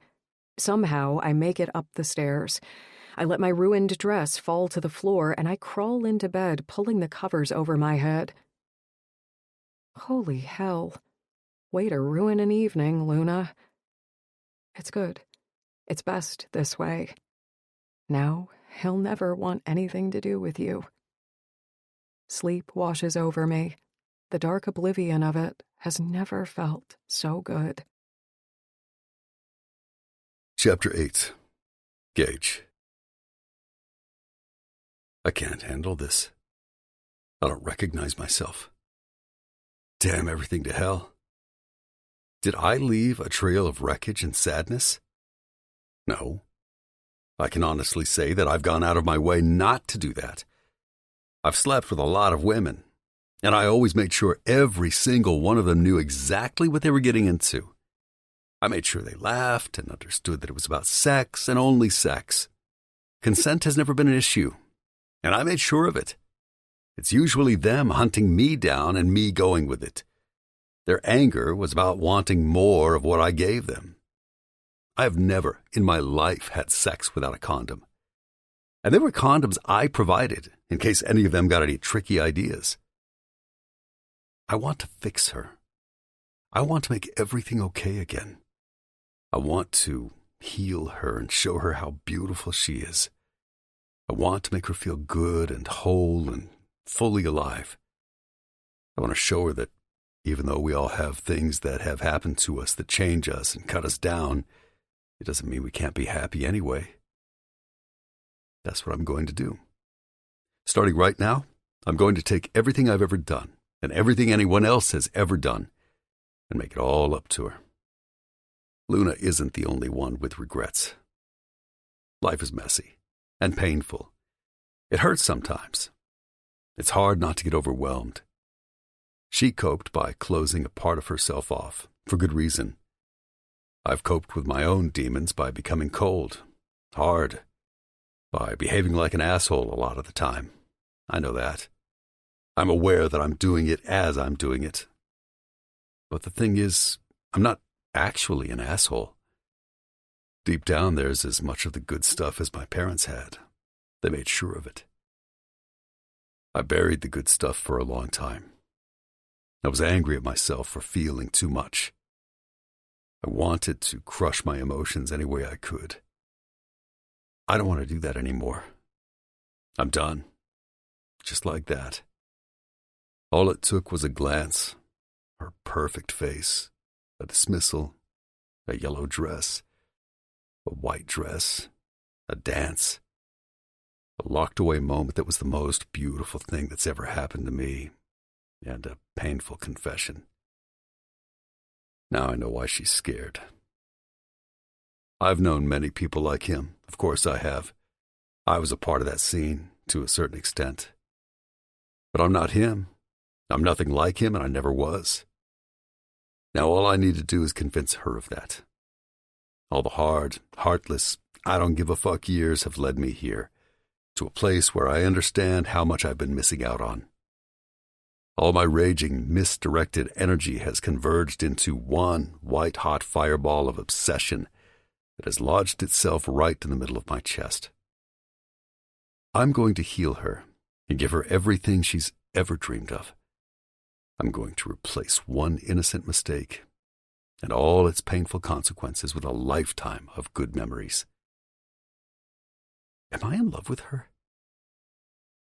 Somehow, I make it up the stairs. I let my ruined dress fall to the floor, and I crawl into bed, pulling the covers over my head. Holy hell. Way to ruin an evening, Luna. It's good. It's best this way. Now, he'll never want anything to do with you. Sleep washes over me. The dark oblivion of it has never felt so good. Chapter 8. Gage. I can't handle this. I don't recognize myself. Damn everything to hell. Did I leave a trail of wreckage and sadness? No. I can honestly say that I've gone out of my way not to do that. I've slept with a lot of women, and I always made sure every single one of them knew exactly what they were getting into. I made sure they laughed and understood that it was about sex and only sex. Consent has never been an issue, and I made sure of it. It's usually them hunting me down and me going with it. Their anger was about wanting more of what I gave them. I have never in my life had sex without a condom. And they were condoms I provided in case any of them got any tricky ideas. I want to fix her. I want to make everything okay again. I want to heal her and show her how beautiful she is. I want to make her feel good and whole and fully alive. I want to show her that even though we all have things that have happened to us that change us and cut us down, it doesn't mean we can't be happy anyway. That's what I'm going to do. Starting right now, I'm going to take everything I've ever done and everything anyone else has ever done and make it all up to her. Luna isn't the only one with regrets. Life is messy and painful. It hurts sometimes. It's hard not to get overwhelmed. She coped by closing a part of herself off, for good reason. I've coped with my own demons by becoming cold, hard, by behaving like an asshole a lot of the time. I know that. I'm aware that I'm doing it as I'm doing it. But the thing is, I'm not actually an asshole. Deep down, there's as much of the good stuff as my parents had. They made sure of it. I buried the good stuff for a long time. I was angry at myself for feeling too much. I wanted to crush my emotions any way I could. I don't want to do that anymore. I'm done. Just like that. All it took was a glance, her perfect face, a dismissal, a yellow dress, a white dress, a dance, a locked-away moment that was the most beautiful thing that's ever happened to me, and a painful confession. Now I know why she's scared. I've known many people like him. Of course I have. I was a part of that scene, to a certain extent. But I'm not him. I'm nothing like him, and I never was. Now all I need to do is convince her of that. All the hard, heartless, I don't give a fuck years have led me here, to a place where I understand how much I've been missing out on. All my raging, misdirected energy has converged into one white-hot fireball of obsession that has lodged itself right in the middle of my chest. I'm going to heal her and give her everything she's ever dreamed of. I'm going to replace one innocent mistake and all its painful consequences with a lifetime of good memories. Am I in love with her?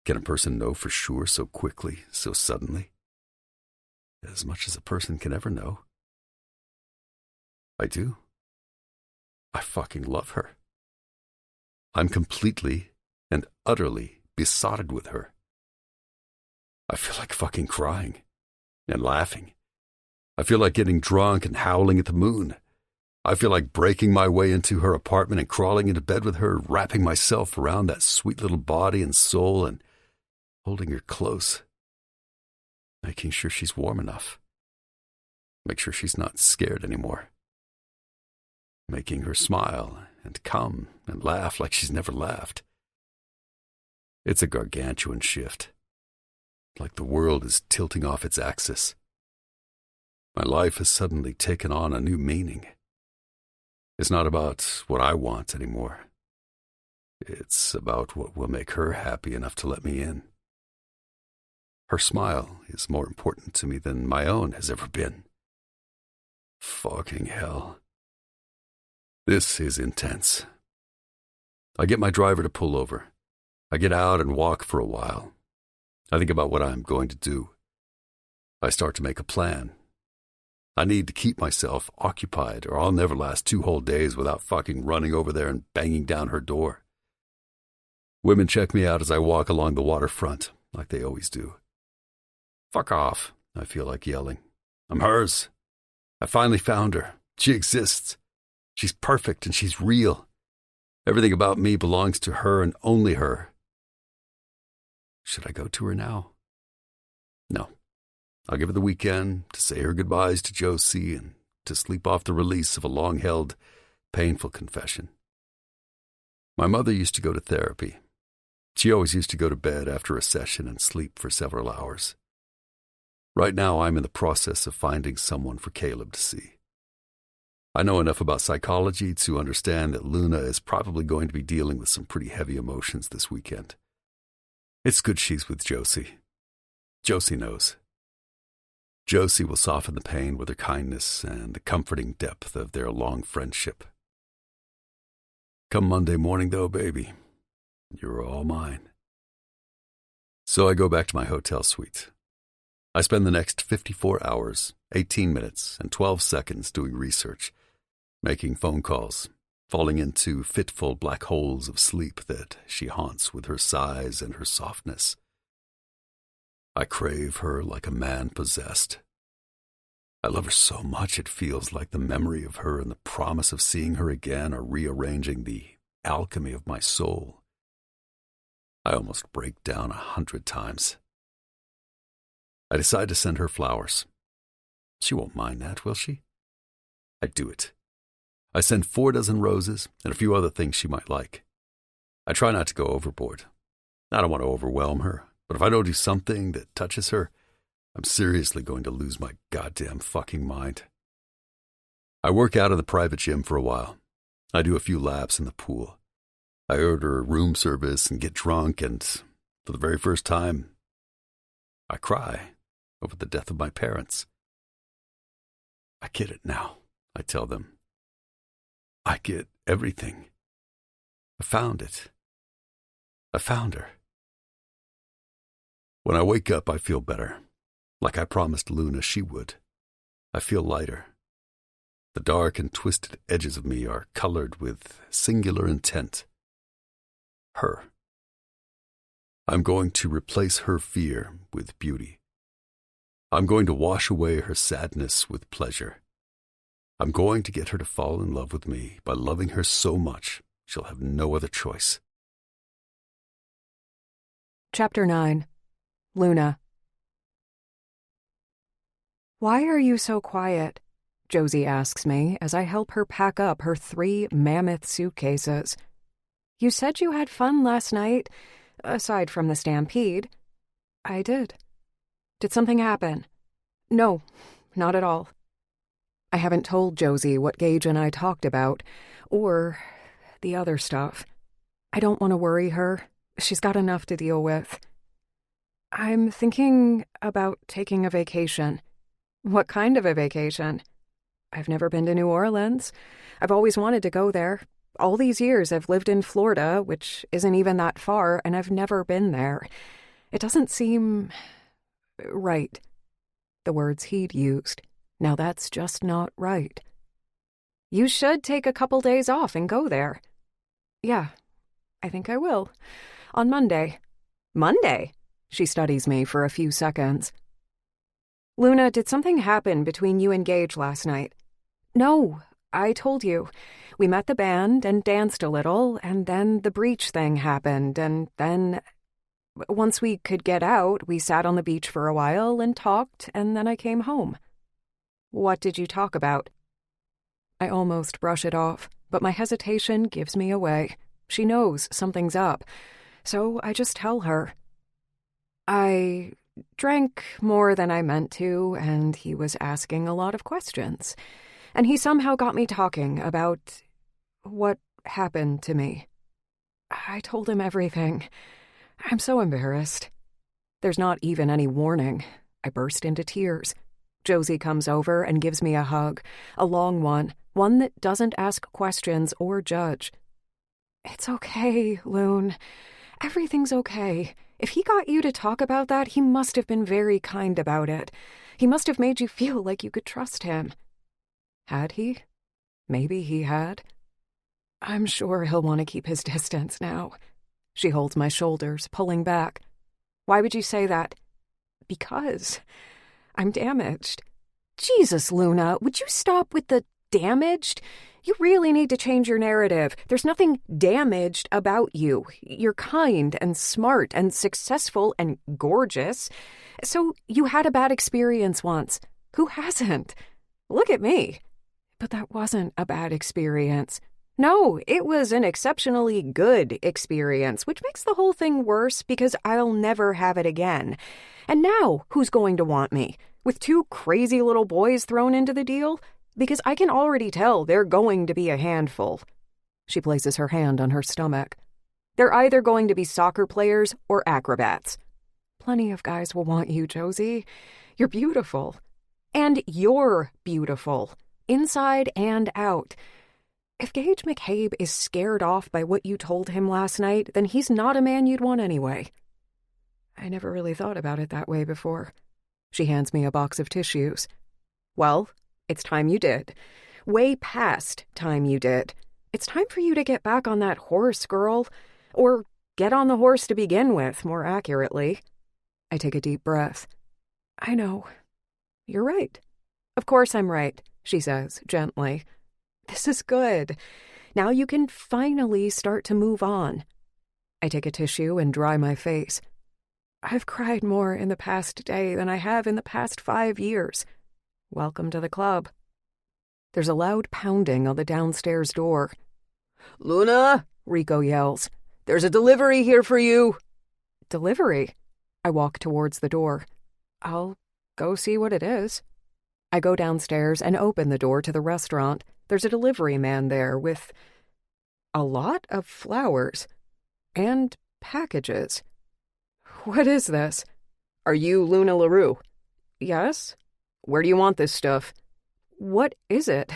Can a person know for sure so quickly, so suddenly? As much as a person can ever know. I do. I fucking love her. I'm completely and utterly besotted with her. I feel like fucking crying and laughing. I feel like getting drunk and howling at the moon. I feel like breaking my way into her apartment and crawling into bed with her, wrapping myself around that sweet little body and soul and holding her close, making sure she's warm enough, make sure she's not scared anymore, making her smile and come and laugh like she's never laughed. It's a gargantuan shift, like the world is tilting off its axis. My life has suddenly taken on a new meaning. It's not about what I want anymore. It's about what will make her happy enough to let me in. Her smile is more important to me than my own has ever been. Fucking hell. This is intense. I get my driver to pull over. I get out and walk for a while. I think about what I'm going to do. I start to make a plan. I need to keep myself occupied, or I'll never last 2 whole days without fucking running over there and banging down her door. Women check me out as I walk along the waterfront, like they always do. Fuck off, I feel like yelling. I'm hers. I finally found her. She exists. She's perfect and she's real. Everything about me belongs to her and only her. Should I go to her now? No. I'll give her the weekend to say her goodbyes to Josie and to sleep off the release of a long-held, painful confession. My mother used to go to therapy. She always used to go to bed after a session and sleep for several hours. Right now, I'm in the process of finding someone for Caleb to see. I know enough about psychology to understand that Luna is probably going to be dealing with some pretty heavy emotions this weekend. It's good she's with Josie. Josie knows. Josie will soften the pain with her kindness and the comforting depth of their long friendship. Come Monday morning, though, baby, you're all mine. So I go back to my hotel suite. I spend the next 54 hours, 18 minutes, and 12 seconds doing research, making phone calls, falling into fitful black holes of sleep that she haunts with her sighs and her softness. I crave her like a man possessed. I love her so much it feels like the memory of her and the promise of seeing her again are rearranging the alchemy of my soul. I almost break down 100 times. I decide to send her flowers. She won't mind that, will she? I do it. I send 4 dozen roses and a few other things she might like. I try not to go overboard. I don't want to overwhelm her, but if I don't do something that touches her, I'm seriously going to lose my goddamn fucking mind. I work out in the private gym for a while. I do a few laps in the pool. I order room service and get drunk, and for the very first time, I cry over the death of my parents. I get it now, I tell them. I get everything. I found it. I found her. When I wake up, I feel better, like I promised Luna she would. I feel lighter. The dark and twisted edges of me are colored with singular intent. Her. I'm going to replace her fear with beauty. I'm going to wash away her sadness with pleasure. I'm going to get her to fall in love with me by loving her so much she'll have no other choice. Chapter 9. Luna. Why are you so quiet? Josie asks me as I help her pack up her 3 mammoth suitcases. You said you had fun last night, aside from the stampede. I did. Did something happen? No, not at all. I haven't told Josie what Gage and I talked about, or the other stuff. I don't want to worry her. She's got enough to deal with. I'm thinking about taking a vacation. What kind of a vacation? I've never been to New Orleans. I've always wanted to go there. All these years I've lived in Florida, which isn't even that far, and I've never been there. It doesn't seem right. The words he'd used. Now that's just not right. You should take a couple days off and go there. Yeah, I think I will. On Monday. Monday? She studies me for a few seconds. Luna, did something happen between you and Gage last night? No, I told you. We met the band and danced a little, and then the breach thing happened, and then... Once we could get out, we sat on the beach for a while and talked, and then I came home. What did you talk about? I almost brush it off, but my hesitation gives me away. She knows something's up, so I just tell her. I drank more than I meant to, and he was asking a lot of questions. And he somehow got me talking about what happened to me. I told him everything. I'm so embarrassed. There's not even any warning. I burst into tears. Josie comes over and gives me a hug, a long one that doesn't ask questions or judge. It's okay, Loon. Everything's okay. If he got you to talk about that, he must have been very kind about it. He must have made you feel like you could trust him. Had he? Maybe he had. I'm sure he'll want to keep his distance now. She holds my shoulders, pulling back. Why would you say that? Because I'm damaged. Jesus, Luna, would you stop with the damaged? You really need to change your narrative. There's nothing damaged about you. You're kind and smart and successful and gorgeous. So you had a bad experience once. Who hasn't? Look at me. But that wasn't a bad experience. No, it was an exceptionally good experience, which makes the whole thing worse because I'll never have it again. And now, who's going to want me? With two crazy little boys thrown into the deal? Because I can already tell they're going to be a handful. She places her hand on her stomach. They're either going to be soccer players or acrobats. Plenty of guys will want you, Josie. You're beautiful. And you're beautiful. Inside and out. If Gage McCabe is scared off by what you told him last night, then he's not a man you'd want anyway. I never really thought about it that way before. She hands me a box of tissues. Well, it's time you did. Way past time you did. It's time for you to get back on that horse, girl. Or get on the horse to begin with, more accurately. I take a deep breath. I know. You're right. Of course I'm right, she says, gently. This is good. Now you can finally start to move on. I take a tissue and dry my face. I've cried more in the past day than I have in the past 5 years. Welcome to the club. There's a loud pounding on the downstairs door. Luna, Rico yells. There's a delivery here for you. Delivery? I walk towards the door. I'll go see what it is. I go downstairs and open the door to the restaurant. There's a delivery man there with a lot of flowers and packages. What is this? Are you Luna LaRue? Yes. Where do you want this stuff? What is it?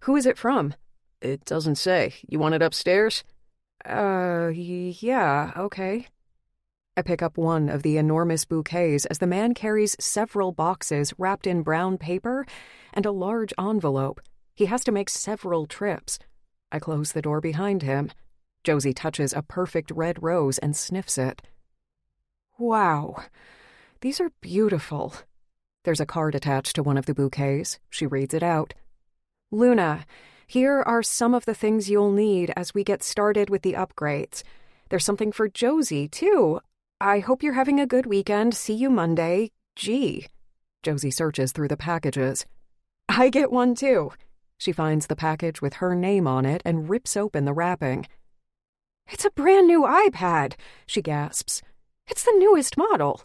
Who is it from? It doesn't say. You want it upstairs? Yeah, okay. I pick up one of the enormous bouquets as the man carries several boxes wrapped in brown paper and a large envelope. He has to make several trips. I close the door behind him. Josie touches a perfect red rose and sniffs it. Wow, these are beautiful. There's a card attached to one of the bouquets. She reads it out. Luna, here are some of the things you'll need as we get started with the upgrades. There's something for Josie, too. I hope you're having a good weekend. See you Monday. G. Josie searches through the packages. I get one, too. She finds the package with her name on it and rips open the wrapping. It's a brand new iPad, she gasps. It's the newest model.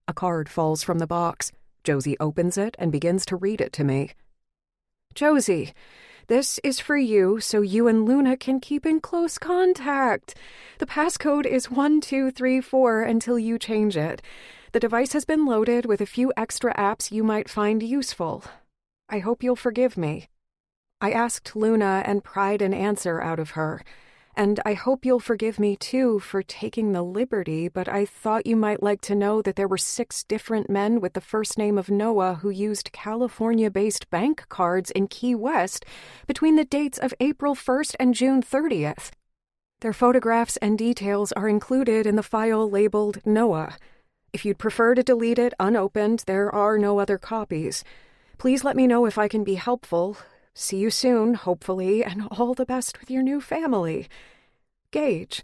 A card falls from the box. Josie opens it and begins to read it to me. Josie, this is for you so you and Luna can keep in close contact. The passcode is 1234 until you change it. The device has been loaded with a few extra apps you might find useful. I hope you'll forgive me. I asked Luna and pried an answer out of her. And I hope you'll forgive me, too, for taking the liberty, but I thought you might like to know that there were 6 different men with the first name of Noah who used California-based bank cards in Key West between the dates of April 1st and June 30th. Their photographs and details are included in the file labeled Noah. If you'd prefer to delete it unopened, there are no other copies. Please let me know if I can be helpful. See you soon, hopefully, and all the best with your new family. Gage.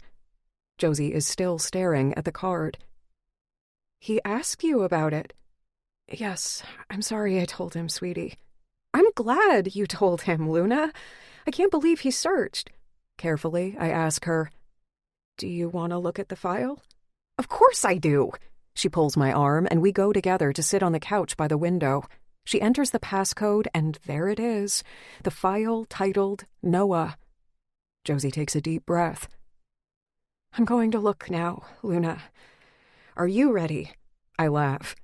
Josie is still staring at the card. He asked you about it. Yes, I'm sorry I told him, sweetie. I'm glad you told him, Luna. I can't believe he searched. Carefully, I ask her, do you want to look at the file? Of course I do. She pulls my arm, and we go together to sit on the couch by the window. She enters the passcode, and there it is, the file titled Noah. Josie takes a deep breath. I'm going to look now, Luna. Are you ready? I laugh.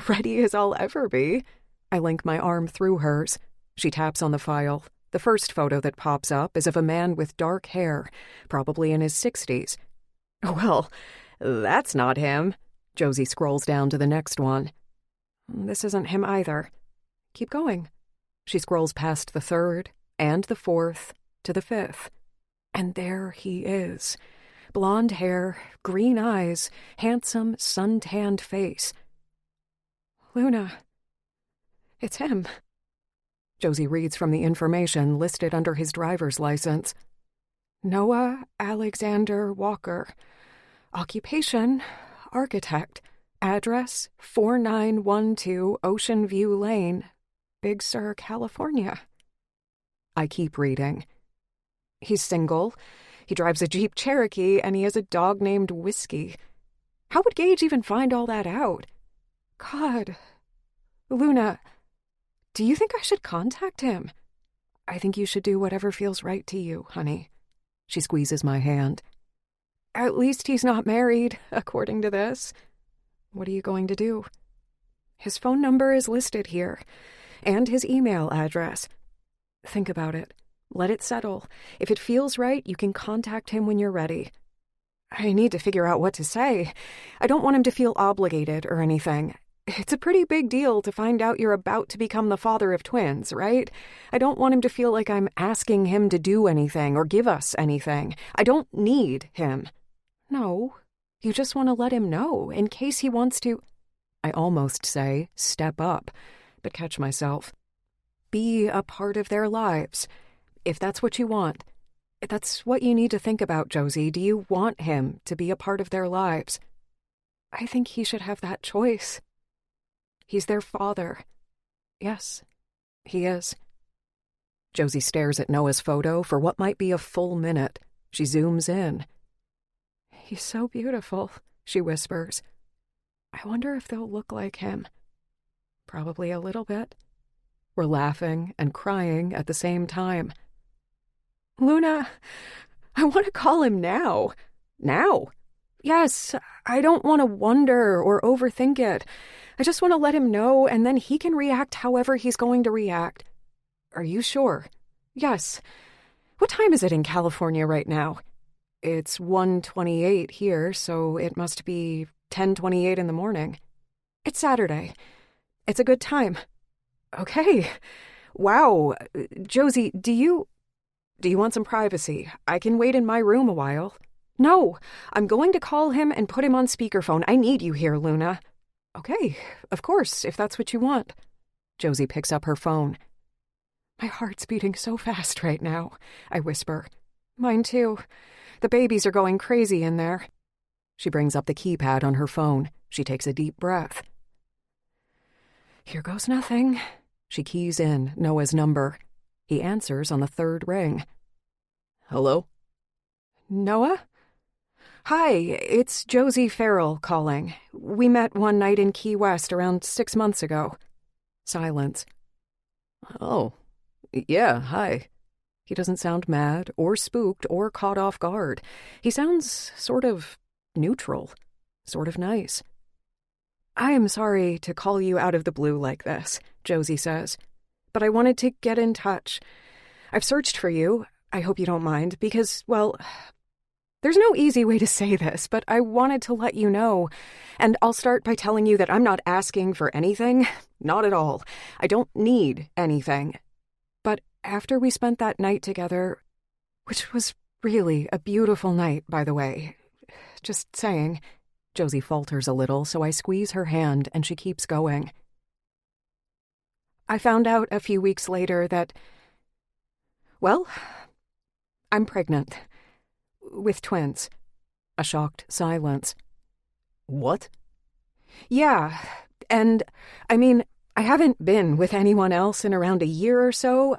Ready as I'll ever be. I link my arm through hers. She taps on the file. The first photo that pops up is of a man with dark hair, probably in his 60s. Well, That's not him. Josie scrolls down to the next one. This isn't him either. Keep going. She scrolls past the third and the fourth to the fifth. And there he is. Blonde hair, green eyes, handsome, sun-tanned face. Luna. It's him. Josie reads from the information listed under his driver's license. Noah Alexander Walker. Occupation, architect. Address, 4912 Ocean View Lane, Big Sur, California. I keep reading. He's single. He drives a Jeep Cherokee, and he has a dog named Whiskey. How would Gage even find all that out? God. Luna, do you think I should contact him? I think you should do whatever feels right to you, honey. She squeezes my hand. At least he's not married, according to this. What are you going to do? His phone number is listed here, and his email address. Think about it. Let it settle. If it feels right, you can contact him when you're ready. I need to figure out what to say. I don't want him to feel obligated or anything. It's a pretty big deal to find out you're about to become the father of twins, right? I don't want him to feel like I'm asking him to do anything or give us anything. I don't need him. No, you just want to let him know in case he wants to, I almost say, step up, but catch myself. Be a part of their lives. If that's what you want. That's what you need to think about, Josie. Do you want him to be a part of their lives? I think he should have that choice. He's their father. Yes, he is. Josie stares at Noah's photo for what might be a full minute. She zooms in. He's so beautiful, she whispers. I wonder if they'll look like him. Probably a little bit. We're laughing and crying at the same time. Luna, I want to call him now. Now? Yes, I don't want to wonder or overthink it. I just want to let him know, and then he can react however he's going to react. Are you sure? Yes. What time is it in California right now? It's 1:28 here, so it must be 10:28 in the morning. It's Saturday. It's a good time. Okay. Wow. Josie, do you want some privacy? I can wait in my room a while. No, I'm going to call him and put him on speakerphone. I need you here, Luna. Okay, of course, if that's what you want. Josie picks up her phone. My heart's beating so fast right now, I whisper. Mine too. The babies are going crazy in there. She brings up the keypad on her phone. She takes a deep breath. Here goes nothing. She keys in Noah's number. He answers on the third ring. Hello? Noah? Hi, it's Josie Farrell calling. We met one night in Key West around 6 months ago. Silence. Oh, yeah, hi. He doesn't sound mad or spooked or caught off guard. He sounds sort of neutral, sort of nice. I am sorry to call you out of the blue like this, Josie says, but I wanted to get in touch. I've searched for you, I hope you don't mind, because, well, there's no easy way to say this, but I wanted to let you know, and I'll start by telling you that I'm not asking for anything, not at all. I don't need anything. But after we spent that night together, which was really a beautiful night, by the way, just saying, Josie falters a little, so I squeeze her hand and she keeps going. I found out a few weeks later that, well, I'm pregnant. With twins. A shocked silence. What? Yeah, and, I mean, I haven't been with anyone else in around a year or so.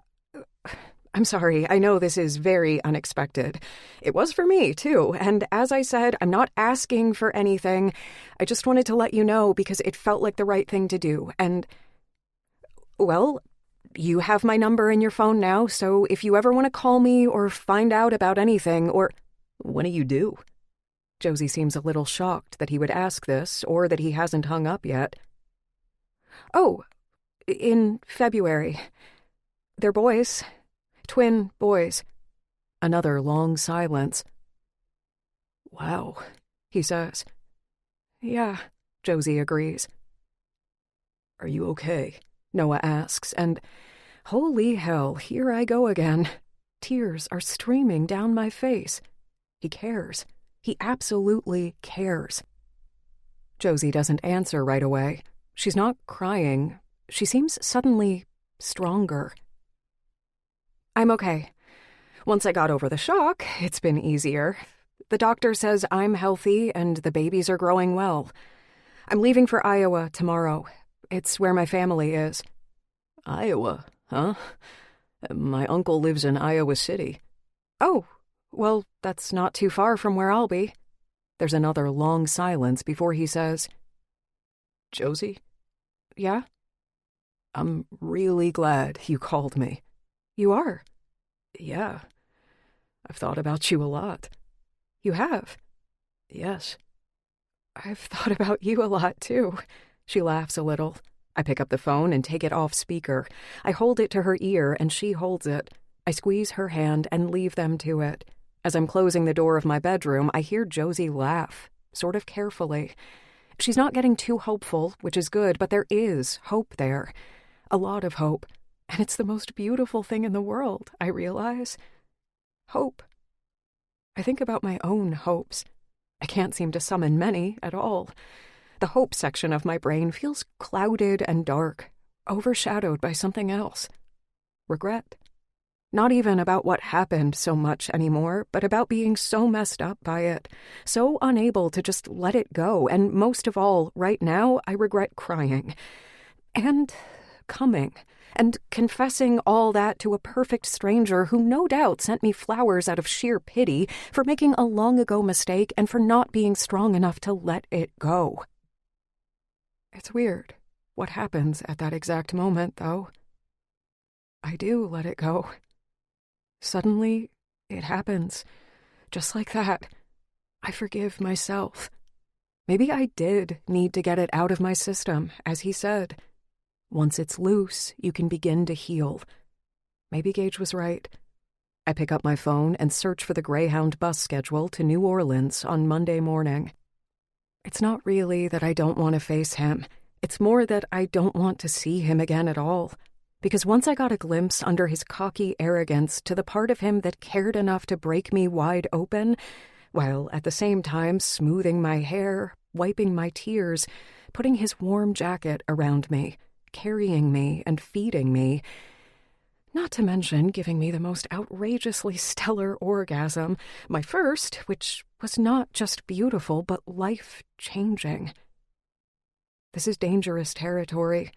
I'm sorry, I know this is very unexpected. It was for me, too, and as I said, I'm not asking for anything. I just wanted to let you know because it felt like the right thing to do, and, well, you have my number in your phone now, so if you ever want to call me or find out about anything, or... What do you do? Josie seems a little shocked that he would ask this, or that he hasn't hung up yet. Oh, in February. They're boys. Twin boys. Another long silence. Wow, he says. Yeah, Josie agrees. Are you okay? Noah asks, and holy hell, here I go again. Tears are streaming down my face. He cares. He absolutely cares. Josie doesn't answer right away. She's not crying. She seems suddenly stronger. I'm okay. Once I got over the shock, it's been easier. The doctor says I'm healthy and the babies are growing well. I'm leaving for Iowa tomorrow. It's where my family is. Iowa, huh? My uncle lives in Iowa City. Oh, well, that's not too far from where I'll be. There's another long silence before he says, Josie? Yeah? I'm really glad you called me. You are? Yeah. I've thought about you a lot. You have? Yes. I've thought about you a lot, too. She laughs a little. I pick up the phone and take it off speaker. I hold it to her ear and she holds it. I squeeze her hand and leave them to it. As I'm closing the door of my bedroom, I hear Josie laugh, sort of carefully. She's not getting too hopeful, which is good, but there is hope there. A lot of hope. And it's the most beautiful thing in the world, I realize. Hope. I think about my own hopes. I can't seem to summon many at all. The hope section of my brain feels clouded and dark, overshadowed by something else. Regret. Not even about what happened so much anymore, but about being so messed up by it, so unable to just let it go, and most of all, right now, I regret crying. And coming. And confessing all that to a perfect stranger who no doubt sent me flowers out of sheer pity for making a long-ago mistake and for not being strong enough to let it go. It's weird what happens at that exact moment, though. I do let it go. Suddenly, it happens. Just like that. I forgive myself. Maybe I did need to get it out of my system, as he said. Once it's loose, you can begin to heal. Maybe Gage was right. I pick up my phone and search for the Greyhound bus schedule to New Orleans on Monday morning. It's not really that I don't want to face him. It's more that I don't want to see him again at all. Because once I got a glimpse under his cocky arrogance to the part of him that cared enough to break me wide open, while at the same time smoothing my hair, wiping my tears, putting his warm jacket around me, carrying me and feeding me, not to mention giving me the most outrageously stellar orgasm, my first, which was not just beautiful, but life-changing. This is dangerous territory.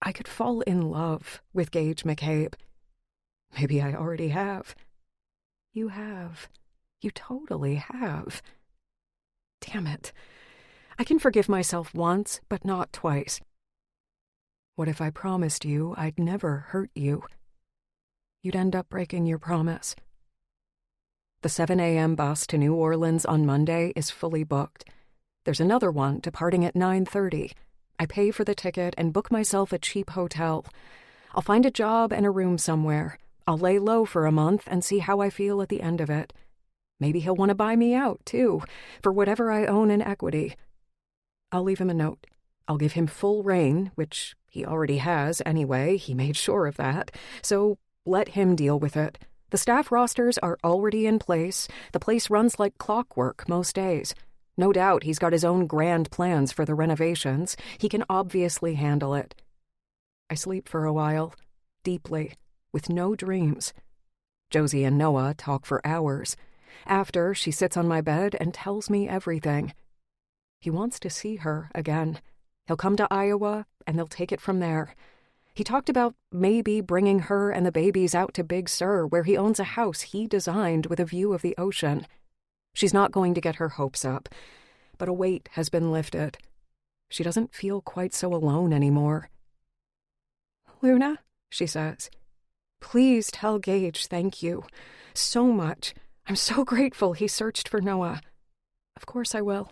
I could fall in love with Gage McCabe. Maybe I already have. You have. You totally have. Damn it. I can forgive myself once, but not twice. What if I promised you I'd never hurt you? You'd end up breaking your promise. The 7 a.m. bus to New Orleans on Monday is fully booked. There's another one departing at 9:30. I pay for the ticket and book myself a cheap hotel. I'll find a job and a room somewhere. I'll lay low for a month and see how I feel at the end of it. Maybe he'll want to buy me out, too, for whatever I own in equity. I'll leave him a note. I'll give him full reign, which he already has anyway. He made sure of that. So let him deal with it. The staff rosters are already in place. The place runs like clockwork most days. No doubt he's got his own grand plans for the renovations. He can obviously handle it. I sleep for a while, deeply, with no dreams. Josie and Noah talk for hours. After, she sits on my bed and tells me everything. He wants to see her again. He'll come to Iowa, and they'll take it from there. He talked about maybe bringing her and the babies out to Big Sur, where he owns a house he designed with a view of the ocean. She's not going to get her hopes up, but a weight has been lifted. She doesn't feel quite so alone anymore. "Luna," she says, "please tell Gage thank you. So much. I'm so grateful he searched for Noah." Of course I will.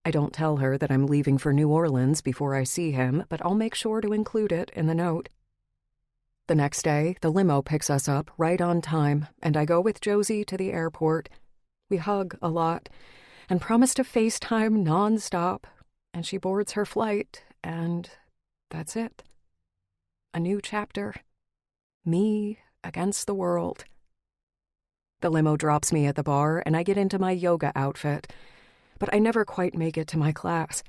I don't tell her that I'm leaving for New Orleans before I see him, but I'll make sure to include it in the note. The next day, the limo picks us up right on time, and I go with Josie to the airport. We hug a lot. and promise to FaceTime nonstop, and she boards her flight, and that's it. A new chapter. Me against the world. The limo drops me at the bar, and I get into my yoga outfit. But I never quite make it to my class.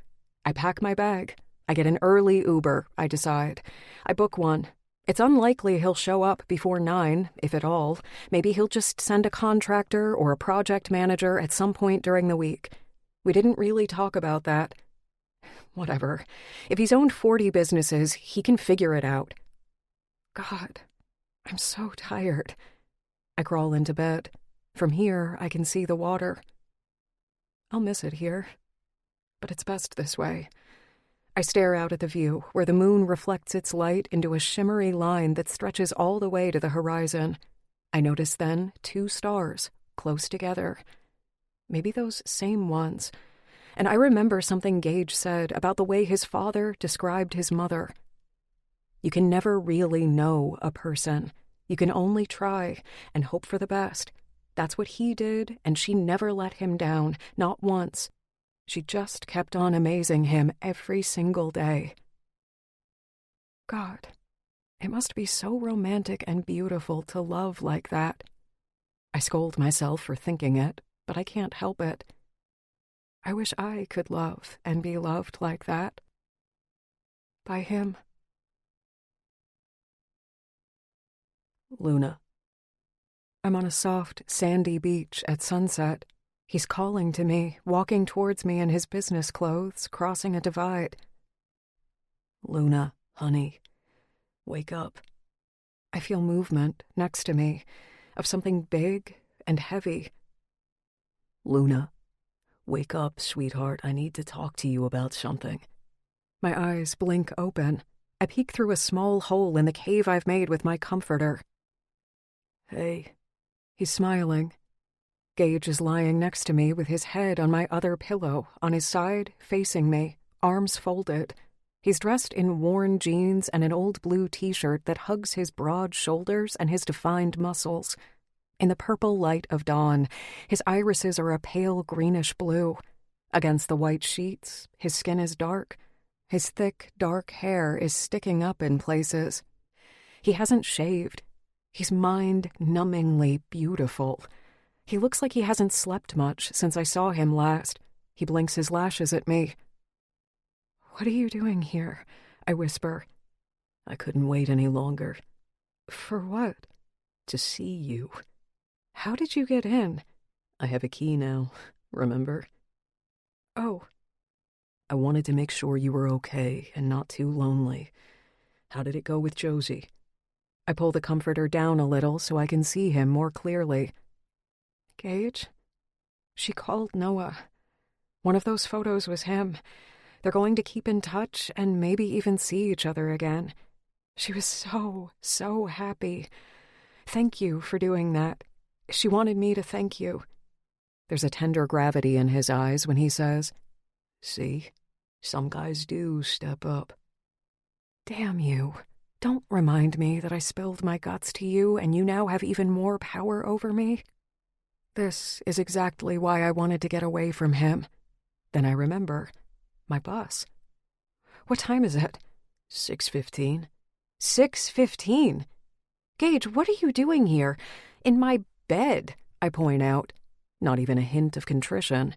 I pack my bag. I get an early Uber, I decide. I book one. It's unlikely he'll show up before 9, if at all. Maybe he'll just send a contractor or a project manager at some point during the week. We didn't really talk about that. Whatever. If he's owned 40 businesses, he can figure it out. God, I'm so tired. I crawl into bed. From here, I can see the water. I'll miss it here, but it's best this way. I stare out at the view, where the moon reflects its light into a shimmery line that stretches all the way to the horizon. I notice then 2 stars, close together. Maybe those same ones. And I remember something Gage said about the way his father described his mother. You can never really know a person. You can only try and hope for the best. That's what he did, and she never let him down, not once. She just kept on amazing him every single day. God, it must be so romantic and beautiful to love like that. I scold myself for thinking it, but I can't help it. I wish I could love and be loved like that. By him. Luna. I'm on a soft, sandy beach at sunset. He's calling to me, walking towards me in his business clothes, crossing a divide. Luna, honey, wake up. I feel movement next to me, of something big and heavy. Luna, wake up, sweetheart. I need to talk to you about something. My eyes blink open. I peek through a small hole in the cave I've made with my comforter. Hey. He's smiling. Gage is lying next to me with his head on my other pillow, on his side, facing me, arms folded. He's dressed in worn jeans and an old blue t-shirt that hugs his broad shoulders and his defined muscles. In the purple light of dawn, his irises are a pale greenish blue. Against the white sheets, his skin is dark. His thick, dark hair is sticking up in places. He hasn't shaved. He's mind-numbingly beautiful. He looks like he hasn't slept much since I saw him last. He blinks his lashes at me. What are you doing here? I whisper. I couldn't wait any longer. For what? To see you. How did you get in? I have a key now, remember? Oh. I wanted to make sure you were okay and not too lonely. How did it go with Josie? I pull the comforter down a little so I can see him more clearly. Gage? She called Noah. One of those photos was him. They're going to keep in touch and maybe even see each other again. She was so happy. Thank you for doing that. She wanted me to thank you. There's a tender gravity in his eyes when he says, See, some guys do step up. Damn you. Don't remind me that I spilled my guts to you and you now have even more power over me. This is exactly why I wanted to get away from him. Then I remember. My bus. What time is it? 6:15. 6:15? Gage, what are you doing here? In my bed, I point out. Not even a hint of contrition.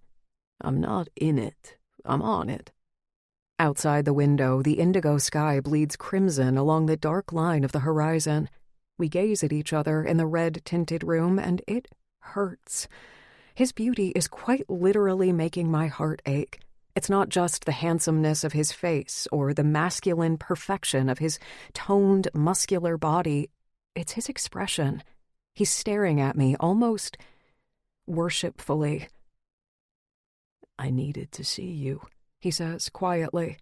I'm not in it. I'm on it. Outside the window, the indigo sky bleeds crimson along the dark line of the horizon. We gaze at each other in the red-tinted room, and it hurts. His beauty is quite literally making my heart ache. It's not just the handsomeness of his face or the masculine perfection of his toned, muscular body. It's his expression. He's staring at me almost worshipfully. I needed to see you, he says quietly.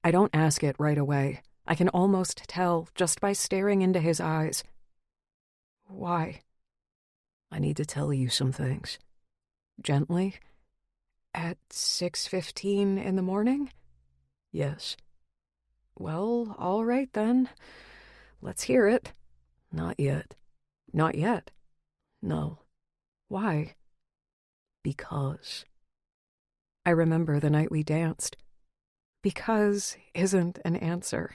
I don't ask it right away. I can almost tell just by staring into his eyes. Why? I need to tell you some things. Gently. At 6:15 in the morning? Yes. Well, all right then. Let's hear it. Not yet. Not yet? No. Why? Because I remember the night we danced. Because isn't an answer.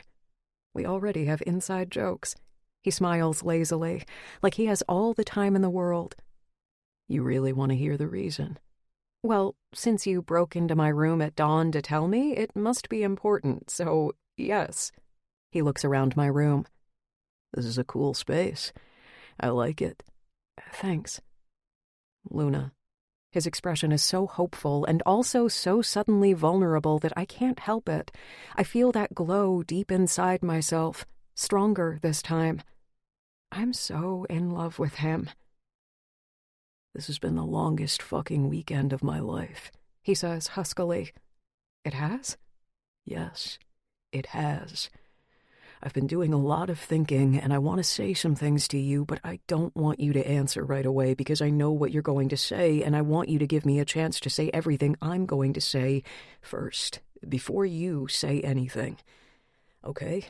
We already have inside jokes. He smiles lazily, like he has all the time in the world. You really want to hear the reason? Well, since you broke into my room at dawn to tell me, it must be important, so yes. He looks around my room. This is a cool space. I like it. Thanks. Luna. His expression is so hopeful and also so suddenly vulnerable that I can't help it. I feel that glow deep inside myself, stronger this time. I'm so in love with him. This has been the longest fucking weekend of my life, he says huskily. It has? Yes, it has. I've been doing a lot of thinking, and I want to say some things to you, but I don't want you to answer right away because I know what you're going to say, and I want you to give me a chance to say everything I'm going to say first, before you say anything. Okay?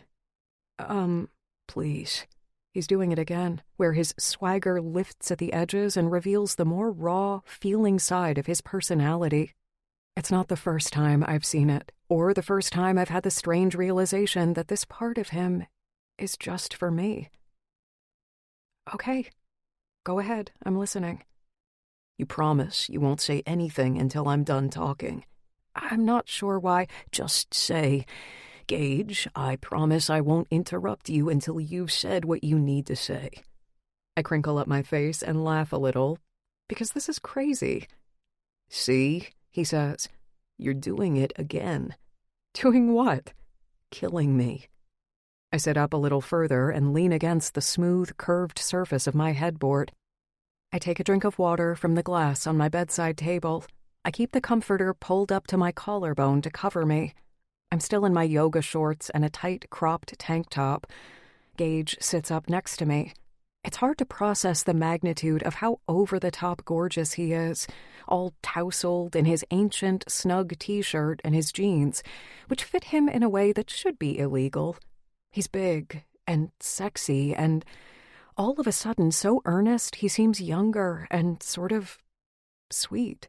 Please. He's doing it again, where his swagger lifts at the edges and reveals the more raw, feeling side of his personality. It's not the first time I've seen it, or the first time I've had the strange realization that this part of him is just for me. Okay, go ahead, I'm listening. You promise you won't say anything until I'm done talking? I'm not sure why. Just say, Gage, I promise I won't interrupt you until you've said what you need to say. I crinkle up my face and laugh a little, because this is crazy. See, he says, you're doing it again. Doing what? Killing me. I sit up a little further and lean against the smooth, curved surface of my headboard. I take a drink of water from the glass on my bedside table. I keep the comforter pulled up to my collarbone to cover me. I'm still in my yoga shorts and a tight, cropped tank top. Gage sits up next to me. It's hard to process the magnitude of how over-the-top gorgeous he is, all tousled in his ancient, snug t-shirt and his jeans, which fit him in a way that should be illegal. He's big and sexy and all of a sudden so earnest he seems younger and sort of sweet.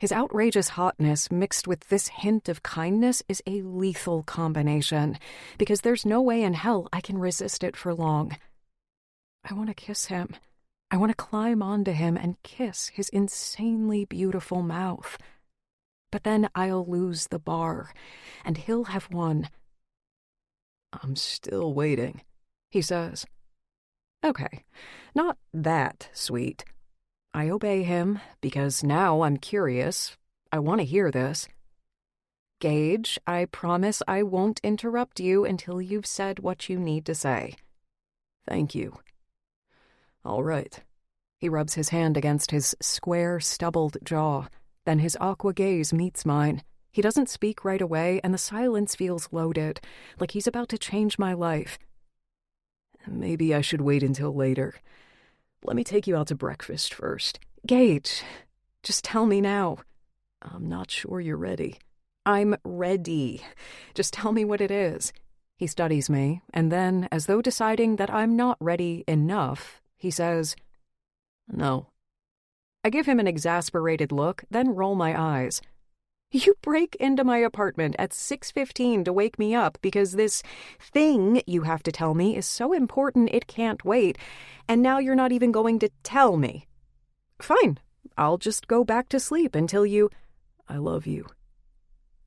His outrageous hotness mixed with this hint of kindness is a lethal combination, because there's no way in hell I can resist it for long. I want to kiss him. I want to climb onto him and kiss his insanely beautiful mouth. But then I'll lose the bar, and he'll have won. I'm still waiting, he says. Okay, not that sweet. I obey him, because now I'm curious. I want to hear this. Gage, I promise I won't interrupt you until you've said what you need to say. Thank you. All right. He rubs his hand against his square, stubbled jaw. Then his aqua gaze meets mine. He doesn't speak right away, and the silence feels loaded, like he's about to change my life. Maybe I should wait until later. Let me take you out to breakfast first. Gage, just tell me now. I'm not sure you're ready. I'm ready. Just tell me what it is. He studies me, and then, as though deciding that I'm not ready enough, he says, No. I give him an exasperated look, then roll my eyes. You break into my apartment at 6:15 to wake me up because this thing you have to tell me is so important it can't wait, and now you're not even going to tell me. Fine, I'll just go back to sleep until you... I love you.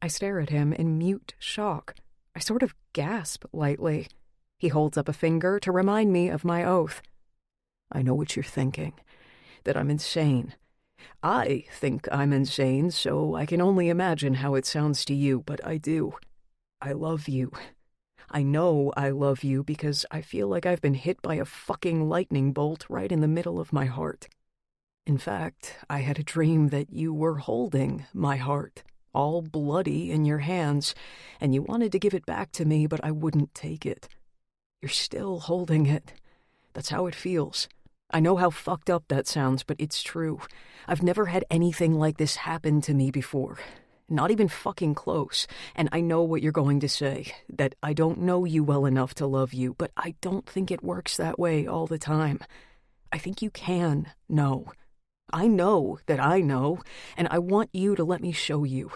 I stare at him in mute shock. I sort of gasp lightly. He holds up a finger to remind me of my oath. I know what you're thinking, that I'm insane. I think I'm insane, so I can only imagine how it sounds to you, but I do. I love you. I know I love you because I feel like I've been hit by a fucking lightning bolt right in the middle of my heart. In fact, I had a dream that you were holding my heart, all bloody in your hands, and you wanted to give it back to me, but I wouldn't take it. You're still holding it. That's how it feels. I know how fucked up that sounds, but it's true. I've never had anything like this happen to me before. Not even fucking close. And I know what you're going to say, that I don't know you well enough to love you, but I don't think it works that way all the time. I think you can know. I know that I know, and I want you to let me show you.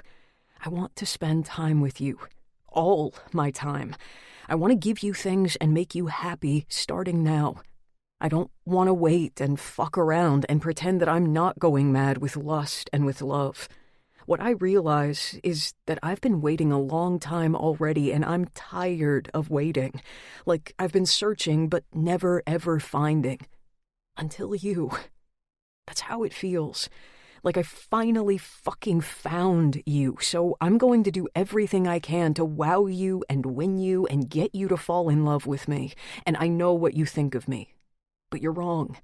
I want to spend time with you. All my time. I want to give you things and make you happy starting now. I don't want to wait and fuck around and pretend that I'm not going mad with lust and with love. What I realize is that I've been waiting a long time already, and I'm tired of waiting. Like I've been searching but never ever finding. Until you. That's how it feels. Like I finally fucking found you, so I'm going to do everything I can to wow you and win you and get you to fall in love with me. And I know what you think of me. But you're wrong.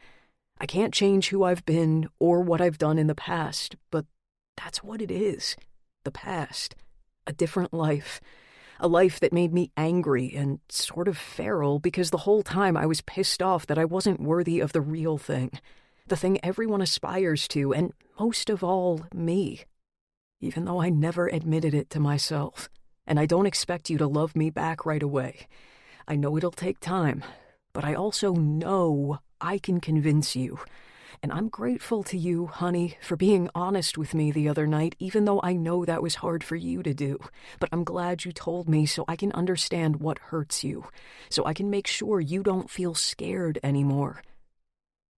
I can't change who I've been or what I've done in the past, but that's what it is. The past. A different life. A life that made me angry and sort of feral because the whole time I was pissed off that I wasn't worthy of the real thing. The thing everyone aspires to, and most of all, me. Even though I never admitted it to myself. And I don't expect you to love me back right away. I know it'll take time, but I also know I can convince you. And I'm grateful to you, honey, for being honest with me the other night, even though I know that was hard for you to do. But I'm glad you told me so I can understand what hurts you, so I can make sure you don't feel scared anymore.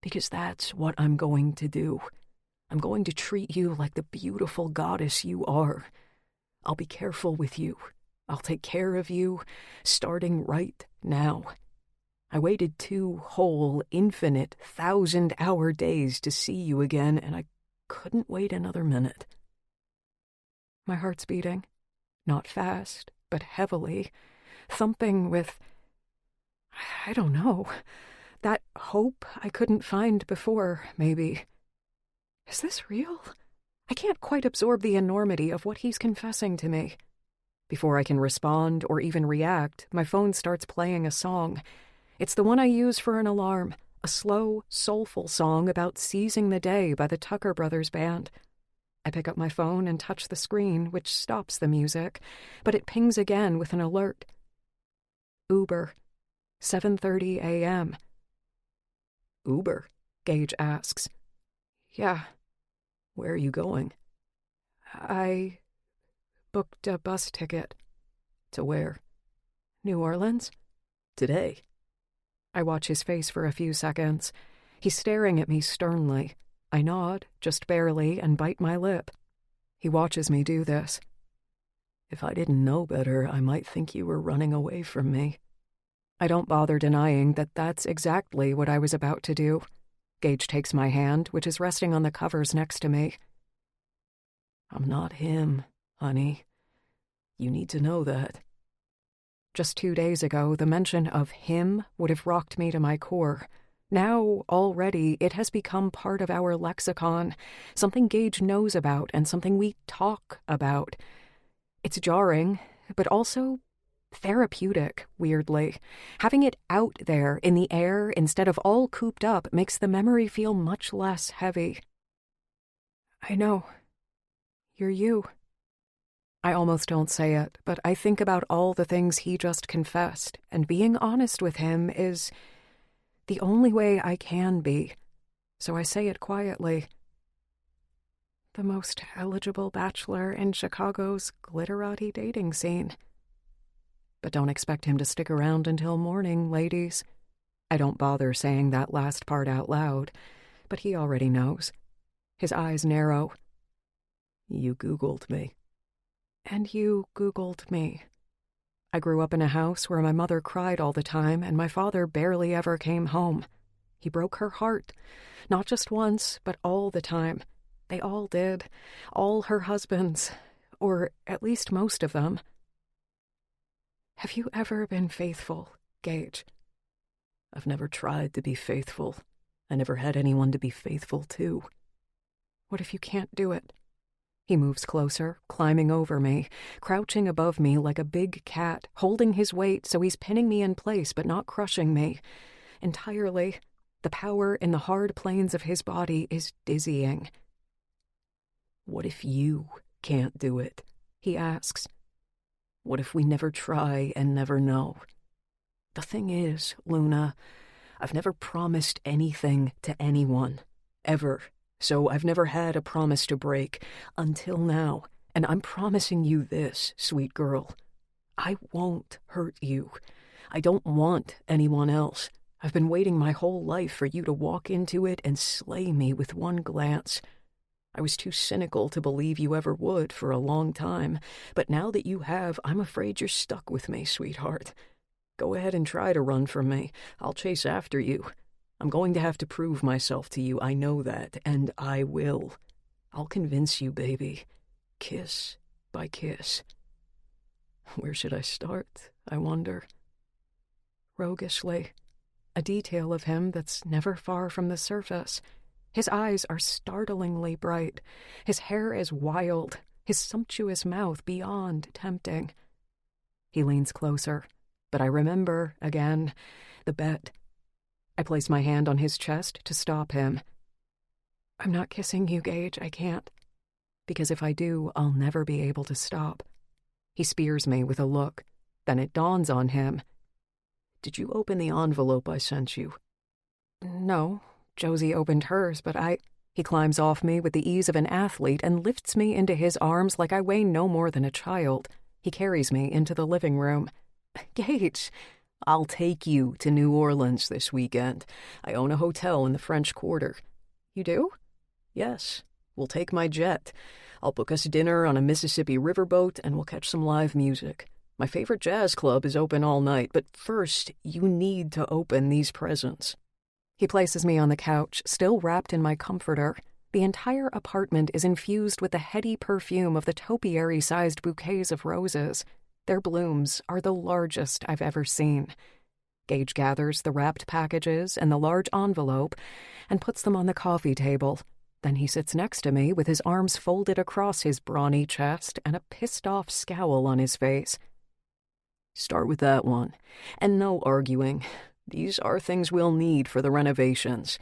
Because that's what I'm going to do. I'm going to treat you like the beautiful goddess you are. I'll be careful with you. I'll take care of you, starting right now. I waited 2 whole, infinite, 1,000-hour days to see you again, and I couldn't wait another minute. My heart's beating. Not fast, but heavily. Thumping with, I don't know, that hope I couldn't find before, maybe. Is this real? I can't quite absorb the enormity of what he's confessing to me. Before I can respond or even react, my phone starts playing a song. It's the one I use for an alarm, a slow, soulful song about seizing the day by the Tucker Brothers Band. I pick up my phone and touch the screen, which stops the music, but it pings again with an alert. Uber, 7:30 a.m. Uber? Gage asks. Yeah. Where are you going? I booked a bus ticket. To where? New Orleans? Today? I watch his face for a few seconds. He's staring at me sternly. I nod, just barely, and bite my lip. He watches me do this. If I didn't know better, I might think you were running away from me. I don't bother denying that that's exactly what I was about to do. Gage takes my hand, which is resting on the covers next to me. I'm not him, honey. You need to know that. Just 2 days ago, the mention of him would have rocked me to my core. Now, already, it has become part of our lexicon, something Gage knows about and something we talk about. It's jarring, but also therapeutic, weirdly. Having it out there in the air instead of all cooped up makes the memory feel much less heavy. I know. You're you. I almost don't say it, but I think about all the things he just confessed, and being honest with him is the only way I can be. So I say it quietly. The most eligible bachelor in Chicago's glitterati dating scene. But don't expect him to stick around until morning, ladies. I don't bother saying that last part out loud, but he already knows. His eyes narrow. You Googled me. And you Googled me. I grew up in a house where my mother cried all the time and my father barely ever came home. He broke her heart, not just once, but all the time. They all did. All her husbands, or at least most of them. Have you ever been faithful, Gage? I've never tried to be faithful. I never had anyone to be faithful to. What if you can't do it? He moves closer, climbing over me, crouching above me like a big cat, holding his weight so he's pinning me in place but not crushing me. Entirely. The power in the hard planes of his body is dizzying. What if you can't do it? He asks. What if we never try and never know? The thing is, Luna, I've never promised anything to anyone. Ever. So I've never had a promise to break, until now, and I'm promising you this, sweet girl. I won't hurt you. I don't want anyone else. I've been waiting my whole life for you to walk into it and slay me with one glance. I was too cynical to believe you ever would for a long time, but now that you have, I'm afraid you're stuck with me, sweetheart. Go ahead and try to run from me. I'll chase after you. I'm going to have to prove myself to you, I know that, and I will. I'll convince you, baby. Kiss by kiss. Where should I start, I wonder? Roguishly. A detail of him that's never far from the surface. His eyes are startlingly bright. His hair is wild. His sumptuous mouth beyond tempting. He leans closer, but I remember, again, the bet. I place my hand on his chest to stop him. I'm not kissing you, Gage, I can't. Because if I do, I'll never be able to stop. He spears me with a look. Then it dawns on him. Did you open the envelope I sent you? No. Josie opened hers, but He climbs off me with the ease of an athlete and lifts me into his arms like I weigh no more than a child. He carries me into the living room. Gage, I'll take you to New Orleans this weekend. I own a hotel in the French Quarter. You do? Yes. We'll take my jet. I'll book us dinner on a Mississippi riverboat and we'll catch some live music. My favorite jazz club is open all night, but first, you need to open these presents. He places me on the couch, still wrapped in my comforter. The entire apartment is infused with the heady perfume of the topiary-sized bouquets of roses. Their blooms are the largest I've ever seen. Gage gathers the wrapped packages and the large envelope and puts them on the coffee table. Then he sits next to me with his arms folded across his brawny chest and a pissed-off scowl on his face. Start with that one. And no arguing. These are things we'll need for the renovations.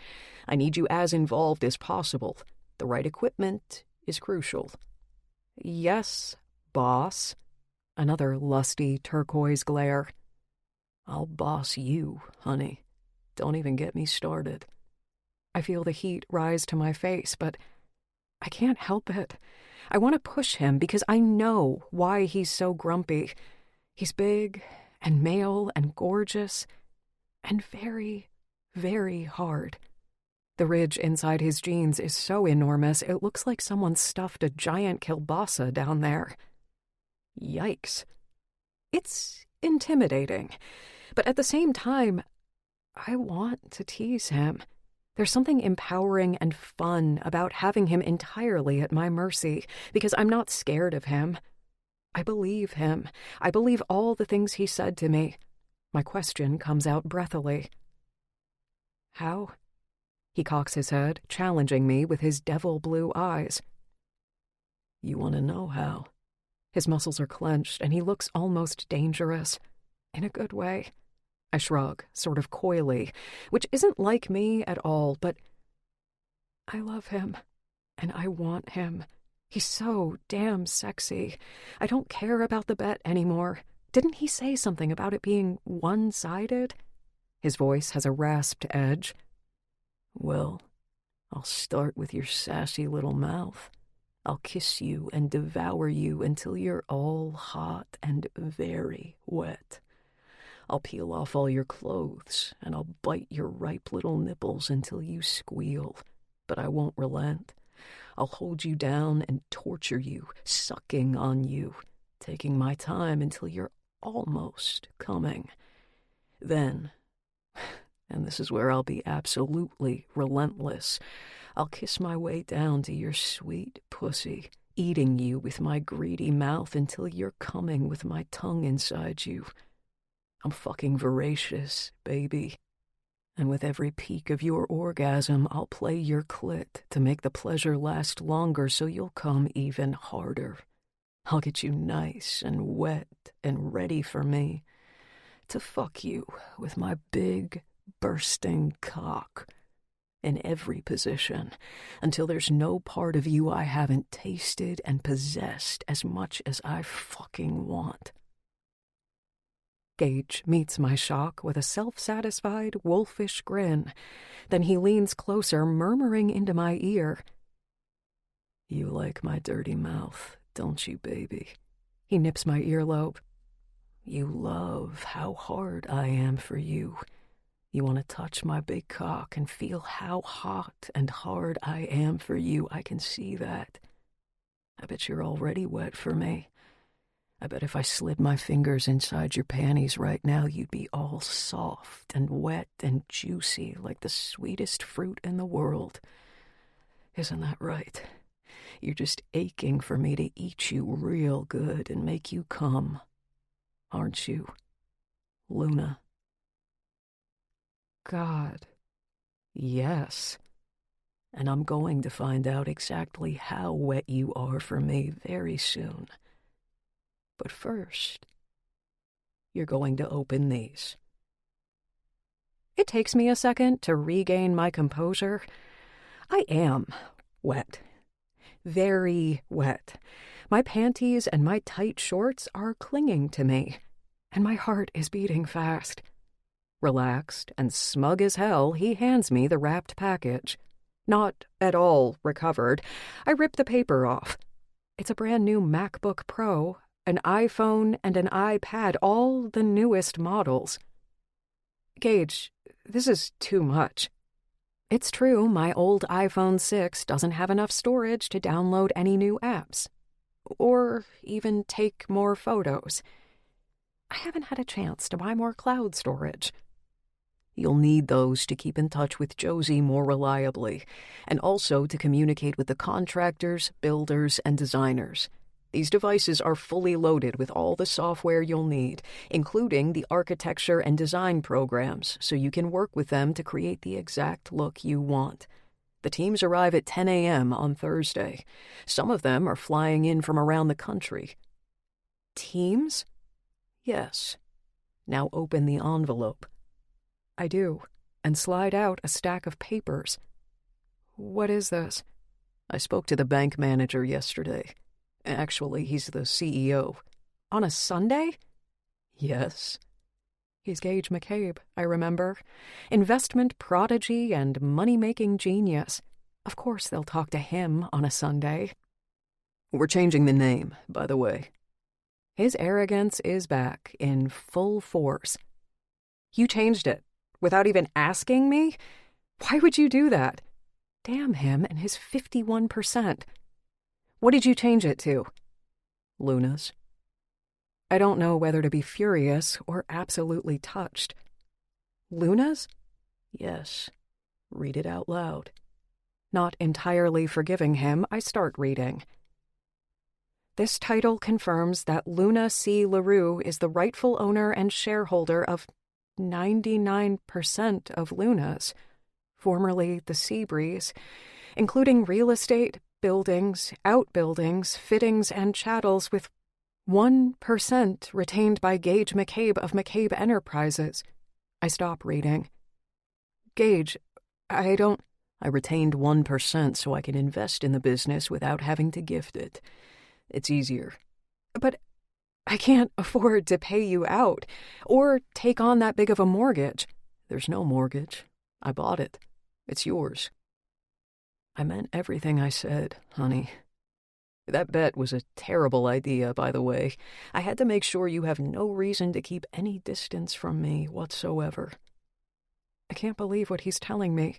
I need you as involved as possible. The right equipment is crucial. Yes, boss. Another lusty turquoise glare. I'll boss you, honey. Don't even get me started. I feel the heat rise to my face, but I can't help it. I want to push him because I know why he's so grumpy. He's big and male and gorgeous and very, very hard. The ridge inside his jeans is so enormous it looks like someone stuffed a giant kielbasa down there. Yikes. It's intimidating, but at the same time, I want to tease him. There's something empowering and fun about having him entirely at my mercy, because I'm not scared of him. I believe him. I believe all the things he said to me. My question comes out breathily. How? He cocks his head, challenging me with his devil blue eyes. You want to know how? His muscles are clenched, and he looks almost dangerous. In a good way. I shrug, sort of coyly, which isn't like me at all, but I love him, and I want him. He's so damn sexy. I don't care about the bet anymore. Didn't he say something about it being one-sided? His voice has a rasped edge. Well, I'll start with your sassy little mouth. I'll kiss you and devour you until you're all hot and very wet. I'll peel off all your clothes, and I'll bite your ripe little nipples until you squeal. But I won't relent. I'll hold you down and torture you, sucking on you, taking my time until you're almost coming. Then, and this is where I'll be absolutely relentless, I'll kiss my way down to your sweet pussy, eating you with my greedy mouth until you're coming with my tongue inside you. I'm fucking voracious, baby. And with every peak of your orgasm, I'll play your clit to make the pleasure last longer so you'll come even harder. I'll get you nice and wet and ready for me to fuck you with my big, bursting cock in every position until there's no part of you I haven't tasted and possessed as much as I fucking want. Gage meets my shock with a self-satisfied, wolfish grin. Then he leans closer, murmuring into my ear. "You like my dirty mouth, don't you, baby?" He nips my earlobe. "You love how hard I am for you. You want to touch my big cock and feel how hot and hard I am for you. I can see that. I bet you're already wet for me. I bet if I slid my fingers inside your panties right now, you'd be all soft and wet and juicy like the sweetest fruit in the world. Isn't that right? You're just aching for me to eat you real good and make you come. Aren't you, Luna?" God, yes. And I'm going to find out exactly how wet you are for me very soon. But first, you're going to open these. It takes me a second to regain my composure. I am wet. Very wet. My panties and my tight shorts are clinging to me, and my heart is beating fast. Relaxed and smug as hell, he hands me the wrapped package. Not at all recovered. I rip the paper off. It's a brand new MacBook Pro, an iPhone, and an iPad, all the newest models. Gage, this is too much. It's true, my old iPhone 6 doesn't have enough storage to download any new apps, or even take more photos. I haven't had a chance to buy more cloud storage. You'll need those to keep in touch with Josie more reliably, and also to communicate with the contractors, builders, and designers. These devices are fully loaded with all the software you'll need, including the architecture and design programs, so you can work with them to create the exact look you want. The teams arrive at 10 a.m. on Thursday. Some of them are flying in from around the country. Teams? Yes. Now open the envelope. I do, and slide out a stack of papers. What is this? I spoke to the bank manager yesterday. Actually, he's the CEO. On a Sunday? Yes. He's Gage McCabe, I remember. Investment prodigy and money-making genius. Of course they'll talk to him on a Sunday. We're changing the name, by the way. His arrogance is back in full force. You changed it without even asking me? Why would you do that? Damn him and his 51%. What did you change it to? Luna's. I don't know whether to be furious or absolutely touched. Luna's? Yes. Read it out loud. Not entirely forgiving him, I start reading. This title confirms that Luna C. LaRue is the rightful owner and shareholder of 99% of Luna's, formerly the Seabreeze, including real estate, buildings, outbuildings, fittings, and chattels, with 1% retained by Gage McCabe of McCabe Enterprises. I stop reading. Gage, I retained 1% so I can invest in the business without having to gift it. It's easier. But I can't afford to pay you out, or take on that big of a mortgage. There's no mortgage. I bought it. It's yours. I meant everything I said, honey. That bet was a terrible idea, by the way. I had to make sure you have no reason to keep any distance from me whatsoever. I can't believe what he's telling me.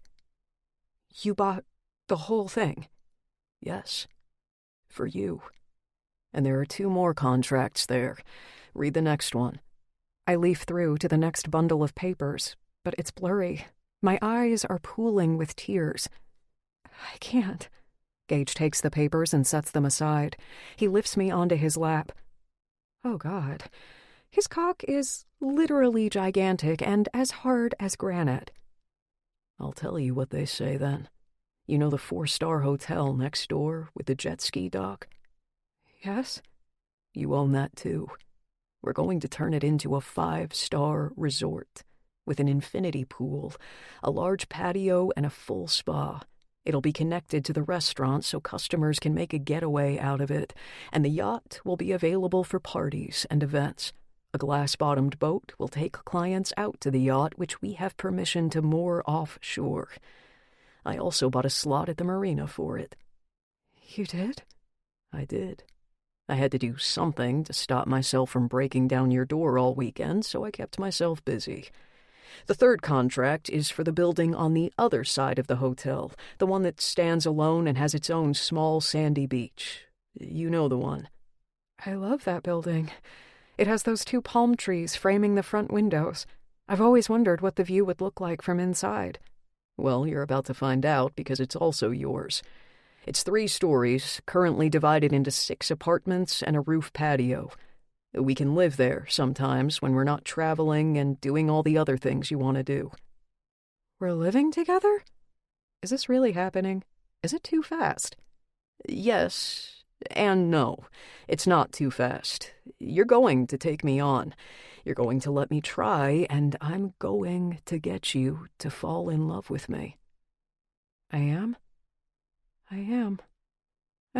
You bought the whole thing? Yes. For you. And there are 2 more contracts there. Read the next one. I leaf through to the next bundle of papers, but it's blurry. My eyes are pooling with tears. I can't. Gage takes the papers and sets them aside. He lifts me onto his lap. Oh, God. His cock is literally gigantic and as hard as granite. I'll tell you what they say then. You know the 4-star hotel next door with the jet ski dock? Yes? You own that too. We're going to turn it into a 5-star resort with an infinity pool, a large patio, and a full spa. It'll be connected to the restaurant so customers can make a getaway out of it, and the yacht will be available for parties and events. A glass-bottomed boat will take clients out to the yacht, which we have permission to moor offshore. I also bought a slot at the marina for it. You did? I did. I had to do something to stop myself from breaking down your door all weekend, so I kept myself busy. The third contract is for the building on the other side of the hotel, the one that stands alone and has its own small sandy beach. You know the one. I love that building. It has those 2 palm trees framing the front windows. I've always wondered what the view would look like from inside. Well, you're about to find out because it's also yours. It's 3 stories, currently divided into 6 apartments and a roof patio. We can live there sometimes when we're not traveling and doing all the other things you want to do. We're living together? Is this really happening? Is it too fast? Yes and no. It's not too fast. You're going to take me on. You're going to let me try, and I'm going to get you to fall in love with me. I am? I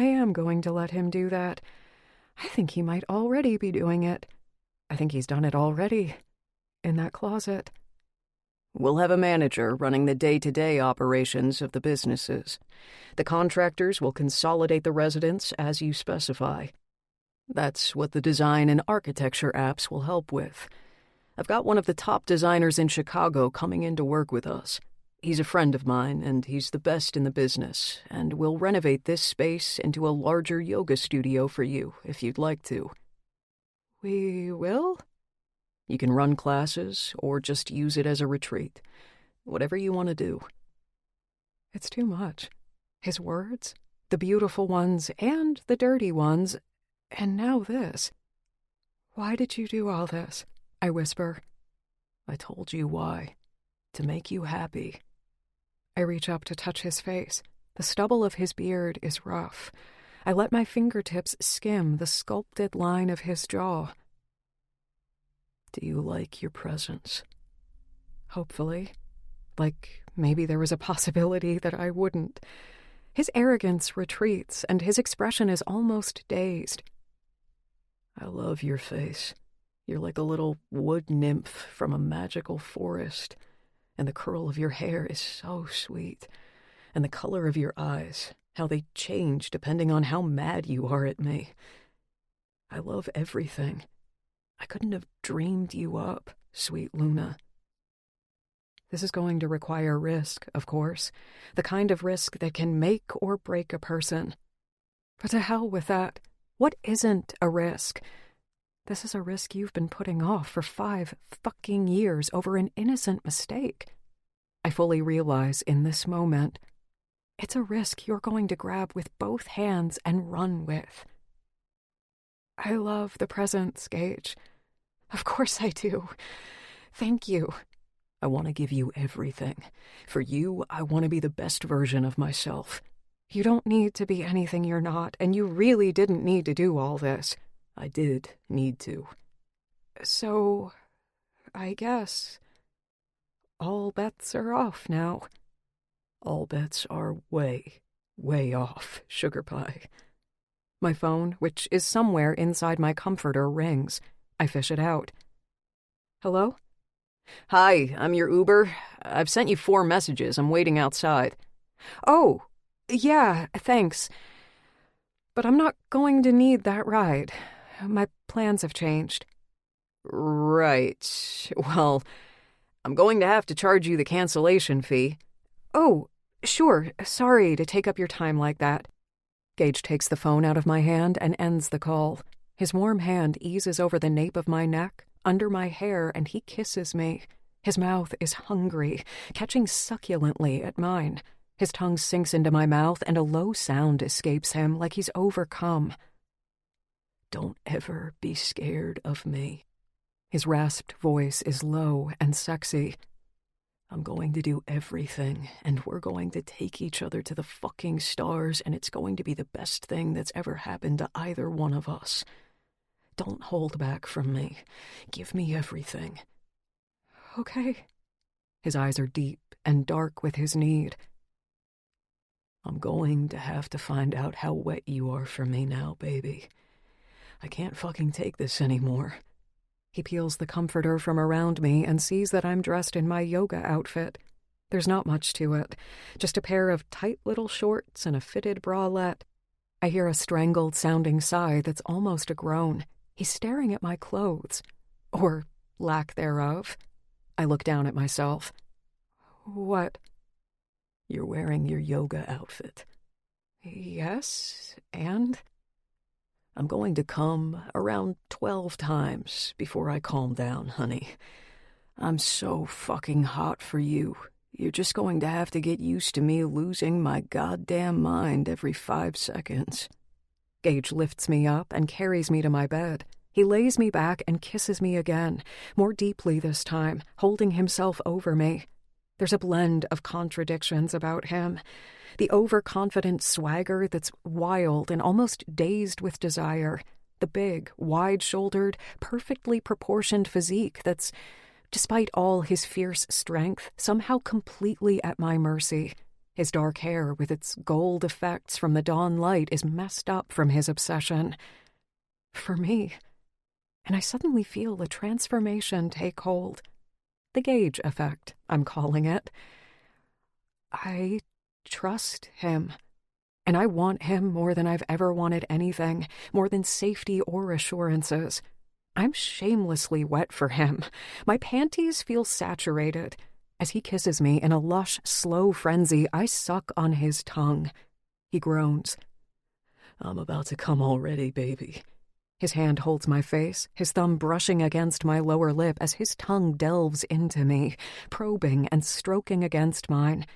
am going to let him do that. I think he might already be doing it. I think he's done it already. In that closet. We'll have a manager running the day-to-day operations of the businesses. The contractors will consolidate the residents as you specify. That's what the design and architecture apps will help with. I've got one of the top designers in Chicago coming in to work with us. He's a friend of mine, and he's the best in the business, and we'll renovate this space into a larger yoga studio for you, if you'd like to. We will? You can run classes, or just use it as a retreat. Whatever you want to do. It's too much. His words, the beautiful ones and the dirty ones, and now this. Why did you do all this? I whisper. I told you why. To make you happy. I reach up to touch his face. The stubble of his beard is rough. I let my fingertips skim the sculpted line of his jaw. Do you like your presence? Hopefully. Like maybe there was a possibility that I wouldn't. His arrogance retreats, and his expression is almost dazed. I love your face. You're like a little wood nymph from a magical forest. And the curl of your hair is so sweet. And the color of your eyes, how they change depending on how mad you are at me. I love everything. I couldn't have dreamed you up, sweet Luna. This is going to require risk, of course. The kind of risk that can make or break a person. But to hell with that. What isn't a risk? This is a risk you've been putting off for 5 fucking years over an innocent mistake. I fully realize in this moment, it's a risk you're going to grab with both hands and run with. I love the presents, Gage. Of course I do. Thank you. I want to give you everything. For you, I want to be the best version of myself. You don't need to be anything you're not, and you really didn't need to do all this. I did need to. So, I guess all bets are off now. All bets are way, way off, sugar pie. My phone, which is somewhere inside my comforter, rings. I fish it out. Hello? Hi, I'm your Uber. I've sent you 4 messages. I'm waiting outside. Oh, yeah, thanks. But I'm not going to need that ride. My plans have changed. Right. Well, I'm going to have to charge you the cancellation fee. Oh, sure. Sorry to take up your time like that. Gage takes the phone out of my hand and ends the call. His warm hand eases over the nape of my neck, under my hair, and he kisses me. His mouth is hungry, catching succulently at mine. His tongue sinks into my mouth, and a low sound escapes him like he's overcome. Don't ever be scared of me. His rasped voice is low and sexy. I'm going to do everything, and we're going to take each other to the fucking stars, and it's going to be the best thing that's ever happened to either one of us. Don't hold back from me. Give me everything. Okay. His eyes are deep and dark with his need. I'm going to have to find out how wet you are for me now, baby. I can't fucking take this anymore. He peels the comforter from around me and sees that I'm dressed in my yoga outfit. There's not much to it, just a pair of tight little shorts and a fitted bralette. I hear a strangled-sounding sigh that's almost a groan. He's staring at my clothes. Or lack thereof. I look down at myself. What? You're wearing your yoga outfit. Yes, and? I'm going to come around 12 times before I calm down, honey. I'm so fucking hot for you. You're just going to have to get used to me losing my goddamn mind every 5 seconds. Gage lifts me up and carries me to my bed. He lays me back and kisses me again, more deeply this time, holding himself over me. There's a blend of contradictions about him. The overconfident swagger that's wild and almost dazed with desire. The big, wide-shouldered, perfectly proportioned physique that's, despite all his fierce strength, somehow completely at my mercy. His dark hair, with its gold effects from the dawn light, is messed up from his obsession. For me. And I suddenly feel a transformation take hold. The Gage effect, I'm calling it. I trust him. And I want him more than I've ever wanted anything, more than safety or assurances. I'm shamelessly wet for him. My panties feel saturated. As he kisses me in a lush, slow frenzy, I suck on his tongue. He groans. I'm about to come already, baby. His hand holds my face, his thumb brushing against my lower lip as his tongue delves into me, probing and stroking against mine.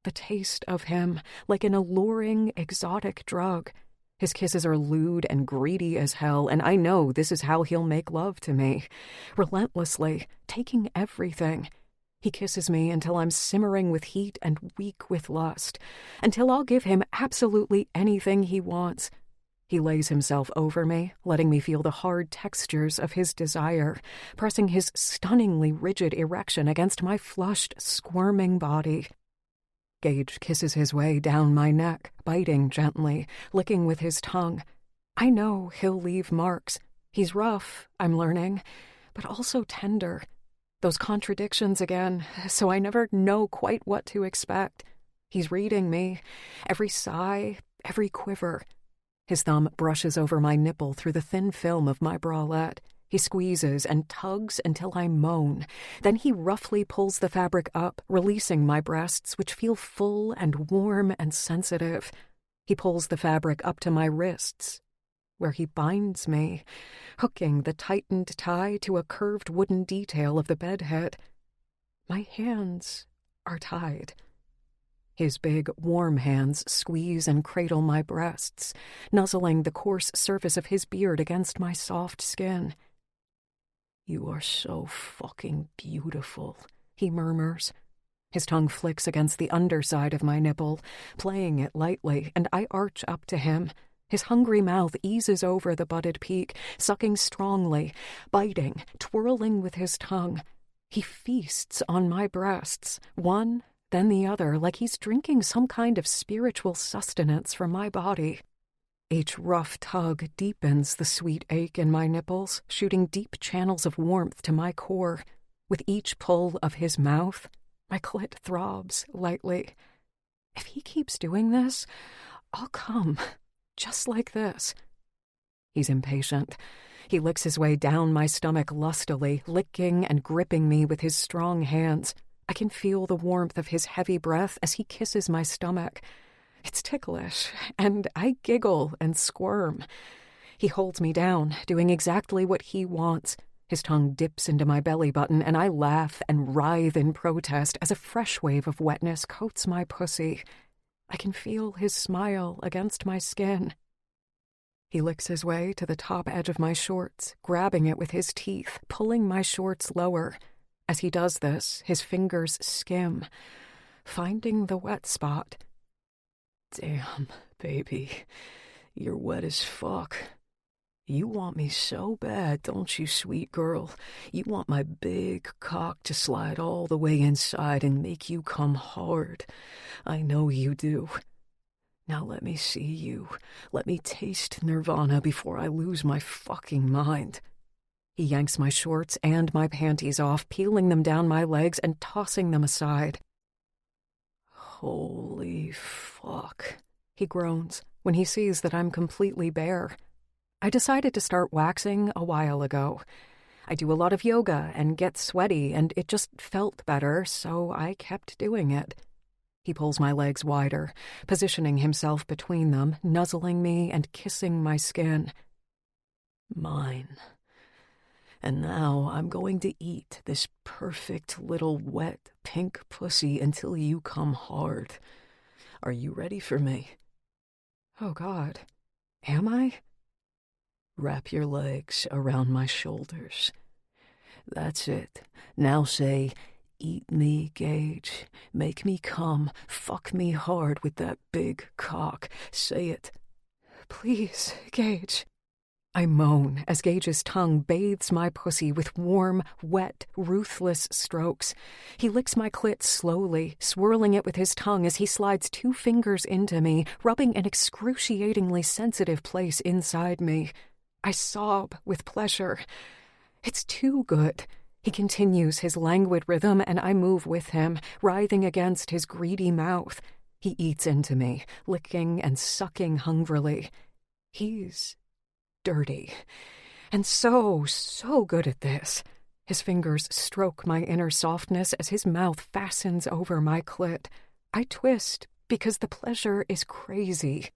The taste of him, like an alluring, exotic drug. His kisses are lewd and greedy as hell, and I know this is how he'll make love to me. Relentlessly, taking everything. He kisses me until I'm simmering with heat and weak with lust, until I'll give him absolutely anything he wants. He lays himself over me, letting me feel the hard textures of his desire, pressing his stunningly rigid erection against my flushed, squirming body. Gage kisses his way down my neck, biting gently, licking with his tongue. I know he'll leave marks. He's rough, I'm learning, but also tender. Those contradictions again, so I never know quite what to expect. He's reading me, every sigh, every quiver. His thumb brushes over my nipple through the thin film of my bralette. He squeezes and tugs until I moan. Then he roughly pulls the fabric up, releasing my breasts, which feel full and warm and sensitive. He pulls the fabric up to my wrists, where he binds me, hooking the tightened tie to a curved wooden detail of the bedhead. My hands are tied. His big, warm hands squeeze and cradle my breasts, nuzzling the coarse surface of his beard against my soft skin. You are so fucking beautiful, he murmurs. His tongue flicks against the underside of my nipple, playing it lightly, and I arch up to him. His hungry mouth eases over the budded peak, sucking strongly, biting, twirling with his tongue. He feasts on my breasts, one, then the other, like he's drinking some kind of spiritual sustenance from my body. Each rough tug deepens the sweet ache in my nipples, shooting deep channels of warmth to my core. With each pull of his mouth, my clit throbs lightly. If he keeps doing this, I'll come, just like this. He's impatient. He licks his way down my stomach lustily, licking and gripping me with his strong hands. I can feel the warmth of his heavy breath as he kisses my stomach. It's ticklish, and I giggle and squirm. He holds me down, doing exactly what he wants. His tongue dips into my belly button, and I laugh and writhe in protest as a fresh wave of wetness coats my pussy. I can feel his smile against my skin. He licks his way to the top edge of my shorts, grabbing it with his teeth, pulling my shorts lower. As he does this, his fingers skim, finding the wet spot. Damn, baby, you're wet as fuck. You want me so bad, don't you, sweet girl? You want my big cock to slide all the way inside and make you come hard. I know you do. Now let me see you. Let me taste nirvana before I lose my fucking mind. He yanks my shorts and my panties off, peeling them down my legs and tossing them aside. Holy fuck, he groans when he sees that I'm completely bare. I decided to start waxing a while ago. I do a lot of yoga and get sweaty, and it just felt better, so I kept doing it. He pulls my legs wider, positioning himself between them, nuzzling me and kissing my skin. Mine. And now I'm going to eat this perfect little wet pink pussy until you come hard. Are you ready for me? Oh, God. Am I? Wrap your legs around my shoulders. That's it. Now say, eat me, Gage. Make me come. Fuck me hard with that big cock. Say it. Please, Gage. I moan as Gage's tongue bathes my pussy with warm, wet, ruthless strokes. He licks my clit slowly, swirling it with his tongue as he slides 2 fingers into me, rubbing an excruciatingly sensitive place inside me. I sob with pleasure. It's too good. He continues his languid rhythm, and I move with him, writhing against his greedy mouth. He eats into me, licking and sucking hungrily. He's dirty, and so good at this. His fingers stroke my inner softness as his mouth fastens over my clit. I twist because the pleasure is crazy.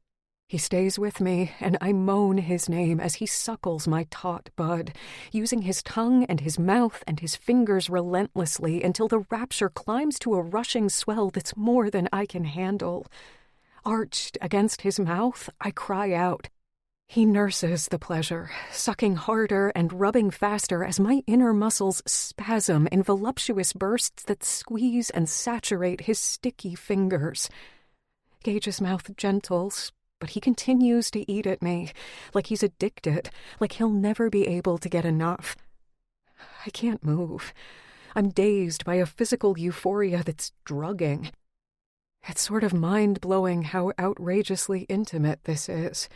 He stays with me, and I moan his name as he suckles my taut bud, using his tongue and his mouth and his fingers relentlessly until the rapture climbs to a rushing swell that's more than I can handle. Arched against his mouth, I cry out. He nurses the pleasure, sucking harder and rubbing faster as my inner muscles spasm in voluptuous bursts that squeeze and saturate his sticky fingers. Gage's mouth gentles, but he continues to eat at me, like he's addicted, like he'll never be able to get enough. I can't move. I'm dazed by a physical euphoria that's drugging. It's sort of mind-blowing how outrageously intimate this is.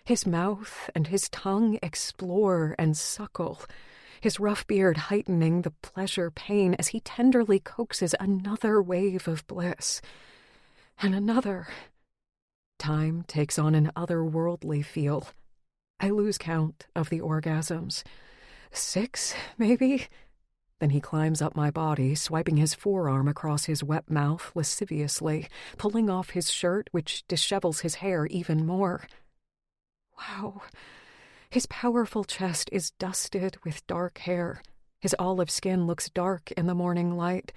His mouth and his tongue explore and suckle, his rough beard heightening the pleasure-pain as he tenderly coaxes another wave of bliss. And another. Time takes on an otherworldly feel. I lose count of the orgasms. 6, maybe? Then he climbs up my body, swiping his forearm across his wet mouth lasciviously, pulling off his shirt, which dishevels his hair even more. Wow. His powerful chest is dusted with dark hair. His olive skin looks dark in the morning light.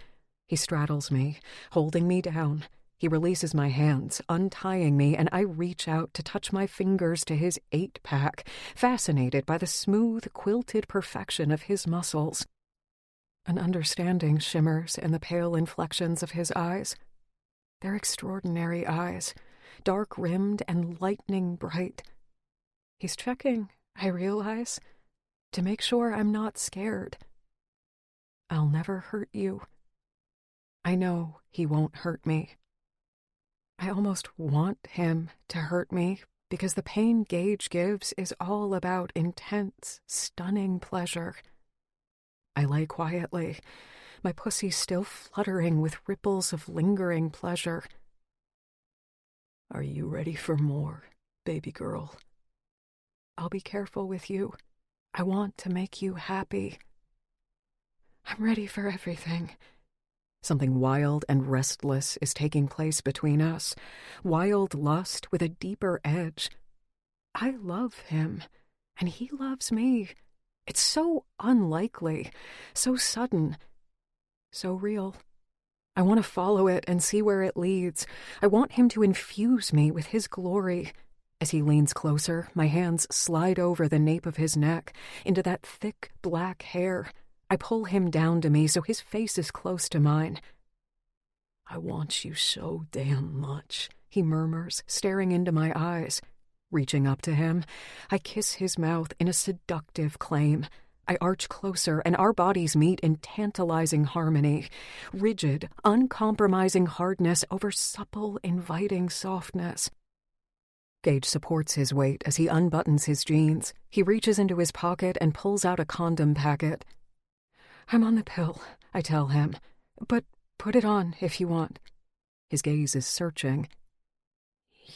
He straddles me, holding me down. He releases my hands, untying me, and I reach out to touch my fingers to his 8-pack, fascinated by the smooth, quilted perfection of his muscles. An understanding shimmers in the pale inflections of his eyes. They're extraordinary eyes, dark-rimmed and lightning bright. He's checking, I realize, to make sure I'm not scared. I'll never hurt you. I know he won't hurt me. I almost want him to hurt me because the pain Gage gives is all about intense, stunning pleasure. I lay quietly, my pussy still fluttering with ripples of lingering pleasure. Are you ready for more, baby girl? I'll be careful with you. I want to make you happy. I'm ready for everything. Something wild and restless is taking place between us, wild lust with a deeper edge. I love him, and he loves me. It's so unlikely, so sudden, so real. I want to follow it and see where it leads. I want him to infuse me with his glory. As he leans closer, my hands slide over the nape of his neck, into that thick black hair. I pull him down to me so his face is close to mine. I want you so damn much, he murmurs, staring into my eyes. Reaching up to him, I kiss his mouth in a seductive claim. I arch closer, and our bodies meet in tantalizing harmony. Rigid, uncompromising hardness over supple, inviting softness. Gage supports his weight as he unbuttons his jeans. He reaches into his pocket and pulls out a condom packet. "I'm on the pill," I tell him, "but put it on if you want." His gaze is searching.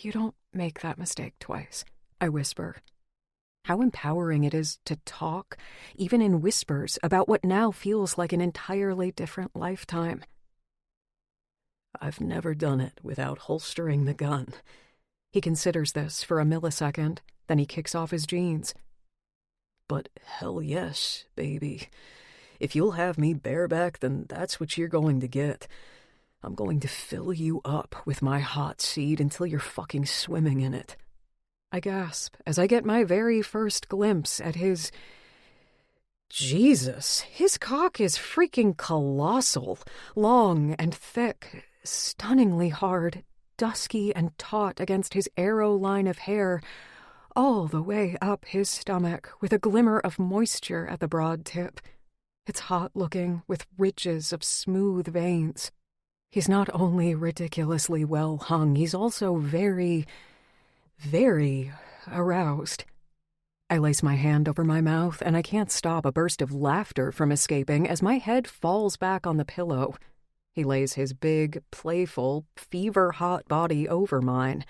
"You don't make that mistake twice," I whisper. How empowering it is to talk, even in whispers, about what now feels like an entirely different lifetime. "I've never done it without holstering the gun." He considers this for a millisecond, then he kicks off his jeans. "But hell yes, baby. If you'll have me bareback, then that's what you're going to get. I'm going to fill you up with my hot seed until you're fucking swimming in it." I gasp as I get my very first glimpse at his... Jesus, his cock is freaking colossal, long and thick, stunningly hard, dusky and taut against his arrow line of hair, all the way up his stomach, with a glimmer of moisture at the broad tip. It's hot-looking, with ridges of smooth veins. He's not only ridiculously well hung, he's also very aroused. I lace my hand over my mouth, and I can't stop a burst of laughter from escaping as my head falls back on the pillow. He lays his big, playful, fever-hot body over mine.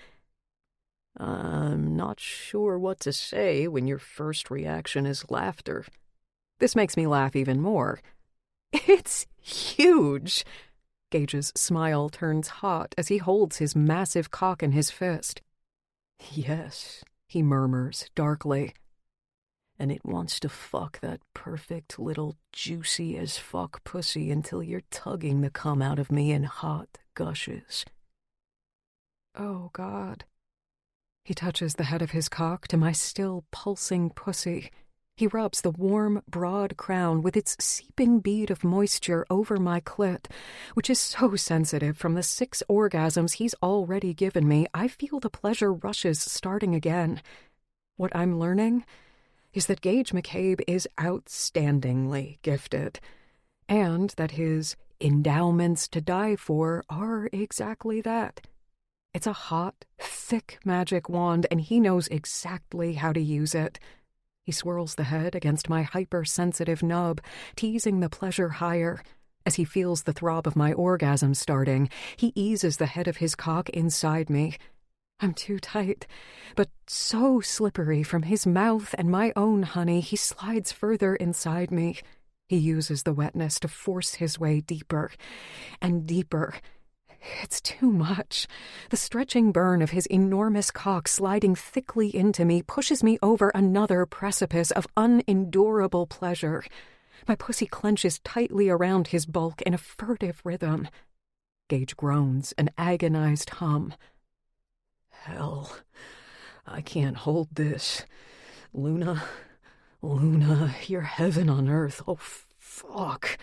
"I'm not sure what to say when your first reaction is laughter." This makes me laugh even more. "It's huge!" Gage's smile turns hot as he holds his massive cock in his fist. "Yes," he murmurs darkly. "And it wants to fuck that perfect little juicy-as-fuck pussy until you're tugging the cum out of me in hot gushes." Oh, God. He touches the head of his cock to my still pulsing pussy. He rubs the warm, broad crown with its seeping bead of moisture over my clit, which is so sensitive from the 6 orgasms he's already given me. I feel the pleasure rushes starting again. What I'm learning is that Gage McCabe is outstandingly gifted, and that his endowments to die for are exactly that. It's a hot, thick magic wand, and he knows exactly how to use it. He swirls the head against my hypersensitive nub, teasing the pleasure higher. As he feels the throb of my orgasm starting, he eases the head of his cock inside me. I'm too tight, but so slippery from his mouth and my own honey, he slides further inside me. He uses the wetness to force his way deeper and deeper. It's too much. The stretching burn of his enormous cock sliding thickly into me pushes me over another precipice of unendurable pleasure. My pussy clenches tightly around his bulk in a furtive rhythm. Gage groans, an agonized hum. "Hell, I can't hold this. Luna, you're heaven on earth. Oh, fuck."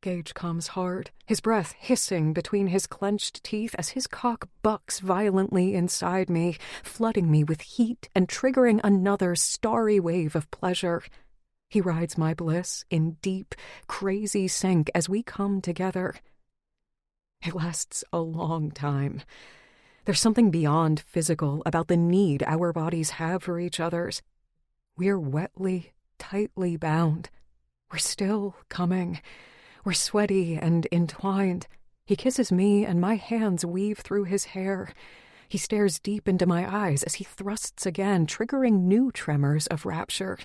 Gage comes hard, his breath hissing between his clenched teeth as his cock bucks violently inside me, flooding me with heat and triggering another starry wave of pleasure. He rides my bliss in deep, crazy sync as we come together. It lasts a long time. There's something beyond physical about the need our bodies have for each other's. We're wetly, tightly bound. We're still coming. We're sweaty and entwined. He kisses me and my hands weave through his hair. He stares deep into my eyes as he thrusts again, triggering new tremors of rapture.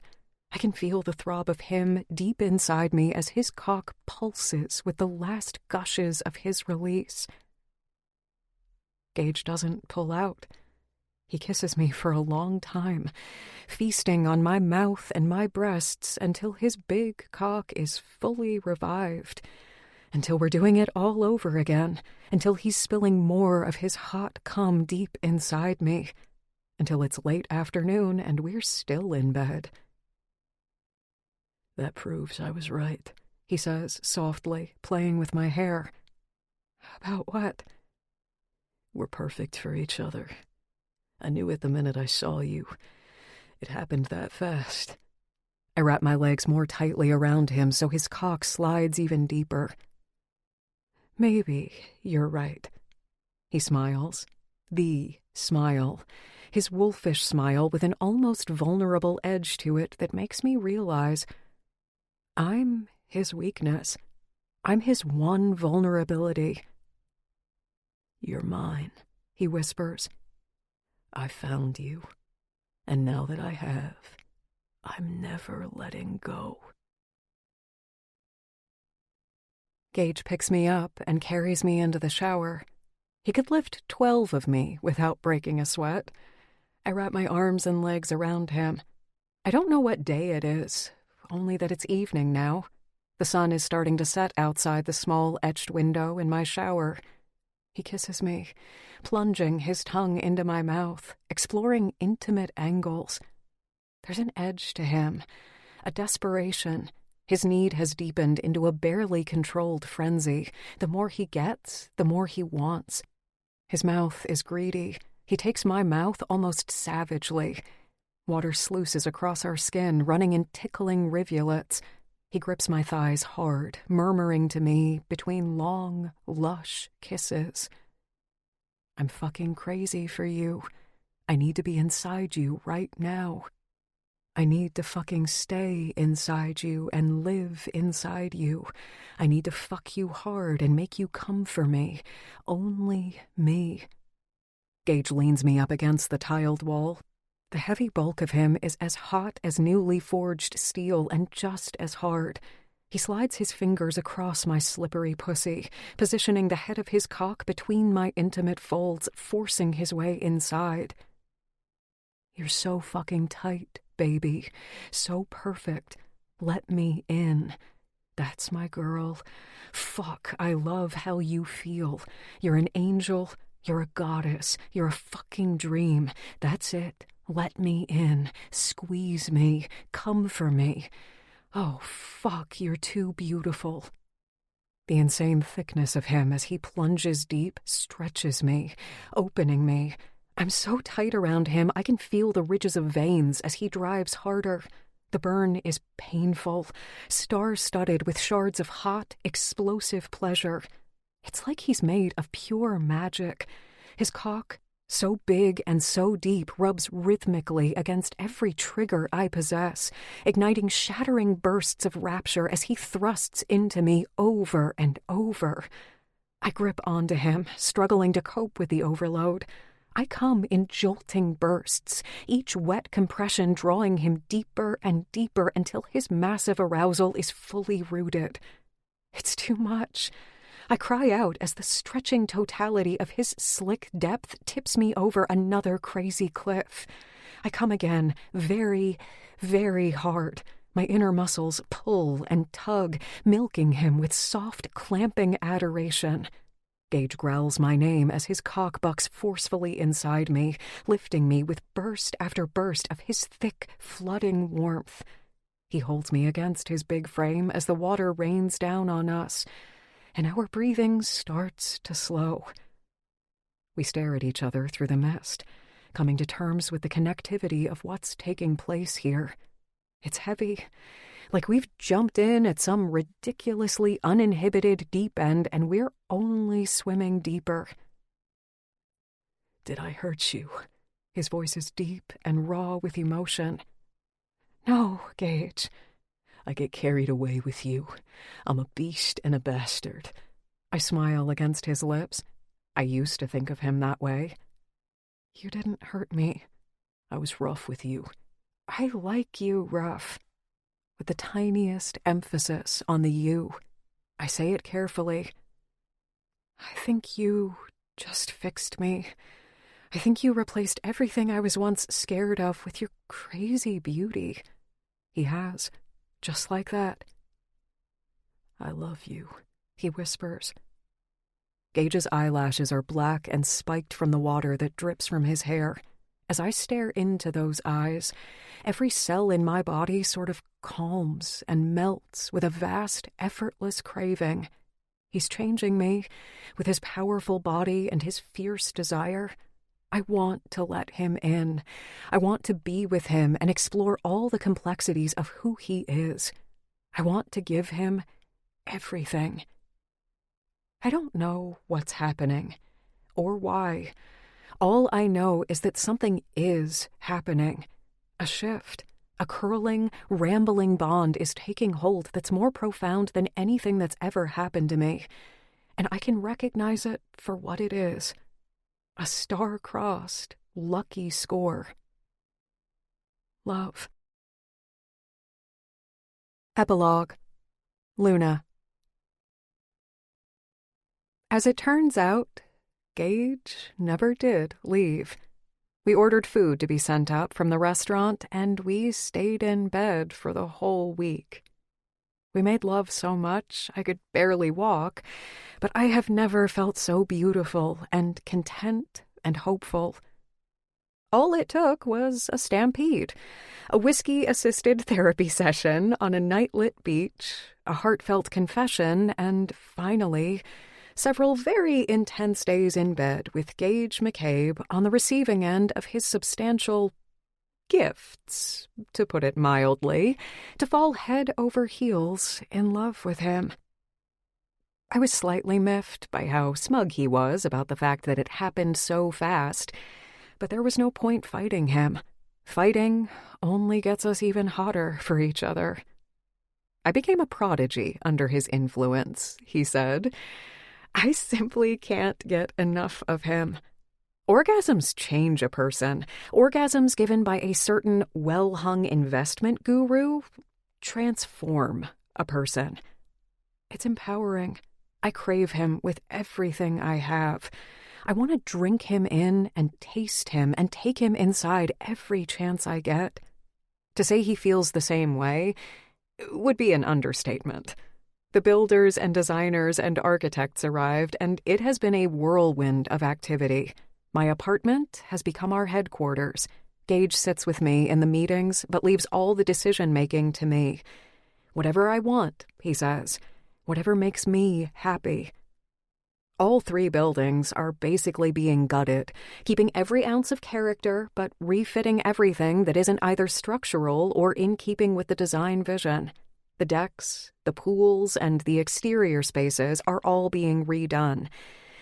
I can feel the throb of him deep inside me as his cock pulses with the last gushes of his release. Gage doesn't pull out. He kisses me for a long time, feasting on my mouth and my breasts until his big cock is fully revived, until we're doing it all over again, until he's spilling more of his hot cum deep inside me, until it's late afternoon and we're still in bed. "That proves I was right," he says softly, playing with my hair. "About what?" "We're perfect for each other. I knew it the minute I saw you. It happened that fast." I wrap my legs more tightly around him so his cock slides even deeper. "Maybe you're right." He smiles. the smile. His wolfish smile with an almost vulnerable edge to it that makes me realize I'm his weakness. I'm his one vulnerability. "You're mine," he whispers. "I found you, and now that I have, I'm never letting go." Gage picks me up and carries me into the shower. He could lift 12 of me without breaking a sweat. I wrap my arms and legs around him. I don't know what day it is, only that it's evening now. The sun is starting to set outside the small etched window in my shower. He kisses me, plunging his tongue into my mouth, exploring intimate angles. There's an edge to him, a desperation. His need has deepened into a barely controlled frenzy. The more he gets, the more he wants. His mouth is greedy. He takes my mouth almost savagely. Water sluices across our skin, running in tickling rivulets. He grips my thighs hard, murmuring to me between long, lush kisses. "I'm fucking crazy for you. I need to be inside you right now. I need to fucking stay inside you and live inside you. I need to fuck you hard and make you come for me. Only me." Gage leans me up against the tiled wall. The heavy bulk of him is as hot as newly forged steel and just as hard. He slides his fingers across my slippery pussy, positioning the head of his cock between my intimate folds, forcing his way inside. "You're so fucking tight, baby. So perfect. Let me in. That's my girl. Fuck, I love how you feel. You're an angel. You're a goddess. You're a fucking dream. That's it. Let me in. Squeeze me. Come for me. Oh, fuck, you're too beautiful." The insane thickness of him as he plunges deep stretches me, opening me. I'm so tight around him I can feel the ridges of veins as he drives harder. The burn is painful, star-studded with shards of hot, explosive pleasure. It's like he's made of pure magic. His cock, so big and so deep, rubs rhythmically against every trigger I possess, igniting shattering bursts of rapture as he thrusts into me over and over. I grip onto him, struggling to cope with the overload. I come in jolting bursts, each wet compression drawing him deeper and deeper until his massive arousal is fully rooted. It's too much. I cry out as the stretching totality of his slick depth tips me over another crazy cliff. I come again, very, very hard. My inner muscles pull and tug, milking him with soft, clamping adoration. Gage growls my name as his cock bucks forcefully inside me, lifting me with burst after burst of his thick, flooding warmth. He holds me against his big frame as the water rains down on us, and our breathing starts to slow. We stare at each other through the mist, coming to terms with the connectivity of what's taking place here. It's heavy, like we've jumped in at some ridiculously uninhibited deep end and we're only swimming deeper. "Did I hurt you?" His voice is deep and raw with emotion. "No, Gage. I get carried away with you. I'm a beast and a bastard." I smile against his lips. I used to think of him that way. "You didn't hurt me. I was rough with you. I like you rough." With the tiniest emphasis on the you. I say it carefully. "I think you just fixed me. I think you replaced everything I was once scared of with your crazy beauty." He has. Just like that. "I love you," he whispers. Gage's eyelashes are black and spiked from the water that drips from his hair. As I stare into those eyes, every cell in my body sort of calms and melts with a vast, effortless craving. He's changing me with his powerful body and his fierce desire. I want to let him in. I want to be with him and explore all the complexities of who he is. I want to give him everything. I don't know what's happening or why. All I know is that something is happening. A shift. A curling, rambling bond is taking hold that's more profound than anything that's ever happened to me. And I can recognize it for what it is. A star-crossed, lucky score. Love. Epilogue. Luna. As it turns out, Gage never did leave. We ordered food to be sent up from the restaurant, and we stayed in bed for the whole week. We made love so much I could barely walk, but I have never felt so beautiful and content and hopeful. All it took was a stampede, a whiskey-assisted therapy session on a night-lit beach, a heartfelt confession, and finally, several very intense days in bed with Gage McCabe on the receiving end of his substantial gifts, to put it mildly, to fall head over heels in love with him. I was slightly miffed by how smug he was about the fact that it happened so fast, but there was no point fighting him. Fighting only gets us even hotter for each other. I became a prodigy under his influence, he said. I simply can't get enough of him. Orgasms change a person. Orgasms given by a certain well-hung investment guru transform a person. It's empowering. I crave him with everything I have. I want to drink him in and taste him and take him inside every chance I get. To say he feels the same way would be an understatement. The builders and designers and architects arrived, and it has been a whirlwind of activity. My apartment has become our headquarters. Gage sits with me in the meetings, but leaves all the decision-making to me. Whatever I want, he says. Whatever makes me happy. All 3 buildings are basically being gutted, keeping every ounce of character, but refitting everything that isn't either structural or in keeping with the design vision. The decks, the pools, and the exterior spaces are all being redone.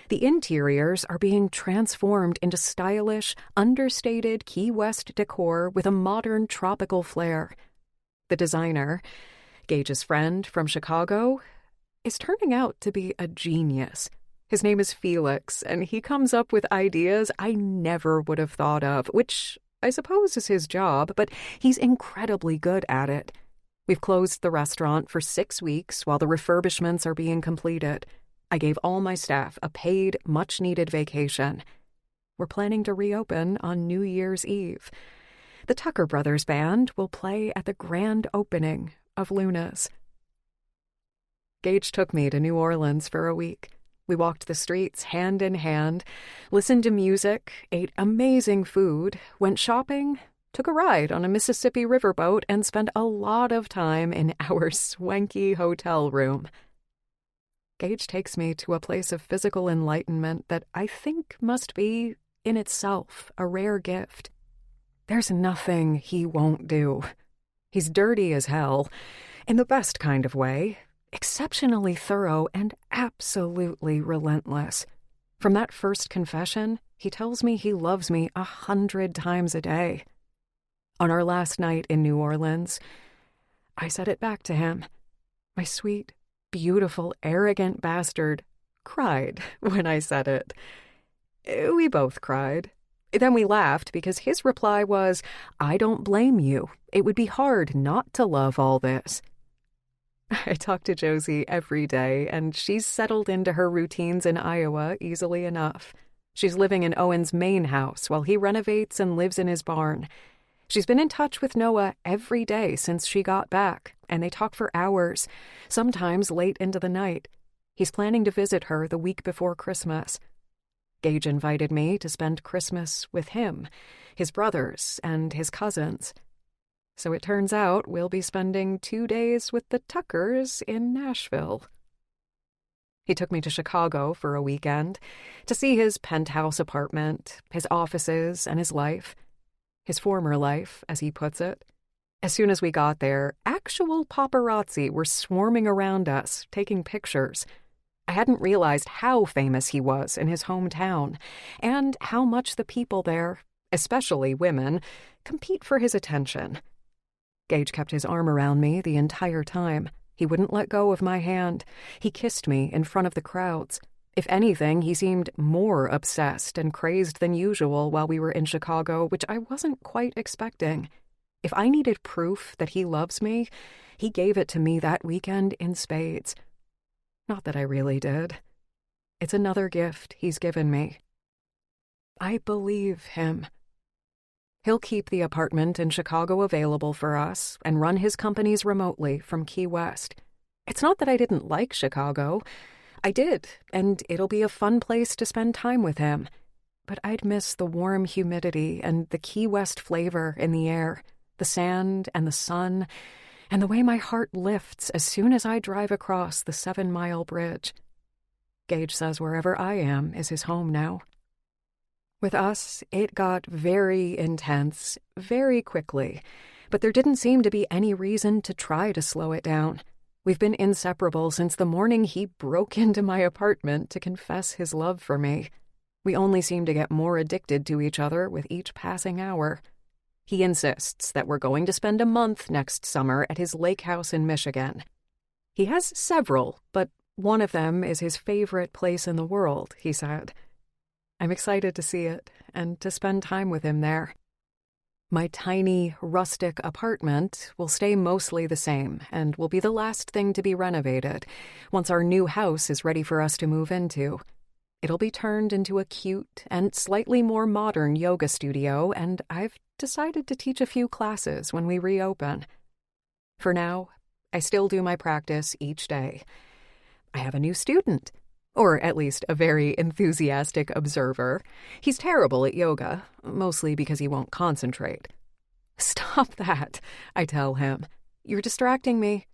The interiors are being transformed into stylish, understated Key West decor with a modern tropical flair. The designer, Gage's friend from Chicago, is turning out to be a genius. His name is Felix, and he comes up with ideas I never would have thought of, which I suppose is his job, but he's incredibly good at it. We've closed the restaurant for 6 weeks while the refurbishments are being completed. I gave all my staff a paid, much-needed vacation. We're planning to reopen on New Year's Eve. The Tucker Brothers Band will play at the grand opening of Luna's. Gage took me to New Orleans for a week. We walked the streets hand in hand, listened to music, ate amazing food, went shopping, took a ride on a Mississippi riverboat, and spent a lot of time in our swanky hotel room. Gage takes me to a place of physical enlightenment that I think must be, in itself, a rare gift. There's nothing he won't do. He's dirty as hell, in the best kind of way, exceptionally thorough and absolutely relentless. From that first confession, he tells me he loves me 100 times a day. On our last night in New Orleans, I said it back to him. My sweet, beautiful, arrogant bastard cried when I said it. We both cried. Then we laughed because his reply was, I don't blame you. It would be hard not to love all this. I talk to Josie every day, and she's settled into her routines in Iowa easily enough. She's living in Owen's main house while he renovates and lives in his barn. She's been in touch with Noah every day since she got back, and they talk for hours, sometimes late into the night. He's planning to visit her the week before Christmas. Gage invited me to spend Christmas with him, his brothers, and his cousins. So it turns out we'll be spending 2 days with the Tuckers in Nashville. He took me to Chicago for a weekend to see his penthouse apartment, his offices, and his life. His former life, as he puts it. As soon as we got there, actual paparazzi were swarming around us, taking pictures. I hadn't realized how famous he was in his hometown, and how much the people there, especially women, compete for his attention. Gage kept his arm around me the entire time. He wouldn't let go of my hand. He kissed me in front of the crowds. If anything, he seemed more obsessed and crazed than usual while we were in Chicago, which I wasn't quite expecting. If I needed proof that he loves me, he gave it to me that weekend in spades. Not that I really did. It's another gift he's given me. I believe him. He'll keep the apartment in Chicago available for us and run his companies remotely from Key West. It's not that I didn't like Chicago. I did, and it'll be a fun place to spend time with him. But I'd miss the warm humidity and the Key West flavor in the air, the sand and the sun, and the way my heart lifts as soon as I drive across the 7-mile bridge. Gage says wherever I am is his home now. With us, it got very intense, very quickly, but there didn't seem to be any reason to try to slow it down. We've been inseparable since the morning he broke into my apartment to confess his love for me. We only seem to get more addicted to each other with each passing hour. He insists that we're going to spend a month next summer at his lake house in Michigan. He has several, but one of them is his favorite place in the world, he said. I'm excited to see it and to spend time with him there. My tiny, rustic apartment will stay mostly the same and will be the last thing to be renovated once our new house is ready for us to move into. It'll be turned into a cute and slightly more modern yoga studio, and I've decided to teach a few classes when we reopen. For now, I still do my practice each day. I have a new student. Or at least a very enthusiastic observer. He's terrible at yoga, mostly because he won't concentrate. Stop that, I tell him. You're distracting me.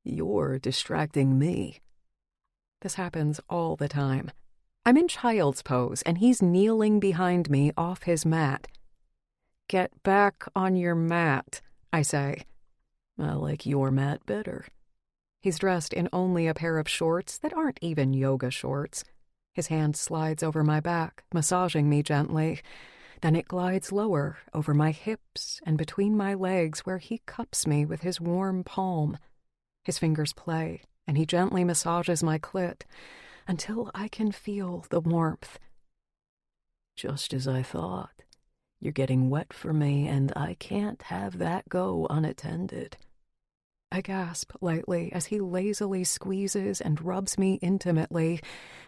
You're distracting me. This happens all the time. I'm in child's pose, and he's kneeling behind me off his mat. Get back on your mat, I say. I like your mat better. He's dressed in only a pair of shorts that aren't even yoga shorts. His hand slides over my back, massaging me gently. Then it glides lower, over my hips and between my legs, where he cups me with his warm palm. His fingers play, and he gently massages my clit until I can feel the warmth. Just as I thought. You're getting wet for me, and I can't have that go unattended. I gasp lightly as he lazily squeezes and rubs me intimately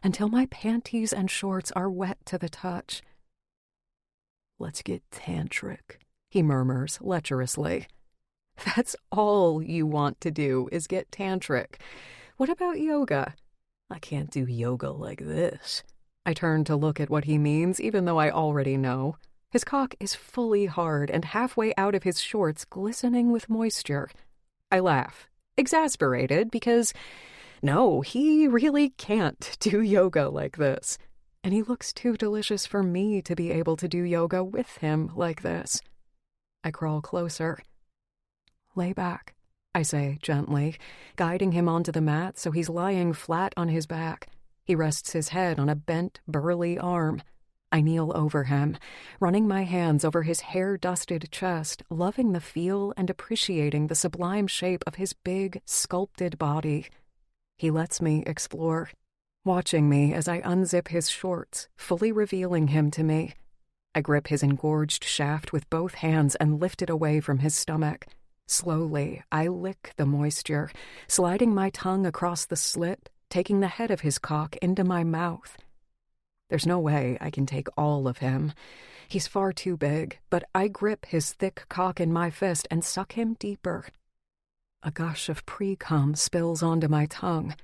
until my panties and shorts are wet to the touch. Let's get tantric, he murmurs lecherously. That's all you want to do is get tantric. What about yoga? I can't do yoga like this. I turn to look at what he means, even though I already know. His cock is fully hard and halfway out of his shorts, glistening with moisture. I laugh, exasperated, because, no, he really can't do yoga like this. And he looks too delicious for me to be able to do yoga with him like this. I crawl closer. Lay back, I say gently, guiding him onto the mat so he's lying flat on his back. He rests his head on a bent, burly arm. I kneel over him, running my hands over his hair-dusted chest, loving the feel and appreciating the sublime shape of his big, sculpted body. He lets me explore, watching me as I unzip his shorts, fully revealing him to me. I grip his engorged shaft with both hands and lift it away from his stomach. Slowly, I lick the moisture, sliding my tongue across the slit, taking the head of his cock into my mouth. There's no way I can take all of him. He's far too big, but I grip his thick cock in my fist and suck him deeper. A gush of pre-cum spills onto my tongue.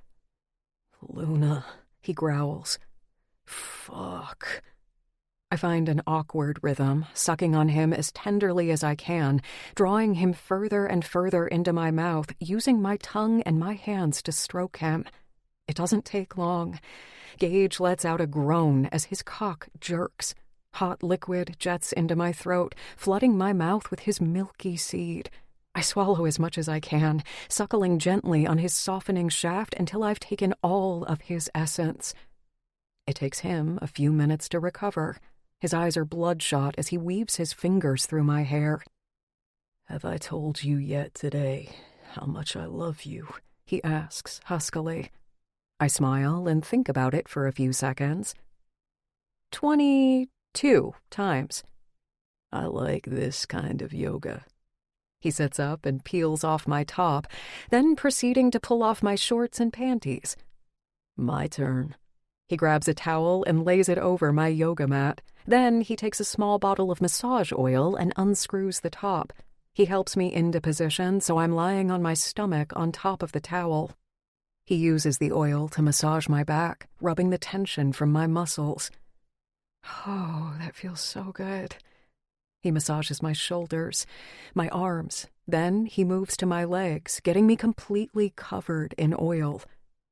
Luna, he growls. Fuck. I find an awkward rhythm, sucking on him as tenderly as I can, drawing him further and further into my mouth, using my tongue and my hands to stroke him. It doesn't take long. Gage lets out a groan as his cock jerks. Hot liquid jets into my throat, flooding my mouth with his milky seed. I swallow as much as I can, suckling gently on his softening shaft until I've taken all of his essence. It takes him a few minutes to recover. His eyes are bloodshot as he weaves his fingers through my hair. "Have I told you yet today how much I love you?" he asks huskily. I smile and think about it for a few seconds. 22 times. "I like this kind of yoga." He sits up and peels off my top, then proceeding to pull off my shorts and panties. "My turn." He grabs a towel and lays it over my yoga mat. Then he takes a small bottle of massage oil and unscrews the top. He helps me into position so I'm lying on my stomach on top of the towel. He uses the oil to massage my back, rubbing the tension from my muscles. Oh, that feels so good. He massages my shoulders, my arms. Then he moves to my legs, getting me completely covered in oil.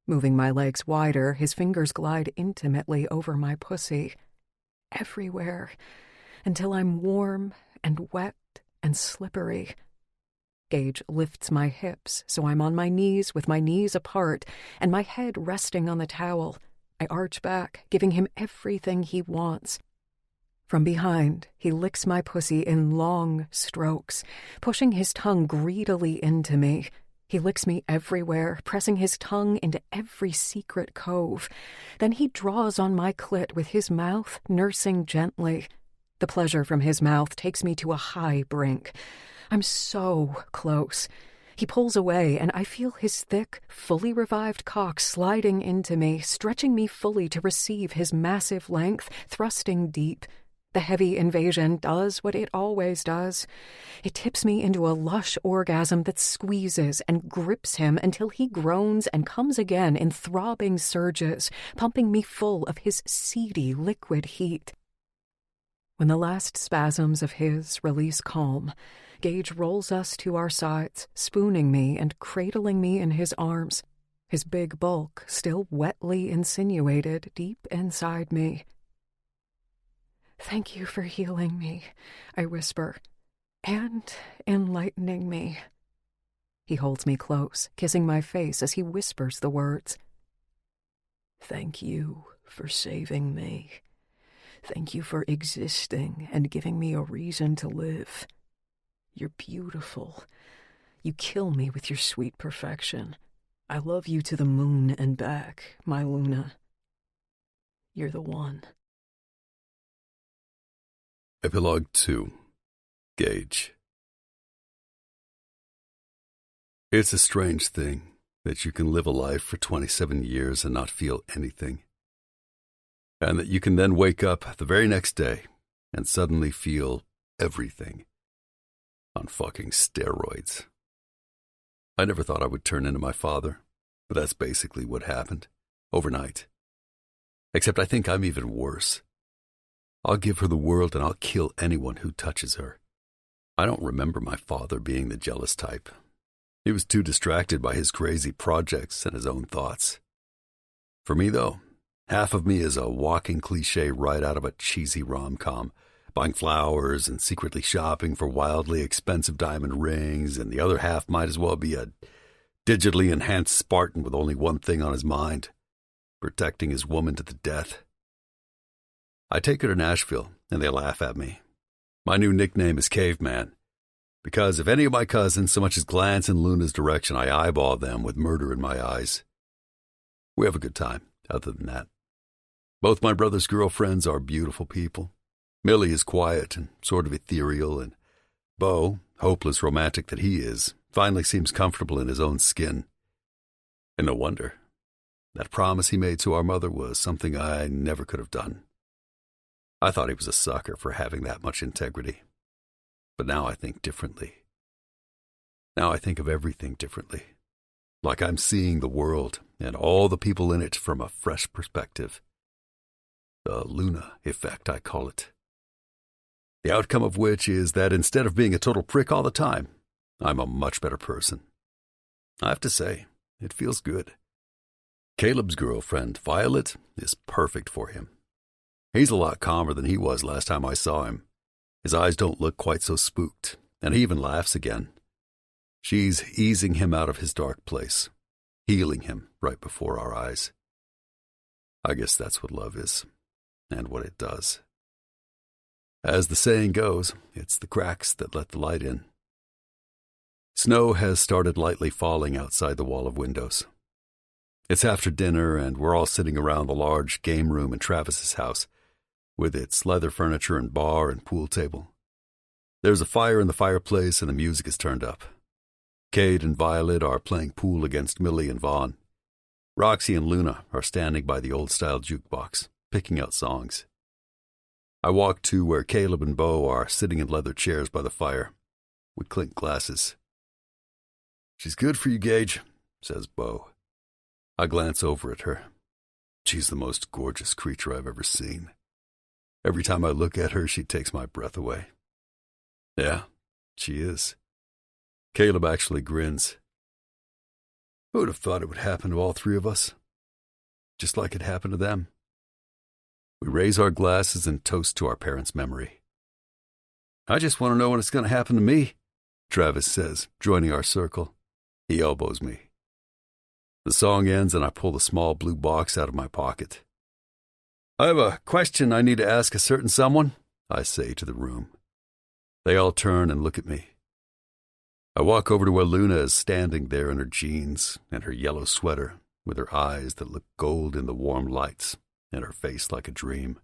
Moving my legs wider, his fingers glide intimately over my pussy. Everywhere, until I'm warm and wet and slippery. Gage lifts my hips so I'm on my knees with my knees apart and my head resting on the towel. I arch back, giving him everything he wants. From behind, he licks my pussy in long strokes, pushing his tongue greedily into me. He licks me everywhere, pressing his tongue into every secret cove. Then he draws on my clit with his mouth, nursing gently. The pleasure from his mouth takes me to a high brink. I'm so close. He pulls away, and I feel his thick, fully revived cock sliding into me, stretching me fully to receive his massive length, thrusting deep. The heavy invasion does what it always does. It tips me into a lush orgasm that squeezes and grips him until he groans and comes again in throbbing surges, pumping me full of his seedy liquid heat. When the last spasms of his release calm, Gage rolls us to our sides, spooning me and cradling me in his arms, his big bulk still wetly insinuated deep inside me. "Thank you for healing me," I whisper, "and enlightening me." He holds me close, kissing my face as he whispers the words. "Thank you for saving me. Thank you for existing and giving me a reason to live. You're beautiful. You kill me with your sweet perfection. I love you to the moon and back, my Luna. You're the one." Epilogue 2. Gage. It's a strange thing that you can live a life for 27 years and not feel anything. And that you can then wake up the very next day and suddenly feel everything. On fucking steroids. I never thought I would turn into my father, but that's basically what happened. Overnight. Except I think I'm even worse. I'll give her the world and I'll kill anyone who touches her. I don't remember my father being the jealous type. He was too distracted by his crazy projects and his own thoughts. For me, though, half of me is a walking cliche right out of a cheesy rom-com, buying flowers and secretly shopping for wildly expensive diamond rings, and the other half might as well be a digitally enhanced Spartan with only one thing on his mind, protecting his woman to the death. I take her to Nashville, and they laugh at me. My new nickname is Caveman, because if any of my cousins so much as glance in Luna's direction, I eyeball them with murder in my eyes. We have a good time, other than that. Both my brother's girlfriends are beautiful people. Millie is quiet and sort of ethereal, and Beau, hopeless romantic that he is, finally seems comfortable in his own skin. And no wonder. That promise he made to our mother was something I never could have done. I thought he was a sucker for having that much integrity. But now I think differently. Now I think of everything differently. Like I'm seeing the world and all the people in it from a fresh perspective. The Luna effect, I call it. The outcome of which is that instead of being a total prick all the time, I'm a much better person. I have to say, it feels good. Caleb's girlfriend, Violet, is perfect for him. He's a lot calmer than he was last time I saw him. His eyes don't look quite so spooked, and he even laughs again. She's easing him out of his dark place, healing him right before our eyes. I guess that's what love is, and what it does. As the saying goes, it's the cracks that let the light in. Snow has started lightly falling outside the wall of windows. It's after dinner, and we're all sitting around the large game room in Travis's house, with its leather furniture and bar and pool table. There's a fire in the fireplace, and the music is turned up. Cade and Violet are playing pool against Millie and Vaughn. Roxy and Luna are standing by the old-style jukebox, picking out songs. I walk to where Caleb and Bo are sitting in leather chairs by the fire. We clink glasses. "She's good for you, Gage," says Bo. I glance over at her. She's the most gorgeous creature I've ever seen. Every time I look at her, she takes my breath away. Yeah, she is. Caleb actually grins. Who would have thought it would happen to all three of us? Just like it happened to them. We raise our glasses and toast to our parents' memory. "I just want to know when it's going to happen to me," Travis says, joining our circle. He elbows me. The song ends and I pull the small blue box out of my pocket. "I have a question I need to ask a certain someone," I say to the room. They all turn and look at me. I walk over to where Luna is standing there in her jeans and her yellow sweater, with her eyes that look gold in the warm lights and her face like a dream.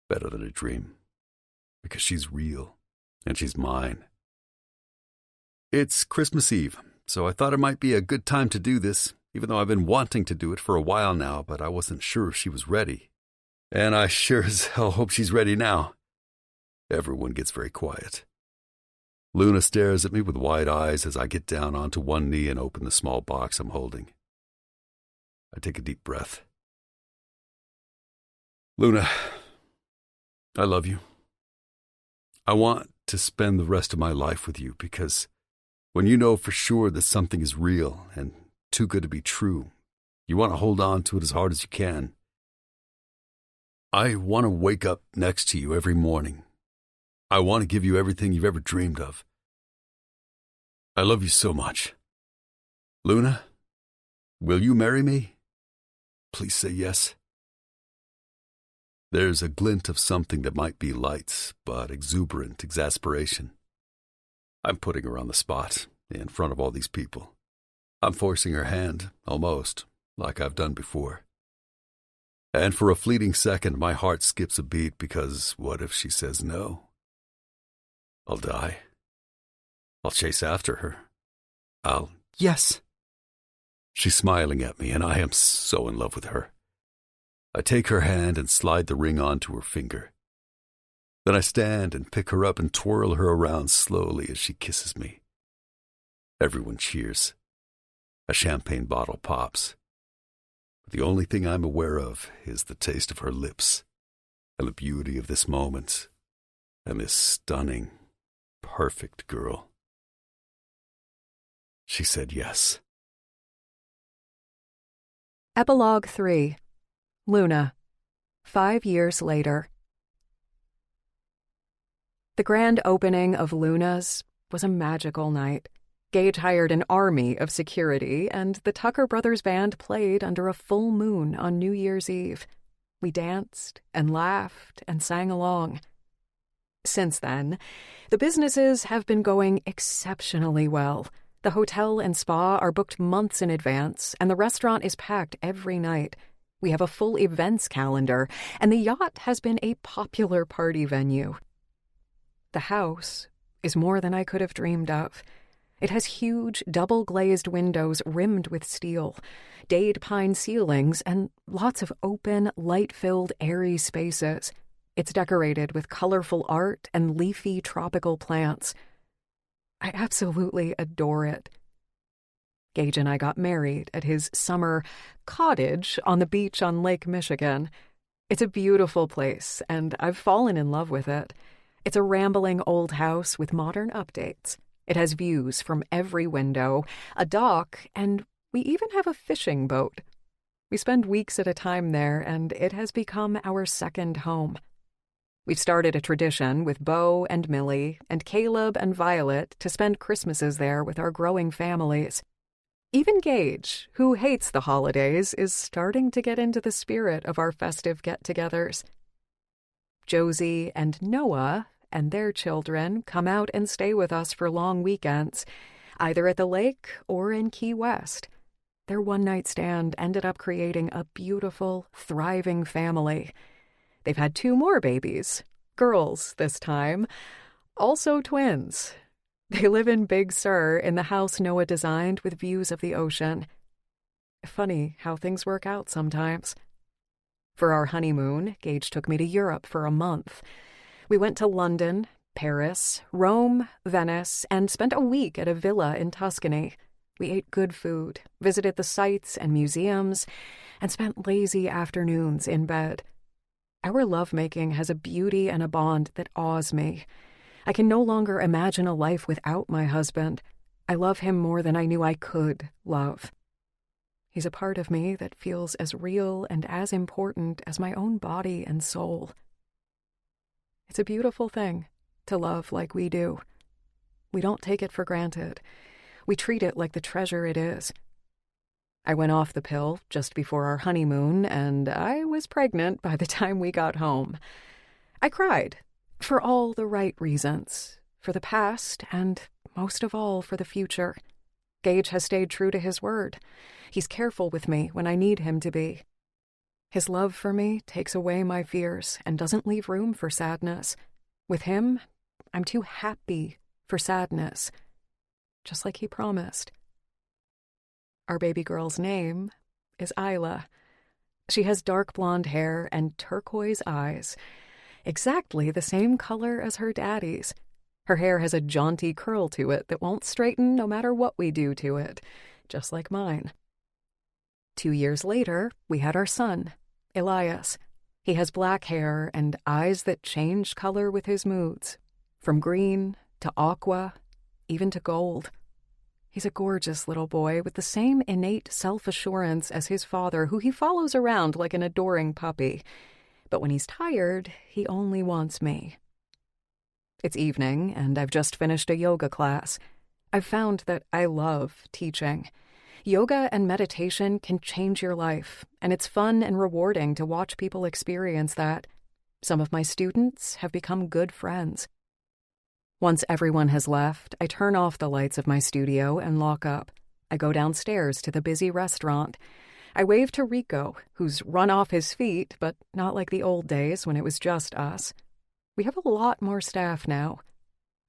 Better than a dream, because she's real, and she's mine. It's Christmas Eve, so I thought it might be a good time to do this, even though I've been wanting to do it for a while now, but I wasn't sure if she was ready. And I sure as hell hope she's ready now. Everyone gets very quiet. Luna stares at me with wide eyes as I get down onto one knee and open the small box I'm holding. I take a deep breath. "Luna, I love you. I want to spend the rest of my life with you because when you know for sure that something is real and too good to be true, you want to hold on to it as hard as you can. I want to wake up next to you every morning. I want to give you everything you've ever dreamed of. I love you so much. Luna, will you marry me? Please say yes." There's a glint of something that might be light, but exuberant exasperation. I'm putting her on the spot, in front of all these people. I'm forcing her hand, almost, like I've done before. And for a fleeting second, my heart skips a beat because what if she says no? I'll die. I'll chase after her. Yes. She's smiling at me, and I am so in love with her. I take her hand and slide the ring onto her finger. Then I stand and pick her up and twirl her around slowly as she kisses me. Everyone cheers. A champagne bottle pops. But the only thing I'm aware of is the taste of her lips and the beauty of this moment and this stunning, perfect girl. She said yes. Epilogue 3. Luna. 5 years later. The grand opening of Luna's was a magical night. Gage hired an army of security, and the Tucker Brothers Band played under a full moon on New Year's Eve. We danced and laughed and sang along. Since then, the businesses have been going exceptionally well. The hotel and spa are booked months in advance, and the restaurant is packed every night. We have a full events calendar, and the yacht has been a popular party venue. The house is more than I could have dreamed of. It has huge, double-glazed windows rimmed with steel, dade pine ceilings, and lots of open, light-filled, airy spaces. It's decorated with colorful art and leafy tropical plants. I absolutely adore it. Gage and I got married at his summer cottage on the beach on Lake Michigan. It's a beautiful place, and I've fallen in love with it. It's a rambling old house with modern updates. It has views from every window, a dock, and we even have a fishing boat. We spend weeks at a time there, and it has become our second home. We've started a tradition with Beau and Millie and Caleb and Violet to spend Christmases there with our growing families. Even Gage, who hates the holidays, is starting to get into the spirit of our festive get-togethers. Josie and Noah and their children come out and stay with us for long weekends, either at the lake or in Key West. Their one-night stand ended up creating a beautiful, thriving family. They've had 2 more babies, girls this time, also twins. They live in Big Sur in the house Noah designed with views of the ocean. Funny how things work out sometimes. For our honeymoon, Gage took me to Europe for a month. We went to London, Paris, Rome, Venice, and spent a week at a villa in Tuscany. We ate good food, visited the sites and museums, and spent lazy afternoons in bed. Our lovemaking has a beauty and a bond that awes me. I can no longer imagine a life without my husband. I love him more than I knew I could love. He's a part of me that feels as real and as important as my own body and soul. It's a beautiful thing to love like we do. We don't take it for granted. We treat it like the treasure it is. I went off the pill just before our honeymoon, and I was pregnant by the time we got home. I cried, for all the right reasons, for the past, and most of all for the future. Gage has stayed true to his word. He's careful with me when I need him to be. His love for me takes away my fears and doesn't leave room for sadness. With him, I'm too happy for sadness, just like he promised. Our baby girl's name is Isla. She has dark blonde hair and turquoise eyes, exactly the same color as her daddy's. Her hair has a jaunty curl to it that won't straighten no matter what we do to it, just like mine. 2 years later, we had our son, Elias. He has black hair and eyes that change color with his moods, from green to aqua, even to gold. He's a gorgeous little boy with the same innate self-assurance as his father, who he follows around like an adoring puppy. But when he's tired, he only wants me. It's evening, and I've just finished a yoga class. I've found that I love teaching. Yoga and meditation can change your life, and it's fun and rewarding to watch people experience that. Some of my students have become good friends. Once everyone has left, I turn off the lights of my studio and lock up. I go downstairs to the busy restaurant. I wave to Rico, who's run off his feet, but not like the old days when it was just us. We have a lot more staff now.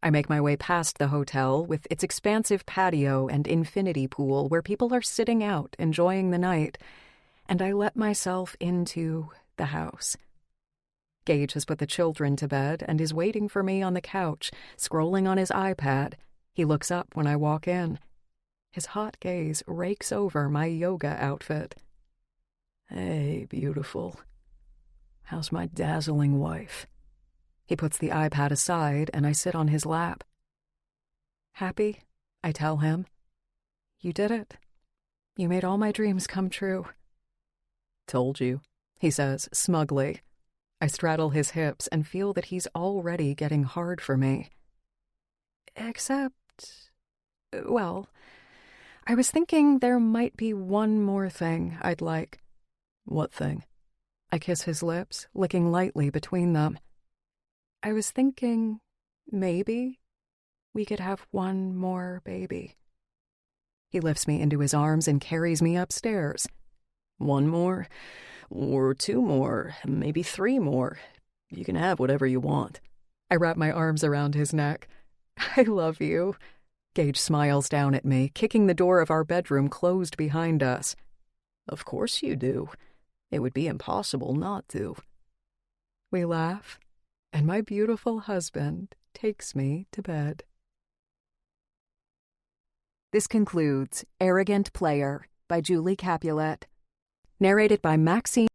I make my way past the hotel with its expansive patio and infinity pool where people are sitting out enjoying the night, and I let myself into the house. Gage has put the children to bed and is waiting for me on the couch, scrolling on his iPad. He looks up when I walk in. His hot gaze rakes over my yoga outfit. "Hey, beautiful. How's my dazzling wife?" He puts the iPad aside and I sit on his lap. "Happy?" I tell him. "You did it. You made all my dreams come true." "Told you," he says smugly. I straddle his hips and feel that he's already getting hard for me. Except, well, I was thinking there might be one more thing I'd like. "What thing?" I kiss his lips, licking lightly between them. I was thinking maybe we could have one more baby. He lifts me into his arms and carries me upstairs. "One more? Or 2 more, maybe 3 more. You can have whatever you want." I wrap my arms around his neck. "I love you." Gage smiles down at me, kicking the door of our bedroom closed behind us. "Of course you do. It would be impossible not to." We laugh, and my beautiful husband takes me to bed. This concludes Arrogant Player by Julie Capulet. Narrated by Maxine